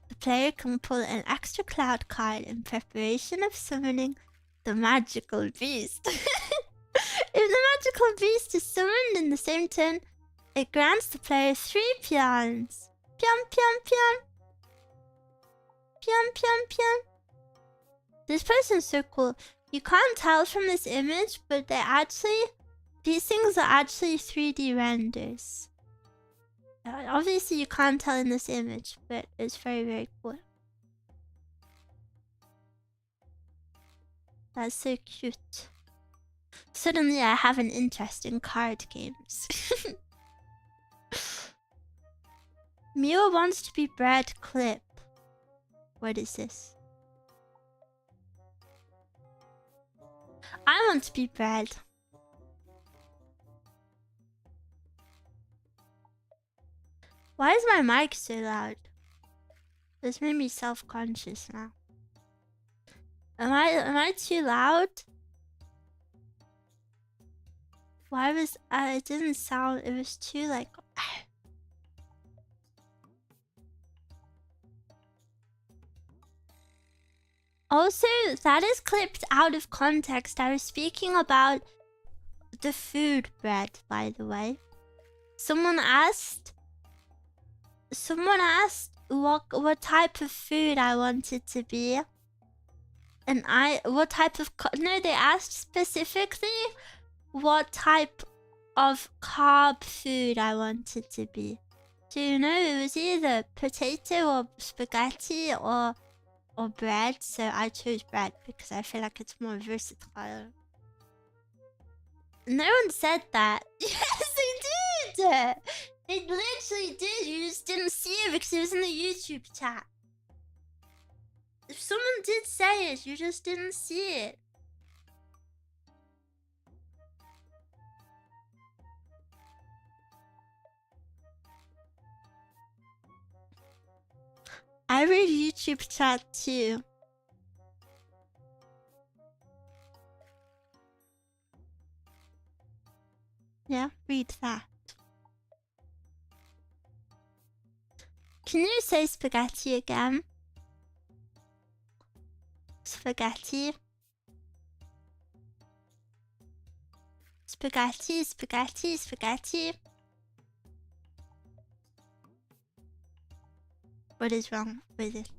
the player can pull an extra cloud card in preparation of summoning the magical beast. If the magical beast is summoned in the same turn, it grants the player 3 peons. Peon, peon, peon. Peon, peon, peon. This person's so cool. You can't tell from this image, but these things are actually 3D renders. Obviously you can't tell in this image, but it's very, very cool. That's so cute. Suddenly I have an interest in card games. Miwa wants to be bred clip. What is this? I want to be bred. Why is my mic so loud? This made me self-conscious now. Am I too loud? Why was it didn't sound, it was too like Also, that is clipped out of context. I was speaking about the food bread, by the way. Someone asked what type of food I wanted to be. And what type of no, they asked specifically what type of carb food I wanted to be. Do you know, it was either potato or spaghetti or bread, so I chose bread because I feel like it's more versatile. No one said that. Yes, they did! They literally did, you just didn't see it because it was in the YouTube chat. If someone did say it, you just didn't see it. I read YouTube chat too. Yeah, read that. Can you say spaghetti again? Spaghetti. Spaghetti, spaghetti, spaghetti. What is wrong with it?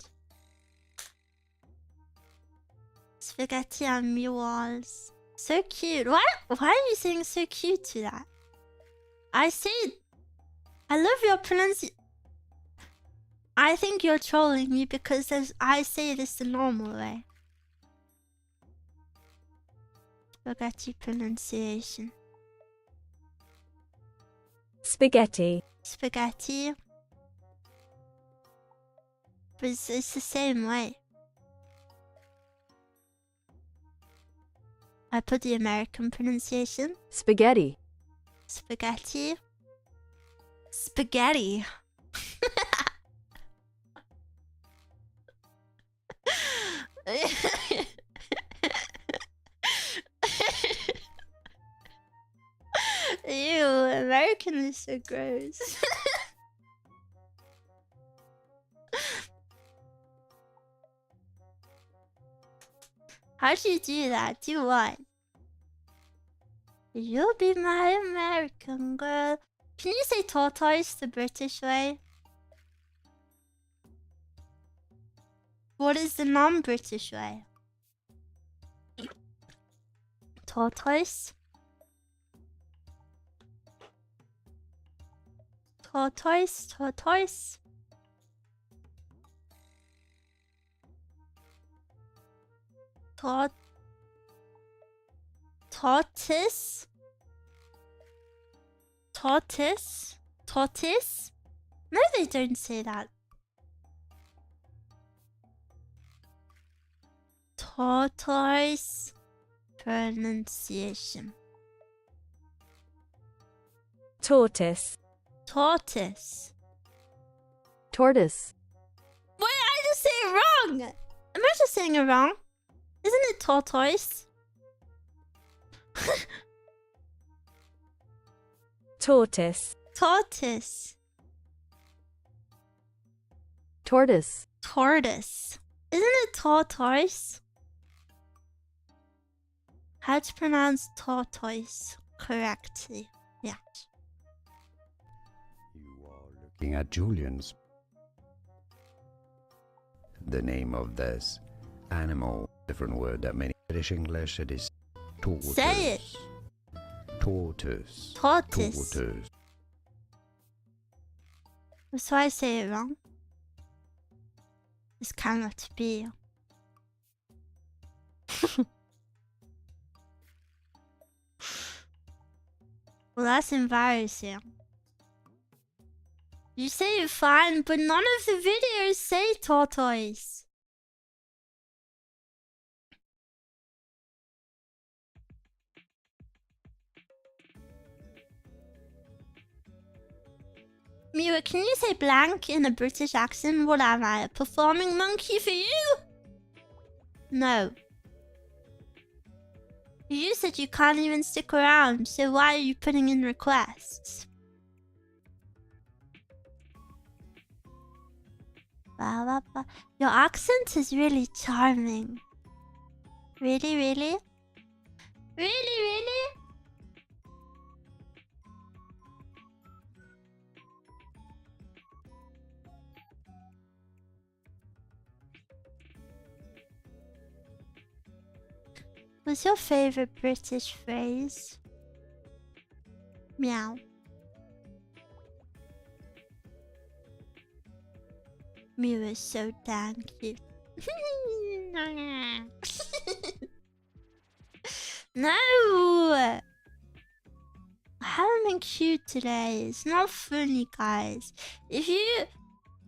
Spaghetti and meatballs. So cute. Why are you saying so cute to that? I love your pronunciation. I think you're trolling me because I say this the normal way. Spaghetti pronunciation. Spaghetti. Spaghetti. But it's the same way. I put the American pronunciation. Spaghetti. Spaghetti. Spaghetti. Ew, American is so gross. How do you do that? Do what? You'll be my American girl. Can you say tortoise the British way? What is the non-British way? Tortoise? Tortoise, tortoise. Tortoise? Tortoise? Tortoise? No, they don't say that. Tortoise pronunciation. Tortoise. Tortoise. Tortoise. Wait, I just say it wrong! Am I just saying it wrong? Isn't it tortoise? Tortoise. Tortoise. Tortoise. Tortoise. Isn't it tortoise? How to pronounce tortoise correctly? Yeah. You are looking at Julian's. The name of this animal, different word that many British English, it is tortoise. Say it. Tortoise. Tortoise. Tortoise. So I say it wrong. This cannot be. Well, that's embarrassing. You say it fine, but none of the videos say tortoise. Miwa, can you say blank in a British accent? What am I, a performing monkey for you? No. You said you can't even stick around, so why are you putting in requests? Your accent is really charming. Really, really? Really, really? What's your favorite British phrase? Meow. Miwa is so damn cute. No! I haven't been cute today. It's not funny, guys. If you...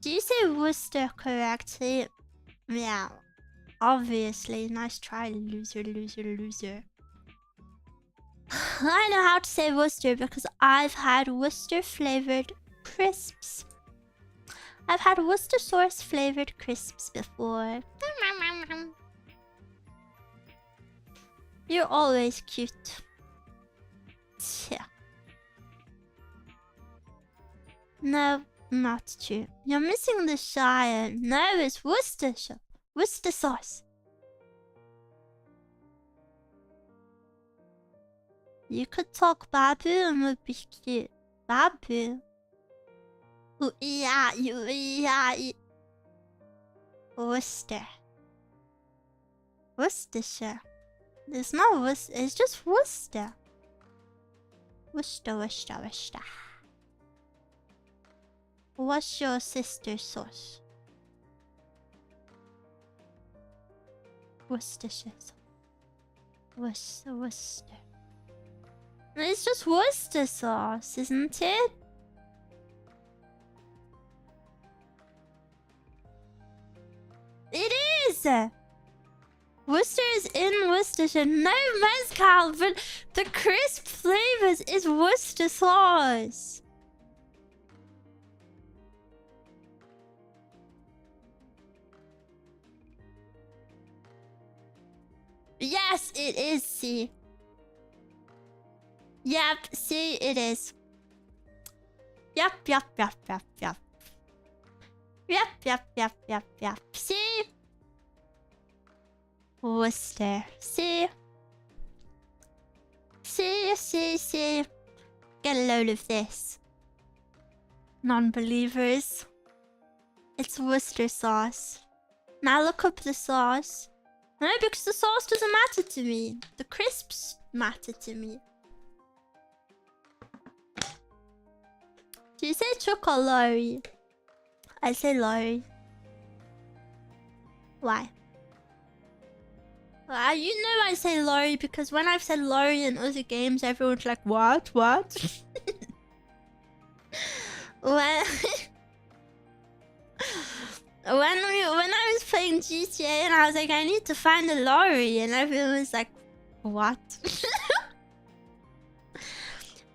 Do you say Worcester correctly? Meow. Obviously. Nice try, loser, loser, loser. I know how to say Worcester because I've had Worcester flavored crisps. I've had Worcester sauce flavored crisps before. You're always cute. Yeah. No, not true. You're missing the Shire. No, it's Worcestershire. Worcester sauce. You could talk Babu and would be cute. Babu. Ooh, yeah, yeah. Worcester. Worcestershire. There's no Worcester. It's just Worcester. Worcester, Worcester, Worcester. What's your sister's sauce? Worcestershire sauce. Worcester, Worcester. It's just Worcester sauce, isn't it? It is! Worcester is in Worcestershire. No mascot, but the crisp flavors is Worcester sauce. Yes, it is, see. Yep, see, it is. Yep. Yep. See? Worcester. See? See. Get a load of this. Non-believers. It's Worcester sauce. Now look up the sauce. No, because the sauce doesn't matter to me. The crisps matter to me. Do you say Chuck or Laurie? I say Laurie. Why? You know I say Laurie because when I've said Laurie in other games, everyone's like, what? When I was playing GTA and I was like, I need to find a lorry, and everyone was like, what?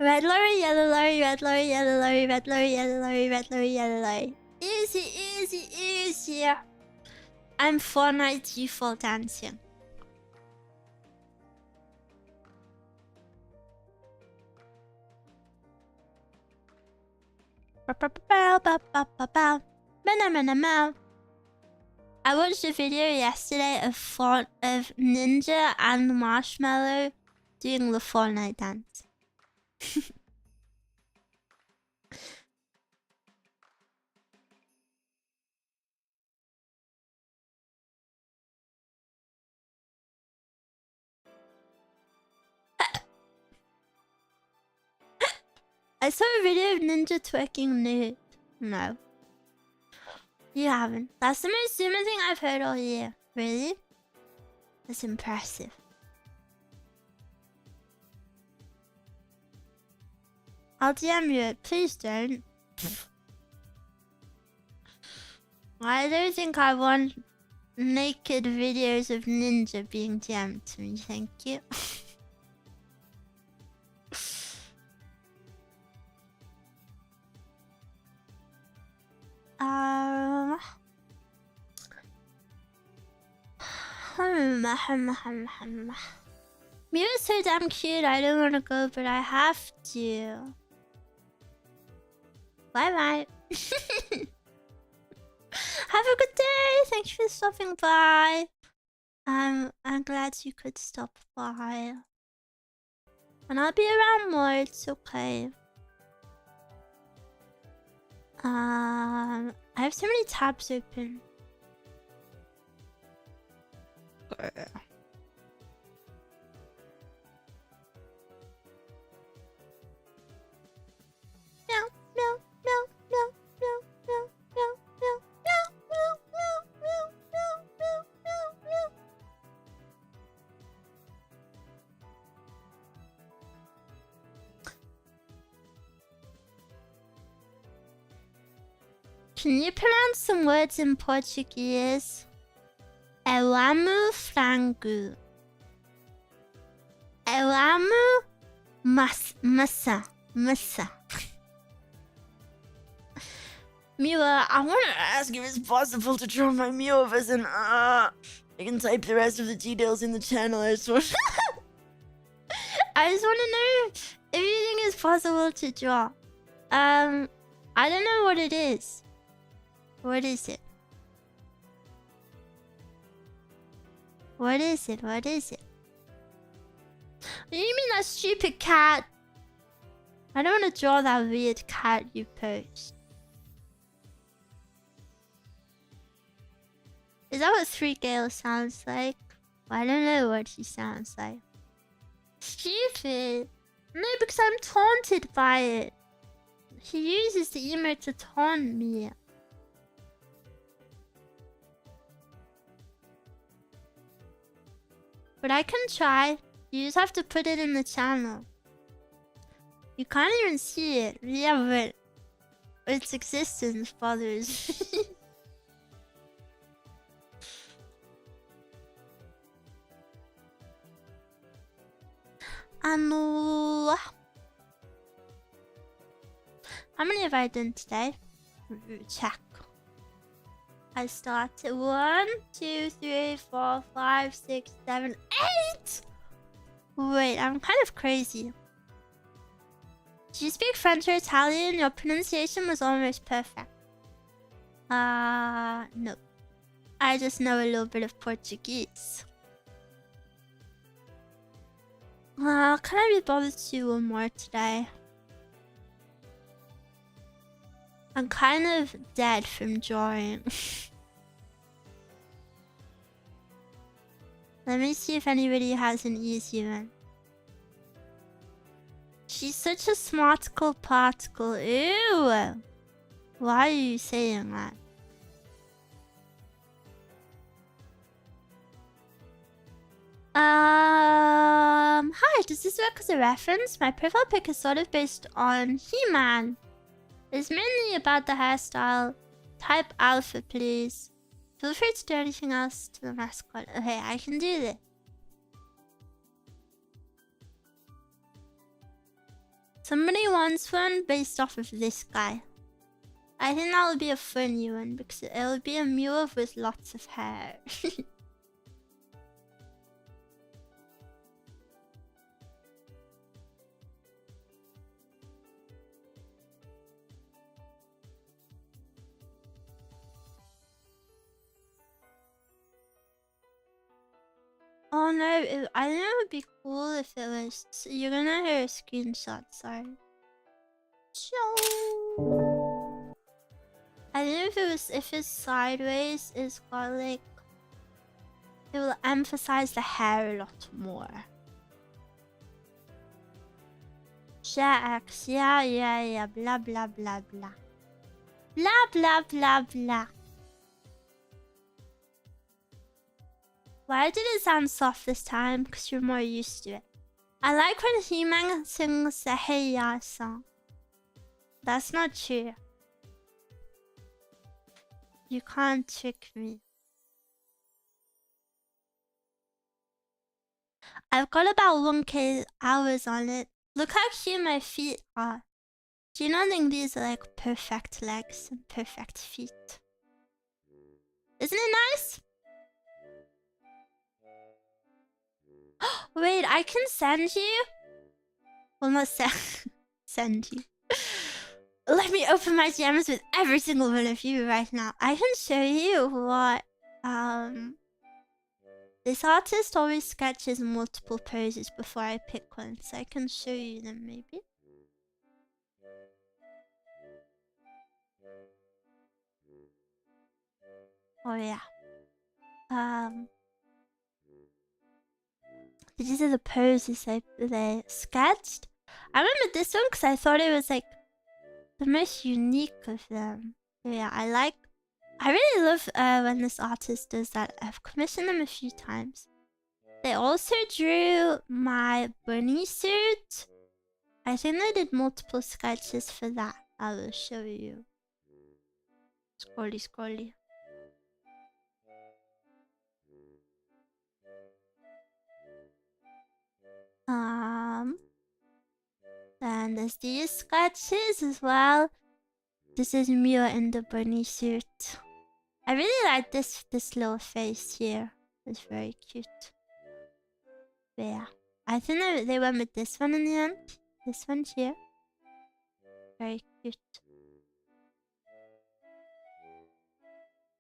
Red lorry, yellow lorry, red lorry, yellow lorry, red lorry, yellow lorry, red lorry, yellow lorry. Easy. I'm Fortnite default dancing. I watched a video yesterday of Ninja and Marshmallow doing the Fortnite dance. I saw a video of Ninja twerking nude. No. You haven't. That's the most Zoomer thing I've heard all year. Really? That's impressive. I'll DM you it. Please don't. I don't think I want naked videos of Ninja being DM'd to me. Thank you. Miwa's so damn cute. I don't want to go, but I have to. Bye. Have a good day. Thanks for stopping by. I'm glad you could stop by. And I'll be around more. It's okay. I have so many tabs open. Can you pronounce some words in Portuguese? Eu amo frango. Eu amo maçã. Miwa, I want to ask if it's possible to draw my miwuv as an I can type the rest of the details in the channel. I just want to know if you think it's possible to draw. I don't know what it is. What is it? What is it? You mean that stupid cat? I don't want to draw that weird cat you post. Is that what 3Gale sounds like? I don't know what he sounds like. Stupid. No, because I'm taunted by it. He uses the emote to taunt me. But I can try. You just have to put it in the channel. You can't even see it. Yeah, but its existence bothers. How many have I done today? Check. I started 1, 2, 3, 4, 5, 6, 7, 8! Wait, I'm kind of crazy. Do you speak French or Italian? Your pronunciation was almost perfect. No. I just know a little bit of Portuguese. Can I be bothered to do one more today? I'm kind of dead from drawing. Let me see if anybody has an easy one. She's such a smarticle particle. Ew! Why are you saying that? Hi, does this work as a reference? My profile pic is sort of based on He-Man. It's mainly about the hairstyle. Type alpha, please. Feel free to do anything else to the mascot. Okay, I can do this. Somebody wants one based off of this guy. I think that would be a funny one because it would be a miwuv with lots of hair. Oh no, I think it would be cool if it was... So you're gonna hear a screenshot, sorry. I think if it's sideways, it's got like... It will emphasize the hair a lot more. X, yeah, blah blah blah blah. Blah blah blah blah. Why did it sound soft this time? Because you're more used to it. I like when He-Man sings the Hey Ya song. That's not true. You can't trick me. I've got about 1k hours on it. Look how cute my feet are. Do you not think these are like perfect legs and perfect feet? Isn't it nice? Wait, I can send you? Well, not send you. Let me open my DMs with every single one of you right now. I can show you what... This artist always sketches multiple poses before I pick one, so I can show you them maybe. Oh yeah. These are the poses they sketched. I remember this one because I thought it was like the most unique of them. So yeah, I really love when this artist does that. I've commissioned them a few times. They also drew my bunny suit. I think they did multiple sketches for that. I will show you. Scrolly. Then there's these sketches as well. This is Miwa in the bunny suit. I really like this little face here. It's very cute. But yeah, I think they went with this one in the end. This one here. Very cute.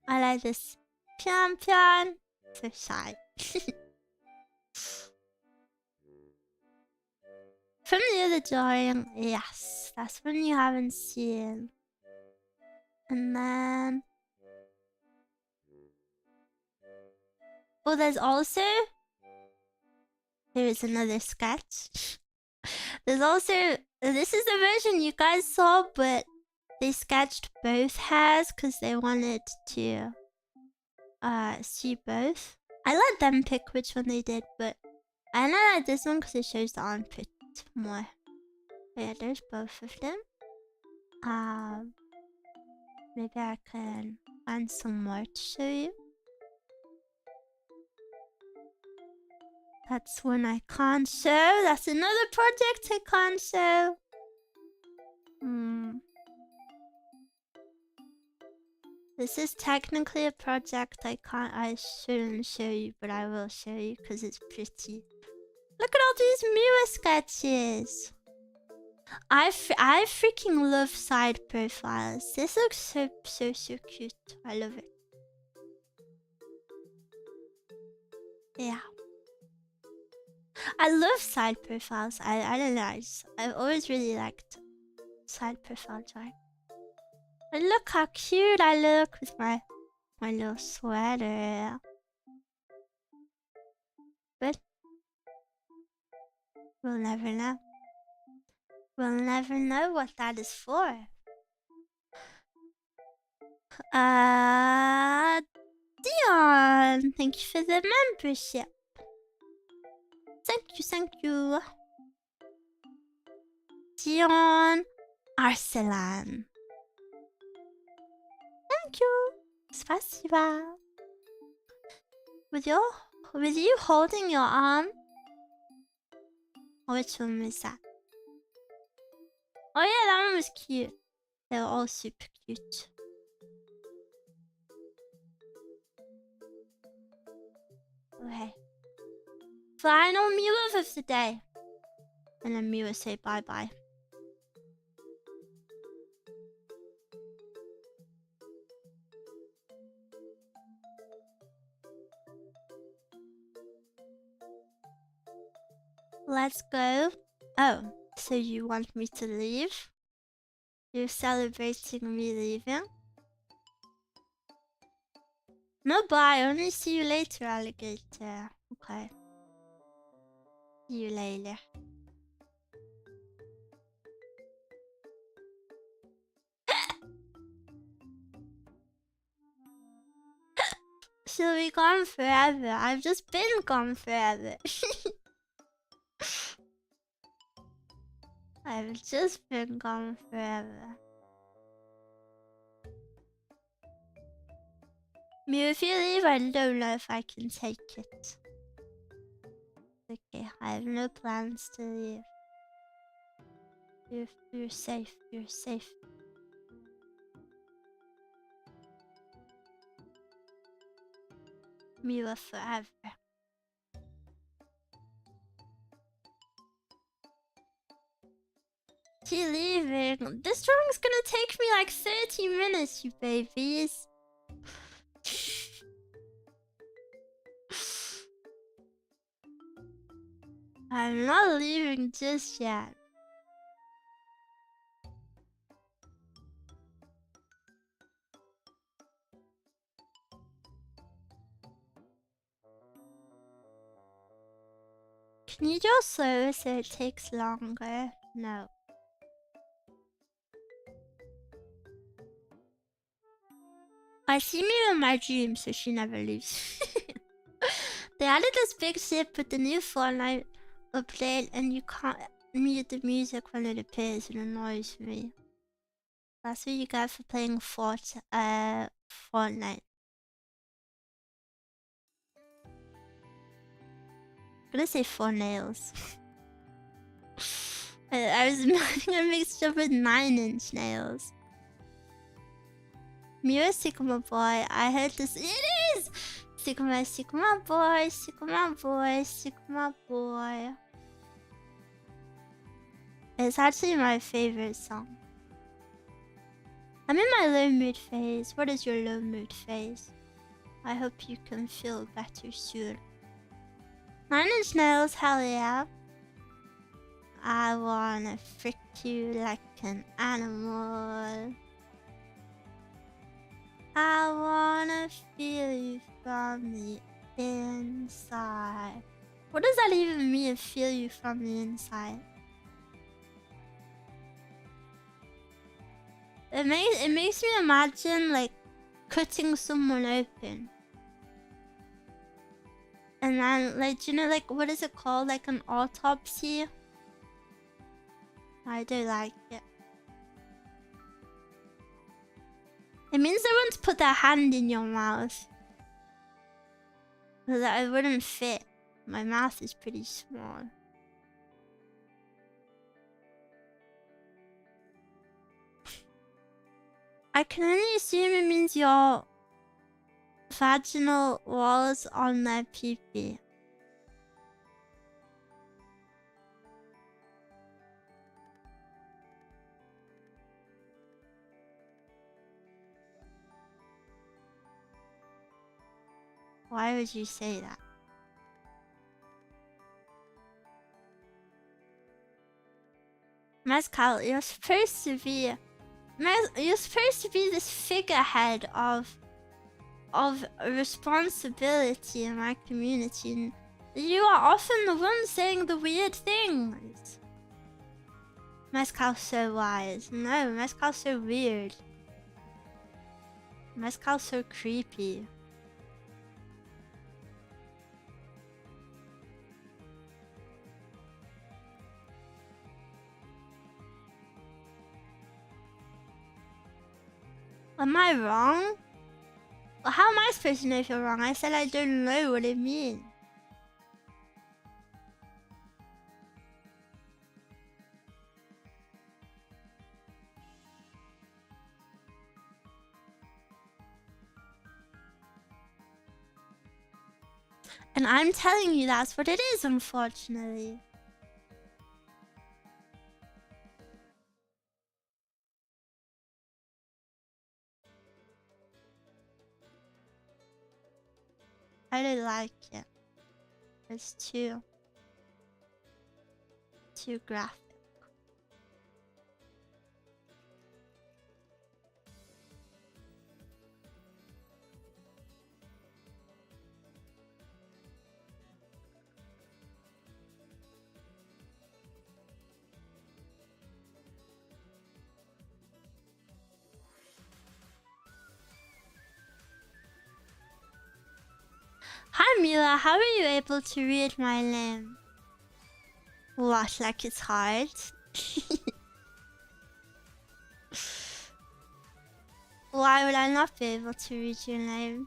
I like this. Pian pian. So shy. From the other drawing, yes, that's one you haven't seen. And then... Oh, there's also... There is another sketch. There's also... This is the version you guys saw, but they sketched both hairs because they wanted to see both. I let them pick which one they did, but I know like this one because it shows the armpit more. But yeah, there's both of them. Maybe I can find some more to show you. That's one I can't show. That's another project I can't show. This is technically a project I shouldn't show you, but I will show you because it's pretty. Look at all these Miwa sketches. I freaking love side profiles. This looks so cute. I love it. Yeah. I love side profiles. I don't know. I've always really liked side profile drawing. And look how cute I look with my little sweater. But we'll never know. We'll never know what that is for. Dion, thank you for the membership. Thank you. Dion Arsalan. Thank you. Spasiba. With you holding your arm? Which one was that? Oh yeah, that one was cute. They were all super cute. Okay. Final miwuv of the day. And then Miwa say bye-bye. Let's go. Oh, so you want me to leave? You're celebrating me leaving? No, bye. Only see you later, alligator. Okay. See you later. She'll be gone forever. I've just been gone forever. I've just been gone forever. Mew, if you leave, I don't know if I can take it. Okay, I have no plans to leave. You're safe. You're safe. Miwa forever. She leaving. This drawing's gonna take me like 30 minutes, you babies. I'm not leaving just yet. Can you draw slower so it takes longer? No. I see Miwa in my dreams, so she never leaves. They added this big ship with the new Fortnite update, and you can't mute the music when it appears. It annoys me. That's what you get for playing Fortnite. I'm gonna say 4 nails. I was making a mixture with 9-inch nails. Mira Sigma boy, I heard this. It is! Sigma boy, Sigma boy, Sigma boy. It's actually my favorite song. I'm in my low mood phase. What is your low mood phase? I hope you can feel better soon. 9-inch nails, hell yeah. I wanna frick you like an animal. I wanna feel you from the inside. What does that even mean, feel you from the inside? It makes me imagine like cutting someone open. And then like, you know, like what is it called? Like an autopsy? I do like it. It means they won't put their hand in your mouth. Because it wouldn't fit. My mouth is pretty small. I can only assume it means your vaginal walls on their pee-pee. Why would you say that? Mascot, you're supposed to be this figurehead of responsibility in my community. You are often the one saying the weird things. Mescal's so wise. No, Mescal's so weird. Mescal's so creepy. Am I wrong? Well, how am I supposed to know if you're wrong? I said I don't know what it means. And I'm telling you that's what it is, unfortunately. I don't like it. It's too graphic. Hi Miwa, how are you able to read my name? What, like it's hard? Why would I not be able to read your name?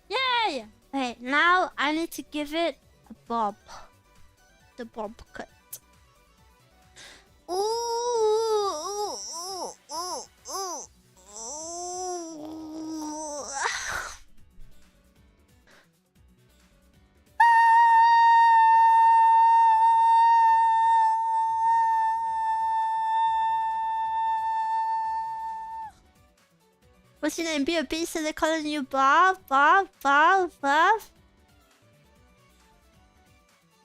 Yay! Wait, now I need to give it a bob. The bob cut. Ooh, ooh, ooh, ooh, ooh, ooh. What's your name? B.O.B. So they're calling you Bob? Bob? Bob? Bob?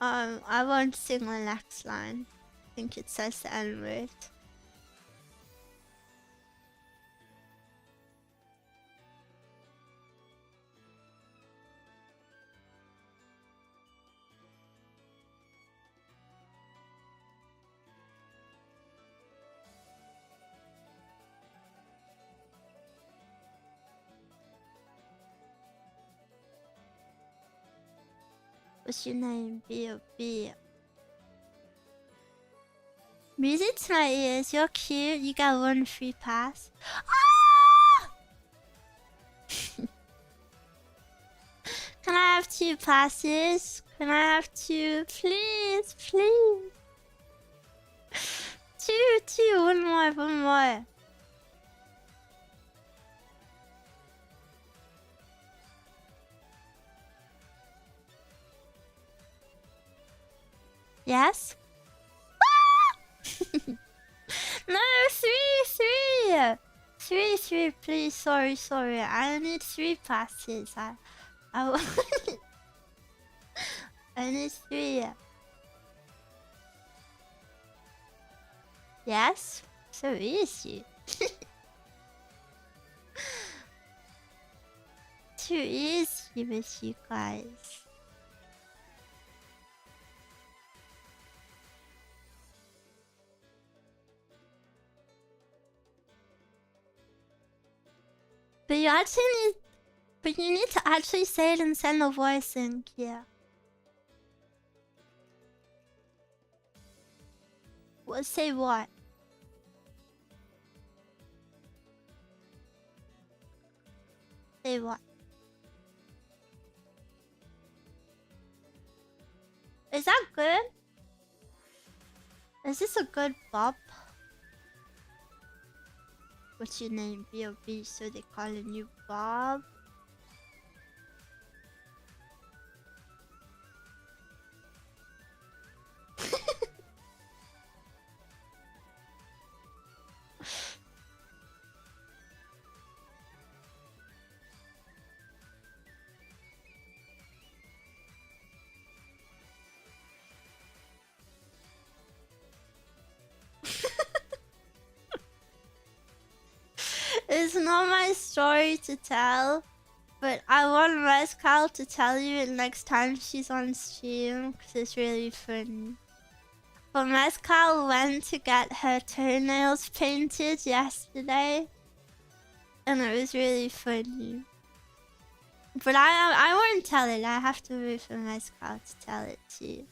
I won't sing the next line. I think it says the N-word. What's your name? B.O.B. Music to my ears. You're cute. You got one free pass. Ah! Can I have 2 passes? Can I have 2? Please, please. 2. One more. Yes? No, 3, please. Sorry. I need 3 passes. I I need 3. Yes? So easy. Too easy with you guys. But you need to actually say it and send a voice in here. What? Say what? Say what? Is that good? Is this a good bop? what's your name, B.O.B., so they calling you Bob. It's not my story to tell, but I want Mascot to tell you it next time she's on stream, because it's really funny. But Mascot went to get her toenails painted yesterday, and it was really funny. But I won't tell it, I have to wait for Mascot to tell it to you.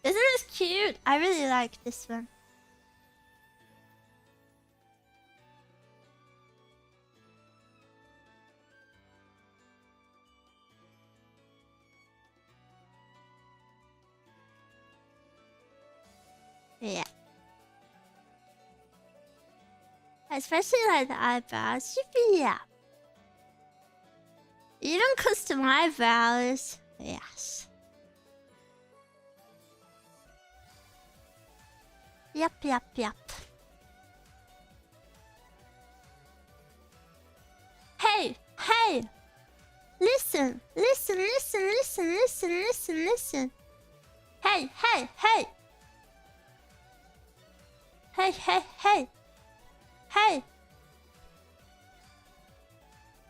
Isn't this cute? I really like this one. Yeah. Especially like the eyebrows. Yeah. Even custom eyebrows. Yes. Yep. Hey! Listen! Hey!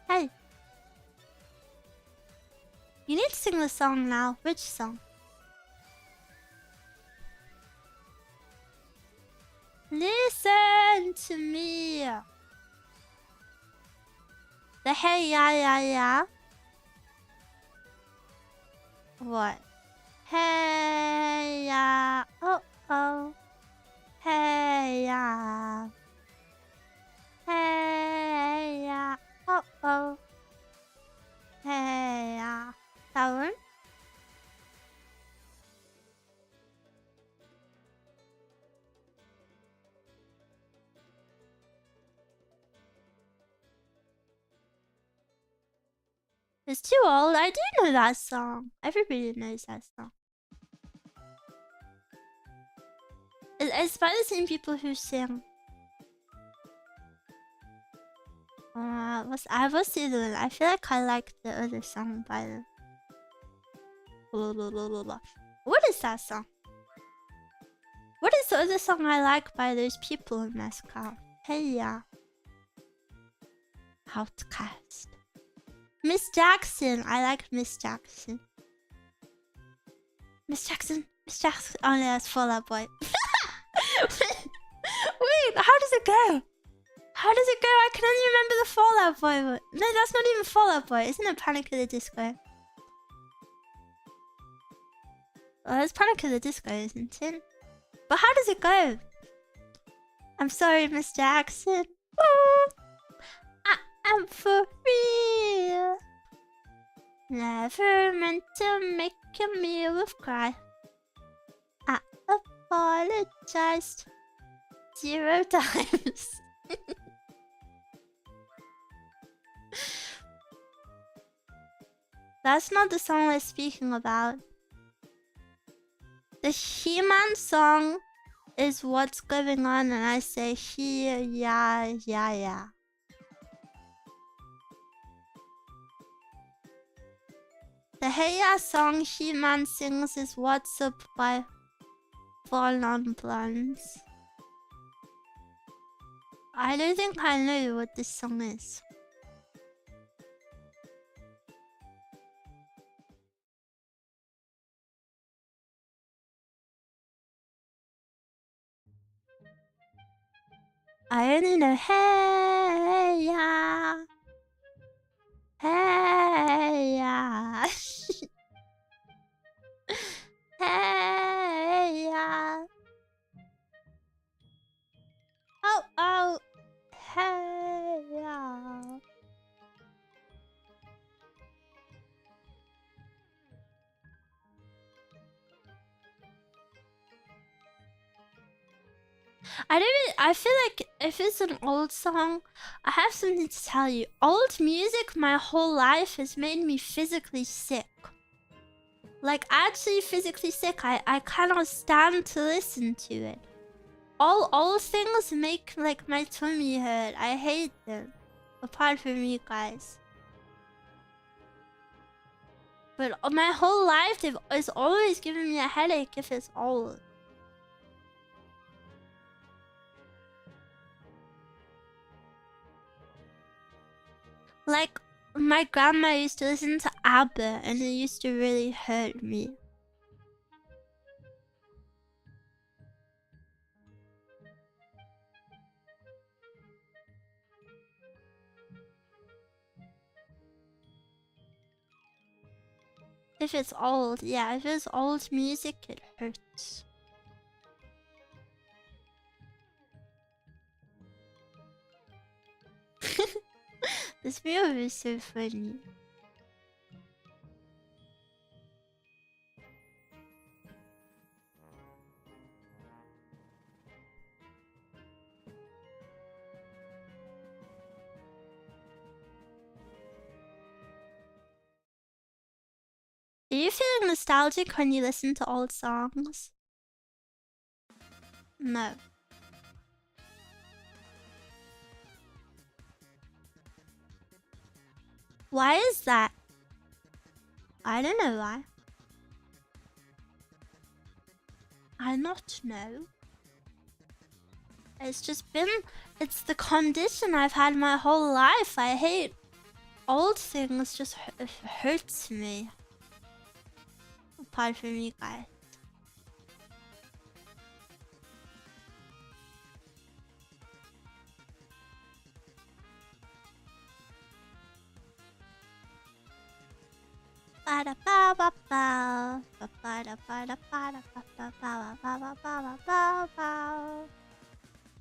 Hey! You need to sing the song now. Which song? Listen to me. The hey yeah. What? Hey ya, oh. Hey ya. Hey ya, oh. Hey ya. That one? It's too old. I do know that song. Everybody knows that song. It's by the same people who sing. What's the other one? I feel like I like the other song by them. What is that song? What is the other song I like by those people in Mascot? Hey ya. Outcast. Miss Jackson. I like Miss Jackson. Miss Jackson. Oh no, that's Fall Out Boy. Wait, how does it go? I can only remember the Fall Out Boy one. No, that's not even Fall Out Boy. Isn't it Panic at the Disco? Well, that's Panic at the Disco, isn't it? But how does it go? I'm sorry, Miss Jackson. Ooh, I'm for real. Never meant to make a miwuv cry. I apologized 0 times. That's not the song we're speaking about. The He-Man song is what's going on, and I say he, yeah. The Hey Ya song He-Man sings is What's Up by Fall on Blondes. I don't think I know what this song is. I only know Hey Ya. Hey, yeah. Hey, yeah. Oh, oh. Hey, yeah. I feel like if it's an old song, I have something to tell you. Old music my whole life has made me physically sick. Like, actually physically sick. I cannot stand to listen to it. All old things make, like, my tummy hurt. I hate them. Apart from you guys. But my whole life, it's always giving me a headache if it's old. Like, my grandma used to listen to ABBA, and it used to really hurt me. If it's old, yeah, if it's old music, it hurts. This video is so funny. Do you feel nostalgic when you listen to old songs? No. Why is that? I don't know why. I not know. It's just been... It's the condition I've had my whole life. I hate old things. Just hurts me. Apart from you guys.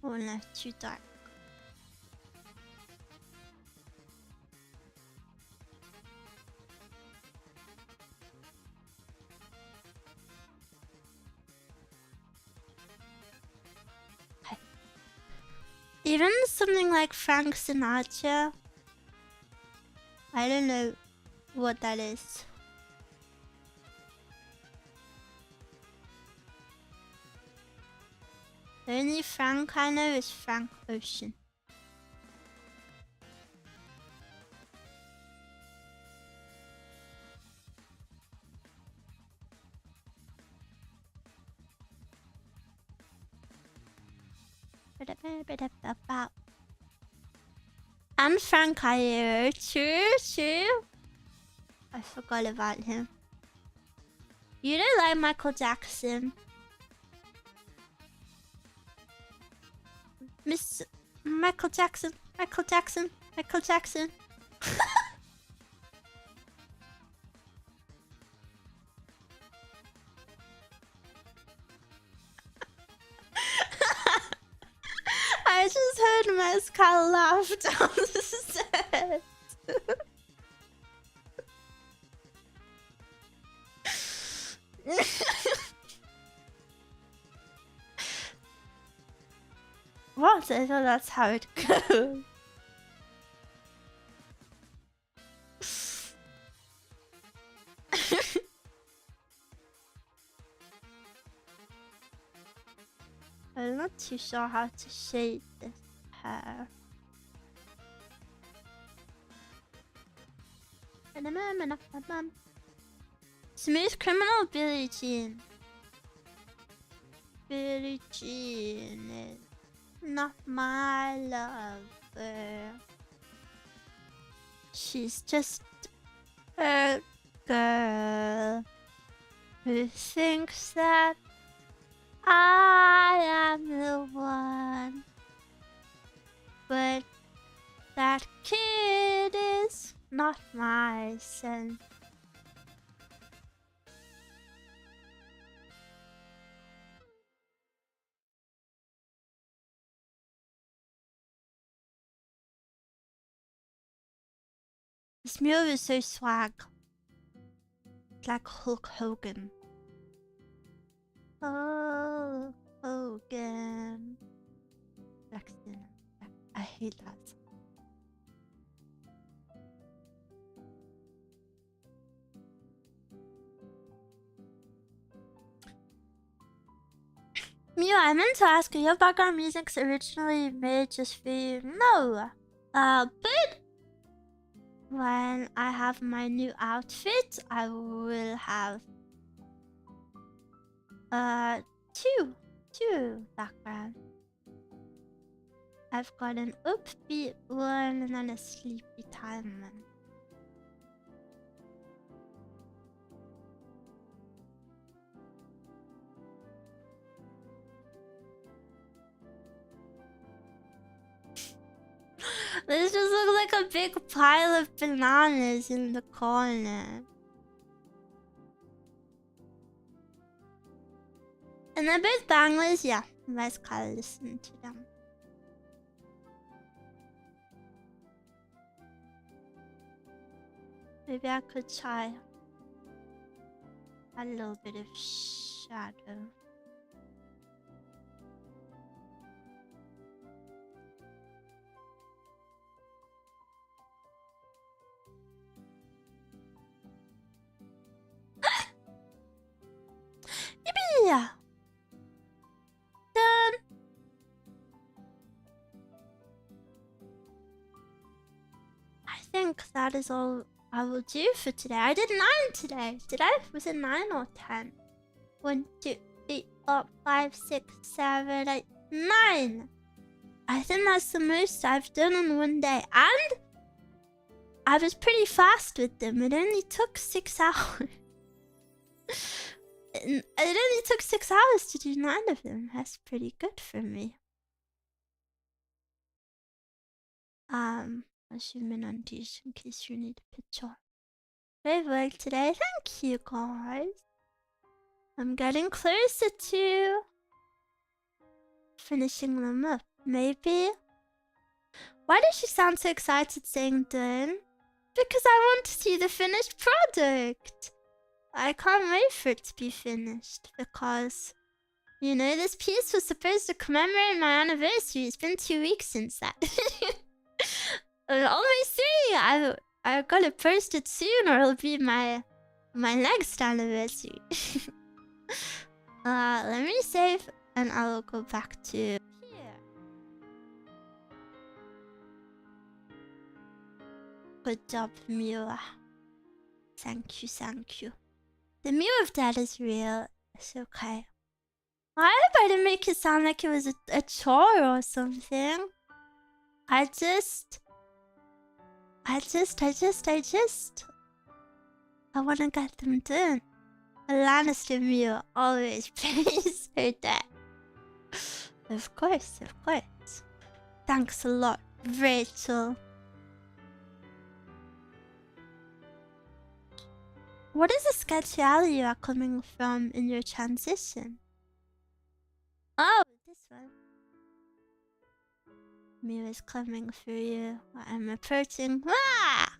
Oh no, too dark. Even something like Frank Sinatra, I don't know what that is. The only Frank I know is Frank Ocean. And Frank Iero, true. I forgot about him. You don't like Michael Jackson. Miss Michael Jackson. I just heard Mascot laugh down the stairs. What? I thought that's how it goes. I'm not too sure how to shade this hair. Smooth Criminal, Billie Jean. Billie Jean is not my lover. She's just a girl who thinks that I am the one. But that kid is not nice. And this move is so swag. It's like Hulk Hogan. Oh, Hogan. Jackson. I hate that. Miwa, I meant to ask you, your background music's originally made just for you? No. But when I have my new outfit, I will have two backgrounds. I've got an upbeat one and then a sleepy time one. This just looks like a big pile of bananas in the corner. And they're both banglers, yeah. Let's kind of listen to them. Maybe I could try a little bit of shadow. Yeah. Done. I think that is all I will do for today. I did 9 today. Did I? Was it 9 or 10? 1, 2, 3, 4, 5, 6, 7, 8, 9. I think that's the most I've done in one day. And I was pretty fast with them. It only took 6 hours. It only took 6 hours to do 9 of them. That's pretty good for me. I'll zoom in on these in case you need a picture. Great work today. Thank you, guys. I'm getting closer to finishing them up. Maybe. Why does she sound so excited saying done? Because I want to see the finished product. I can't wait for it to be finished because, you know, this piece was supposed to commemorate my anniversary. It's been 2 weeks since that. Almost 3. I gotta post it soon or it'll be my next anniversary. Let me save and I will go back to here. Good job, Miwa. Thank you, thank you. The miwuv that is real. It's okay. I hope I didn't make it sound like it was a chore or something. I want to get them done. A Lannister meal always pays her debt. Of course, of course. Thanks a lot, Rachel. What is the schedule you are coming from in your transition? Oh, this one. Miwa is coming for you. I'm approaching. Ah!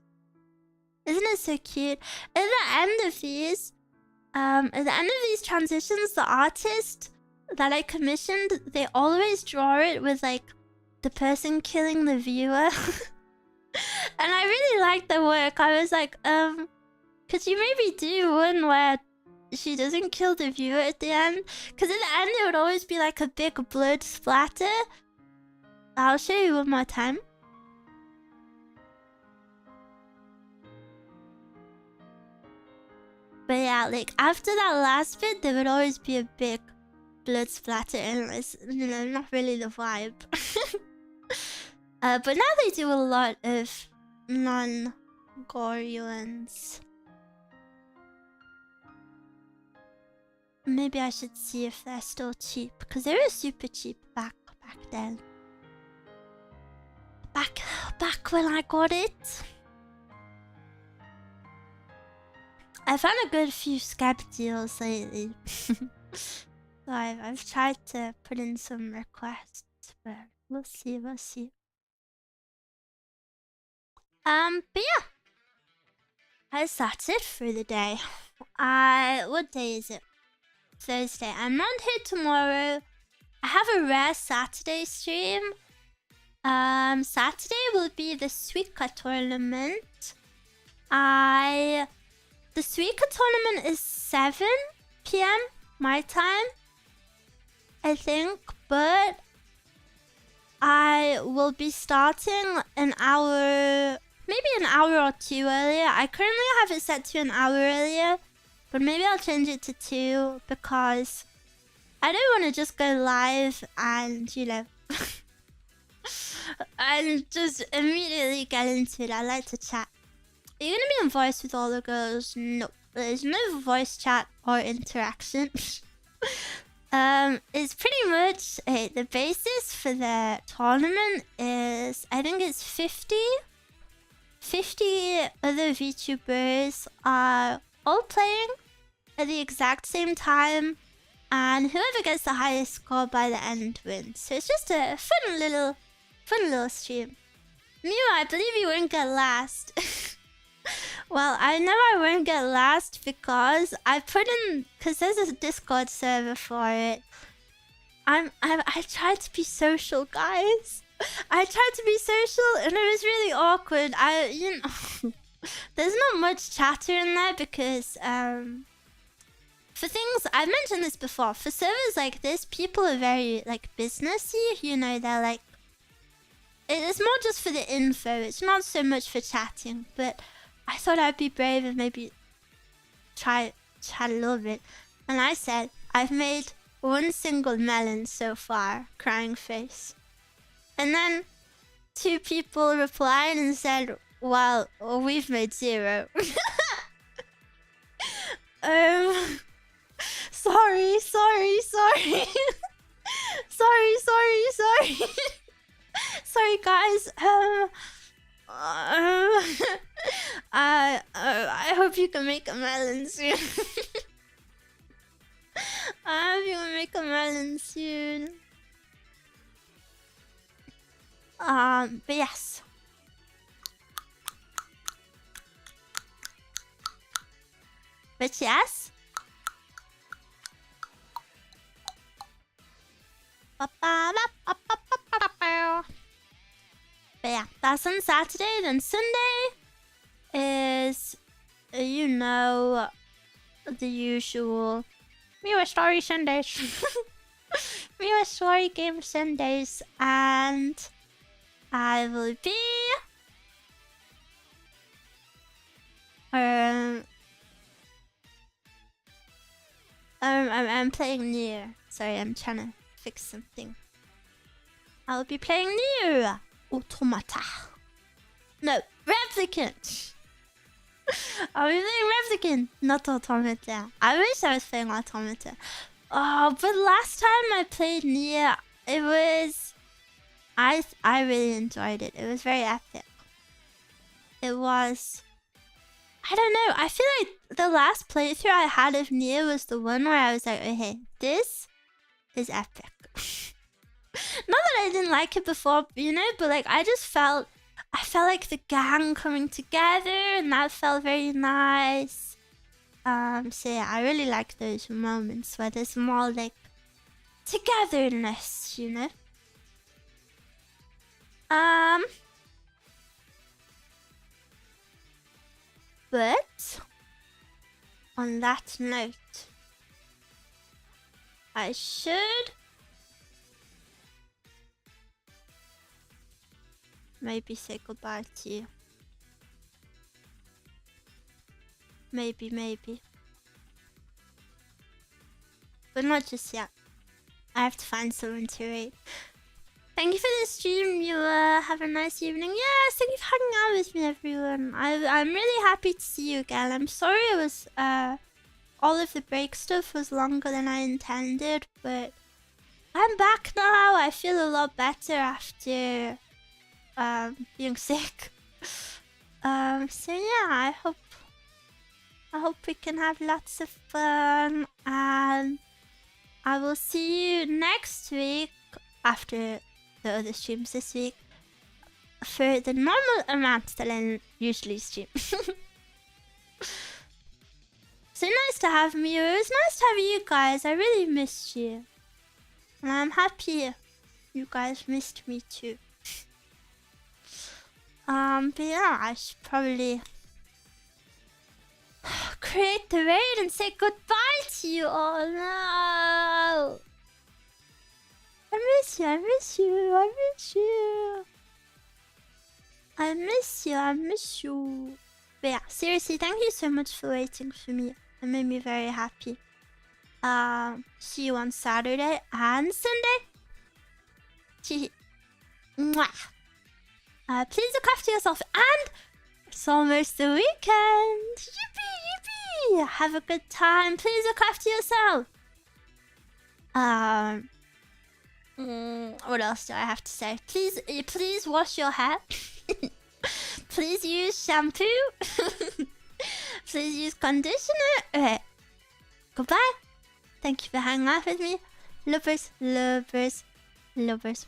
Isn't it so cute? At the end of these transitions, the artist that I commissioned, they always draw it with like the person killing the viewer. And I really liked the work. I was like, could you maybe do one where she doesn't kill the viewer at the end? Because at the end it would always be like a big blood splatter. I'll show you one more time. But yeah, like after that last bit, there would always be a big blood splatter, and it's, you know, not really the vibe. But now they do a lot of non-gory ones. Maybe I should see if they're still cheap, because they were super cheap back then. Back when I got it. I found a good few Skype deals lately. So I've tried to put in some requests, but we'll see, we'll see. But yeah. That's it for the day. What day is it? Thursday. I'm not here tomorrow. I have a rare Saturday stream. Saturday will be the Suica tournament. The Suica tournament is 7 p.m. my time, I think, but I will be starting an hour, maybe an hour or two earlier. I currently have it set to an hour earlier, but maybe I'll change it to 2 because I don't want to just go live and, you know, and just immediately get into it. I like to chat. Are you gonna be in voice with all the girls? No, there's no voice chat or interaction. It's pretty much the basis for the tournament is, I think it's 50 other VTubers are all playing at the exact same time, and whoever gets the highest score by the end wins. So it's just a fun little stream. Miwa, I believe you won't get last. Well, I know I won't get last because I put in, because there's a Discord server for it. I tried to be social, guys. I tried to be social and it was really awkward. You know, there's not much chatter in there because for things, I've mentioned this before, for servers like this, people are very like businessy, you know, they're like, it's more just for the info, it's not so much for chatting, but I thought I'd be brave and maybe try chat a little bit. And I said, I've made 1 single melon so far, crying face. And then 2 people replied and said, well, we've made 0. Sorry. Sorry. Sorry, guys. I hope you can make a melon soon. I hope you can make a melon soon. But yes. But yes. But yeah, that's on Saturday. Then Sunday is, you know, the usual Miwa Story Sundays. Miwa Story Game Sundays. And I will be... I'm playing Nier. Sorry, I'm trying to fix something. I'll be playing Nier Automata. No, Replicant. I'll be playing Replicant, not Automata. I wish I was playing Automata. Oh, but last time I played Nier, it was... I really enjoyed it. It was very epic. It was... I don't know. I feel like the last playthrough I had of Nier was the one where I was like, okay, this is epic. Not that I didn't like it before, you know, but like I felt like the gang coming together, and that felt very nice. So yeah, I really like those moments where there's more like togetherness, you know. But on that note, I should maybe say goodbye to you. Maybe. But not just yet. I have to find someone to rate. Thank you for the stream, you have a nice evening. Yes, thank you for hanging out with me, everyone. I'm really happy to see you again. I'm sorry it was, all of the break stuff was longer than I intended, but I'm back now. I feel a lot better after, being sick. So yeah, I I hope we can have lots of fun, and I will see you next week after the other streams this week for the normal amount that I usually stream. So nice to have me. It was nice to have you guys. I really missed you. And I'm happy you guys missed me too. But yeah, I should probably create the raid and say goodbye to you all. No! I miss you, I miss you, I miss you. I miss you, I miss you. But yeah, seriously, thank you so much for waiting for me. It made me very happy. See you on Saturday and Sunday. Mwah. Please look after yourself, and it's almost the weekend. Yippee, yippee! Have a good time. Please look after yourself. What else do I have to say? Please wash your hair. Please use shampoo. Please use conditioner. Okay. Goodbye. Thank you for hanging out with me. Lovers, lovers, lovers.